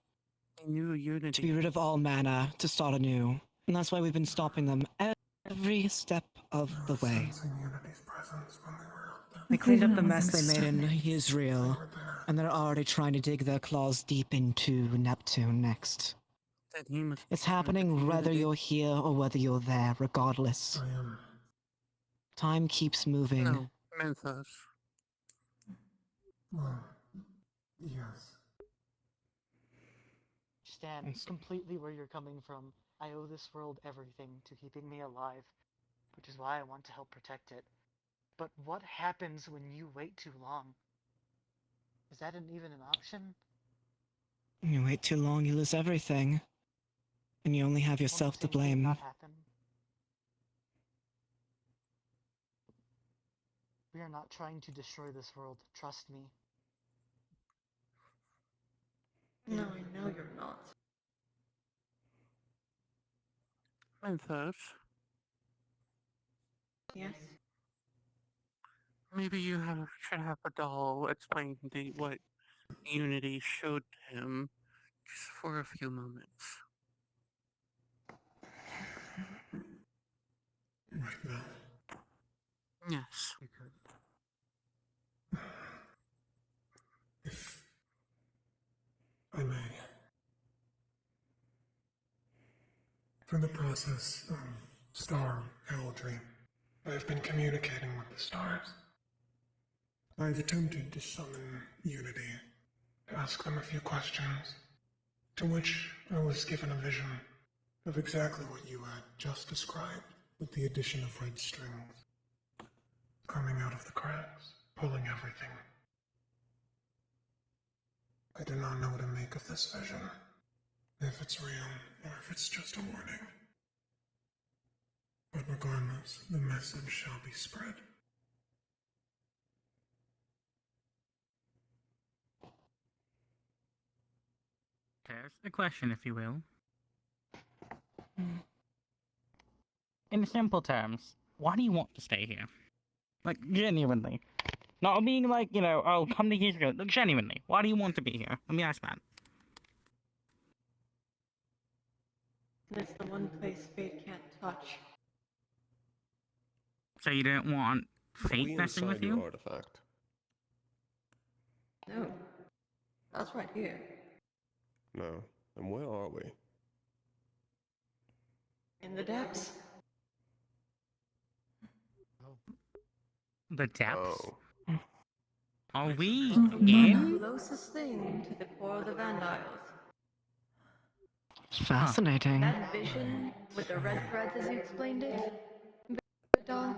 New unity.
To be rid of all mana, to start anew. And that's why we've been stopping them every step of the way. They cleaned up the mess they made in Israel, and they're already trying to dig their claws deep into Neptune next. It's happening whether you're here or whether you're there, regardless. Time keeps moving.
No, Mentos.
Well, yes.
Stand completely where you're coming from. I owe this world everything to keeping me alive, which is why I want to help protect it. But what happens when you wait too long? Is that even an option?
You wait too long, you lose everything. And you only have yourself to blame.
Not happen. We are not trying to destroy this world, trust me.
No, I know you're not.
Mentos.
Yes?
Maybe you should have a doll explain what Unity showed him just for a few moments.
Right now.
Yes.
You could. If I may. Through the process of star heraldry, I have been communicating with the stars. I have attempted to summon Unity, to ask them a few questions, to which I was given a vision of exactly what you had just described, with the addition of red strings coming out of the cracks, pulling everything. I do not know what to make of this vision, if it's real or if it's just a warning. But regardless, the message shall be spread.
There's a question, if you will. In simple terms, why do you want to stay here? Like, genuinely. Not being like, oh, come to Israel. Look, genuinely, why do you want to be here? Let me ask that.
It's the one place fate can't touch.
So you don't want fate messing with you?
Artifact.
No. That's right here.
No. And where are we?
In the depths.
The depths?
Oh.
Are we
The closest thing to the core of the Vandiles.
Fascinating.
That vision with the red threads as you explained it, doll,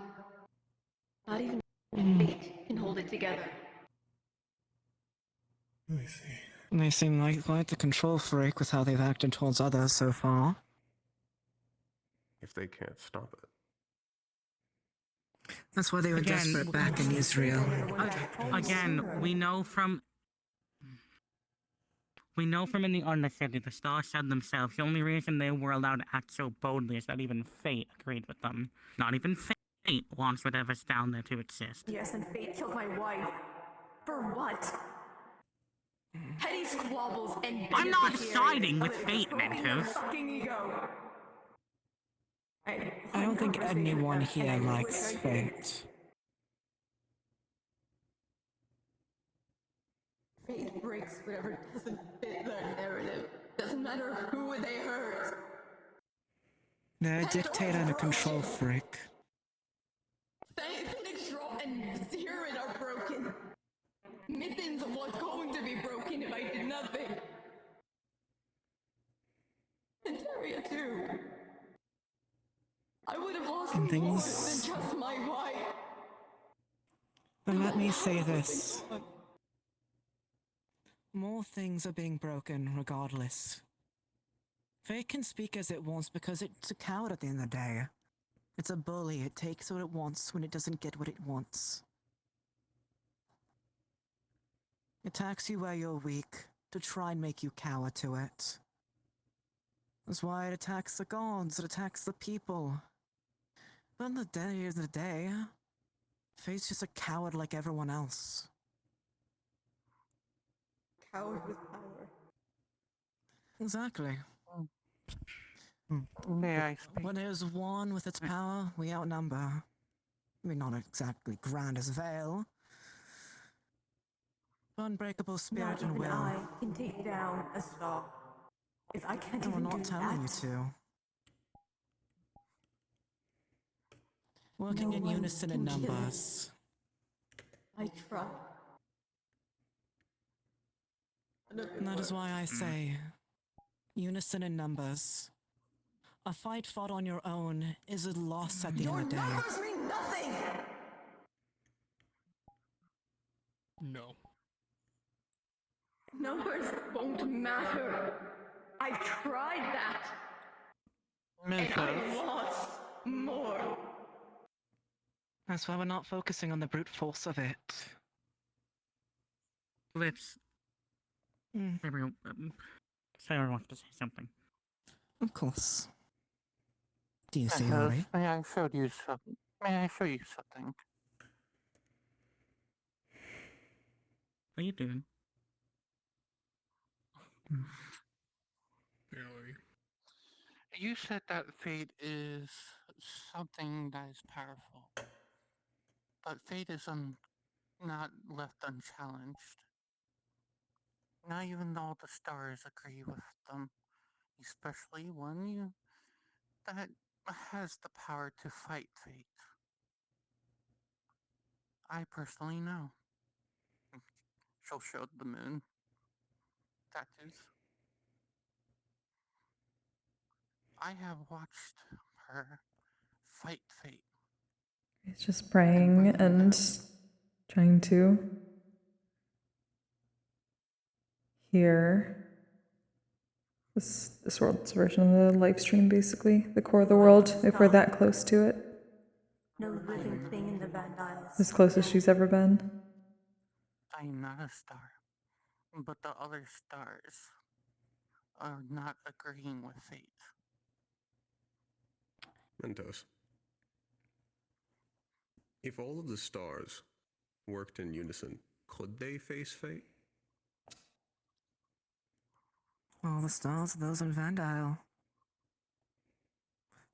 not even fate can hold it together.
I see.
They seem like quite the control freak with how they've acted towards others so far.
If they can't stop it.
That's why they were desperate back in Israel.
Again, we know from in the Undercity, the stars said themselves, the only reason they were allowed to act so boldly is that even fate agreed with them. Not even fate wants whatever's down there to exist.
Yes, and fate killed my wife. For what? Petty squabbles and
I'm not siding with fate, Mentos.
Fucking ego.
I don't think anyone here likes fate.
Fate breaks whatever doesn't fit their narrative. Doesn't matter who they hurt.
They're a dictator and a control freak.
Phoenix Drop and Zerin are broken. Mythins was going to be broken if I did nothing. And Teria too. I would have lost more than just my wife.
Then let me say this.
More things are being broken regardless. Fate can speak as it wants because it's a coward at the end of the day. It's a bully. It takes what it wants when it doesn't get what it wants. It attacks you where you're weak to try and make you cower to it. That's why it attacks the gods, it attacks the people. But at the end of the day, Fate's just a coward like everyone else.
Coward with power.
Exactly.
May I speak?
When there's one with its power, we outnumber. I mean, not exactly grand as Veil. Unbreakable spirit and will.
I can take down a star. If I can't
And we're
even
not
do
telling you
that,
to. Working
no
in
one
unison in
can kill it.
numbers.
I try.
And that is why I say, unison in numbers. A fight fought on your own is a loss at the end of the day.
Numbers mean nothing!
No.
Numbers won't matter. I've tried that. And I lost more.
That's why we're not focusing on the brute force of it.
Let's. Gabriel, Sarah wants to say something.
Of course. Do you see
Mentos,
Ori?
may I show you something? May I show you something?
What are you doing?
Barely.
You said that fate is something that is powerful. But fate is not left unchallenged. Not even all the stars agree with them. Especially one that has the power to fight fate. I personally know. She'll show the moon. Tattoos. I have watched her fight fate.
He's just praying and trying to hear this world's version of the live stream, basically. The core of the world, if we're that close to it.
No living thing in the Van Isles.
As close as she's ever been.
I am not a star. But the other stars are not agreeing with fate.
Mentos. If all of the stars worked in unison, could they face fate?
All the stars are those in Vandile.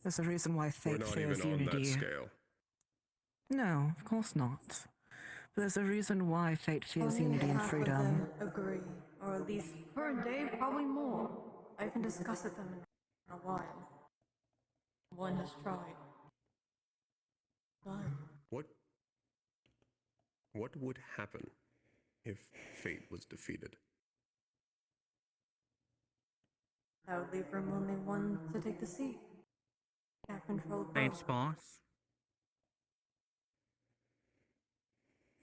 There's a reason why
We're
fate
not
fears
even on
unity.
that scale.
No, of course not. But there's a reason why fate fears unity and
Half of
freedom.
them agree, or at least for a day, probably more. I haven't discussed with them in a while. One has tried. But
What would happen if fate was defeated?
that would leave room only one to take the seat. Can't control both.
Fate's boss.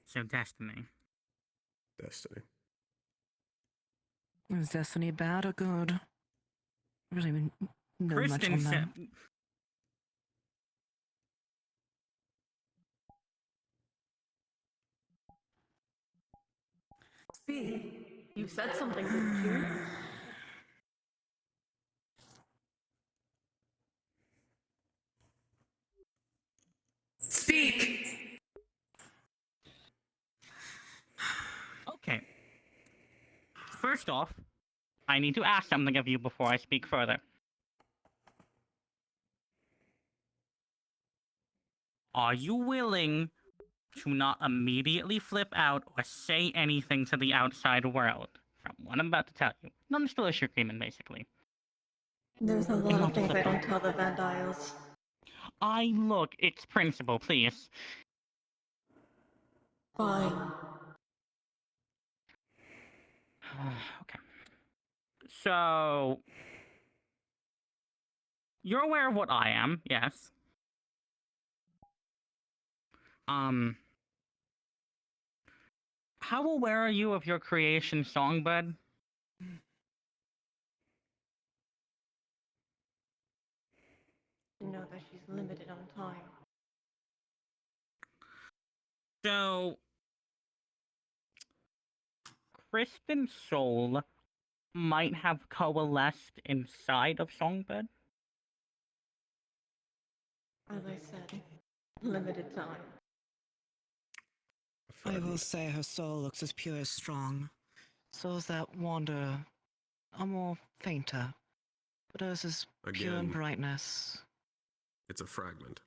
So destiny.
Destiny.
Is destiny bad or good? I really know much
Kristen
on
said.
that.
Speak. You said something, didn't you?
Speak!
Okay. First off, I need to ask something of you before I speak further. Are you willing to not immediately flip out or say anything to the outside world from what I'm about to tell you? Non-disclosure agreement, basically.
There's a lot of things I don't tell the Van Isles.
Look, it's principle, please.
Fine.
Okay. So, you're aware of what I am, yes. How aware are you of your creation, Songbird?
To know that she's limited on time.
So, Kristen's soul might have coalesced inside of Songbird.
As I said, limited time.
I will say her soul looks as pure as strong. Souls that wander are more fainter, but hers is pure in
Again.
brightness.
It's a fragment.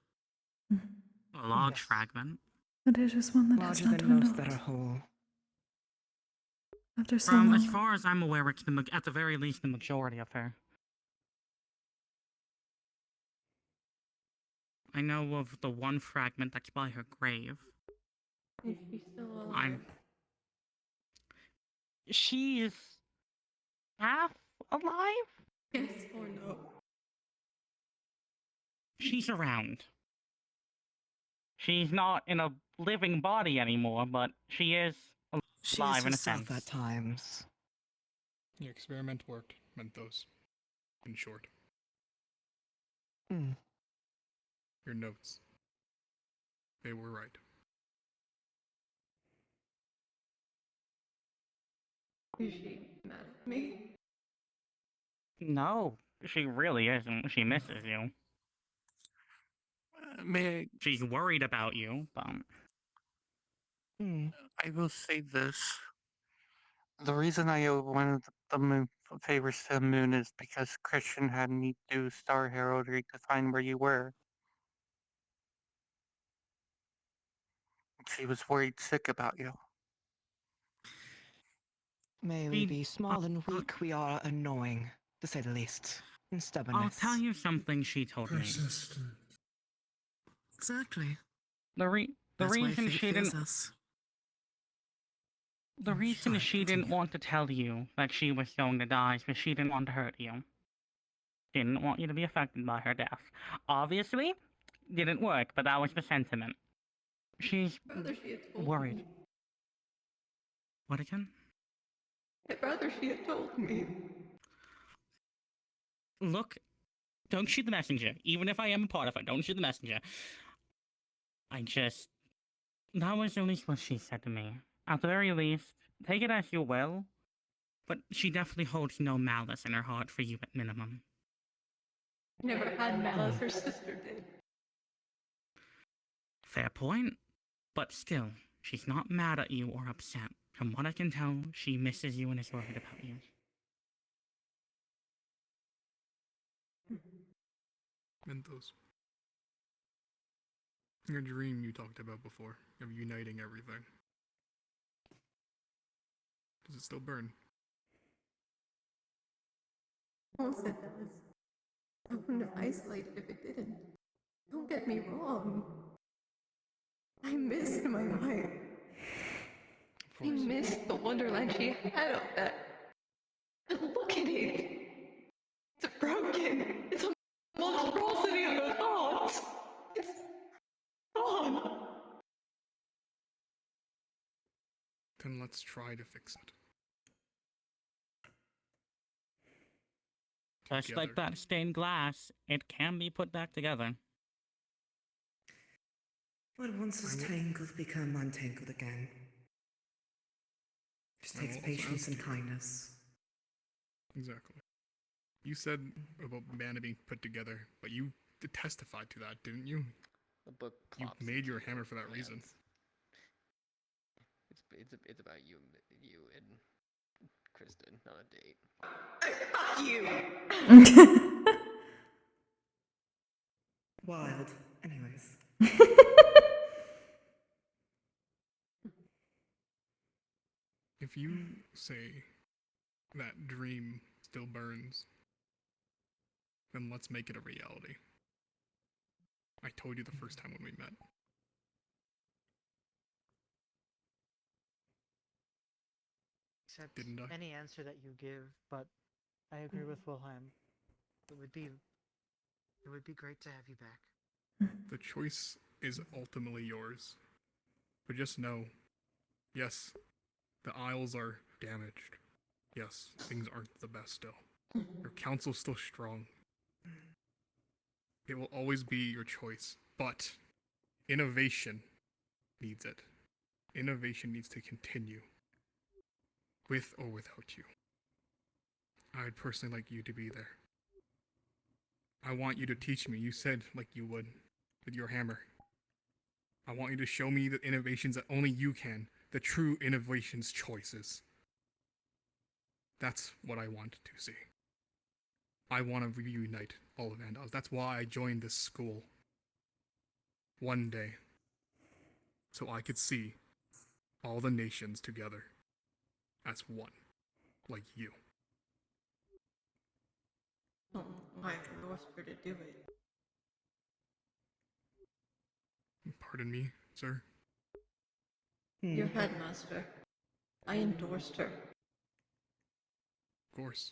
A large fragment.
It is just one that has
Larger
not
than most
dwindled.
that are whole.
After so
As
long.
far as I'm aware, it's at the very least the majority of her. I know of the one fragment that's by her grave.
Is she still alive?
She's half alive?
Yes or no?
She's around. She's not in a living body anymore, but she is
She
alive
is
in a
herself
sense.
at times.
The experiment worked, Mentos. In short.
Hmm.
Your notes. They were right.
Is she mad at me?
No, she really isn't. She misses you. She's worried about you, but...
I will say this. The reason I owe one of the moon favors to the moon is because Christian had me do star heraldry to find where you were. She was worried sick about you.
May we be small and weak, we are annoying, to say the least. And
I'll
stubbornness.
tell you something she told me.
Persistent.
Exactly.
The
That's why
reason
fate
she
fears
didn't...
us.
The reason she didn't want to tell you that she was going to die is because she didn't want to hurt you. Didn't want you to be affected by her death. Obviously, didn't work, but that was the sentiment. She's
Rather she had told
worried.
me.
What again?
I'd rather she had told me.
Look, don't shoot the messenger. Even if I am a part of it, don't shoot the messenger. That was at least what she said to me. At the very least, take it as you will, but she definitely holds no malice in her heart for you at minimum.
Never had malice, her sister did.
Fair point, but still, she's not mad at you or upset. From what I can tell, she misses you and is worried about you.
Mentos. Your dream you talked about before, of uniting everything. Does it still burn?
Of course it does. I wouldn't have isolated if it didn't. Don't get me wrong. I missed my wife. I missed the wonderland she had up there. And look at it. It's broken. It's a monstrosity of a thought. It's gone.
Then let's try to fix it.
Just like that stained glass, it can be put back together.
What once was tangled become untangled again. Just takes patience and kindness.
Exactly. You said about mana being put together, but you testified to that, didn't you?
The book
You
plops
made
into
your hammer for that reason.
It's about you and Kristen, not a date.
Fuck you.
Wild. Anyways.
If you say that dream still burns, then let's make it a reality. I told you the first time when we met.
Accept
Didn't I?
any answer that you give, but I agree with Wilhelm. It would be great to have you back.
The choice is ultimately yours. But just know, yes, The Isles are damaged. Yes, things aren't the best still. Your council's still strong. It will always be your choice, but innovation needs it. Innovation needs to continue, with or without you. I'd personally like you to be there. I want you to teach me. You said like you would with your hammer. I want you to show me the innovations that only you can, the true innovations choices. That's what I want to see. I want to reunite all of Vandals. That's why I joined this school. One day. So I could see all the nations together as one. Like you.
Oh, I endorsed her to do it.
Pardon me, sir?
Your headmaster. I endorsed her.
Of course.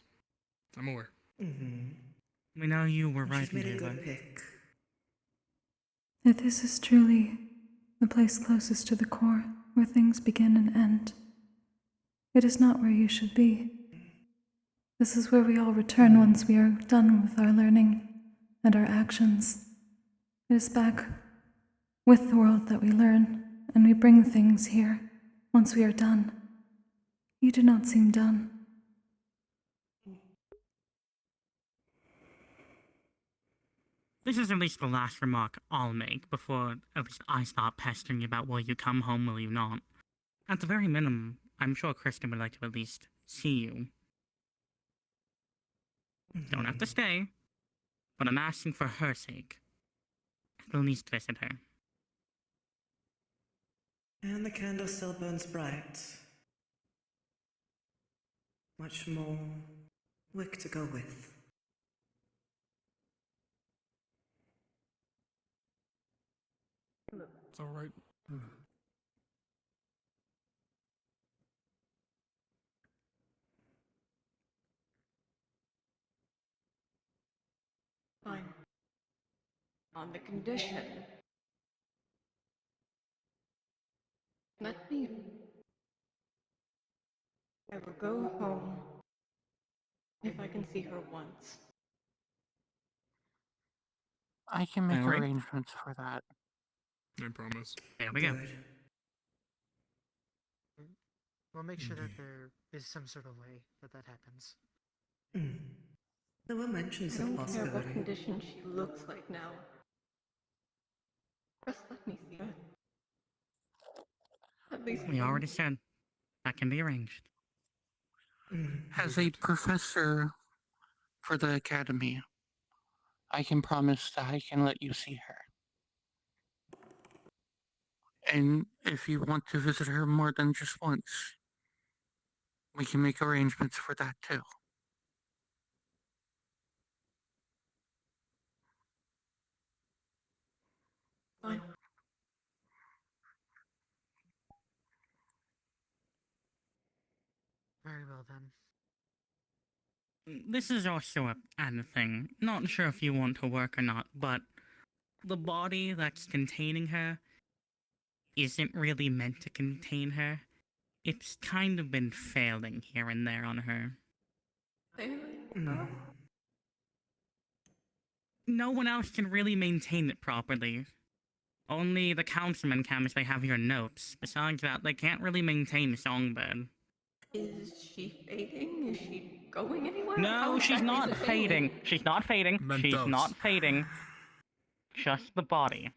I'm aware.
We know you were right,
She's made a
David.
good pick.
If this is truly the place closest to the core, where things begin and end, it is not where you should be. This is where we all return once we are done with our learning and our actions. It is back with the world that we learn, and we bring things here once we are done. You do not seem done.
This is at least the last remark I'll make before at least I start pestering you about will you come home, will you not. At the very minimum, I'm sure Kristen would like to at least see you. Don't have to stay, but I'm asking for her sake. At least visit her.
And the candle still burns bright. Much more wick to go with.
It's alright.
Fine. On the condition. Let me. I will go home if I can see her once.
I can make
Alright.
arrangements for that.
I promise.
There we go.
We'll make sure that there is some sort of way that that happens.
There were mentions
I
of
don't care what
possibility.
condition she looks like now. Just let me see it. At least
We already said that can be arranged.
As a professor for the academy, I can promise that I can let you see her. And if you want to visit her more than just once, we can make arrangements for that too.
Fine.
Very well then.
This is also a added thing. Not sure if you want to work or not, but the body that's containing her isn't really meant to contain her. It's kind of been failing here and there on her. No one else can really maintain it properly. Only the councilman can if they have your notes. Besides that, they can't really maintain Songbird.
Is she fading? Is she going anywhere?
No,
How
she's
exactly
not
is it
fading. She's not fading. She's
Mentos.
not fading. Just the body.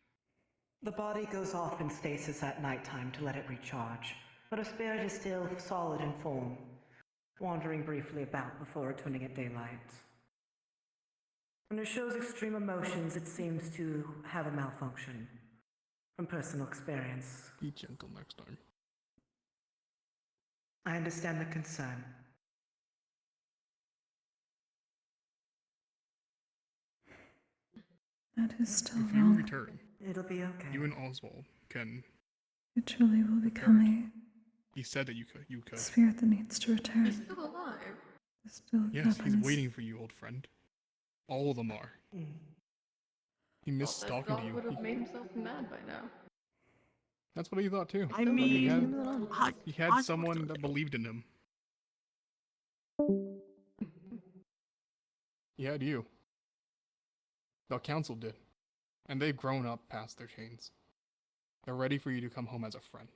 The body goes off in stasis at nighttime to let it recharge, but her spirit is still solid in form, wandering briefly about before returning at daylight. When it shows extreme emotions, it seems to have a malfunction. From personal experience.
Be gentle next time.
I understand the concern.
That is still
If you
wrong.
return,
It'll be okay.
you and Oswald can.
It truly will become
He said that you could. You
a
could.
spirit that needs to return.
He's still alive.
Still
Yes, he's
weapons.
waiting for you, old friend. All of them are. He missed
That
talking to
dog
you.
would have made himself mad by now.
That's what he thought too.
I
But
mean,
he had someone that believed in him. He had you. The council did. And they've grown up past their chains. They're ready for you to come home as a friend,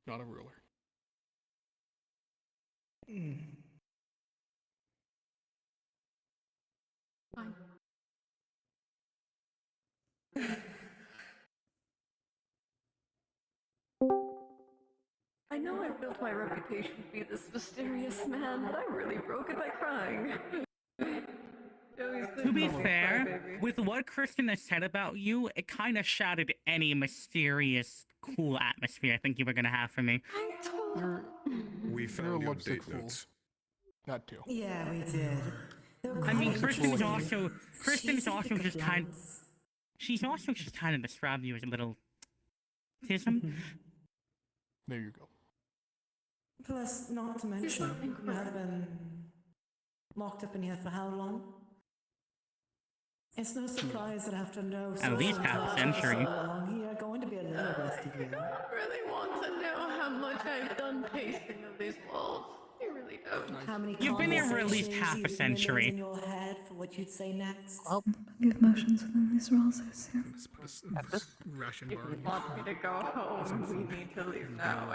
not a ruler.
Fine. I know I've built my reputation to be this mysterious man, but I really broke it by crying.
To be fair, with what Kristen has said about you, it kind of shattered any mysterious, cool atmosphere I think you were gonna have for me.
We found your
lipstick
date notes.
That too.
Yeah, we did.
I mean, Kristen's
She's
also just kind. She's also just kind of described you as a little tism.
There you go.
Plus, not to mention, you have been locked up in here for how long? It's no surprise that after no
At least half a century.
you're going to be a little rusty here.
I really want to know how much I've done pacing of these walls. I really don't.
How many
You've been here for at least half a century.
in your head for what you'd say next?
Give motions within these walls, I assume.
Let's put a ration bar.
If you want me to go home, we need to leave now.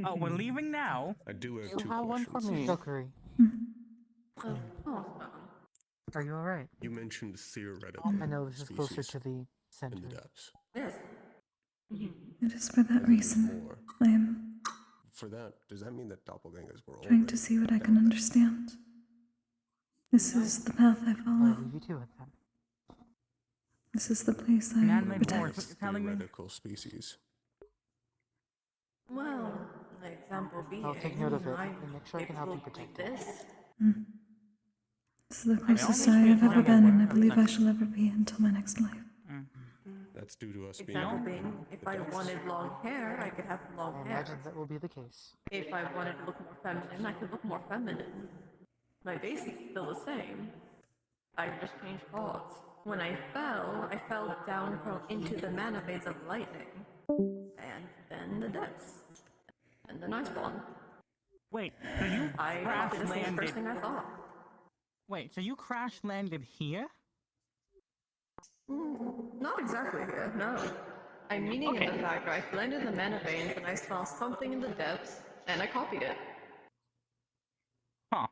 Oh, we're leaving now?
I do have
You
two
have one
questions.
for me. Kokkuri.
Oh,
Are you alright?
You mentioned theoretical
I know this is closer
species
to the center.
in the depths.
yes.
It is for that reason I am
For that, does that mean that doppelgangers were
trying
already
to see what I can understand. This is the path I
I'll
follow.
leave you to it then.
This is the place I
Man-made war,
protect.
is what you're telling me?
theoretical species?
Well, the example being,
I'll take note of it
I
and make sure I can help you protect it.
this.
This is the closest I have ever been, and I believe I shall ever be until my next life.
That's due to us being.
Example being, if I wanted long hair, I could have long
I
hair.
imagine that will be the case.
If I wanted to look more feminine, I could look more feminine. My basic is still the same. I just changed paths. When I fell down into the mana veins of lightning. And then the depths. And then I spawned.
Wait, so you
I
crash
copied the same
landed?
first thing I thought.
Wait, so you crash landed here?
Not exactly here, no. I'm meaning in the fact that I blended the mana veins and I saw something in the depths, and I copied it.
Huh.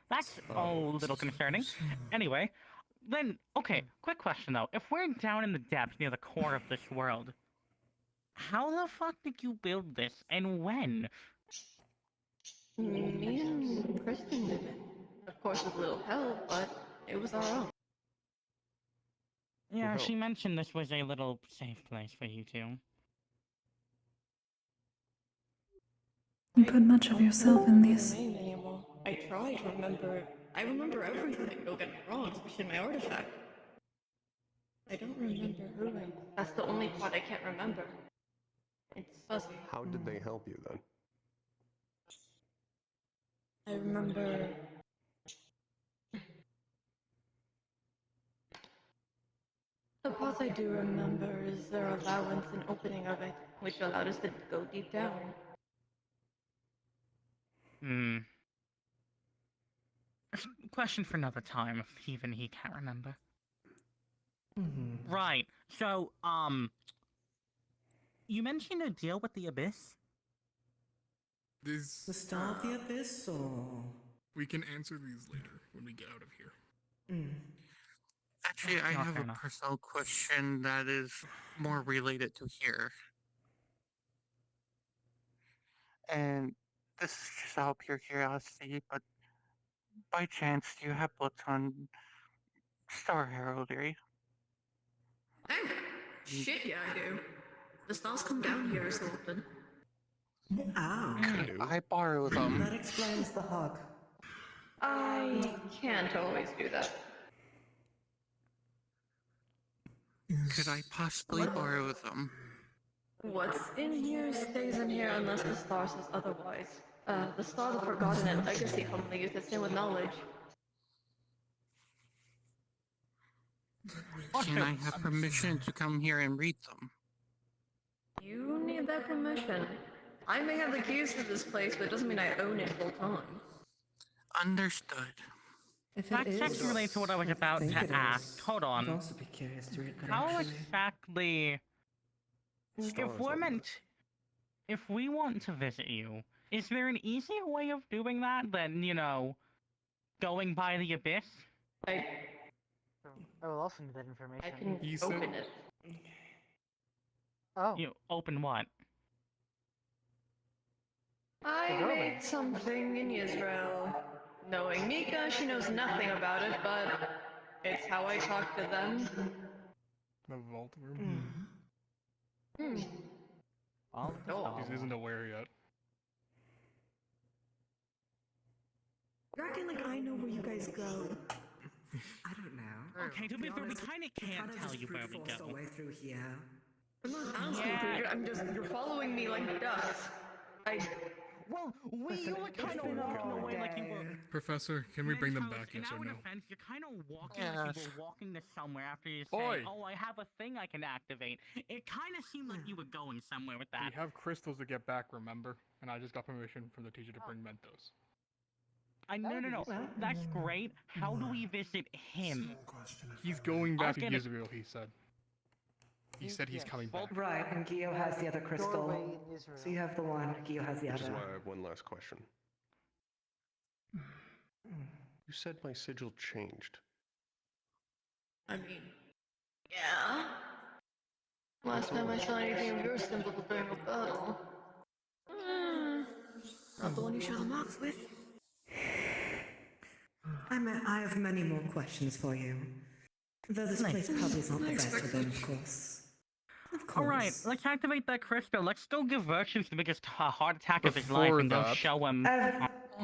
That's a little concerning. Anyway, then, okay, quick question though. If we're down in the depths near the core of this world, how the fuck did you build this, and when?
Me and Kristen did it. Of course with a little help, but it was our own.
Yeah, she mentioned this was a little safe place for you two.
You put much of yourself in these.
Name anymore. I try to remember. I remember everything, don't get me wrong, especially my artifact. I don't remember who I... That's the only part I can't remember. It's fuzzy.
How did they help you then?
I remember... The part I do remember is their allowance and opening of it, which allowed us to go deep down.
Question for another time, if even he can't remember. Right, so, you mentioned a deal with the Abyss?
The Star of the Abyss, or...?
We can answer these later when we get out of here.
Actually, I have
fair
a
enough.
personal question that is more related to here. And this is just out of pure curiosity, but by chance, do you have books on star heraldry?
Oh, shit, yeah, I do. The stars come down here so often.
Oh.
I borrow them.
That explains the hug.
I can't always do that.
Could I possibly borrow them?
What's in here stays in here unless the star says otherwise. The star, the Forgotten, and Legacy commonly use the same with knowledge.
Can I have permission to come here and read them?
without permission. I may have the keys to this place, but it doesn't mean I own it full time.
Understood.
That actually relates to what I was about to ask. Hold on.
also be curious to read
How exactly... If we want to visit you, is there an easier way of doing that than, you know, going by the abyss?
I will also need that information.
I can open it.
Oh.
You open what?
I made something in Israel. Knowing Mika, she knows nothing about it, but it's how I talk to them.
The vault room? She isn't aware yet.
You're acting like I know where you guys go. I don't know.
Okay, to be fair, we kind of can't tell you where we go.
Way through here.
I'm not asking for you, you're following me like ducks.
Well, you were kind of walking away like you were...
Professor, can we bring them back, yes or no?
Defense, you're kind of walking like you were walking to somewhere after you say, oh, I have a thing I can activate. It kind of seemed like you were going somewhere with that.
We have crystals to get back, remember? And I just got permission from the teacher to bring Mentos.
No. That's great. How do we visit him?
He's going back to Israel, he said. He said he's coming back.
Right, and Gio has the other crystal. So you have the one, Gio has the
Which is
other.
why I have one last question. You said my sigil changed.
I mean, yeah. Last time I saw anything of your symbol during a battle. Not the one you share the marks with.
I have many more questions for you. Though this place probably is not the best for them, of course.
Alright, let's activate that crystal. Let's still give Virtues the biggest heart attack of his life and go show him.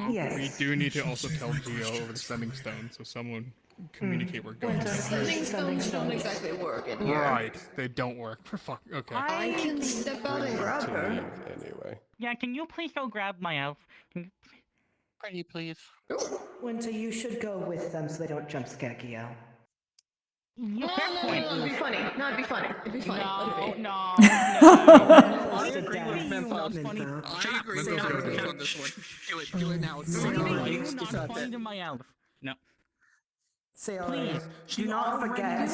Yes.
We do need to also tell Gio over the sending stone, so someone communicate we're going.
Sending stones don't exactly work in here.
Right, they don't work. For fuck. Okay.
I can step out and grab her.
Anyway.
Yeah, can you please go grab my elf?
Pretty please.
Winter, you should go with them so they don't jump scare Gio.
No, it'd be funny. No, it'd be funny. It'd be funny.
No.
I agree with
Mentos.
I agree with Mentos on this one. Do it now.
You're not funny to my elf. No.
Please, do not forget.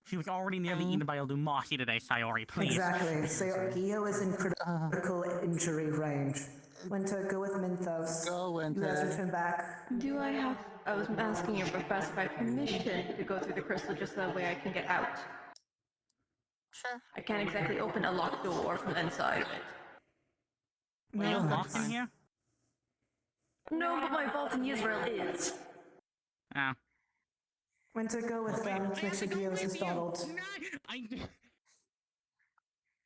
She was already nearly eaten by a Lumasi today, Sayori, please.
Exactly. So Gio is in critical injury range. Winter, go with Minthos.
Go, Winter.
You guys return back.
Do I have... I was asking your professor if I have permission to go through the crystal just that way I can get out.
Sure.
I can't exactly open a locked door from the inside of it.
Are you locked in here?
No, but my vault in Israel is.
Oh.
Winter, go with them. Let's make sure Gio is startled.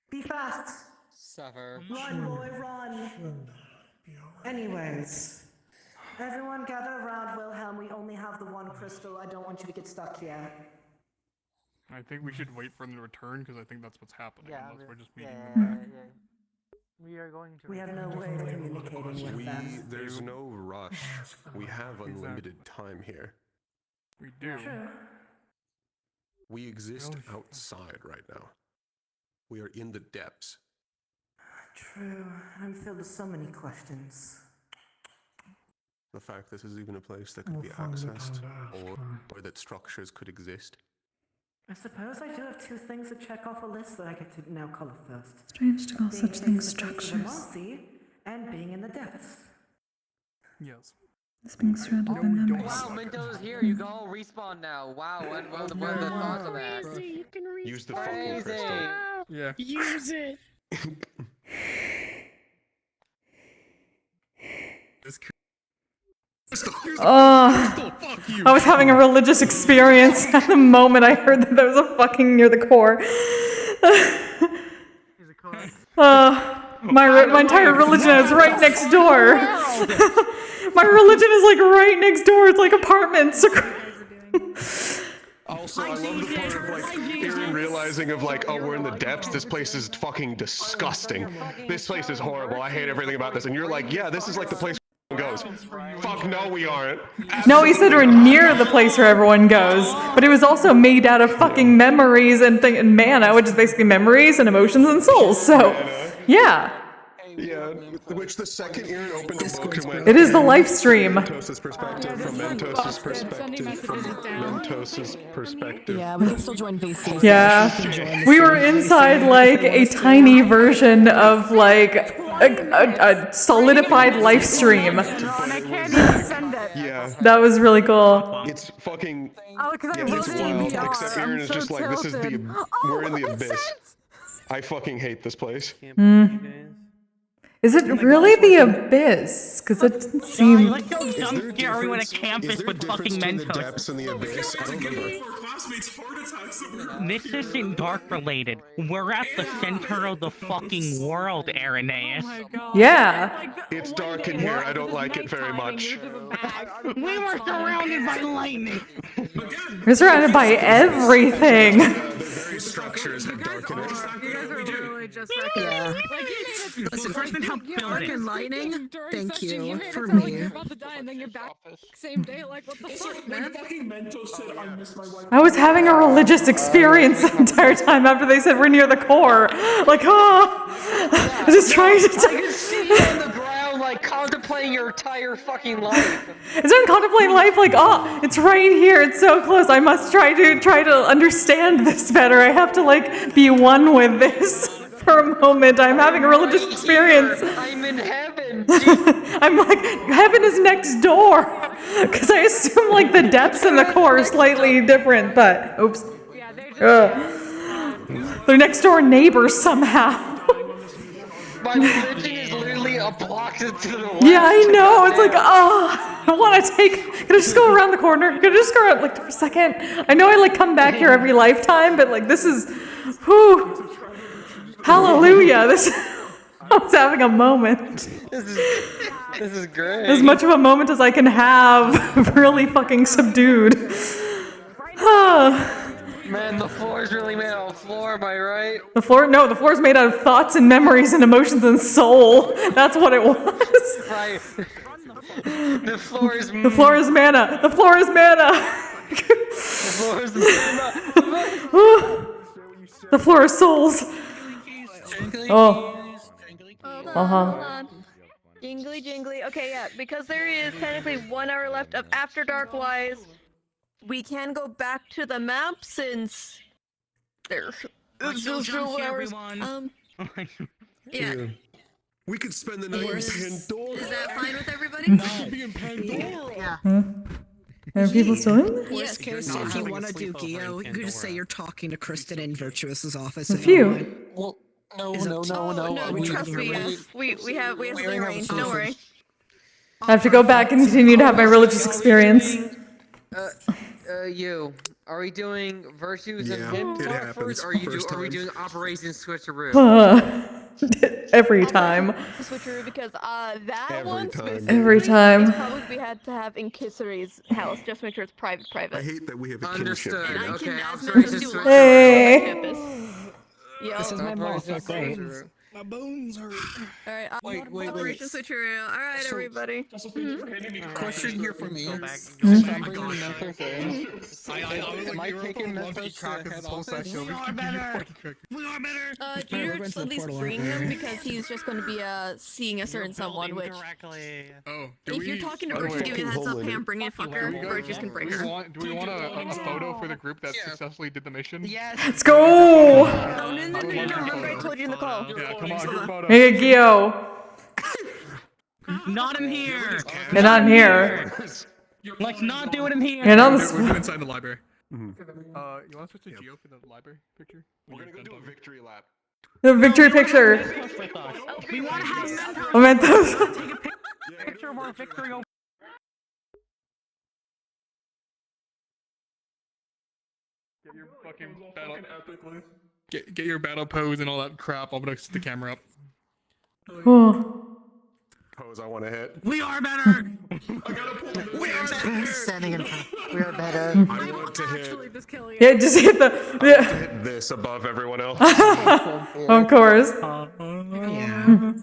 Be fast!
Suffer.
Run, boy, run! Anyways, everyone gather around Wilhelm. We only have the one crystal. I don't want you to get stuck here.
I think we should wait for them to return, because I think that's what's happening, unless we're just meeting
yeah,
them back.
We are going to...
We have no way of communicating with them.
There's no rush. We have unlimited time here.
We do.
True.
We exist outside right now. We are in the depths.
True. I'm filled with so many questions.
The fact this is even a place that could be accessed, or that structures could exist.
I suppose I do have two things to check off a list that I get to now color first.
Strange to call
Being
such things
face to face with
structures.
Marcy, and being in the depths.
Yes.
This being surrounded by memories.
Wow, Mentos is here. You can all respawn now. Wow, what are the thoughts of that?
You can
Use the fucking crystal.
Yeah.
Use it.
I was having a religious experience at the moment I heard that there was a fucking near the core. My entire religion is right next door. My religion is like right next door. It's like apartments.
Also, I love the part of like Aaron realizing of like, oh, we're in the depths. This place is fucking disgusting. This place is horrible. I hate everything about this. And you're like, yeah, this is like the place we goes. Fuck no, we aren't.
No, he said we're near the place where everyone goes, but it was also made out of fucking memories and mana, which is basically memories and emotions and souls. So, yeah.
Yeah, which the second Aaron opened a book and went.
It is the live stream.
Mentos's perspective, from Mentos's perspective, from Mentos's perspective.
Yeah, we can still join VC.
Yeah, we were inside like a tiny version of like a solidified live stream.
Yeah.
That was really cool.
It's fucking.
Oh, because I
It's wild. Except Aaron is just like, this is the. We're in the abyss. I fucking hate this place.
Is it really the abyss? Because it doesn't seem.
Let's go jump scare everyone at campus with fucking Mentos.
Depths in the abyss. I don't remember.
This isn't dark related. We're at the center of the fucking world, Irenaeus.
Yeah.
It's dark in here. I don't like it very much.
We were surrounded by lightning.
We're surrounded by everything.
The very structures have dark in it.
Yeah.
Listen, person help build it.
Lightning? Thank you for me.
Same day, like what the fuck, man?
I was having a religious experience the entire time after they said we're near the core. Like, oh, I was just trying to.
I can see you on the ground, like contemplating your entire fucking life.
It's not contemplating life. Like, oh, it's right here. It's so close. I must try to understand this better. I have to like be one with this. For a moment, I'm having a religious experience.
I'm in heaven.
I'm like, heaven is next door. Because I assume like the depths and the core are slightly different, but oops. They're next door neighbors somehow.
My religion is literally a block to the left.
Yeah, I know. It's like, oh, I want to take. Can I just go around the corner? Can I just go around like for a second? I know I like come back here every lifetime, but like this is, whew. Hallelujah! I was having a moment.
This is great.
As much of a moment as I can have, really fucking subdued.
Man, the floor is really made out of floor, am I right?
The floor is made out of thoughts and memories and emotions and soul. That's what it was.
Right. The floor is.
The floor is mana. The floor is mana.
The floor is mana.
The floor is souls. Oh.
Hold on. Jingly jingly. Okay, yeah, because there is technically 1 hour left of After Dark wise, we can go back to the map since there's still 2 hours.
Yeah.
We could spend the night in Pandora.
Is that fine with everybody?
Be in Pandora.
Yeah.
Are people still in?
Worst case, if you want to do Geo, you could just say you're talking to Kristen in Virtuous's office.
A few.
Well, no.
Trust me, yes. We have something arranged. Don't worry.
I have to go back and continue to have my religious experience.
You. Are we doing Virtues and Vim
it
talk
happens.
first, or are we
First
doing Operation Switcheroo?
Every time.
Switcheroo because that
Every
one
time.
specifically
Every time.
is probably we had to have in Kisseri's house. Just make sure it's private.
I hate that we have a kinship.
Understood.
And I
Okay,
can
Operation
do
Switcheroo.
Hey.
Campus. Yo.
This is my boss. Great.
My bones hurt.
All right.
Wait.
Operation Switcheroo. All right, everybody.
Question here for me.
Am I taking Memphis to head office?
We are better. Junior just at least bring him because he's just going to be seeing a certain someone. Which, if you're talking to Virtue, give me a heads up. Hey, I'm bringing a fucker. Virtue can bring her.
Do we want a photo for the group that successfully did the mission?
Yes.
Let's go.
Remember I told you in the call.
Yeah, come on, group photo.
Make a Geo.
Not in here.
And not in here.
Let's not do it in here.
And on
We're
the.
doing inside the library. You want to switch to Geo for the library picture?
We're gonna go do a victory lap.
The victory picture.
We want to have
Mementos.
take a picture of our victory.
Get your fucking battle. Get your battle pose and all that crap. I'm gonna set the camera up.
Pose I want to hit.
We are better.
We are better.
Standing in front. We are better.
I want to hit.
Yeah, just hit the. Yeah.
Hit this above everyone else.
Of course.
Yeah.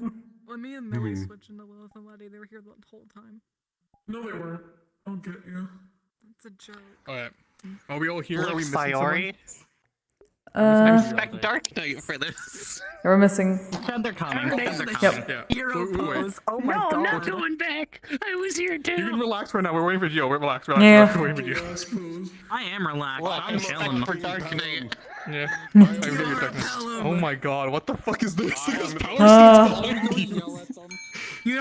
When me and Millie switched into Lilith and Letty, they were here the whole time.
No, they weren't. I'll get you.
It's a joke.
Alright. Are we all here? Are we missing
Sayori?
someone?
I respect Dark Knight for this.
We're missing.
They're coming. They're coming.
Yep.
Hero pose.
Oh my
No,
god.
I'm not going back. I was here too.
You can relax right now. We're waiting for Gio. Relax.
Yeah.
We're waiting for Gio.
I am relaxed. I'm chilling.
For Dark Knight.
Yeah. I get your darkness. Oh my god, what the fuck is this? Look at this power stance behind me.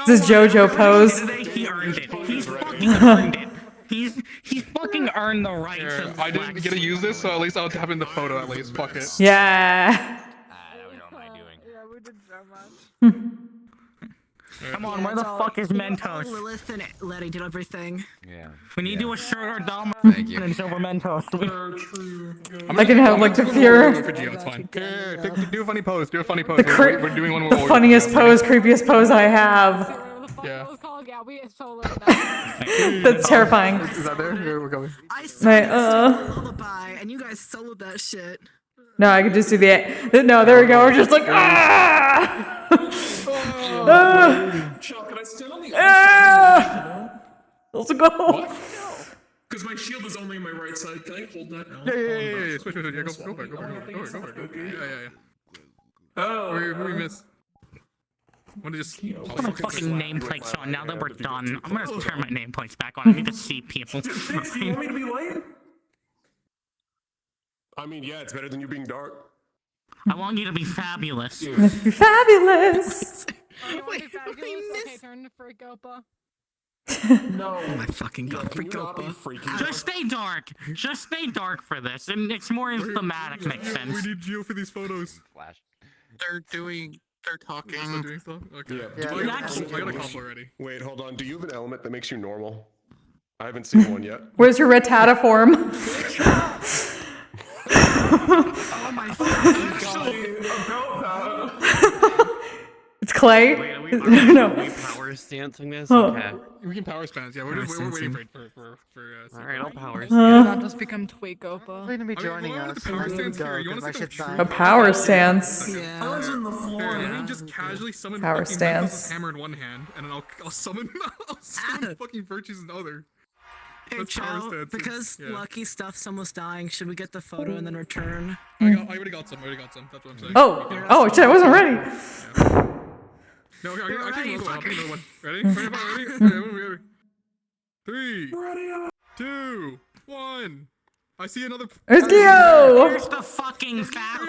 This is JoJo pose.
He earned it. He's fucking earned it. He's fucking earned the right to
I didn't get to use this, so at least I'll have in the photo at least. Fuck it.
Yeah.
Come on, where the fuck is Mentos?
Lilith and Letty did everything.
Yeah.
We need to assure Dom
Thank you.
and Silver Mentos.
I can have like the fear.
For Gio, it's fine. Do a funny pose. Do a funny pose. We're doing one
The funniest pose, creepiest pose I have.
Yeah.
That's terrifying.
Is that there? Here we're going.
I
Wait,
lullaby, and you guys soloed that shit.
No, I could just do the. No, there we go. We're just like ah.
Chuck, can I stand on the
Ah! Let's go.
Because my shield is only on my right side. Can I hold that now?
Yeah. Switch. Yeah, go for it. Go for it. Yeah.
Oh.
Who we miss? Want to just
Put my fucking nameplates on now that we're done. I'm gonna turn my nameplates back on. I need to see people.
Do you want me to be light?
I mean, yeah, it's better than you being dark.
I want you to be fabulous.
Fabulous.
Okay, turn to freak Opa.
No.
Oh my fucking god,
Can you not be freaky?
Just stay dark. Just stay dark for this. And it's more thematic, makes
We
sense.
need Gio for these photos.
They're talking.
Still doing stuff? Okay.
Yeah.
I got a comp already.
Wait, hold on. Do you have an element that makes you normal? I haven't seen one yet.
Where's your Rattata form?
Oh my fucking
god.
It's clay. No.
Are we power stancing this?
Oh.
Okay.
We can power spans. Yeah, we're waiting for
All right, I'll power
Not just become Tweak Opa.
Going to be joining us.
power stance here. You
Because
want
my
to see
shit's
the
dying.
A power stance.
I was in the floor.
Let me just casually summon
Power
fucking
stance.
Mentos' hammer in one hand, and then I'll summon fucking virtues in the other.
Hey,
That's power
Chow,
stance.
because
Yeah.
Lucky Stuff's almost dying, should we get the photo and then return?
I already got some. That's what I'm saying.
Oh shit! I wasn't ready.
No, I can another one. Ready? Ready? 3, 2, 1. I see another.
There's Gio.
Here's the fucking fat.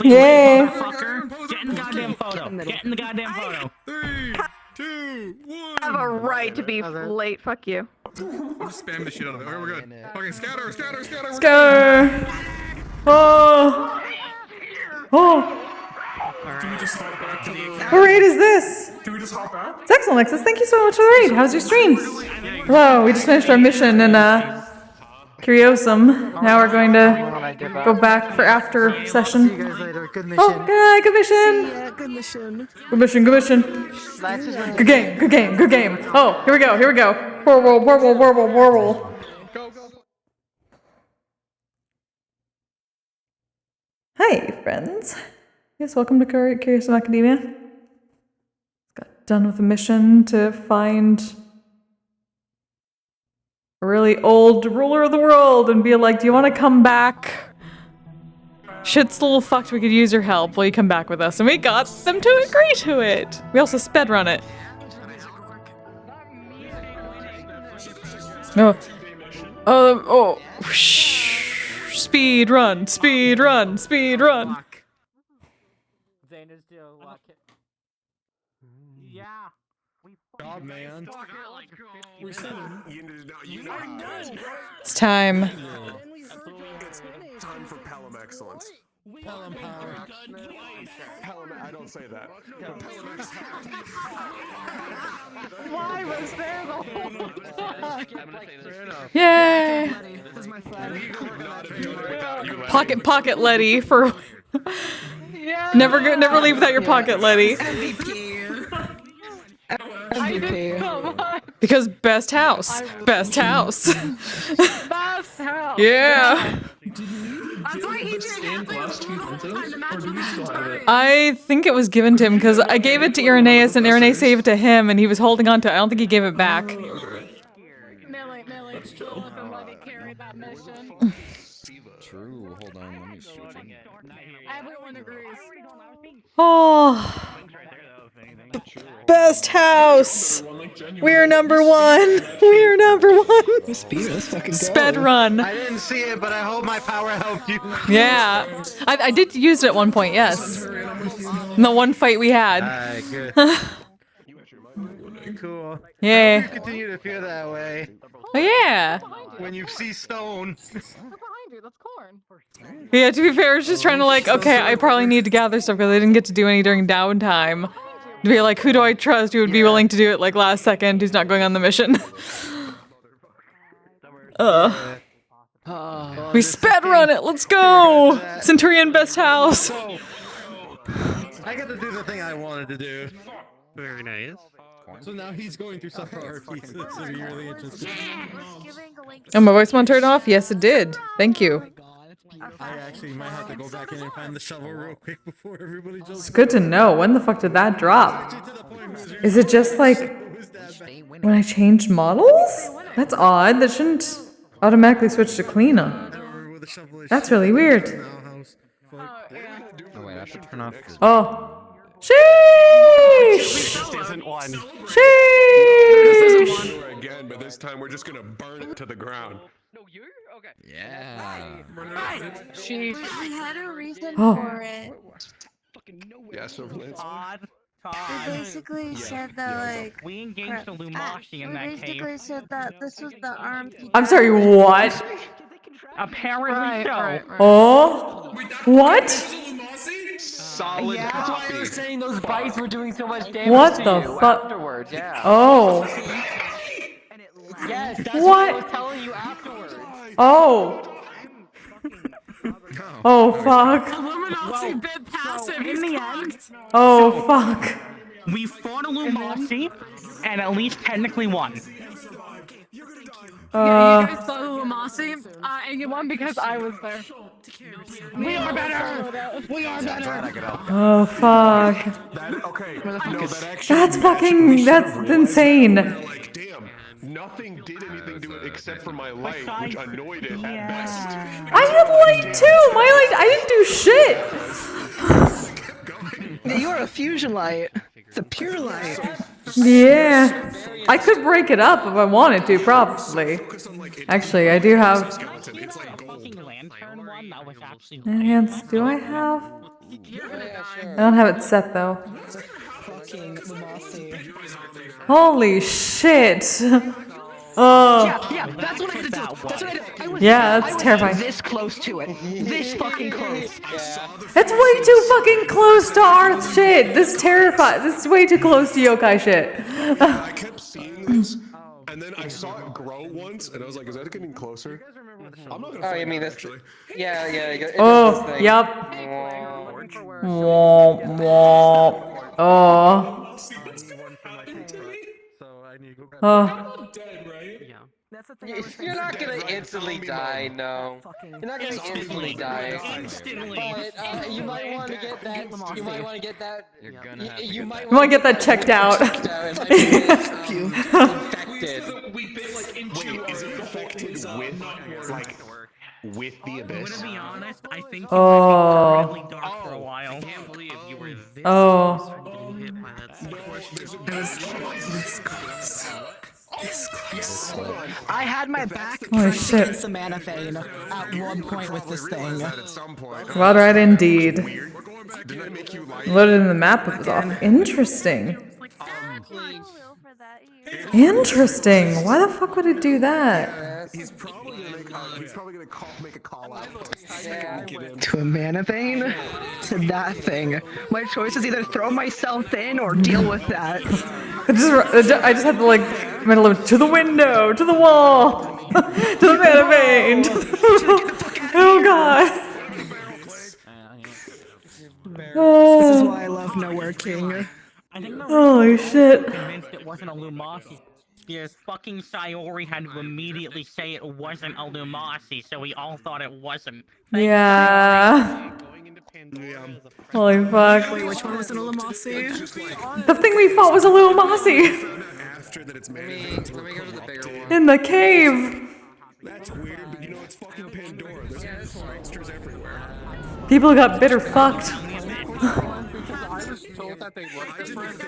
Yay.
Motherfucker. Get in the goddamn photo. Get in the goddamn photo.
3, 2, 1.
I have a right to be late. Fuck you.
I'm just spamming the shit out of it. Okay, we're good. Fucking scatter.
Let's go. Oh. Oh.
Do we just hop back to the...
What raid is this?
Do we just hop back?
It's excellent, Alexis. Thank you so much for the raid. How's your stream? Hello. We just finished our mission in Curiosum. Now we're going to go back for after session.
See you guys later. Good mission.
Oh, good, good mission.
Yeah, good mission.
Good mission, good mission. Good game, good game, good game. Oh, here we go, here we go. Whirl. Hi, friends. Yes, welcome to Curiosum Academia. Got done with a mission to find a really old ruler of the world and be like, do you want to come back? Shit's a little fucked, we could use your help. Will you come back with us? And we got them to agree to it. We also sped run it. Oh. Speed run.
Yeah.
God, man.
It's time.
It's time for Pelham excellence. Pelham power. Pelham, I don't say that. Pelham excellence.
Why was there the whole time?
Yay! Pocket Letty for never leave without your pocket Letty.
MVP.
Because best house.
Best house.
Yeah.
give the stained glass to Juventus, or do we still have it?
I think it was given to him because I gave it to Irenaeus and Irenaeus gave it to him and he was holding on to it. I don't think he gave it back.
Millie, chill up and let me carry that mission.
True. Hold on. Let me switch.
Everyone agrees.
Oh. Best house. We're number one. We're number one. Sped run.
I didn't see it, but I hope my power helped you.
Yeah. I did use it at one point, yes. In the one fight we had.
Alright, good. Cool.
Yeah.
I hope you continue to feel that way.
Oh, yeah.
When you see stone.
That's corn.
Yeah, to be fair, I was just trying to like, okay, I probably need to gather stuff because I didn't get to do any during downtime. To be like, who do I trust who would be willing to do it like last second who's not going on the mission? We sped run it, let's go! Centurion best house!
I got to do the thing I wanted to do.
Very nice.
So now he's going through some RP. This is really interesting.
Oh, my voice won't turn off? Yes, it did. Thank you.
I actually might have to go back in and find the shovel real quick before everybody jumps.
It's good to know. When the fuck did that drop? Is it just like when I changed models? That's odd. That shouldn't automatically switch to cleaner. That's really weird.
Oh wait, I should turn off.
Oh. Sheesh!
This isn't one.
Sheesh!
This isn't one again, but this time we're just gonna burn it to the ground.
Yeah.
I had a reason
Oh.
for it.
Yeah, so let's.
We basically said that like
we engaged the Lumashi in that
we
cave.
basically said that this was the arm.
I'm sorry, what?
Apparently so.
Oh? What?
Solid
Yeah, that's why I
copy.
was saying those bites were doing so much damage
What
to
the
you
fuck?
afterwards, yeah.
Oh.
Yes, that's
What?
what I was telling you afterwards.
Oh. Oh, fuck.
Illuminati bit passive in the end.
Oh, fuck.
We fought a Lumashi and at least technically won.
Yeah, you guys saw Lumasi, and you won because I was there. We are better! We are better!
Oh, fuck. That's fucking, that's insane.
Like, damn, nothing did anything to it except for my light, which annoyed it at best.
I had light too! My light, I didn't do shit!
You are a fusion light. It's a pure light.
Yeah. I could break it up if I wanted to, probably. Actually, I do have... Enhance, do I have? I don't have it set, though. Holy shit! Oh.
Yeah, that's what I had to do. That's what I did.
Yeah, that's terrifying.
This close to it. This fucking close.
That's way too fucking close to our shit. This terrifies. This is way too close to yokai shit.
I kept seeing this, and then I saw it grow once, and I was like, is that getting closer? I'm not gonna
Oh, you mean this? Yeah, yeah. It
Oh,
does this thing.
yep. Womp, womp. Oh. Oh.
You're not gonna instantly die, no. You're not gonna instantly die. But you might want to get that. You might want to get that.
You're gonna have to
You might
want to get that checked out.
Infected.
We bit like into
is it infected with, like, with the abyss?
To be honest, I think
Oh.
it was really dark for a while.
I can't believe you were this
Oh.
close from getting hit by that squish.
This close. I had my back
Holy
turned
shit.
against the mana vein at one point with this thing.
Well, right, indeed.
Didn't I make you light?
Loaded in the map it was off. Interesting. Interesting. Why the fuck would it do that?
He's probably gonna make a call out.
To a mana vein? To that thing. My choice is either throw myself in or deal with that.
I just had to like to the window, to the wall, to the mana vein. Oh god.
This is why I love Nowhere King.
I think
Holy shit.
convinced it wasn't a Lumasi. because fucking Sayori had to immediately say it wasn't a Lumasi, so we all thought it wasn't.
Yeah. Holy fuck.
Wait, which one was an Olamasi?
The thing we fought was a little mossy.
After that it's
Let me go to the bigger one.
In the cave.
That's weird, but you know it's fucking Pandora. There's monsters everywhere.
People got bitter fucked.
I was told that they looked different.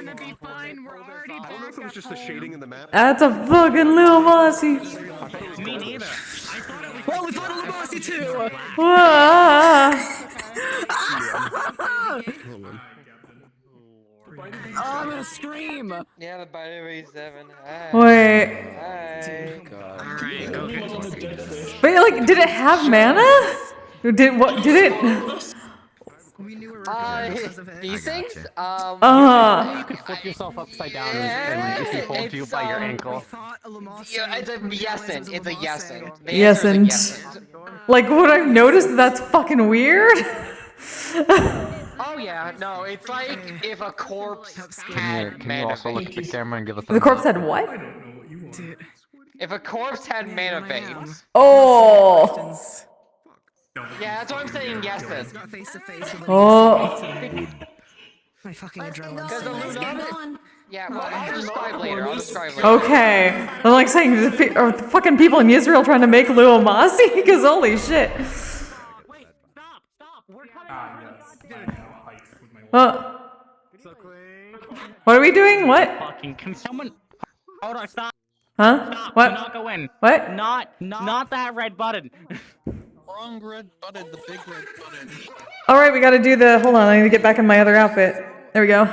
I don't know if it was just the shading in the map.
That's a fucking little mossy.
Me neither.
Well, we fought a Lumasi too! Oh, I'm gonna scream!
Yeah, the binary 7.
Wait.
Hi.
Alright, go get
But like, did it have mana? Did what? Did it?
These things?
You could flip yourself upside down and if you hold you by your ankle.
Yeah, it's a yesent. It's a yesent. The answer is a
Yesent.
yesent.
Like, would I've noticed that's fucking weird?
Oh yeah, no, it's like if a corpse had
Can you also look at the camera and give a thumbs
The corpse
up?
had what?
If a corpse had mana veins.
Oh.
Yeah, that's what I'm saying, yesent.
Oh.
My fucking adrenaline.
Because the Lunata... Yeah, well, I'll describe later.
Okay. I'm like saying, are the fucking people in Israel trying to make Lil Masi? Because holy shit. What are we doing? What?
Fucking, can someone... Hold on, stop.
Huh?
Stop,
What?
do not go in.
What?
Not that red button.
Wrong red button, the big red button.
Alright, we gotta do the... Hold on, I need to get back in my other outfit. There we go.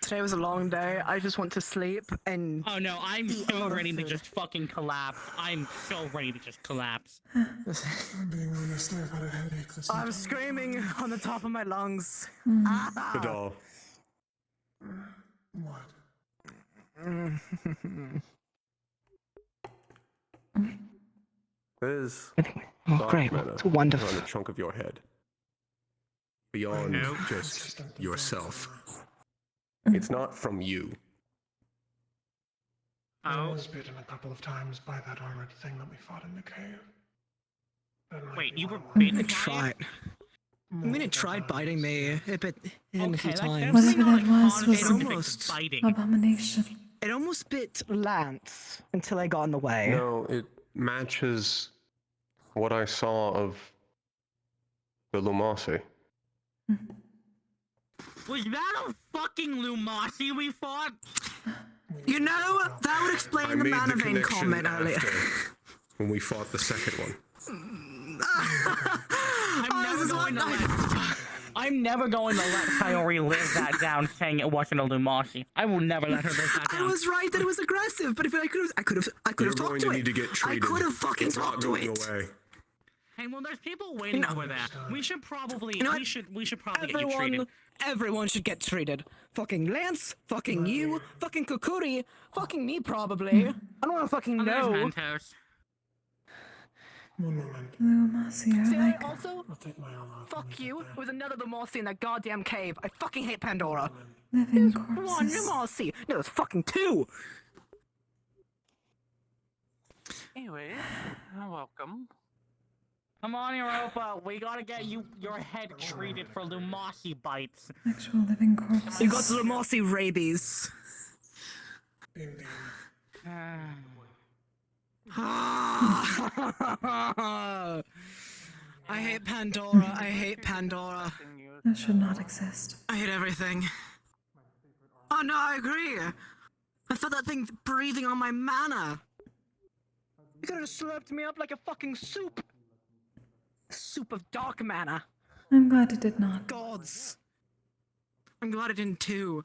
Today was a long day. I just want to sleep and...
Oh no, I'm so ready to just fucking collapse. I'm so ready to just collapse.
I'm being honest, I've had a headache this
I'm screaming on the top of my lungs.
The doll.
What?
There's
Oh, great.
mana
It's wonderful.
on the trunk of your head. Beyond just yourself. It's not from you.
I was bitten a couple of times by that armored thing that we fought in the cave.
Wait, you were bitten?
It tried. I mean, it tried biting me a bit in a few times.
Whatever that was
It
an
almost
abomination.
It almost bit Lance until I got in the way.
No, it matches what I saw of the Lumasi.
Was that a fucking Lumasi we fought?
You know, that would explain
I
the
made
mana
the
vein
connection
comment earlier.
after, when we fought the second one.
I'm never going to let Sayori live that down saying it wasn't a Lumasi. I will never let her live that
I
down.
was right that it was aggressive, but if I could have
You're
talked
going
to
to
it.
need to get treated.
I could have fucking
It's not
talked to
going
it.
away.
Hey, well, there's people waiting for that. We should probably,
You know
we should probably get you treated.
Everyone should get treated. Fucking Lance, fucking you, fucking Kokkuri, fucking me probably. I don't want to fucking know.
Lumasi, I
See,
like.
also, fuck you. There was another Lumasi in that goddamn cave. I fucking hate Pandora.
Living
One
corpses.
Lumasi. No, there's fucking two.
Anyway, welcome.
Come on, Europa. We gotta get your head treated for Lumasi bites.
Actual living corpses.
You got the Lumasi rabies. I hate Pandora. I hate Pandora.
That should not exist.
I hate everything. Oh no, I agree. I felt that thing breathing on my mana. You could have slurped me up like a fucking soup. A soup of dark mana.
I'm glad it did not.
Gods. I'm glad it didn't too.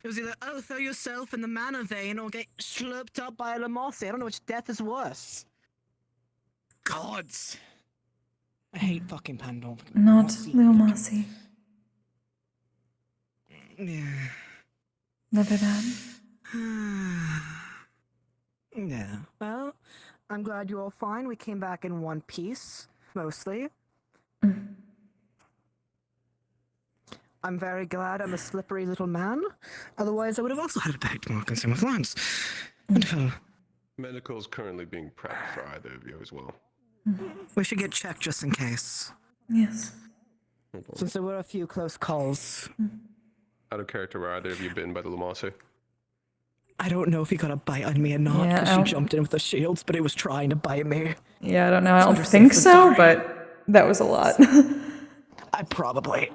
It was either throw yourself in the mana vein or get slurped up by a Lumasi. I don't know which death is worse. Gods. I hate fucking Pandora.
Not Lumasi.
Yeah.
Never that.
Yeah. Well, I'm glad you're all fine. We came back in one piece, mostly.
I'm very glad I'm a slippery little man. Otherwise, I would have also had a bad more concern with Lance. Wonderful.
Medical's currently being prepped for either of you as well.
We should get checked just in case.
Yes.
Since there were a few close calls.
Out of character, where either of you been by the Lumasi?
I don't know if he got a bite on me or not,
Yeah,
because
I
she
don't-
jumped in with the shields, but it was trying to bite me.
Yeah, I don't know. I don't
Better
think
safe than
so,
sorry.
but that was a lot.
I probably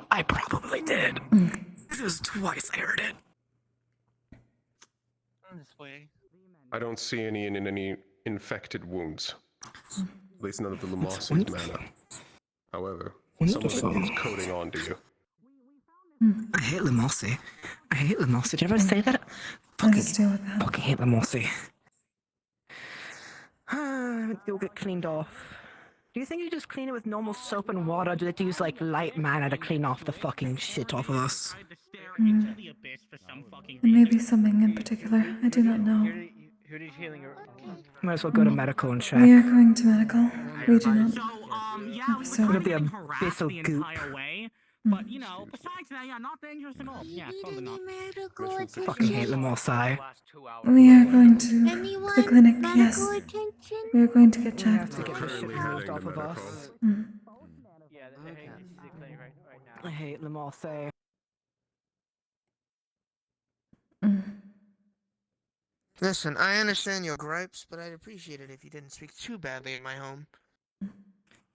did. It was twice I heard it.
This way.
I don't see any in any infected wounds. At least none of the Lumasi's mana. However, some of it is coding onto you.
I hate Lamossi. I hate Lamossi. Did you ever say that?
Let's deal with that.
Fucking hate Lamossi. It'll get cleaned off. Do you think you just clean it with normal soap and water? Or do they have to use like light mana to clean off the fucking shit off of us?
It may be something in particular. I do not know.
Who did healing her?
Might as well go to medical and check.
We are going to medical. We do not.
So
So,
the abyssal goop.
But, you know, besides that, yeah, not dangerous at all. Yeah, totally not.
Fucking hate Lamossi.
we are going to the clinic. Yes. We are going to get checked.
To get this shit removed off of us. I hate Lamossi.
Listen, I understand your gripes, but I'd appreciate it if you didn't speak too badly of my home.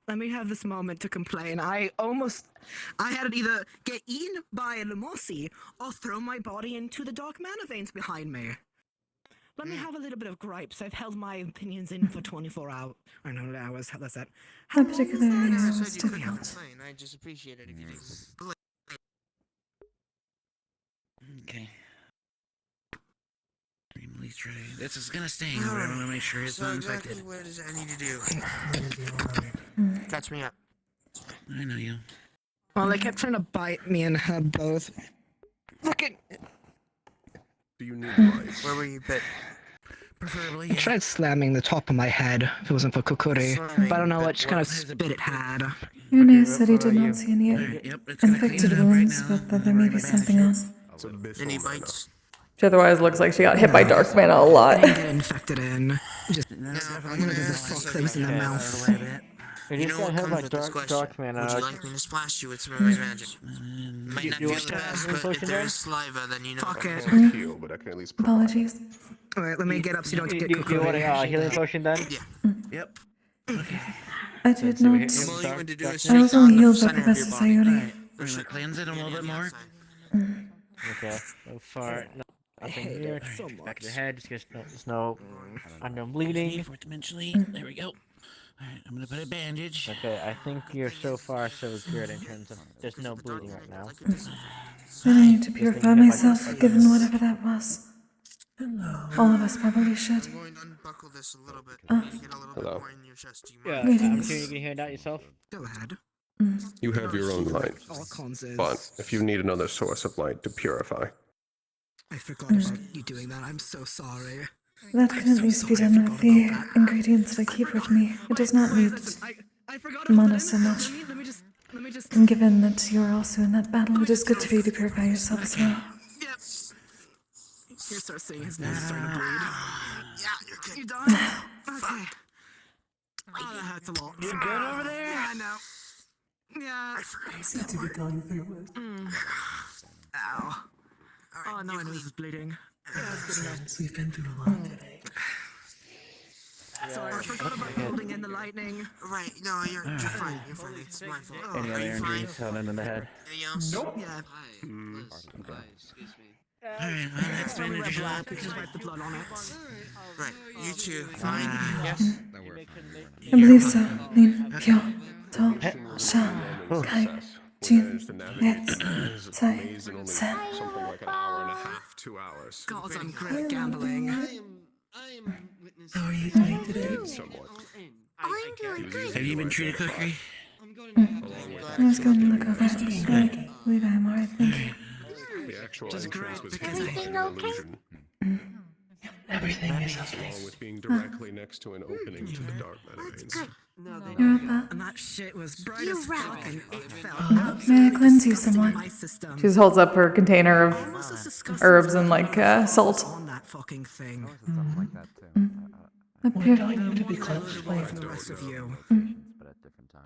Let me have this moment to complain. I had it either get eaten by a Lamossi or throw my body into the dark mana veins behind me. Let me have a little bit of gripes. I've held my opinions in for 24 hours. Or no, hours. How does that?
That particular area
I
was
said you couldn't
difficult.
complain. I just appreciate it if you didn't.
Okay. Please try. This is gonna sting, but I want to make sure it's
So
not
exactly
infected.
what does I need to do? Catch me up.
I know you.
Well, they kept trying to bite me and her both. Fucking.
Do you need life?
Where were you bit?
Preferably.
I tried slamming the top of my head if it wasn't for Kokkuri, but I don't know what kind of spit it had.
Your nurse said he did not see any
Yep, it's gonna clean
infected
it up right
wounds,
now.
but that there may be something else.
Any bites?
She otherwise looks like she got hit by dark mana a lot.
I didn't get infected in. Just
Now, I'm
whatever
gonna
the
ask
fuck
this
that was in their mouth.
You know what comes with this question? Would you like me to splash you with some of my magic? Might not feel the best, but if there is saliva, then you know.
Fuck it.
Heal, but I can at least
Apologies.
Alright, let me get up so you don't get
Do you want a
Kokkuri.
healing potion then?
Yeah.
Yep.
I did not.
All you want to do is
I was only healed by
center of your
Professor
body.
Sayori.
We're gonna cleanse it a little bit more.
Okay. So far, nothing here. Back of the head. Just get there's no unknown bleeding.
Fourth dimensionally. There we go. Alright, I'm gonna put a bandage.
Okay, I think you're so far so good in terms of there's no bleeding right now.
Then I need to purify myself, given whatever that was. All of us probably should.
I'm going to unbuckle this a little bit.
Oh.
Get a little bit more in your chest. Do you
Yeah,
mind?
I'm
Greetings.
sure you can hear that yourself.
Go ahead.
You have your own light,
All cons is.
but if you need another source of light to purify,
I forgot about you doing that. I'm so sorry.
That can at least be done with the ingredients that I keep with me. It does not need mana so much.
Let me just.
And given that you are also in that battle, it is good for you to purify yourself as well.
Here starts seeing his nose starting to bleed.
Yeah, you're good.
You done? Okay. Oh, that hurts a lot.
You good over there?
Yeah, I know. Yeah.
I forgot.
To be telling you Ow. Oh, no, I know this is bleeding. Yeah, it's good enough.
We've been through a lot today.
Sorry, I forgot about holding in the lightning.
Right, no, you're fine. You're fine. It's my fault.
Any
Are
other
you fine?
injuries other than the head?
Anything else?
Nope. Yeah.
Excuse me.
Alright, well, that's
Only
bandage
red
up.
blood, because wipe the blood on it.
Right, you two, fine?
Yes.
I believe so. Lin, Pyo, To, Sha, Kai, Jin, Yetsu, Sai,
amazing
Sen.
only something like an hour and a half, 2 hours.
God, I'm great at gambling.
I am witness.
How are you doing today?
Somewhat.
I'm doing good.
Have you been treated, Kokkuri?
I'm going to have
Along with
I was going to look over. I believe I am alright, thank you.
the actual
Just
entrance
great,
was
because
hidden by
Everything
an
okay?
illusion.
Everything is
Along with being directly next to an opening to the dark matter veins.
Europa.
And that shit was bright as fuck, and it felt
May I
absolutely
cleanse you
disgusting in
somewhat?
my system.
She just holds up her container of
Almost as disgusting
herbs
as
and
the
like salt.
on that fucking thing.
A pure,
need to be cleansed
away from the rest of you.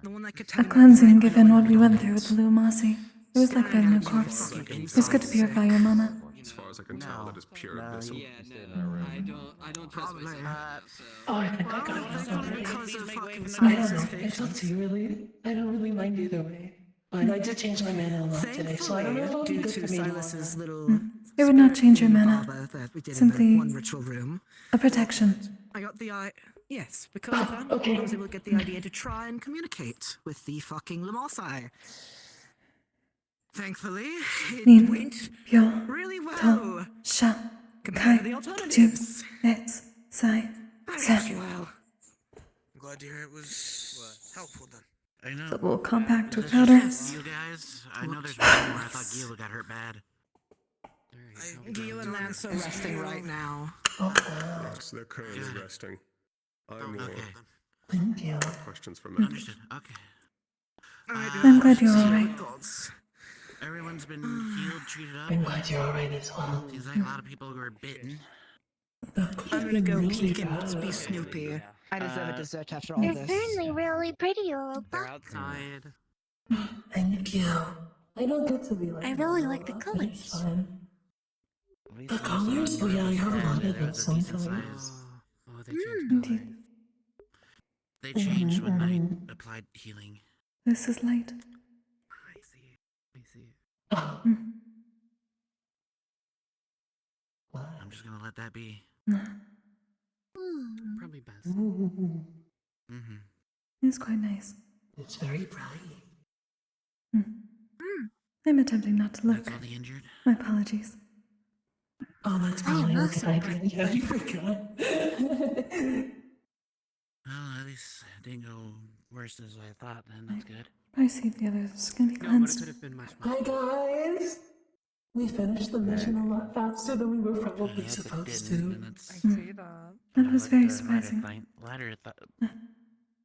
The one that could
a cleansing given what we went through with the Lumasi. It was like burning a corpse. It was good to purify your mana.
As far as I can tell, that is pure abyssal.
I don't trust
Probably.
Oh, I think I got it.
Because of fucking
I don't know.
science.
It's up to you, really. I don't really mind either way. But I did change my mana a lot today, so I don't know if it'll be
Due
good
to
for me
Silas's
tomorrow.
little
It would not change your mana.
bother that we did in
Simply
the one ritual room.
a protection.
I got the yes, because of that, I was able to get the idea to try and communicate with the fucking Lamosai. Thankfully, it
Nin,
went
pure,
really
to,
well.
sha,
Compared to the
kai,
alternatives.
ju, ets, sai,
Very
sa.
well.
I'm glad to hear it was helpful then. I know.
It's a little compact with
This
powder.
is you guys. I know there's one where I thought Gila got hurt bad.
Gil and Lance are resting right now.
Yes, they're currently resting. I will.
Thank you.
Questions from members.
Understood. Okay.
I'm glad you're alright.
Everyone's been healed, treated up.
I'm glad you're alright as well.
Seems like a lot of people who were bitten.
I'm gonna go peek and be Snoopy. I deserve a dessert after all
You're
this.
certainly really pretty, Europa.
They're outside.
Thank you. I don't get to be like
I really like the colors.
It's fine. The colors? Oh yeah, I have a lot of them sometimes.
Oh, they changed
Indeed.
colors. They changed when I applied healing.
This is light.
I see. I see.
Mm.
I'm just gonna let that be. Probably best. Mm-hmm.
It's quite nice.
It's very bright.
I'm attempting not to look.
That's all the injured?
My apologies.
Oh, that's probably a good idea. Yeah, I forgot.
Well, at least it didn't go worse as I thought, then that's good.
I see the others are gonna be
No, but it
cleansed.
could have been much
Hi guys! We finished the mission a lot faster than we were probably supposed to.
That was very surprising.
Ladder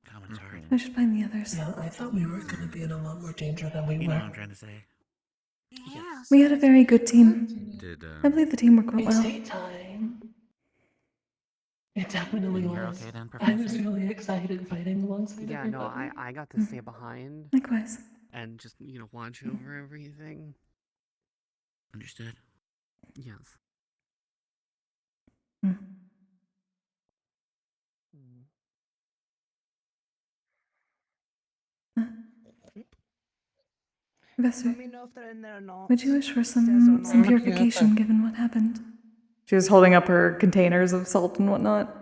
comments hard.
I should find the others.
Yeah, I thought we were gonna be in a lot more danger than we
You
were.
know what I'm trying to say.
We had a very good team.
Did
I believe the teamwork went
It's
well.
daytime. It definitely
You're
was.
okay then,
I was
Professor?
really excited fighting alongside
Yeah,
everybody.
no, I got to stay behind
Likewise.
and just, watch over everything.
Understood.
Yes.
Professor,
Let me know if they're in there or not.
would you wish for some purification given what happened? She was holding up her containers of salt and whatnot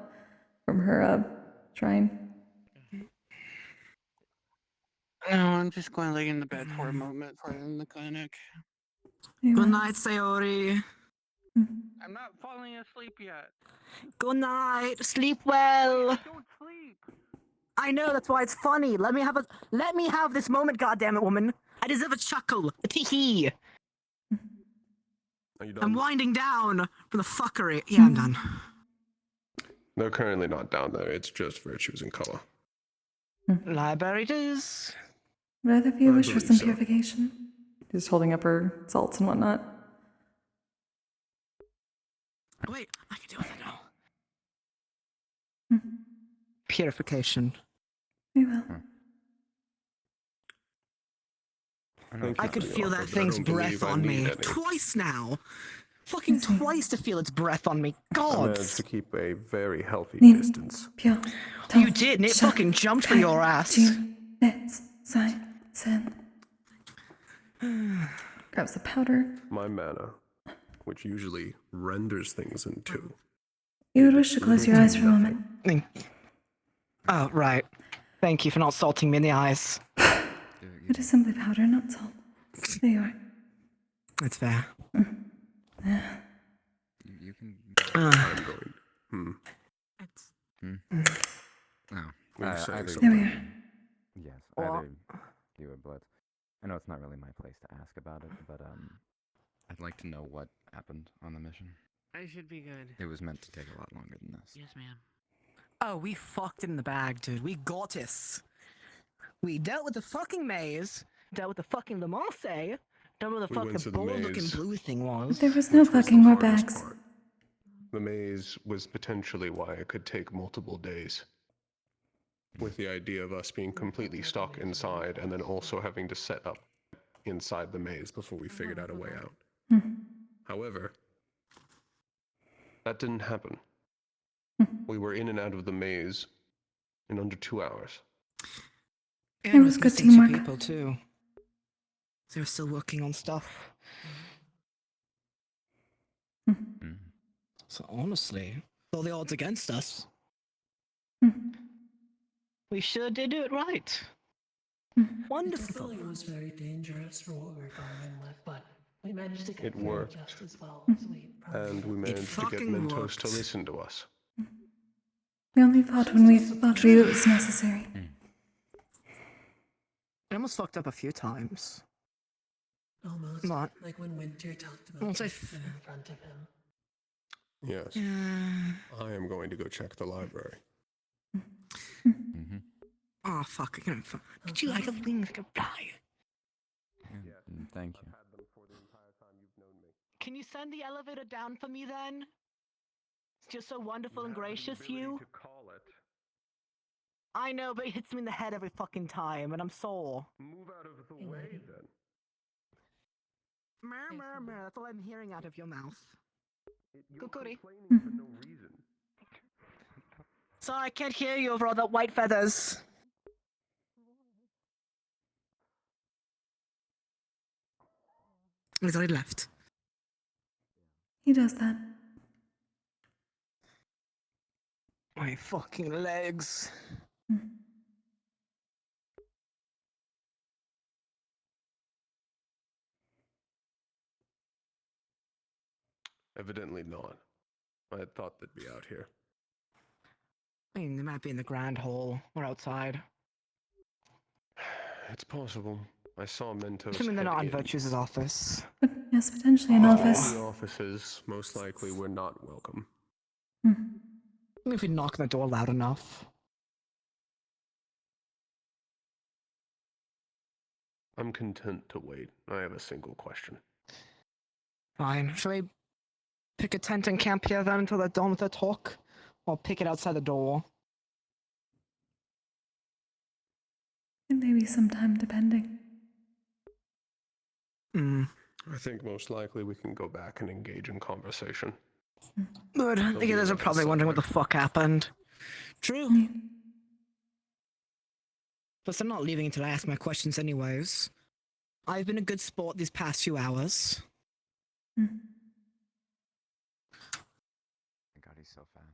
from her shrine.
No, I'm just going to lay in the bed for a moment for in the clinic.
Good night, Sayori.
I'm not falling asleep yet.
Good night. Sleep well.
Don't sleep.
I know, that's why it's funny. Let me have this moment, goddammit, woman. I deserve a chuckle. A tee-hee.
Are you done?
I'm winding down from the fuckery. Yeah, I'm done.
They're currently not down there. It's just virtues and color.
Library it is.
Would either of you
I
wish for
believe
some
so.
purification? Just holding up her salts and whatnot.
Wait, I can deal with it now. Purification.
We will.
Thank
I
you
could
for the
feel
offer,
that
but I
thing's
don't
breath
believe I
on
need
me.
any.
Twice now. Fucking twice to feel its breath on me.
I
God.
managed to keep a very healthy
Nin,
distance.
pure,
You did, and it fucking jumped for your ass.
Jin, ets, sai, sen. Grabs the powder.
My mana, which usually renders things in two.
You would wish to close your eyes for a moment.
Oh, right. Thank you for not salting me in the eyes.
It is simply powder, not salt. There you are.
That's fair.
You can.
I'm going.
Oh.
Were you saying
There we
something?
are.
Yes, either you or Blitz. I know it's not really my place to ask about it, but
I'd like to know what happened on the mission.
I should be good.
It was meant to take a lot longer than this.
Yes, ma'am.
Oh, we fucked it in the bag, dude. We got this. We dealt with the fucking maze, dealt with the fucking Lamarse, dealt with the
We went to
fucking
the
bold-looking
maze.
blue thing was.
There was no fucking more bags.
The maze was potentially why it could take multiple days. With the idea of us being completely stuck inside and then also having to set up inside the maze before we figured out a way out. However, that didn't happen. We were in and out of the maze in under 2 hours.
And
It was good
missing two
teamwork.
people too. They were still working on stuff. So honestly, all the odds against us. We sure did do it right. Wonderful.
It was very dangerous for what we were going in with, but we managed to get
It
through
worked.
just as well as we
And we managed to get
fucking
Mentos
worked.
to listen to us.
We only fought when we thought it was necessary.
I almost fucked up a few times.
almost
Not.
like when Winter talked about
Once I
Jason in front of him.
Yes. I am going to go check the library.
Oh fuck! I can't. Did you like a wing like a fly?
Thank you.
Can you send the elevator down for me then? It's just so wonderful and gracious, you. I know, but it hits me in the head every fucking time, and I'm sore.
Move out of the way, then.
Murmur. That's all I'm hearing out of your mouth. Kokkuri.
For no reason.
Sorry, I can't hear you over all the white feathers. He's already left.
He does that.
My fucking legs.
Evidently not. I had thought they'd be out here.
I mean, they might be in the grand hall or outside.
It's possible. I saw Mentos.
Assuming they're
head
not in
in.
Virtue's office.
But yes, potentially an office.
The offices, most likely, were not welcome.
Even if we knock on the door loud enough.
I'm content to wait. I have a single question.
Fine. Shall we pick a tent and camp here then until they're done with their talk? Or pick it outside the door?
And maybe sometime, depending.
I think most likely we can go back and engage in conversation.
Good. I think you guys are probably wondering what the fuck happened. True. Plus, I'm not leaving until I ask my questions anyways. I've been a good sport these past few hours.
My God, he's so fast.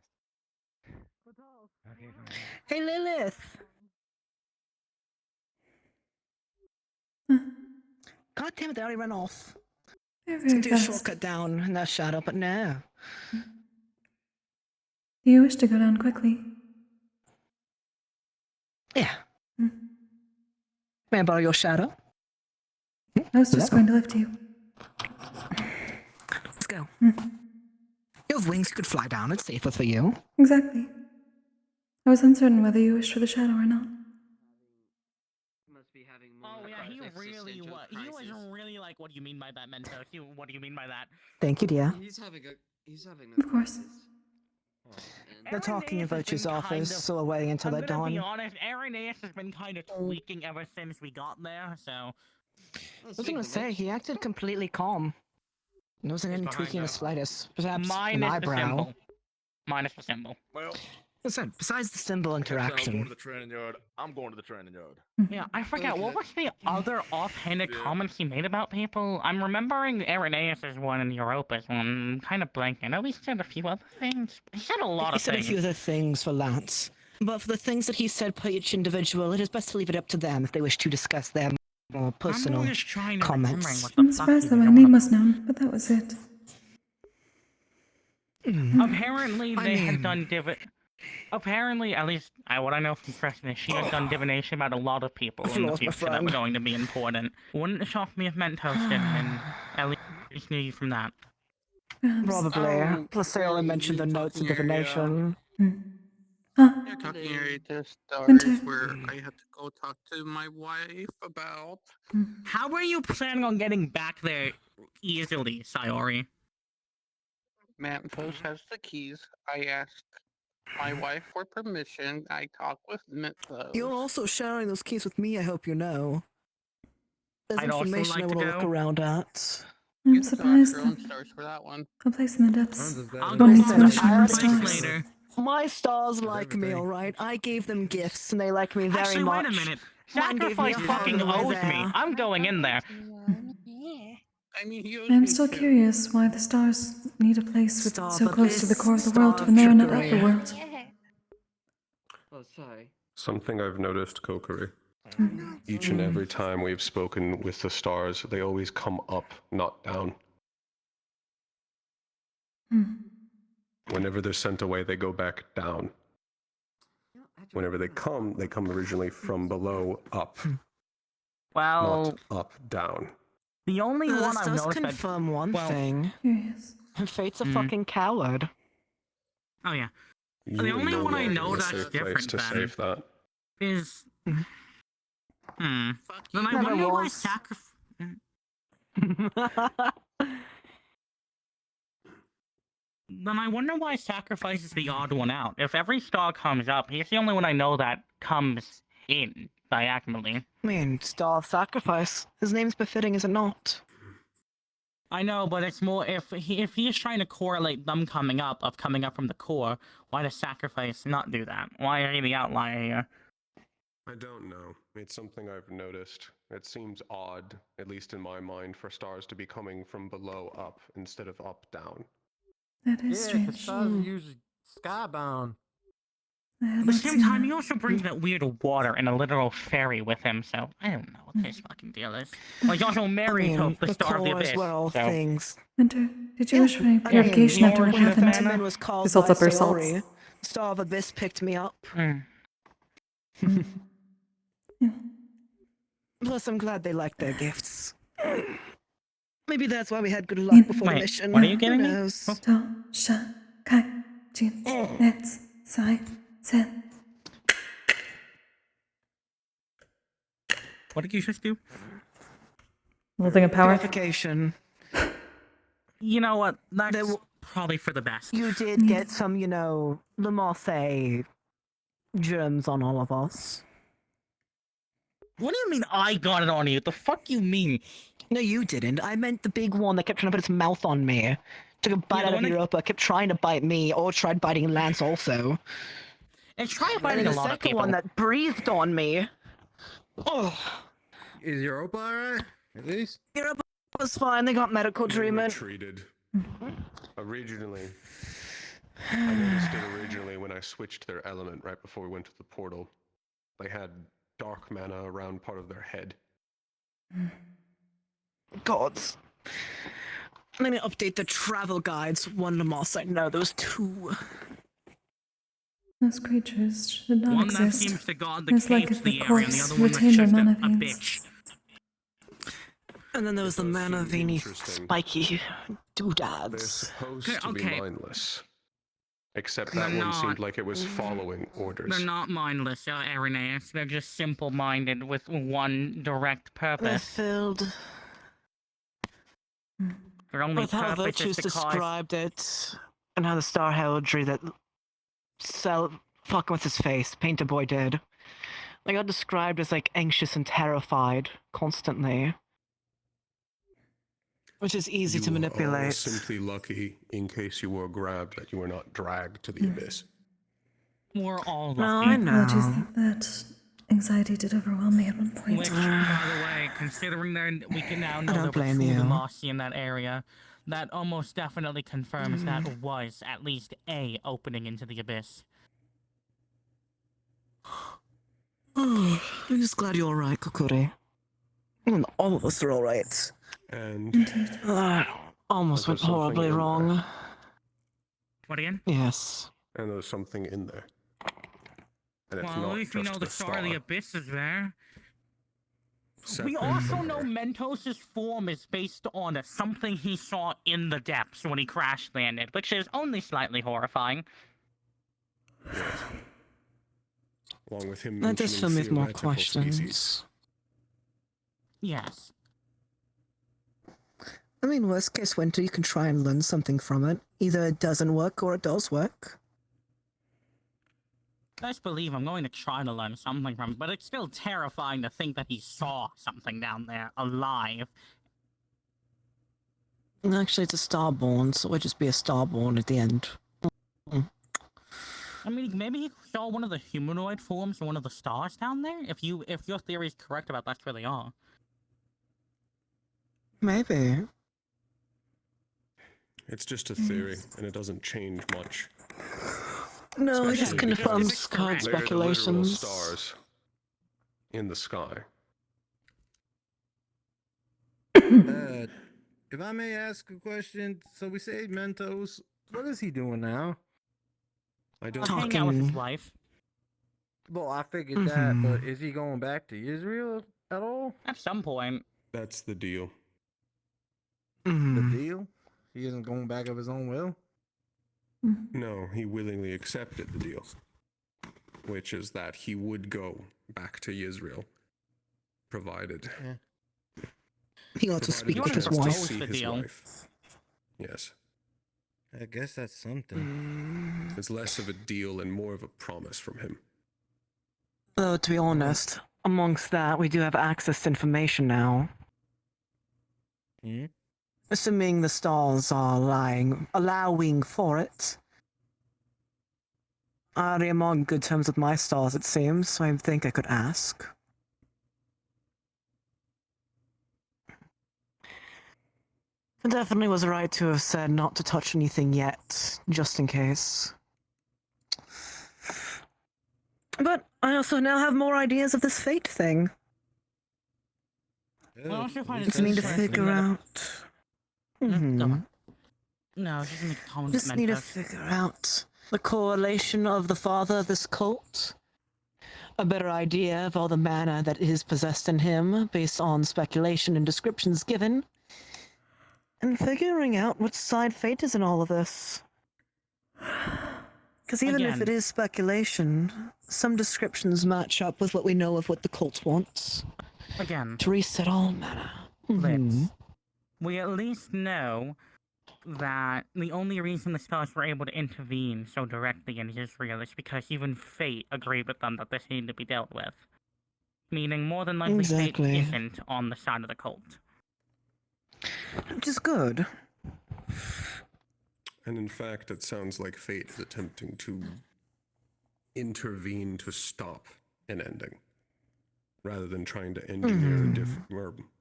Okay,
Hey, Lilith! God damn it, they already ran off.
They're
Let's
very
do a
fast.
shortcut down in that shadow, but no.
Do you wish to go down quickly?
Yeah. May I borrow your shadow?
I was just going to lift you.
Let's go. You have wings, you could fly down, it's safer for you.
Exactly. I was uncertain whether you wished for the shadow or not.
Oh yeah, he really was. He was really like, what do you mean by that, Mentos? What do you mean by that?
Thank you, dear.
He's having
Of course.
They're talking in
Irenaeus has
Virtue's
been kind
office,
of-
so we're waiting until
I'm
they're
gonna be
done.
honest, Irenaeus has been kind of tweaking ever since we got there, so...
I was gonna say, he acted completely calm. There wasn't any tweaking in the slightest. Perhaps an
Minus the
eyebrow.
symbol. Minus the symbol.
Well,
Listen, besides the symbol
I'm going
interaction.
to the training yard. I'm going to the training yard.
Yeah, I forgot, what was the other offhanded comments he made about people? I'm remembering Irenaeus' one and Europa's one. I'm kind of blanking. I know he said a few other things. He said a lot
He
of
said
things.
a few other things for Lance. But for the things that he said per each individual, it is best to leave it up to them if they wish to discuss their more personal
I'm just trying to
comments.
remember what the
I'm
fuck
surprised
he
that
was
my
on
name
about.
was known, but that was it.
Apparently, they had done Apparently, at least what I know from Preston is she had done divination about a lot of people in the
Lost my
future that
friend.
were going to be important. Wouldn't it shock me if Mentos did, and at least knew you from that.
Probably. Plus, they only mentioned the notes of divination.
You're talking area to stars where I have to go talk to my wife about.
How are you planning on getting back there easily, Sayori?
Mantos has the keys. I asked my wife for permission. I talk with Mantos.
You're also sharing those keys with me, I hope you know. There's
I'd also
information
like
I
to
want to look
go.
around at.
I'm
You can still ask
surprised
your own
that
stars for that one.
a place in the depths.
I'll
One
go
needs
find
to
a
shine on
sacrifice
stars.
later.
My stars like me, alright? I gave them gifts and they like me very
Actually,
much.
wait a minute.
One gave me
Sacrifice
a
fucking
hug on the way
owes me.
there.
I'm going in there.
I mean, he owes
I'm
me
still
too.
curious why the stars need a place with
Star
so
of
close to the
abyss,
core of the
star
world
of
when they are not
trickery.
of the world.
Oh, sorry.
Something I've noticed, Kokkuri. Each and every time we've spoken with the stars, they always come up, not down. Whenever they're sent away, they go back down. Whenever they come originally from below up,
Well,
not up, down.
the only
This
one I've
does
noticed
confirm one
well,
thing.
Curious.
Fate's a fucking coward.
Oh yeah.
You
The
would
only one I
be
know
a
that's
safe place
different
to
then
save that.
is Then I
Never
wonder why
was.
Then I wonder why sacrifice is the odd one out. If every star comes up, he's the only one I know that comes in diagonally.
I mean, Star of Sacrifice. His name's befitting, is it not?
I know, but it's more if he is trying to correlate them coming up from the core, why does sacrifice not do that? Why are he the outlier here?
I don't know. It's something I've noticed. It seems odd, at least in my mind, for stars to be coming from below up instead of up down.
That is
Yeah, because
strange.
stars are usually skybound.
I had
At the
not
same
seen
time,
that.
he also brings that weird water and a literal fairy with him, so I don't know what his fucking deal is. Well, he's also married to the Star of the
core is
Abyss,
where all
so...
things.
Winter, did you wish for any
I
purification
mean,
after what
when the
happened?
famine was called
She salts
by
up her salts.
Sayori, Star of Abyss picked me up. Plus, I'm glad they liked their gifts. Maybe that's why we had good luck before the
Wait,
mission.
what are you getting
Who
me?
knows?
Do, sha, kai, jin, etsu, sai, sen.
What did you just do?
Holding a power.
Purification.
You know what? That's probably for the best.
You did get some, you know, Le Marseille germs on all of us.
What do you mean I got it on you? The fuck you mean?
No, you didn't. I meant the big one that kept trying to put its mouth on me. Took a bite out of Europa, kept trying to bite me, or tried biting Lance also.
It's tried
And
biting
then
a
the
lot of
second
people.
one that breathed on me. Oh.
Is Europa alright? At least?
Europa was fine, they got medical
They were
treatment.
treated. Originally, I noticed it originally when I switched their element right before we went to the portal. They had dark mana around part of their head.
Gods. Let me update the travel guides. One Le Marseille. No, there was two.
Those creatures should not
One that
exist.
seems to guard the
It's like
caves
if the
the area, and the
corpse
other one that's
retained their
just
mana
a
veins.
bitch.
And then there was the mana veiny
interesting.
spiky
They're
doodads.
supposed to be
Okay.
mindless. Except
They're
that one
not.
seemed like it was following orders.
They're not mindless, Irenaeus. They're just simple-minded with one direct
They're
purpose.
filled
Their only
with how
purpose
Virtues
is to cause...
described it, and how the star heraldry that fucking with his face, Painter Boy did. They got described as like anxious and terrified constantly. Which is easy to
You are all
manipulate.
simply lucky, in case you were grabbed, that you were not dragged to the abyss.
We're all lucky.
No, I
Apologies
know.
that anxiety did overwhelm me at one point.
Which, by the way, considering we can now know
don't
there were
blame
two
you.
Lamasi in that area, that almost definitely confirms that was at least a opening into the abyss.
I'm just glad you're alright, Kokkuri. And all of us are alright.
And
Almost went horribly wrong.
What again?
Yes.
And there's something in there. And it's
Well,
not
at least we
just
know the Star of the Abyss is there. We also know Mentos' form is based on something he saw in the depths when he crash landed, which is only slightly horrifying.
Yes. Along with him
That does fill me with more
theoretical
questions.
species.
Yes.
I mean, worst case, Winter, you can try and learn something from it. Either it doesn't work or it does work.
Best believe I'm going to try to learn something from it, but it's still terrifying to think that he saw something down there, alive.
Actually, it's a starborn, so it would just be a starborn at the end.
I mean, maybe he saw one of the humanoid forms of one of the stars down there? If your theory is correct about that's where they are.
Maybe.
It's just a theory, and it doesn't change much.
No, it just
Especially because
confirms current
they're the literal
speculations.
stars in the sky.
If I may ask a question, so we say Mentos, what is he doing now?
I don't
hang out with his wife.
Well, I figured that, but is he going back to Israel at all?
At some point.
That's the deal.
The deal? He isn't going back of his own will?
No, he willingly accepted the deal, which is that he would go back to Israel, provided.
He got to speak with his
provided
wife.
to see his wife. Yes.
I guess that's something.
It's less of a deal and more of a promise from him.
Though, to be honest, amongst that, we do have access to information now. Assuming the stars are allowing for it. I am on good terms with my stars, it seems, so I think I could ask. It definitely was right to have said not to touch anything yet, just in case. But I also now have more ideas of this fate thing. Just need to figure out.
No, just make a comment.
Just need to figure out the correlation of the father of this cult. A better idea of all the mana that is possessed in him, based on speculation and descriptions given. And figuring out what side fate is in all of this. Because even if it is speculation, some descriptions match up with what we know of what the cult wants.
Again.
To reset all mana.
We at least know that the only reason the stars were able to intervene so directly in Israel is because even fate agreed with them that this needed to be dealt with. Meaning more than likely fate isn't on the side of the cult.
Which is good.
And in fact, it sounds like fate is attempting to intervene to stop an ending, rather than trying to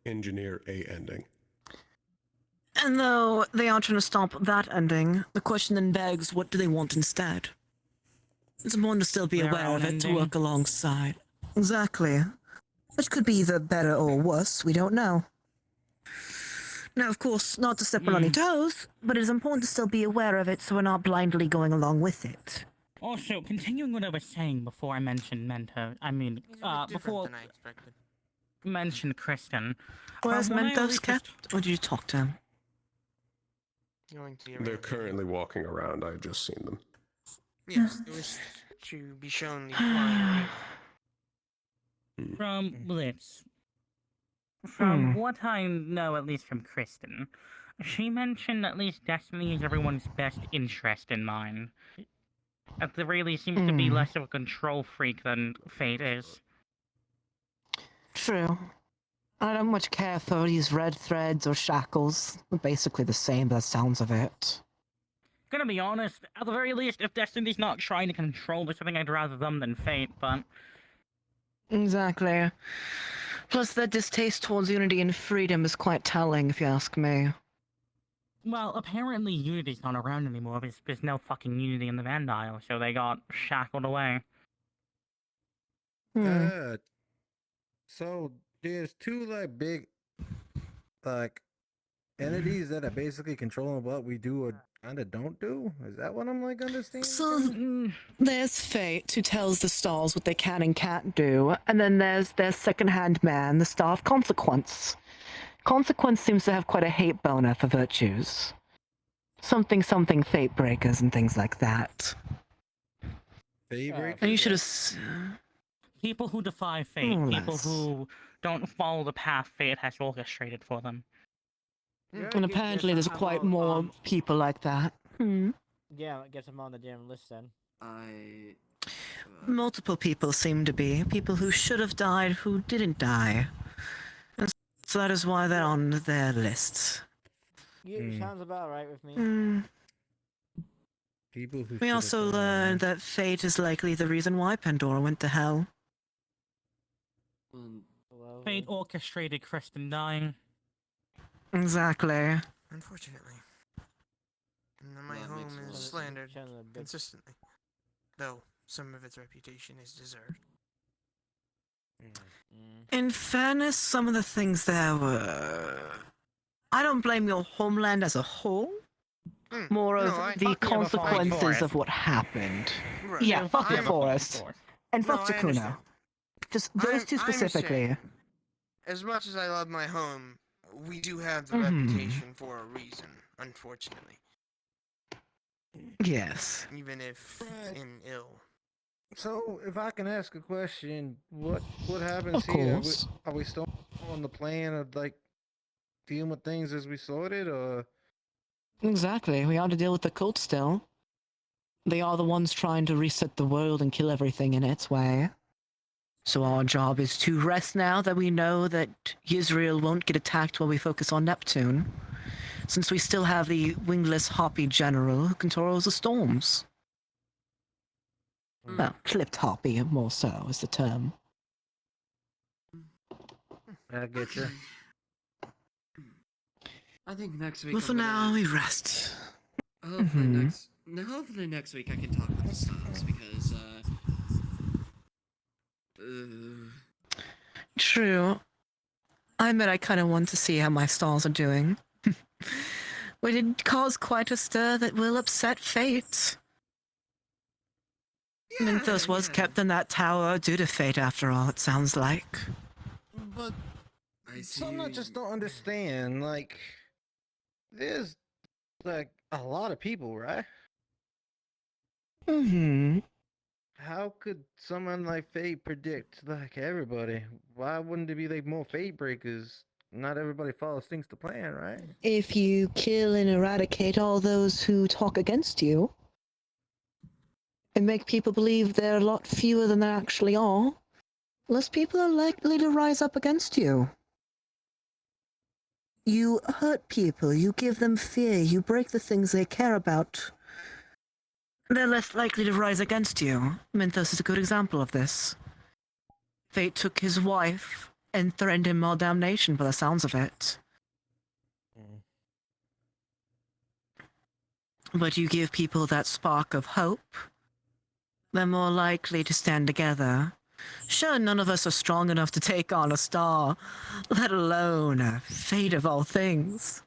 engineer a ending.
And though they are trying to stop that ending, the question then begs, what do they want instead? It's important to still be aware of it, to work alongside. Exactly. Which could be either better or worse, we don't know. Now, of course, not to step on any toes, but it is important to still be aware of it so we're not blindly going along with it.
Also, continuing what I was saying before I mentioned before mentioned Kristen.
Where's Mentos kept? Or did you talk to him?
They're currently walking around. I've just seen them.
Yes, it was to be shown the flying.
From Blitz. From what I know, at least from Kristen, she mentioned at least Destiny has everyone's best interest in mind. At the very least, seems to be less of a control freak than Fate is.
True. I don't much care for these red threads or shackles. They're basically the same by the sounds of it.
Gonna be honest, at the very least, if Destiny's not trying to control this, I think I'd rather them than Fate, but...
Exactly. Plus, their distaste towards unity and freedom is quite telling, if you ask me.
Well, apparently Unity's not around anymore because there's no fucking Unity in the Vandile, so they got shackled away.
So, there's two, big, entities that are basically controlling what we do or kind of don't do? Is that what I'm like understanding?
So there's Fate, who tells the stars what they can and can't do, and then there's their second-hand man, the Star of Consequence. Consequence seems to have quite a hate boner for virtues. Something fate breakers and things like that.
Fate breakers?
And you should have...
People who defy fate,
More or
people
less.
who don't follow the path fate has orchestrated for them.
And apparently there's quite more people like that.
Yeah, get them on the damn list then.
Multiple people seem to be. People who should have died who didn't die. And so that is why they're on their list.
Yeah, sounds about right with me.
People who
We also learned that fate is likely the reason why Pandora went to hell.
Fate orchestrated Kristen dying.
Exactly.
Unfortunately. My home is slandered consistently, though some of its reputation is deserved.
In fairness, some of the things there were... I don't blame your homeland as a whole. More of the consequences of what happened.
Right.
Yeah, fuck
I
the
am a
forest. And fuck
No, I understand.
Takuna. Just those two
I'm
specifically.
saying, as much as I love my home, we do have the
Mhm.
reputation for a reason, unfortunately.
Yes.
Even if in ill.
So, if I can ask a question, what happens
Of
here?
course.
Are we still on the plan of like dealing with things as we sorted, or?
Exactly. We ought to deal with the cult still. They are the ones trying to reset the world and kill everything in its way. So our job is to rest now that we know that Israel won't get attacked while we focus on Neptune, since we still have the wingless Hoppy general who controls the storms. Well, clipped Hoppy, more so, is the term.
I get you.
I think next week.
But for
I'm
now,
gonna...
we rest.
Hopefully hopefully next week I can talk with the stars because
True. I admit I kind of want to see how my stars are doing. We did cause quite a stir that will upset fate. Minthos was kept in that tower due to fate, after all, it sounds like.
But some I just don't understand. Like, there's like a lot of people, right? How could someone like Fate predict like everybody? Why wouldn't it be like more Fate breakers? Not everybody follows things to plan, right?
If you kill and eradicate all those who talk against you, and make people believe there are a lot fewer than there actually are, less people are likely to rise up against you. You hurt people, you give them fear, you break the things they care about. They're less likely to rise against you. Minthos is a good example of this. Fate took his wife and threatened him all damnation by the sounds of it. But you give people that spark of hope, they're more likely to stand together. Sure, none of us are strong enough to take on a star, let alone a fate of all things.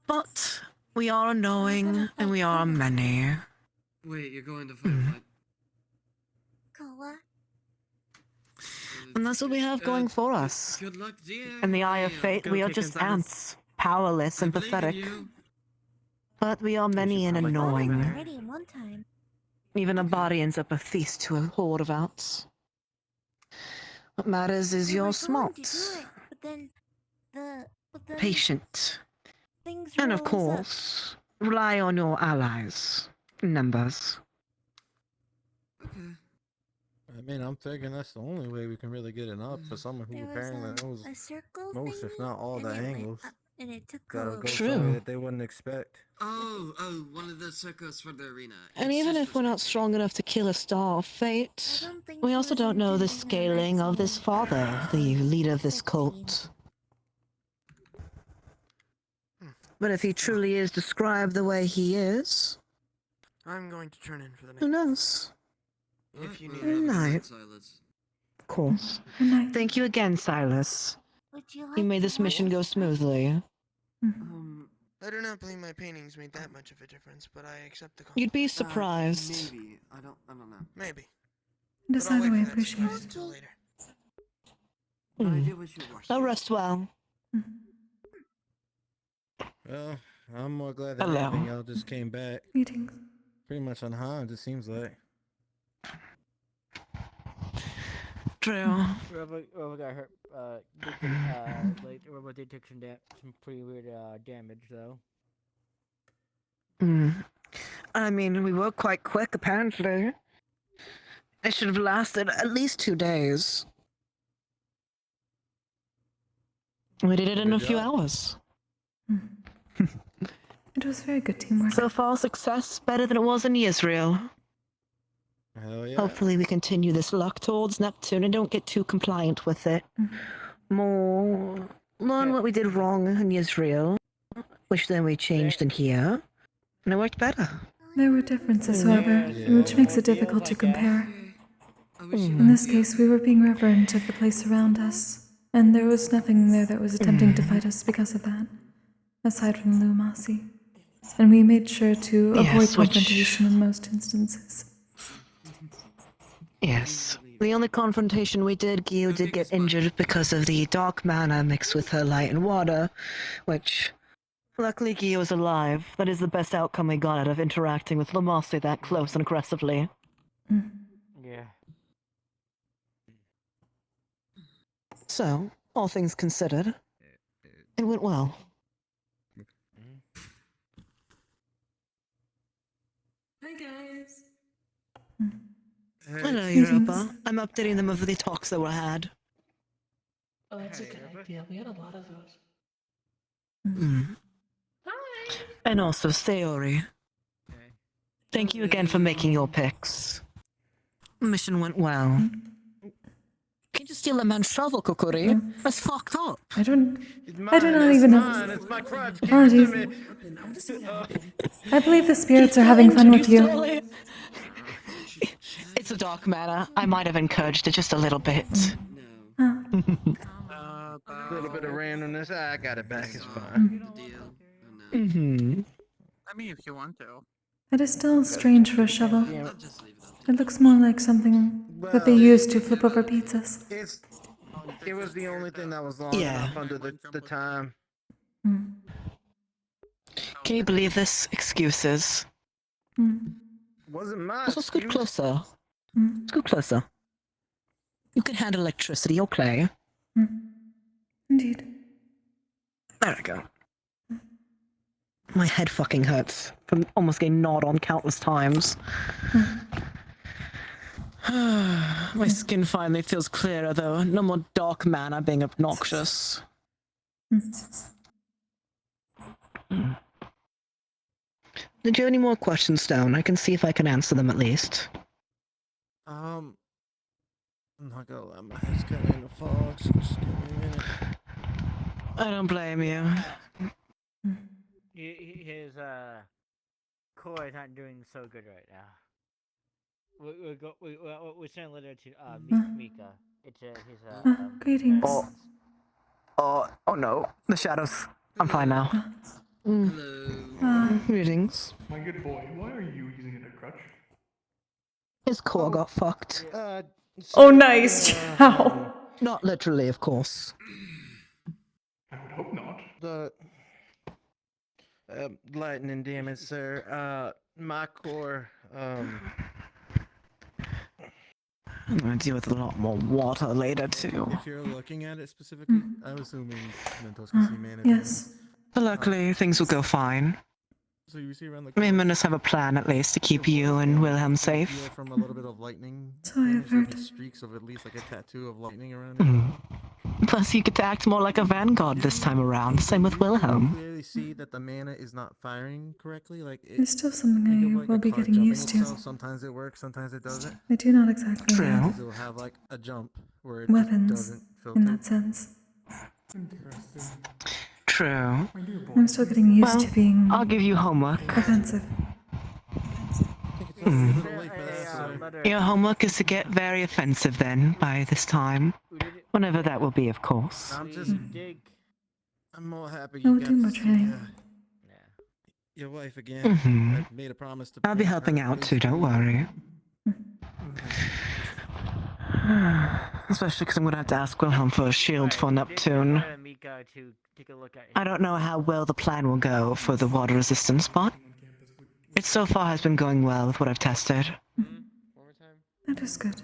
But we are knowing, and we are many.
wait, you're going to fight what?
Koa?
And that's what we have going for us.
Good luck, dear.
In the eye of fate,
Go
we are
kick
just
inside us.
ants, powerless and
believe in
pathetic.
you.
But we are many and annoying.
Already one time.
Even a body ends up a feast to a horde of ants. What matters is
We were
you're
going
smart,
to do it, but then
patient,
things
and of
rose up.
course, rely on your allies. Numbers.
I mean, I'm thinking that's the only way we can really get it up for someone who
There was
apparently knows
a circle
most, if
thingy,
not all, the
and it went
angles.
up, and it took
Gotta
Koa.
go somewhere that they wouldn't expect.
Oh, one of the circles for the arena.
And even if we're not strong enough to kill a star of fate, we also don't know the scaling of this father, the leader of this cult. But if he truly is described the way he is,
I'm going to turn in for the night.
who knows?
If you need
Good night.
Silas.
Of course. Thank you again, Silas.
Would you
You
like
made
to
this mission
watch?
go smoothly.
I do not believe my paintings made that much of a difference, but I accept the
You'd be surprised.
Maybe. I don't know.
Maybe.
Just that way, I appreciate it.
Until later.
The idea was you rushed.
Now rest well.
Well, I'm more glad than
Hello.
anything y'all just came back.
Greetings.
Pretty much unharmed, it seems like.
True.
Whoever got hurt, like, whoever they took some pretty weird damage, though.
I mean, we were quite quick, apparently. It should have lasted at least 2 days. We did it in a few hours.
It was very good teamwork.
So far, success better than it was in Israel.
Hell yeah.
Hopefully we continue this luck towards Neptune and don't get too compliant with it. More learn what we did wrong in Israel, which then we changed in here, and it worked better.
There were differences, however, which makes it difficult to compare. In this case, we were being reverent of the place around us, and there was nothing there that was attempting to fight us because of that, aside from Lumasi. And we made sure to avoid confrontation in most instances.
Yes. The only confrontation we did, Gio did get injured because of the dark mana mixed with her light and water, which, luckily Gio is alive. That is the best outcome we got out of interacting with Lumasi that close and aggressively.
Yeah.
So, all things considered, it went well.
Hi guys.
Hello, Europa. I'm updating them of the talks that were had.
Oh, that's a good idea. We had a lot of those.
And also, Sayori. Thank you again for making your picks. Mission went well. Can you steal a man's shovel, Kokkuri? That's fucked up.
I do not even know.
It's my crutch.
Apologies. I believe the spirits are having fun with you.
It's a dark matter. I might have encouraged it just a little bit.
A little bit of randomness. I got it back. It's fine.
I mean, if you want to.
It is still strange for a shovel. It looks more like something that they use to flip over pizzas.
It was the only thing that was long enough under the time.
Can you believe this? Excuses.
Wasn't my
Also, scoot closer. Scoot closer. You can handle electricity, okay?
Indeed.
There we go. My head fucking hurts from almost getting gnawed on countless times. My skin finally feels clearer, though. No more dark mana being obnoxious. Did you have any more questions, Stone? I can see if I can answer them at least.
I'm not gonna lie, my head's kinda in the fog, so just give me a minute.
I don't blame you.
His core is not doing so good right now. We're sending a letter to Mika. It's his
Greetings.
Oh no, the shadows. I'm fine now. Greetings.
My good boy, why are you using it as a crutch?
His core got fucked.
Oh, nice. Ciao.
Not literally, of course.
I would hope not.
The lightning damage, sir. My core,
I'm gonna deal with a lot more water later, too.
If you're looking at it specifically, I'm assuming Mentos can see mana.
Yes.
But luckily, things will go fine.
So you see around the
Me and Minus have a plan, at least, to keep you and Wilhelm safe.
From a little bit of lightning.
So I have heard.
Streaks of at least like a tattoo of lightning around it.
Plus, you get to act more like a vanguard this time around. Same with Wilhelm.
Clearly see that the mana is not firing correctly. Like
It's still something I will be getting used to.
Sometimes it works, sometimes it doesn't.
I do not exactly have
It'll have like a jump where it
weapons
doesn't filter.
in that sense.
True.
I'm still getting used to being
I'll give you homework.
offensive.
Your homework is to get very offensive then, by this time. Whenever that will be, of course.
I'm all happy
Oh,
you got
do
to
more
see
training.
your wife again.
Mhm.
I've made a promise to
I'll be
plant
helping
her
out
face
too, don't
green.
worry. Especially because I'm gonna have to ask Wilhelm for a shield for Neptune. I don't know how well the plan will go for the water resistance, but it so far has been going well with what I've tested.
That is good.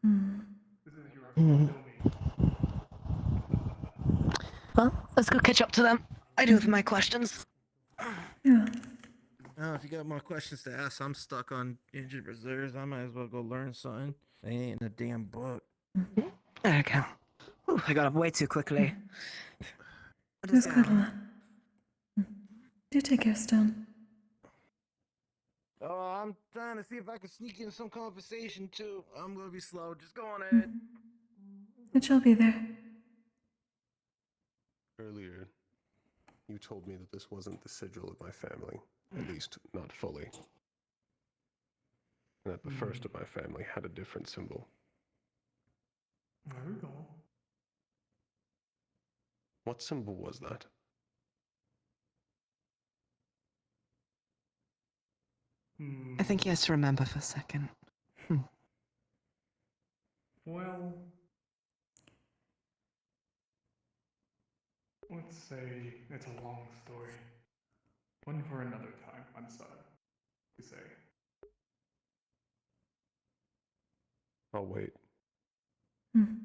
Mm. Well, let's go catch up to them. I do have my questions.
Yeah.
Oh, if you got more questions to ask, I'm stuck on injured reserves. I might as well go learn something. They ain't in a damn book.
There we go. Ooh, I got up way too quickly.
There's quite a lot. Do take care, Stone.
Oh, I'm trying to see if I can sneak in some conversation too. I'm gonna be slow. Just go on ahead.
It shall be there.
Earlier, you told me that this wasn't the sigil of my family, at least not fully. And that the first of my family had a different symbol.
There we go.
What symbol was that?
I think he has to remember for a second.
Well, let's say it's a long story. One for another time, I'm sorry to say.
I'll wait.
Hmm.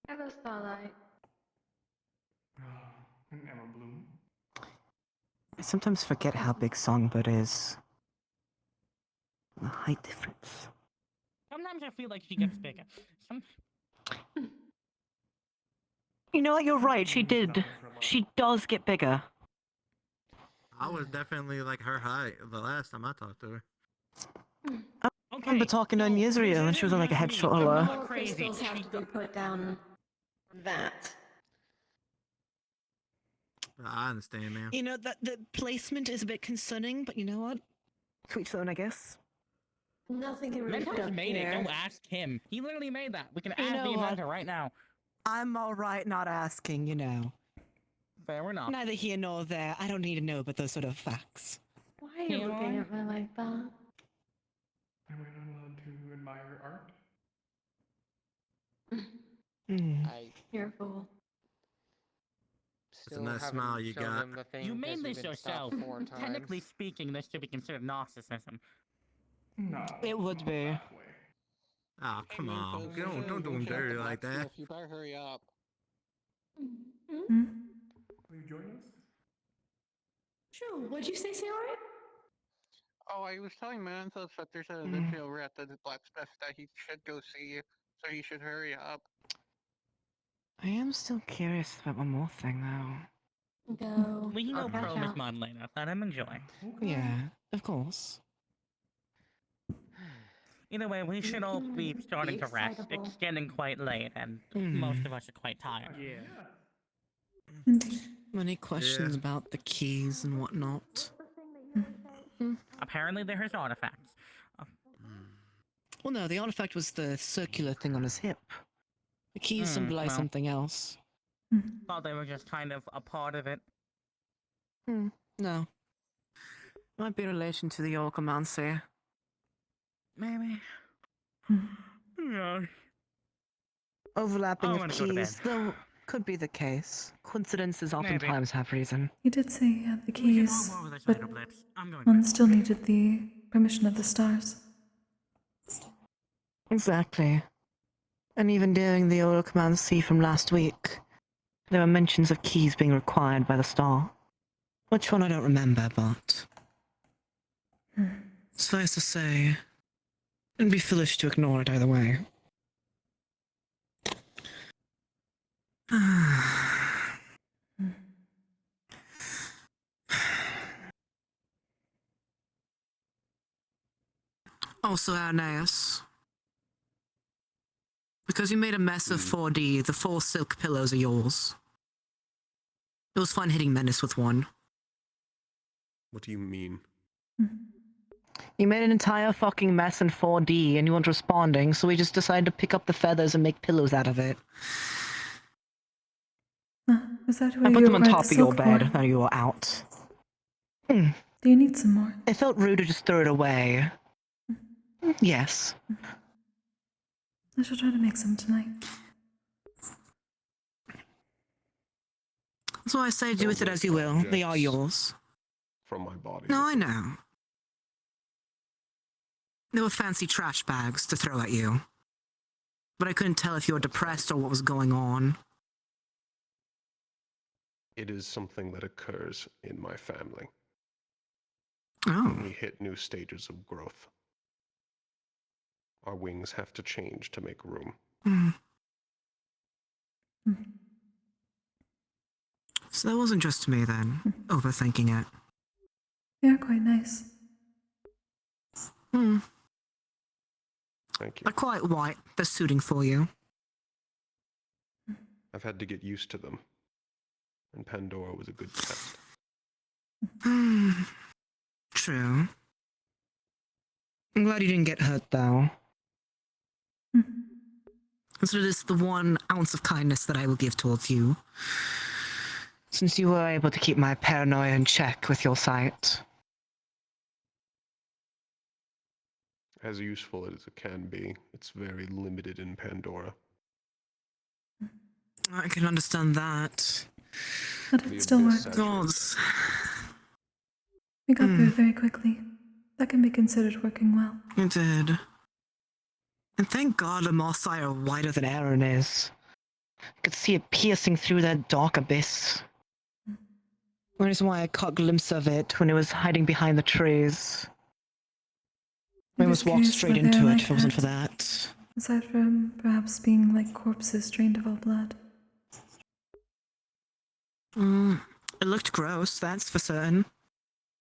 Hello, Starlight.
An Emma Bloom.
I sometimes forget how big Songbird is. The height difference.
Sometimes I feel like she gets bigger.
You know what, you're right, she did. She does get bigger.
I was definitely like her height the last time I talked to her.
I remember talking to her in Israel and she was on like a head shoulder.
Crystals have to be put down that.
I understand, man.
You know, that the placement is a bit concerning, but you know what? To each their own, I guess.
Nothing can really
Mentos
put up
made it.
here.
Go ask him. He literally made that. We can
You
ask
know
the
what?
inventor right now.
I'm alright not asking, you know.
Fair enough.
Neither here nor there. I don't need to know about those sort of facts.
Why are you looking at me like that?
Am I not allowed to admire art?
You're a fool.
It's a nice smile you got.
You made this yourself. Technically speaking, this should be considered narcissism.
No.
It would be.
Oh, come on. Don't do him dirty like that.
You better hurry up.
Will you join us?
Sure. What'd you say, Sailor?
Oh, I was telling Manthos that there's a victory over at the blacksmith that he should go see, so he should hurry up.
I am still curious about one more thing, though.
Go.
We know
I'll catch
Chrome is
up.
mine later. Let him enjoy.
Yeah, of course.
Either way, we should all be starting to rest.
excitable.
It's getting quite late, and most of us are quite tired.
Yeah.
Many questions about the keys and whatnot.
Apparently, they're his artifacts.
Well, no, the artifact was the circular thing on his hip. The keys symbolize
well.
something else.
Thought they were just kind of a part of it.
No. Might be in relation to the Orcomancy.
Maybe. Yeah.
Overlapping
I
of
wanna go to
keys,
bed.
though, could be the case. Coincidences
Maybe.
oftentimes have reason.
He did say he had the
We can all
keys,
go over this
but
later, Blitz. I'm going
one
back.
still needed the permission of the stars.
Exactly. And even during the Orcomancy from last week, there were mentions of keys being required by the star. Which one I don't remember, but... Suffice to say, it'd be foolish to ignore it either way. Also, Arneas, because you made a mess of 4D, the 4 silk pillows are yours. It was fun hitting Menace with one.
What do you mean?
You made an entire fucking mess in 4D and you weren't responding, so we just decided to pick up the feathers and make pillows out of it.
Is that where
I put
you
them on
acquired
top
the
of your
silk
bed
horn?
when you were out.
Do you need some more?
It felt rude to just throw it away. Yes.
I shall try to make some tonight.
That's why I say do with it as you will. They are yours.
From my body.
No, I know. They were fancy trash bags to throw at you. But I couldn't tell if you were depressed or what was going on.
It is something that occurs in my family.
Oh.
We hit new stages of growth. Our wings have to change to make room.
So that wasn't just me then, overthinking it.
You're quite nice.
Thank you.
They're quite white. They're suiting for you.
I've had to get used to them. And Pandora was a good test.
True. I'm glad you didn't get hurt, though. So it is the 1 ounce of kindness that I will give towards you.
Since you were able to keep my paranoia in check with your sight.
As useful as it can be, it's very limited in Pandora.
I can understand that.
But it still worked.
Gods.
We got through it very quickly. That can be considered working well.
You did. And thank God the Mossai are whiter than
Aaron is. I could see it piercing through that dark abyss. Which is why I caught a glimpse of it when it was hiding behind the trees. I almost walked straight into it if it wasn't for that.
Aside from perhaps being like corpses drained of all blood.
It looked gross, that's for certain.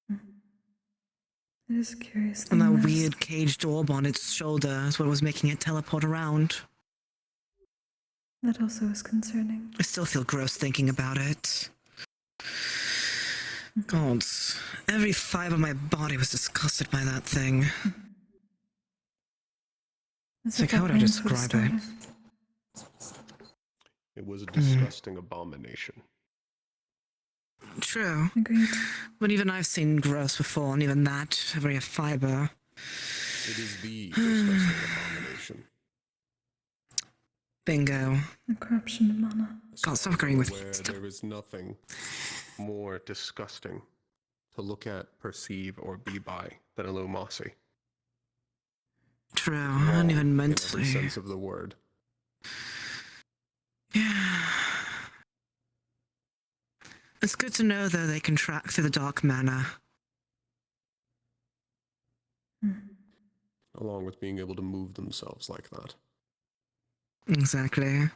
It is a curious
And
thing.
that weird caged orb on its shoulder is what was making it teleport around.
That also is concerning.
I still feel gross thinking about it. Gods, every fiber of my body was disgusted by that thing. It's like, how would I describe it?
It was a disgusting abomination.
True.
Agreed.
But even I've seen gross before, and even that, every fiber.
It is the disgusting abomination.
Bingo.
The corruption of mana.
God, stop agreeing with
Where
me.
there is nothing more disgusting to look at, perceive, or be by than a Lumasi.
True, I hadn't even meant
in every sense of the word.
Yeah. It's good to know, though, they can track through the dark mana.
Along with being able to move themselves like that.
Exactly.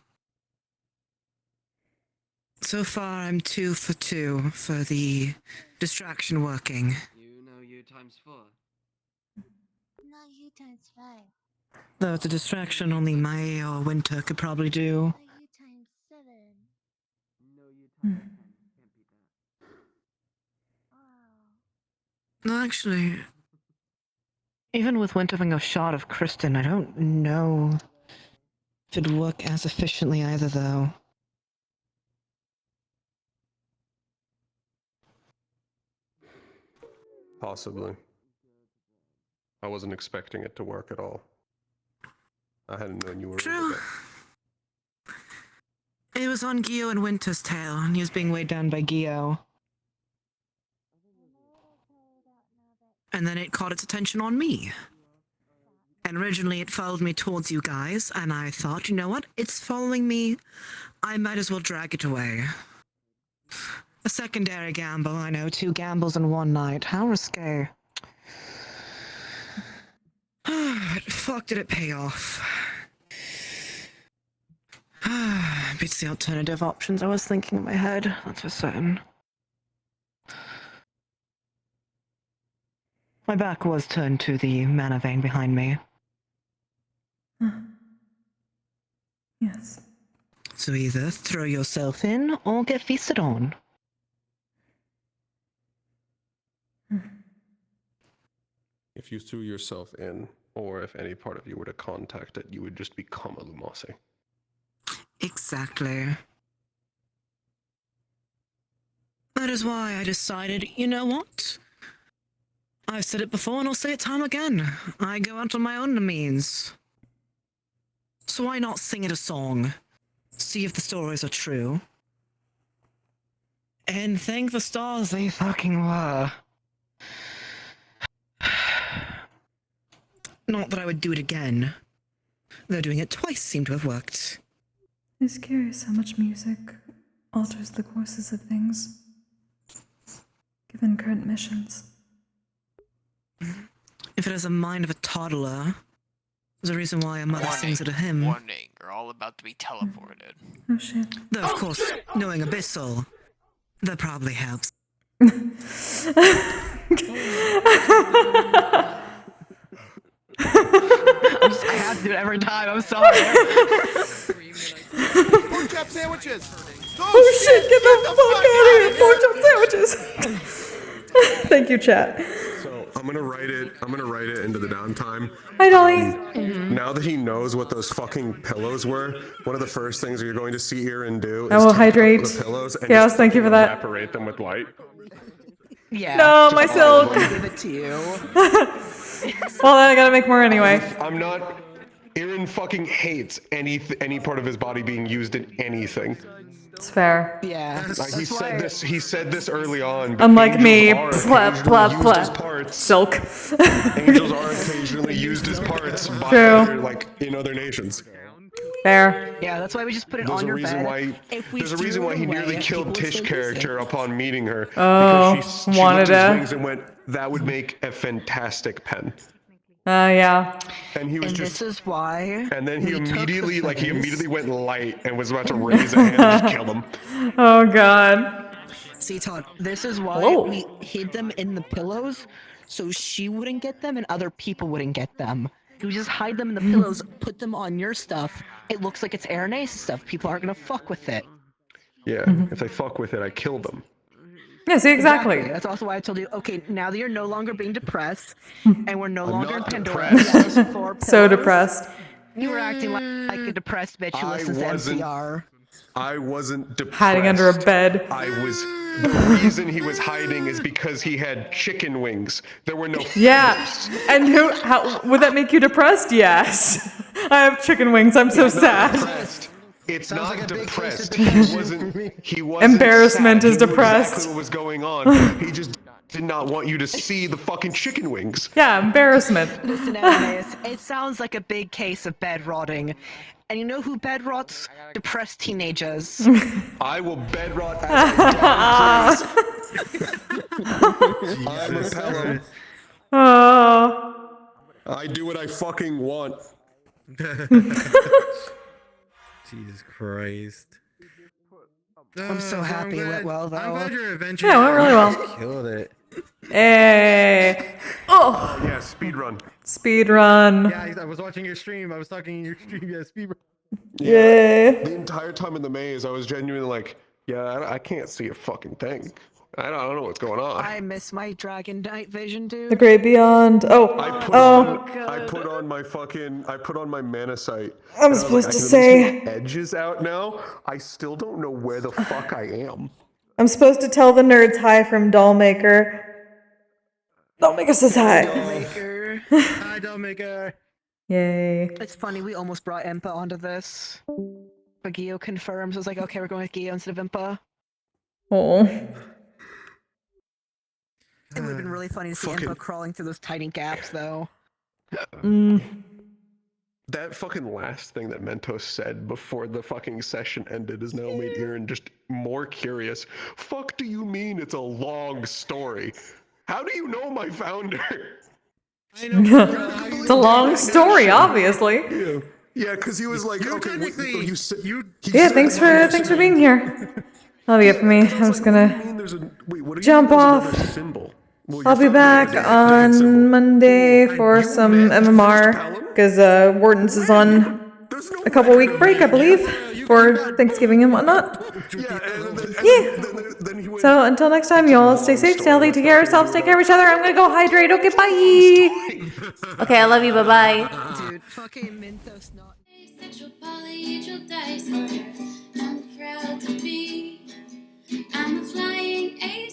So far, I'm 2 for 2 for the distraction working.
You know you times 4.
Not you times 5.
Though it's a distraction only Mai or Winter could probably do.
Not you times 7.
No, you times 10. Can't beat that.
Wow.
Actually,
Even with Winter having a shot of Kristen, I don't know if it'd work as efficiently either, though.
Possibly. I wasn't expecting it to work at all. I hadn't known you were
True.
into that.
It was on Gio and Winter's tail, and he was being weighed down by Gio. And then it caught its attention on me. And originally it followed me towards you guys, and I thought, you know what? It's following me. I might as well drag it away. A secondary gamble, I know. 2 gambles in one night. How risque. But fuck, did it pay off. Beats the alternative options I was thinking in my head, that's for certain. My back was turned to the mana vein behind me.
Yes.
So either throw yourself in or get feasted on.
If If you threw yourself in, or if any part of you were to contact it, you would just become a Lumasi.
Exactly. That is why I decided, you know what? I've said it before and I'll say it time again. I go out on my own means. So why not sing it a song? See if the stories are true. And thank the stars they fucking were. Not that I would do it again. Though doing it twice seemed to have worked.
It's curious how much music alters the courses of things, given current missions.
If it has a mind of a toddler, there's a reason why a mother sings it to him.
Warning, you're all about to be teleported.
Oh shit.
Though, of course, knowing Abyssal, that probably helps. I have to do it every time, I'm sorry.
Pork chop sandwiches!
Oh shit, get the fuck out of here! Pork chop sandwiches! Thank you, chat.
So I'm gonna write it into the downtime.
Hi, Dolly.
Now that he knows what those fucking pillows were, one of the first things you're going to see Aaron do is
I will
take
hydrate.
the pillows and
Chaos,
just
thank you for that.
evaporate them with light.
Yeah.
No, my silk.
I'll give it to you.
Well, then I gotta make more anyway.
I'm not. Aaron fucking hates any part of his body being used in anything.
It's fair.
Yeah.
Like he said this early on. but
Unlike me,
angels are
plap,
occasionally
plap,
used as
plap.
parts.
Silk.
Angels are occasionally used as parts by
True.
other, like in other nations.
Fair.
Yeah, that's why we just put it
There's
on
a
your
reason
bed.
why.
If we
There's a
threw
reason
it
why he nearly
away,
killed
people would
Tish
still use
character
it.
upon meeting her.
Oh,
because she
wanted
looked at his
a-
wings and went, "That would make a fantastic pen."
Yeah.
And he was
And
just.
this is why.
And then he
we took the
immediately, he
feathers.
immediately went light and was about to raise a hand and just kill him.
Oh god.
See, Todd, this is why
Whoa.
we hid them in the pillows, so she wouldn't get them and other people wouldn't get them. If you just hide them in the pillows, put them on your stuff, it looks like it's Aaron stuff. People aren't gonna fuck with it.
Yeah, if they fuck with it, I kill them.
Yeah, see, exactly.
That's also why I told you, okay, now that you're no longer being depressed, and we're no
I'm
longer in
not
Pandora,
depressed.
yeah, those 4
So
pillows,
depressed.
You were acting like a depressed bitch who
I
listens to
wasn't.
NCR.
I wasn't depressed.
Hiding under a bed.
I was. The reason he was hiding is because he had chicken wings. There were no.
Yeah. And how would that make you depressed? Yes. I have chicken wings. I'm so
It's not
sad.
depressed. It's
Sounds
not
like a big case
depressed.
of
He
depression
wasn't.
for me.
He wasn't.
Embarrassment
sad.
is
He knew
depressed.
Exactly what was going on. He just did not want you to see the fucking chicken wings.
Yeah, embarrassment.
Listen, Ananias, it sounds like a big case of bed rotting. And you know who bed rots? Depressed teenagers.
I will bed rot as a dog, please. I'm a Pelham.
Oh.
I do what I fucking want.
Jesus Christ.
I'm so happy it went well, though.
I'm glad your adventure.
Yeah, it went really well.
Killed it.
Hey. Oh.
Yeah, speed run.
Speed run.
Yeah, I was watching your stream. I was talking in your stream. Yeah, speed.
Yeah.
The entire time in the maze, I was genuinely like, yeah, I can't see a fucking thing. I don't know what's going on.
I miss my Dragon Night vision, dude.
The Great Beyond. Oh.
I put on my mana sight.
I'm
and I was
supposed
like,
to
I can
say-
at least make edges out now. I still don't know where the fuck I am.
I'm supposed to tell the nerds hi from Dollmaker. Dollmaker says hi.
Maker.
Hi, Dollmaker.
Yay.
It's funny, we almost brought Impa onto this. But Gio confirms. I was like, okay, we're going with Gio instead of Impa.
Oh.
It would have been really funny to see Impa crawling through those tiny gaps, though.
That fucking last thing that Mentos said before the fucking session ended has now made Aaron just more curious. Fuck do you mean it's a long story? How do you know my founder?
It's a long story, obviously.
Yeah, because he was like, okay,
Yeah, thanks for being here. That'll be it for me. I'm just gonna jump off. I'll be back on Monday for some MMR because Wharton's is on a couple week break, I believe, for Thanksgiving and whatnot. Yeah. So until next time, y'all stay safe, stay healthy, take care of yourselves, take care of each other. I'm gonna go hydrate. Okay, bye.
Okay, I love you. Bye bye.
Dude, fucking Minthos not.
Sexual polyhedral disorder. I'm proud to be. I'm a flying alien.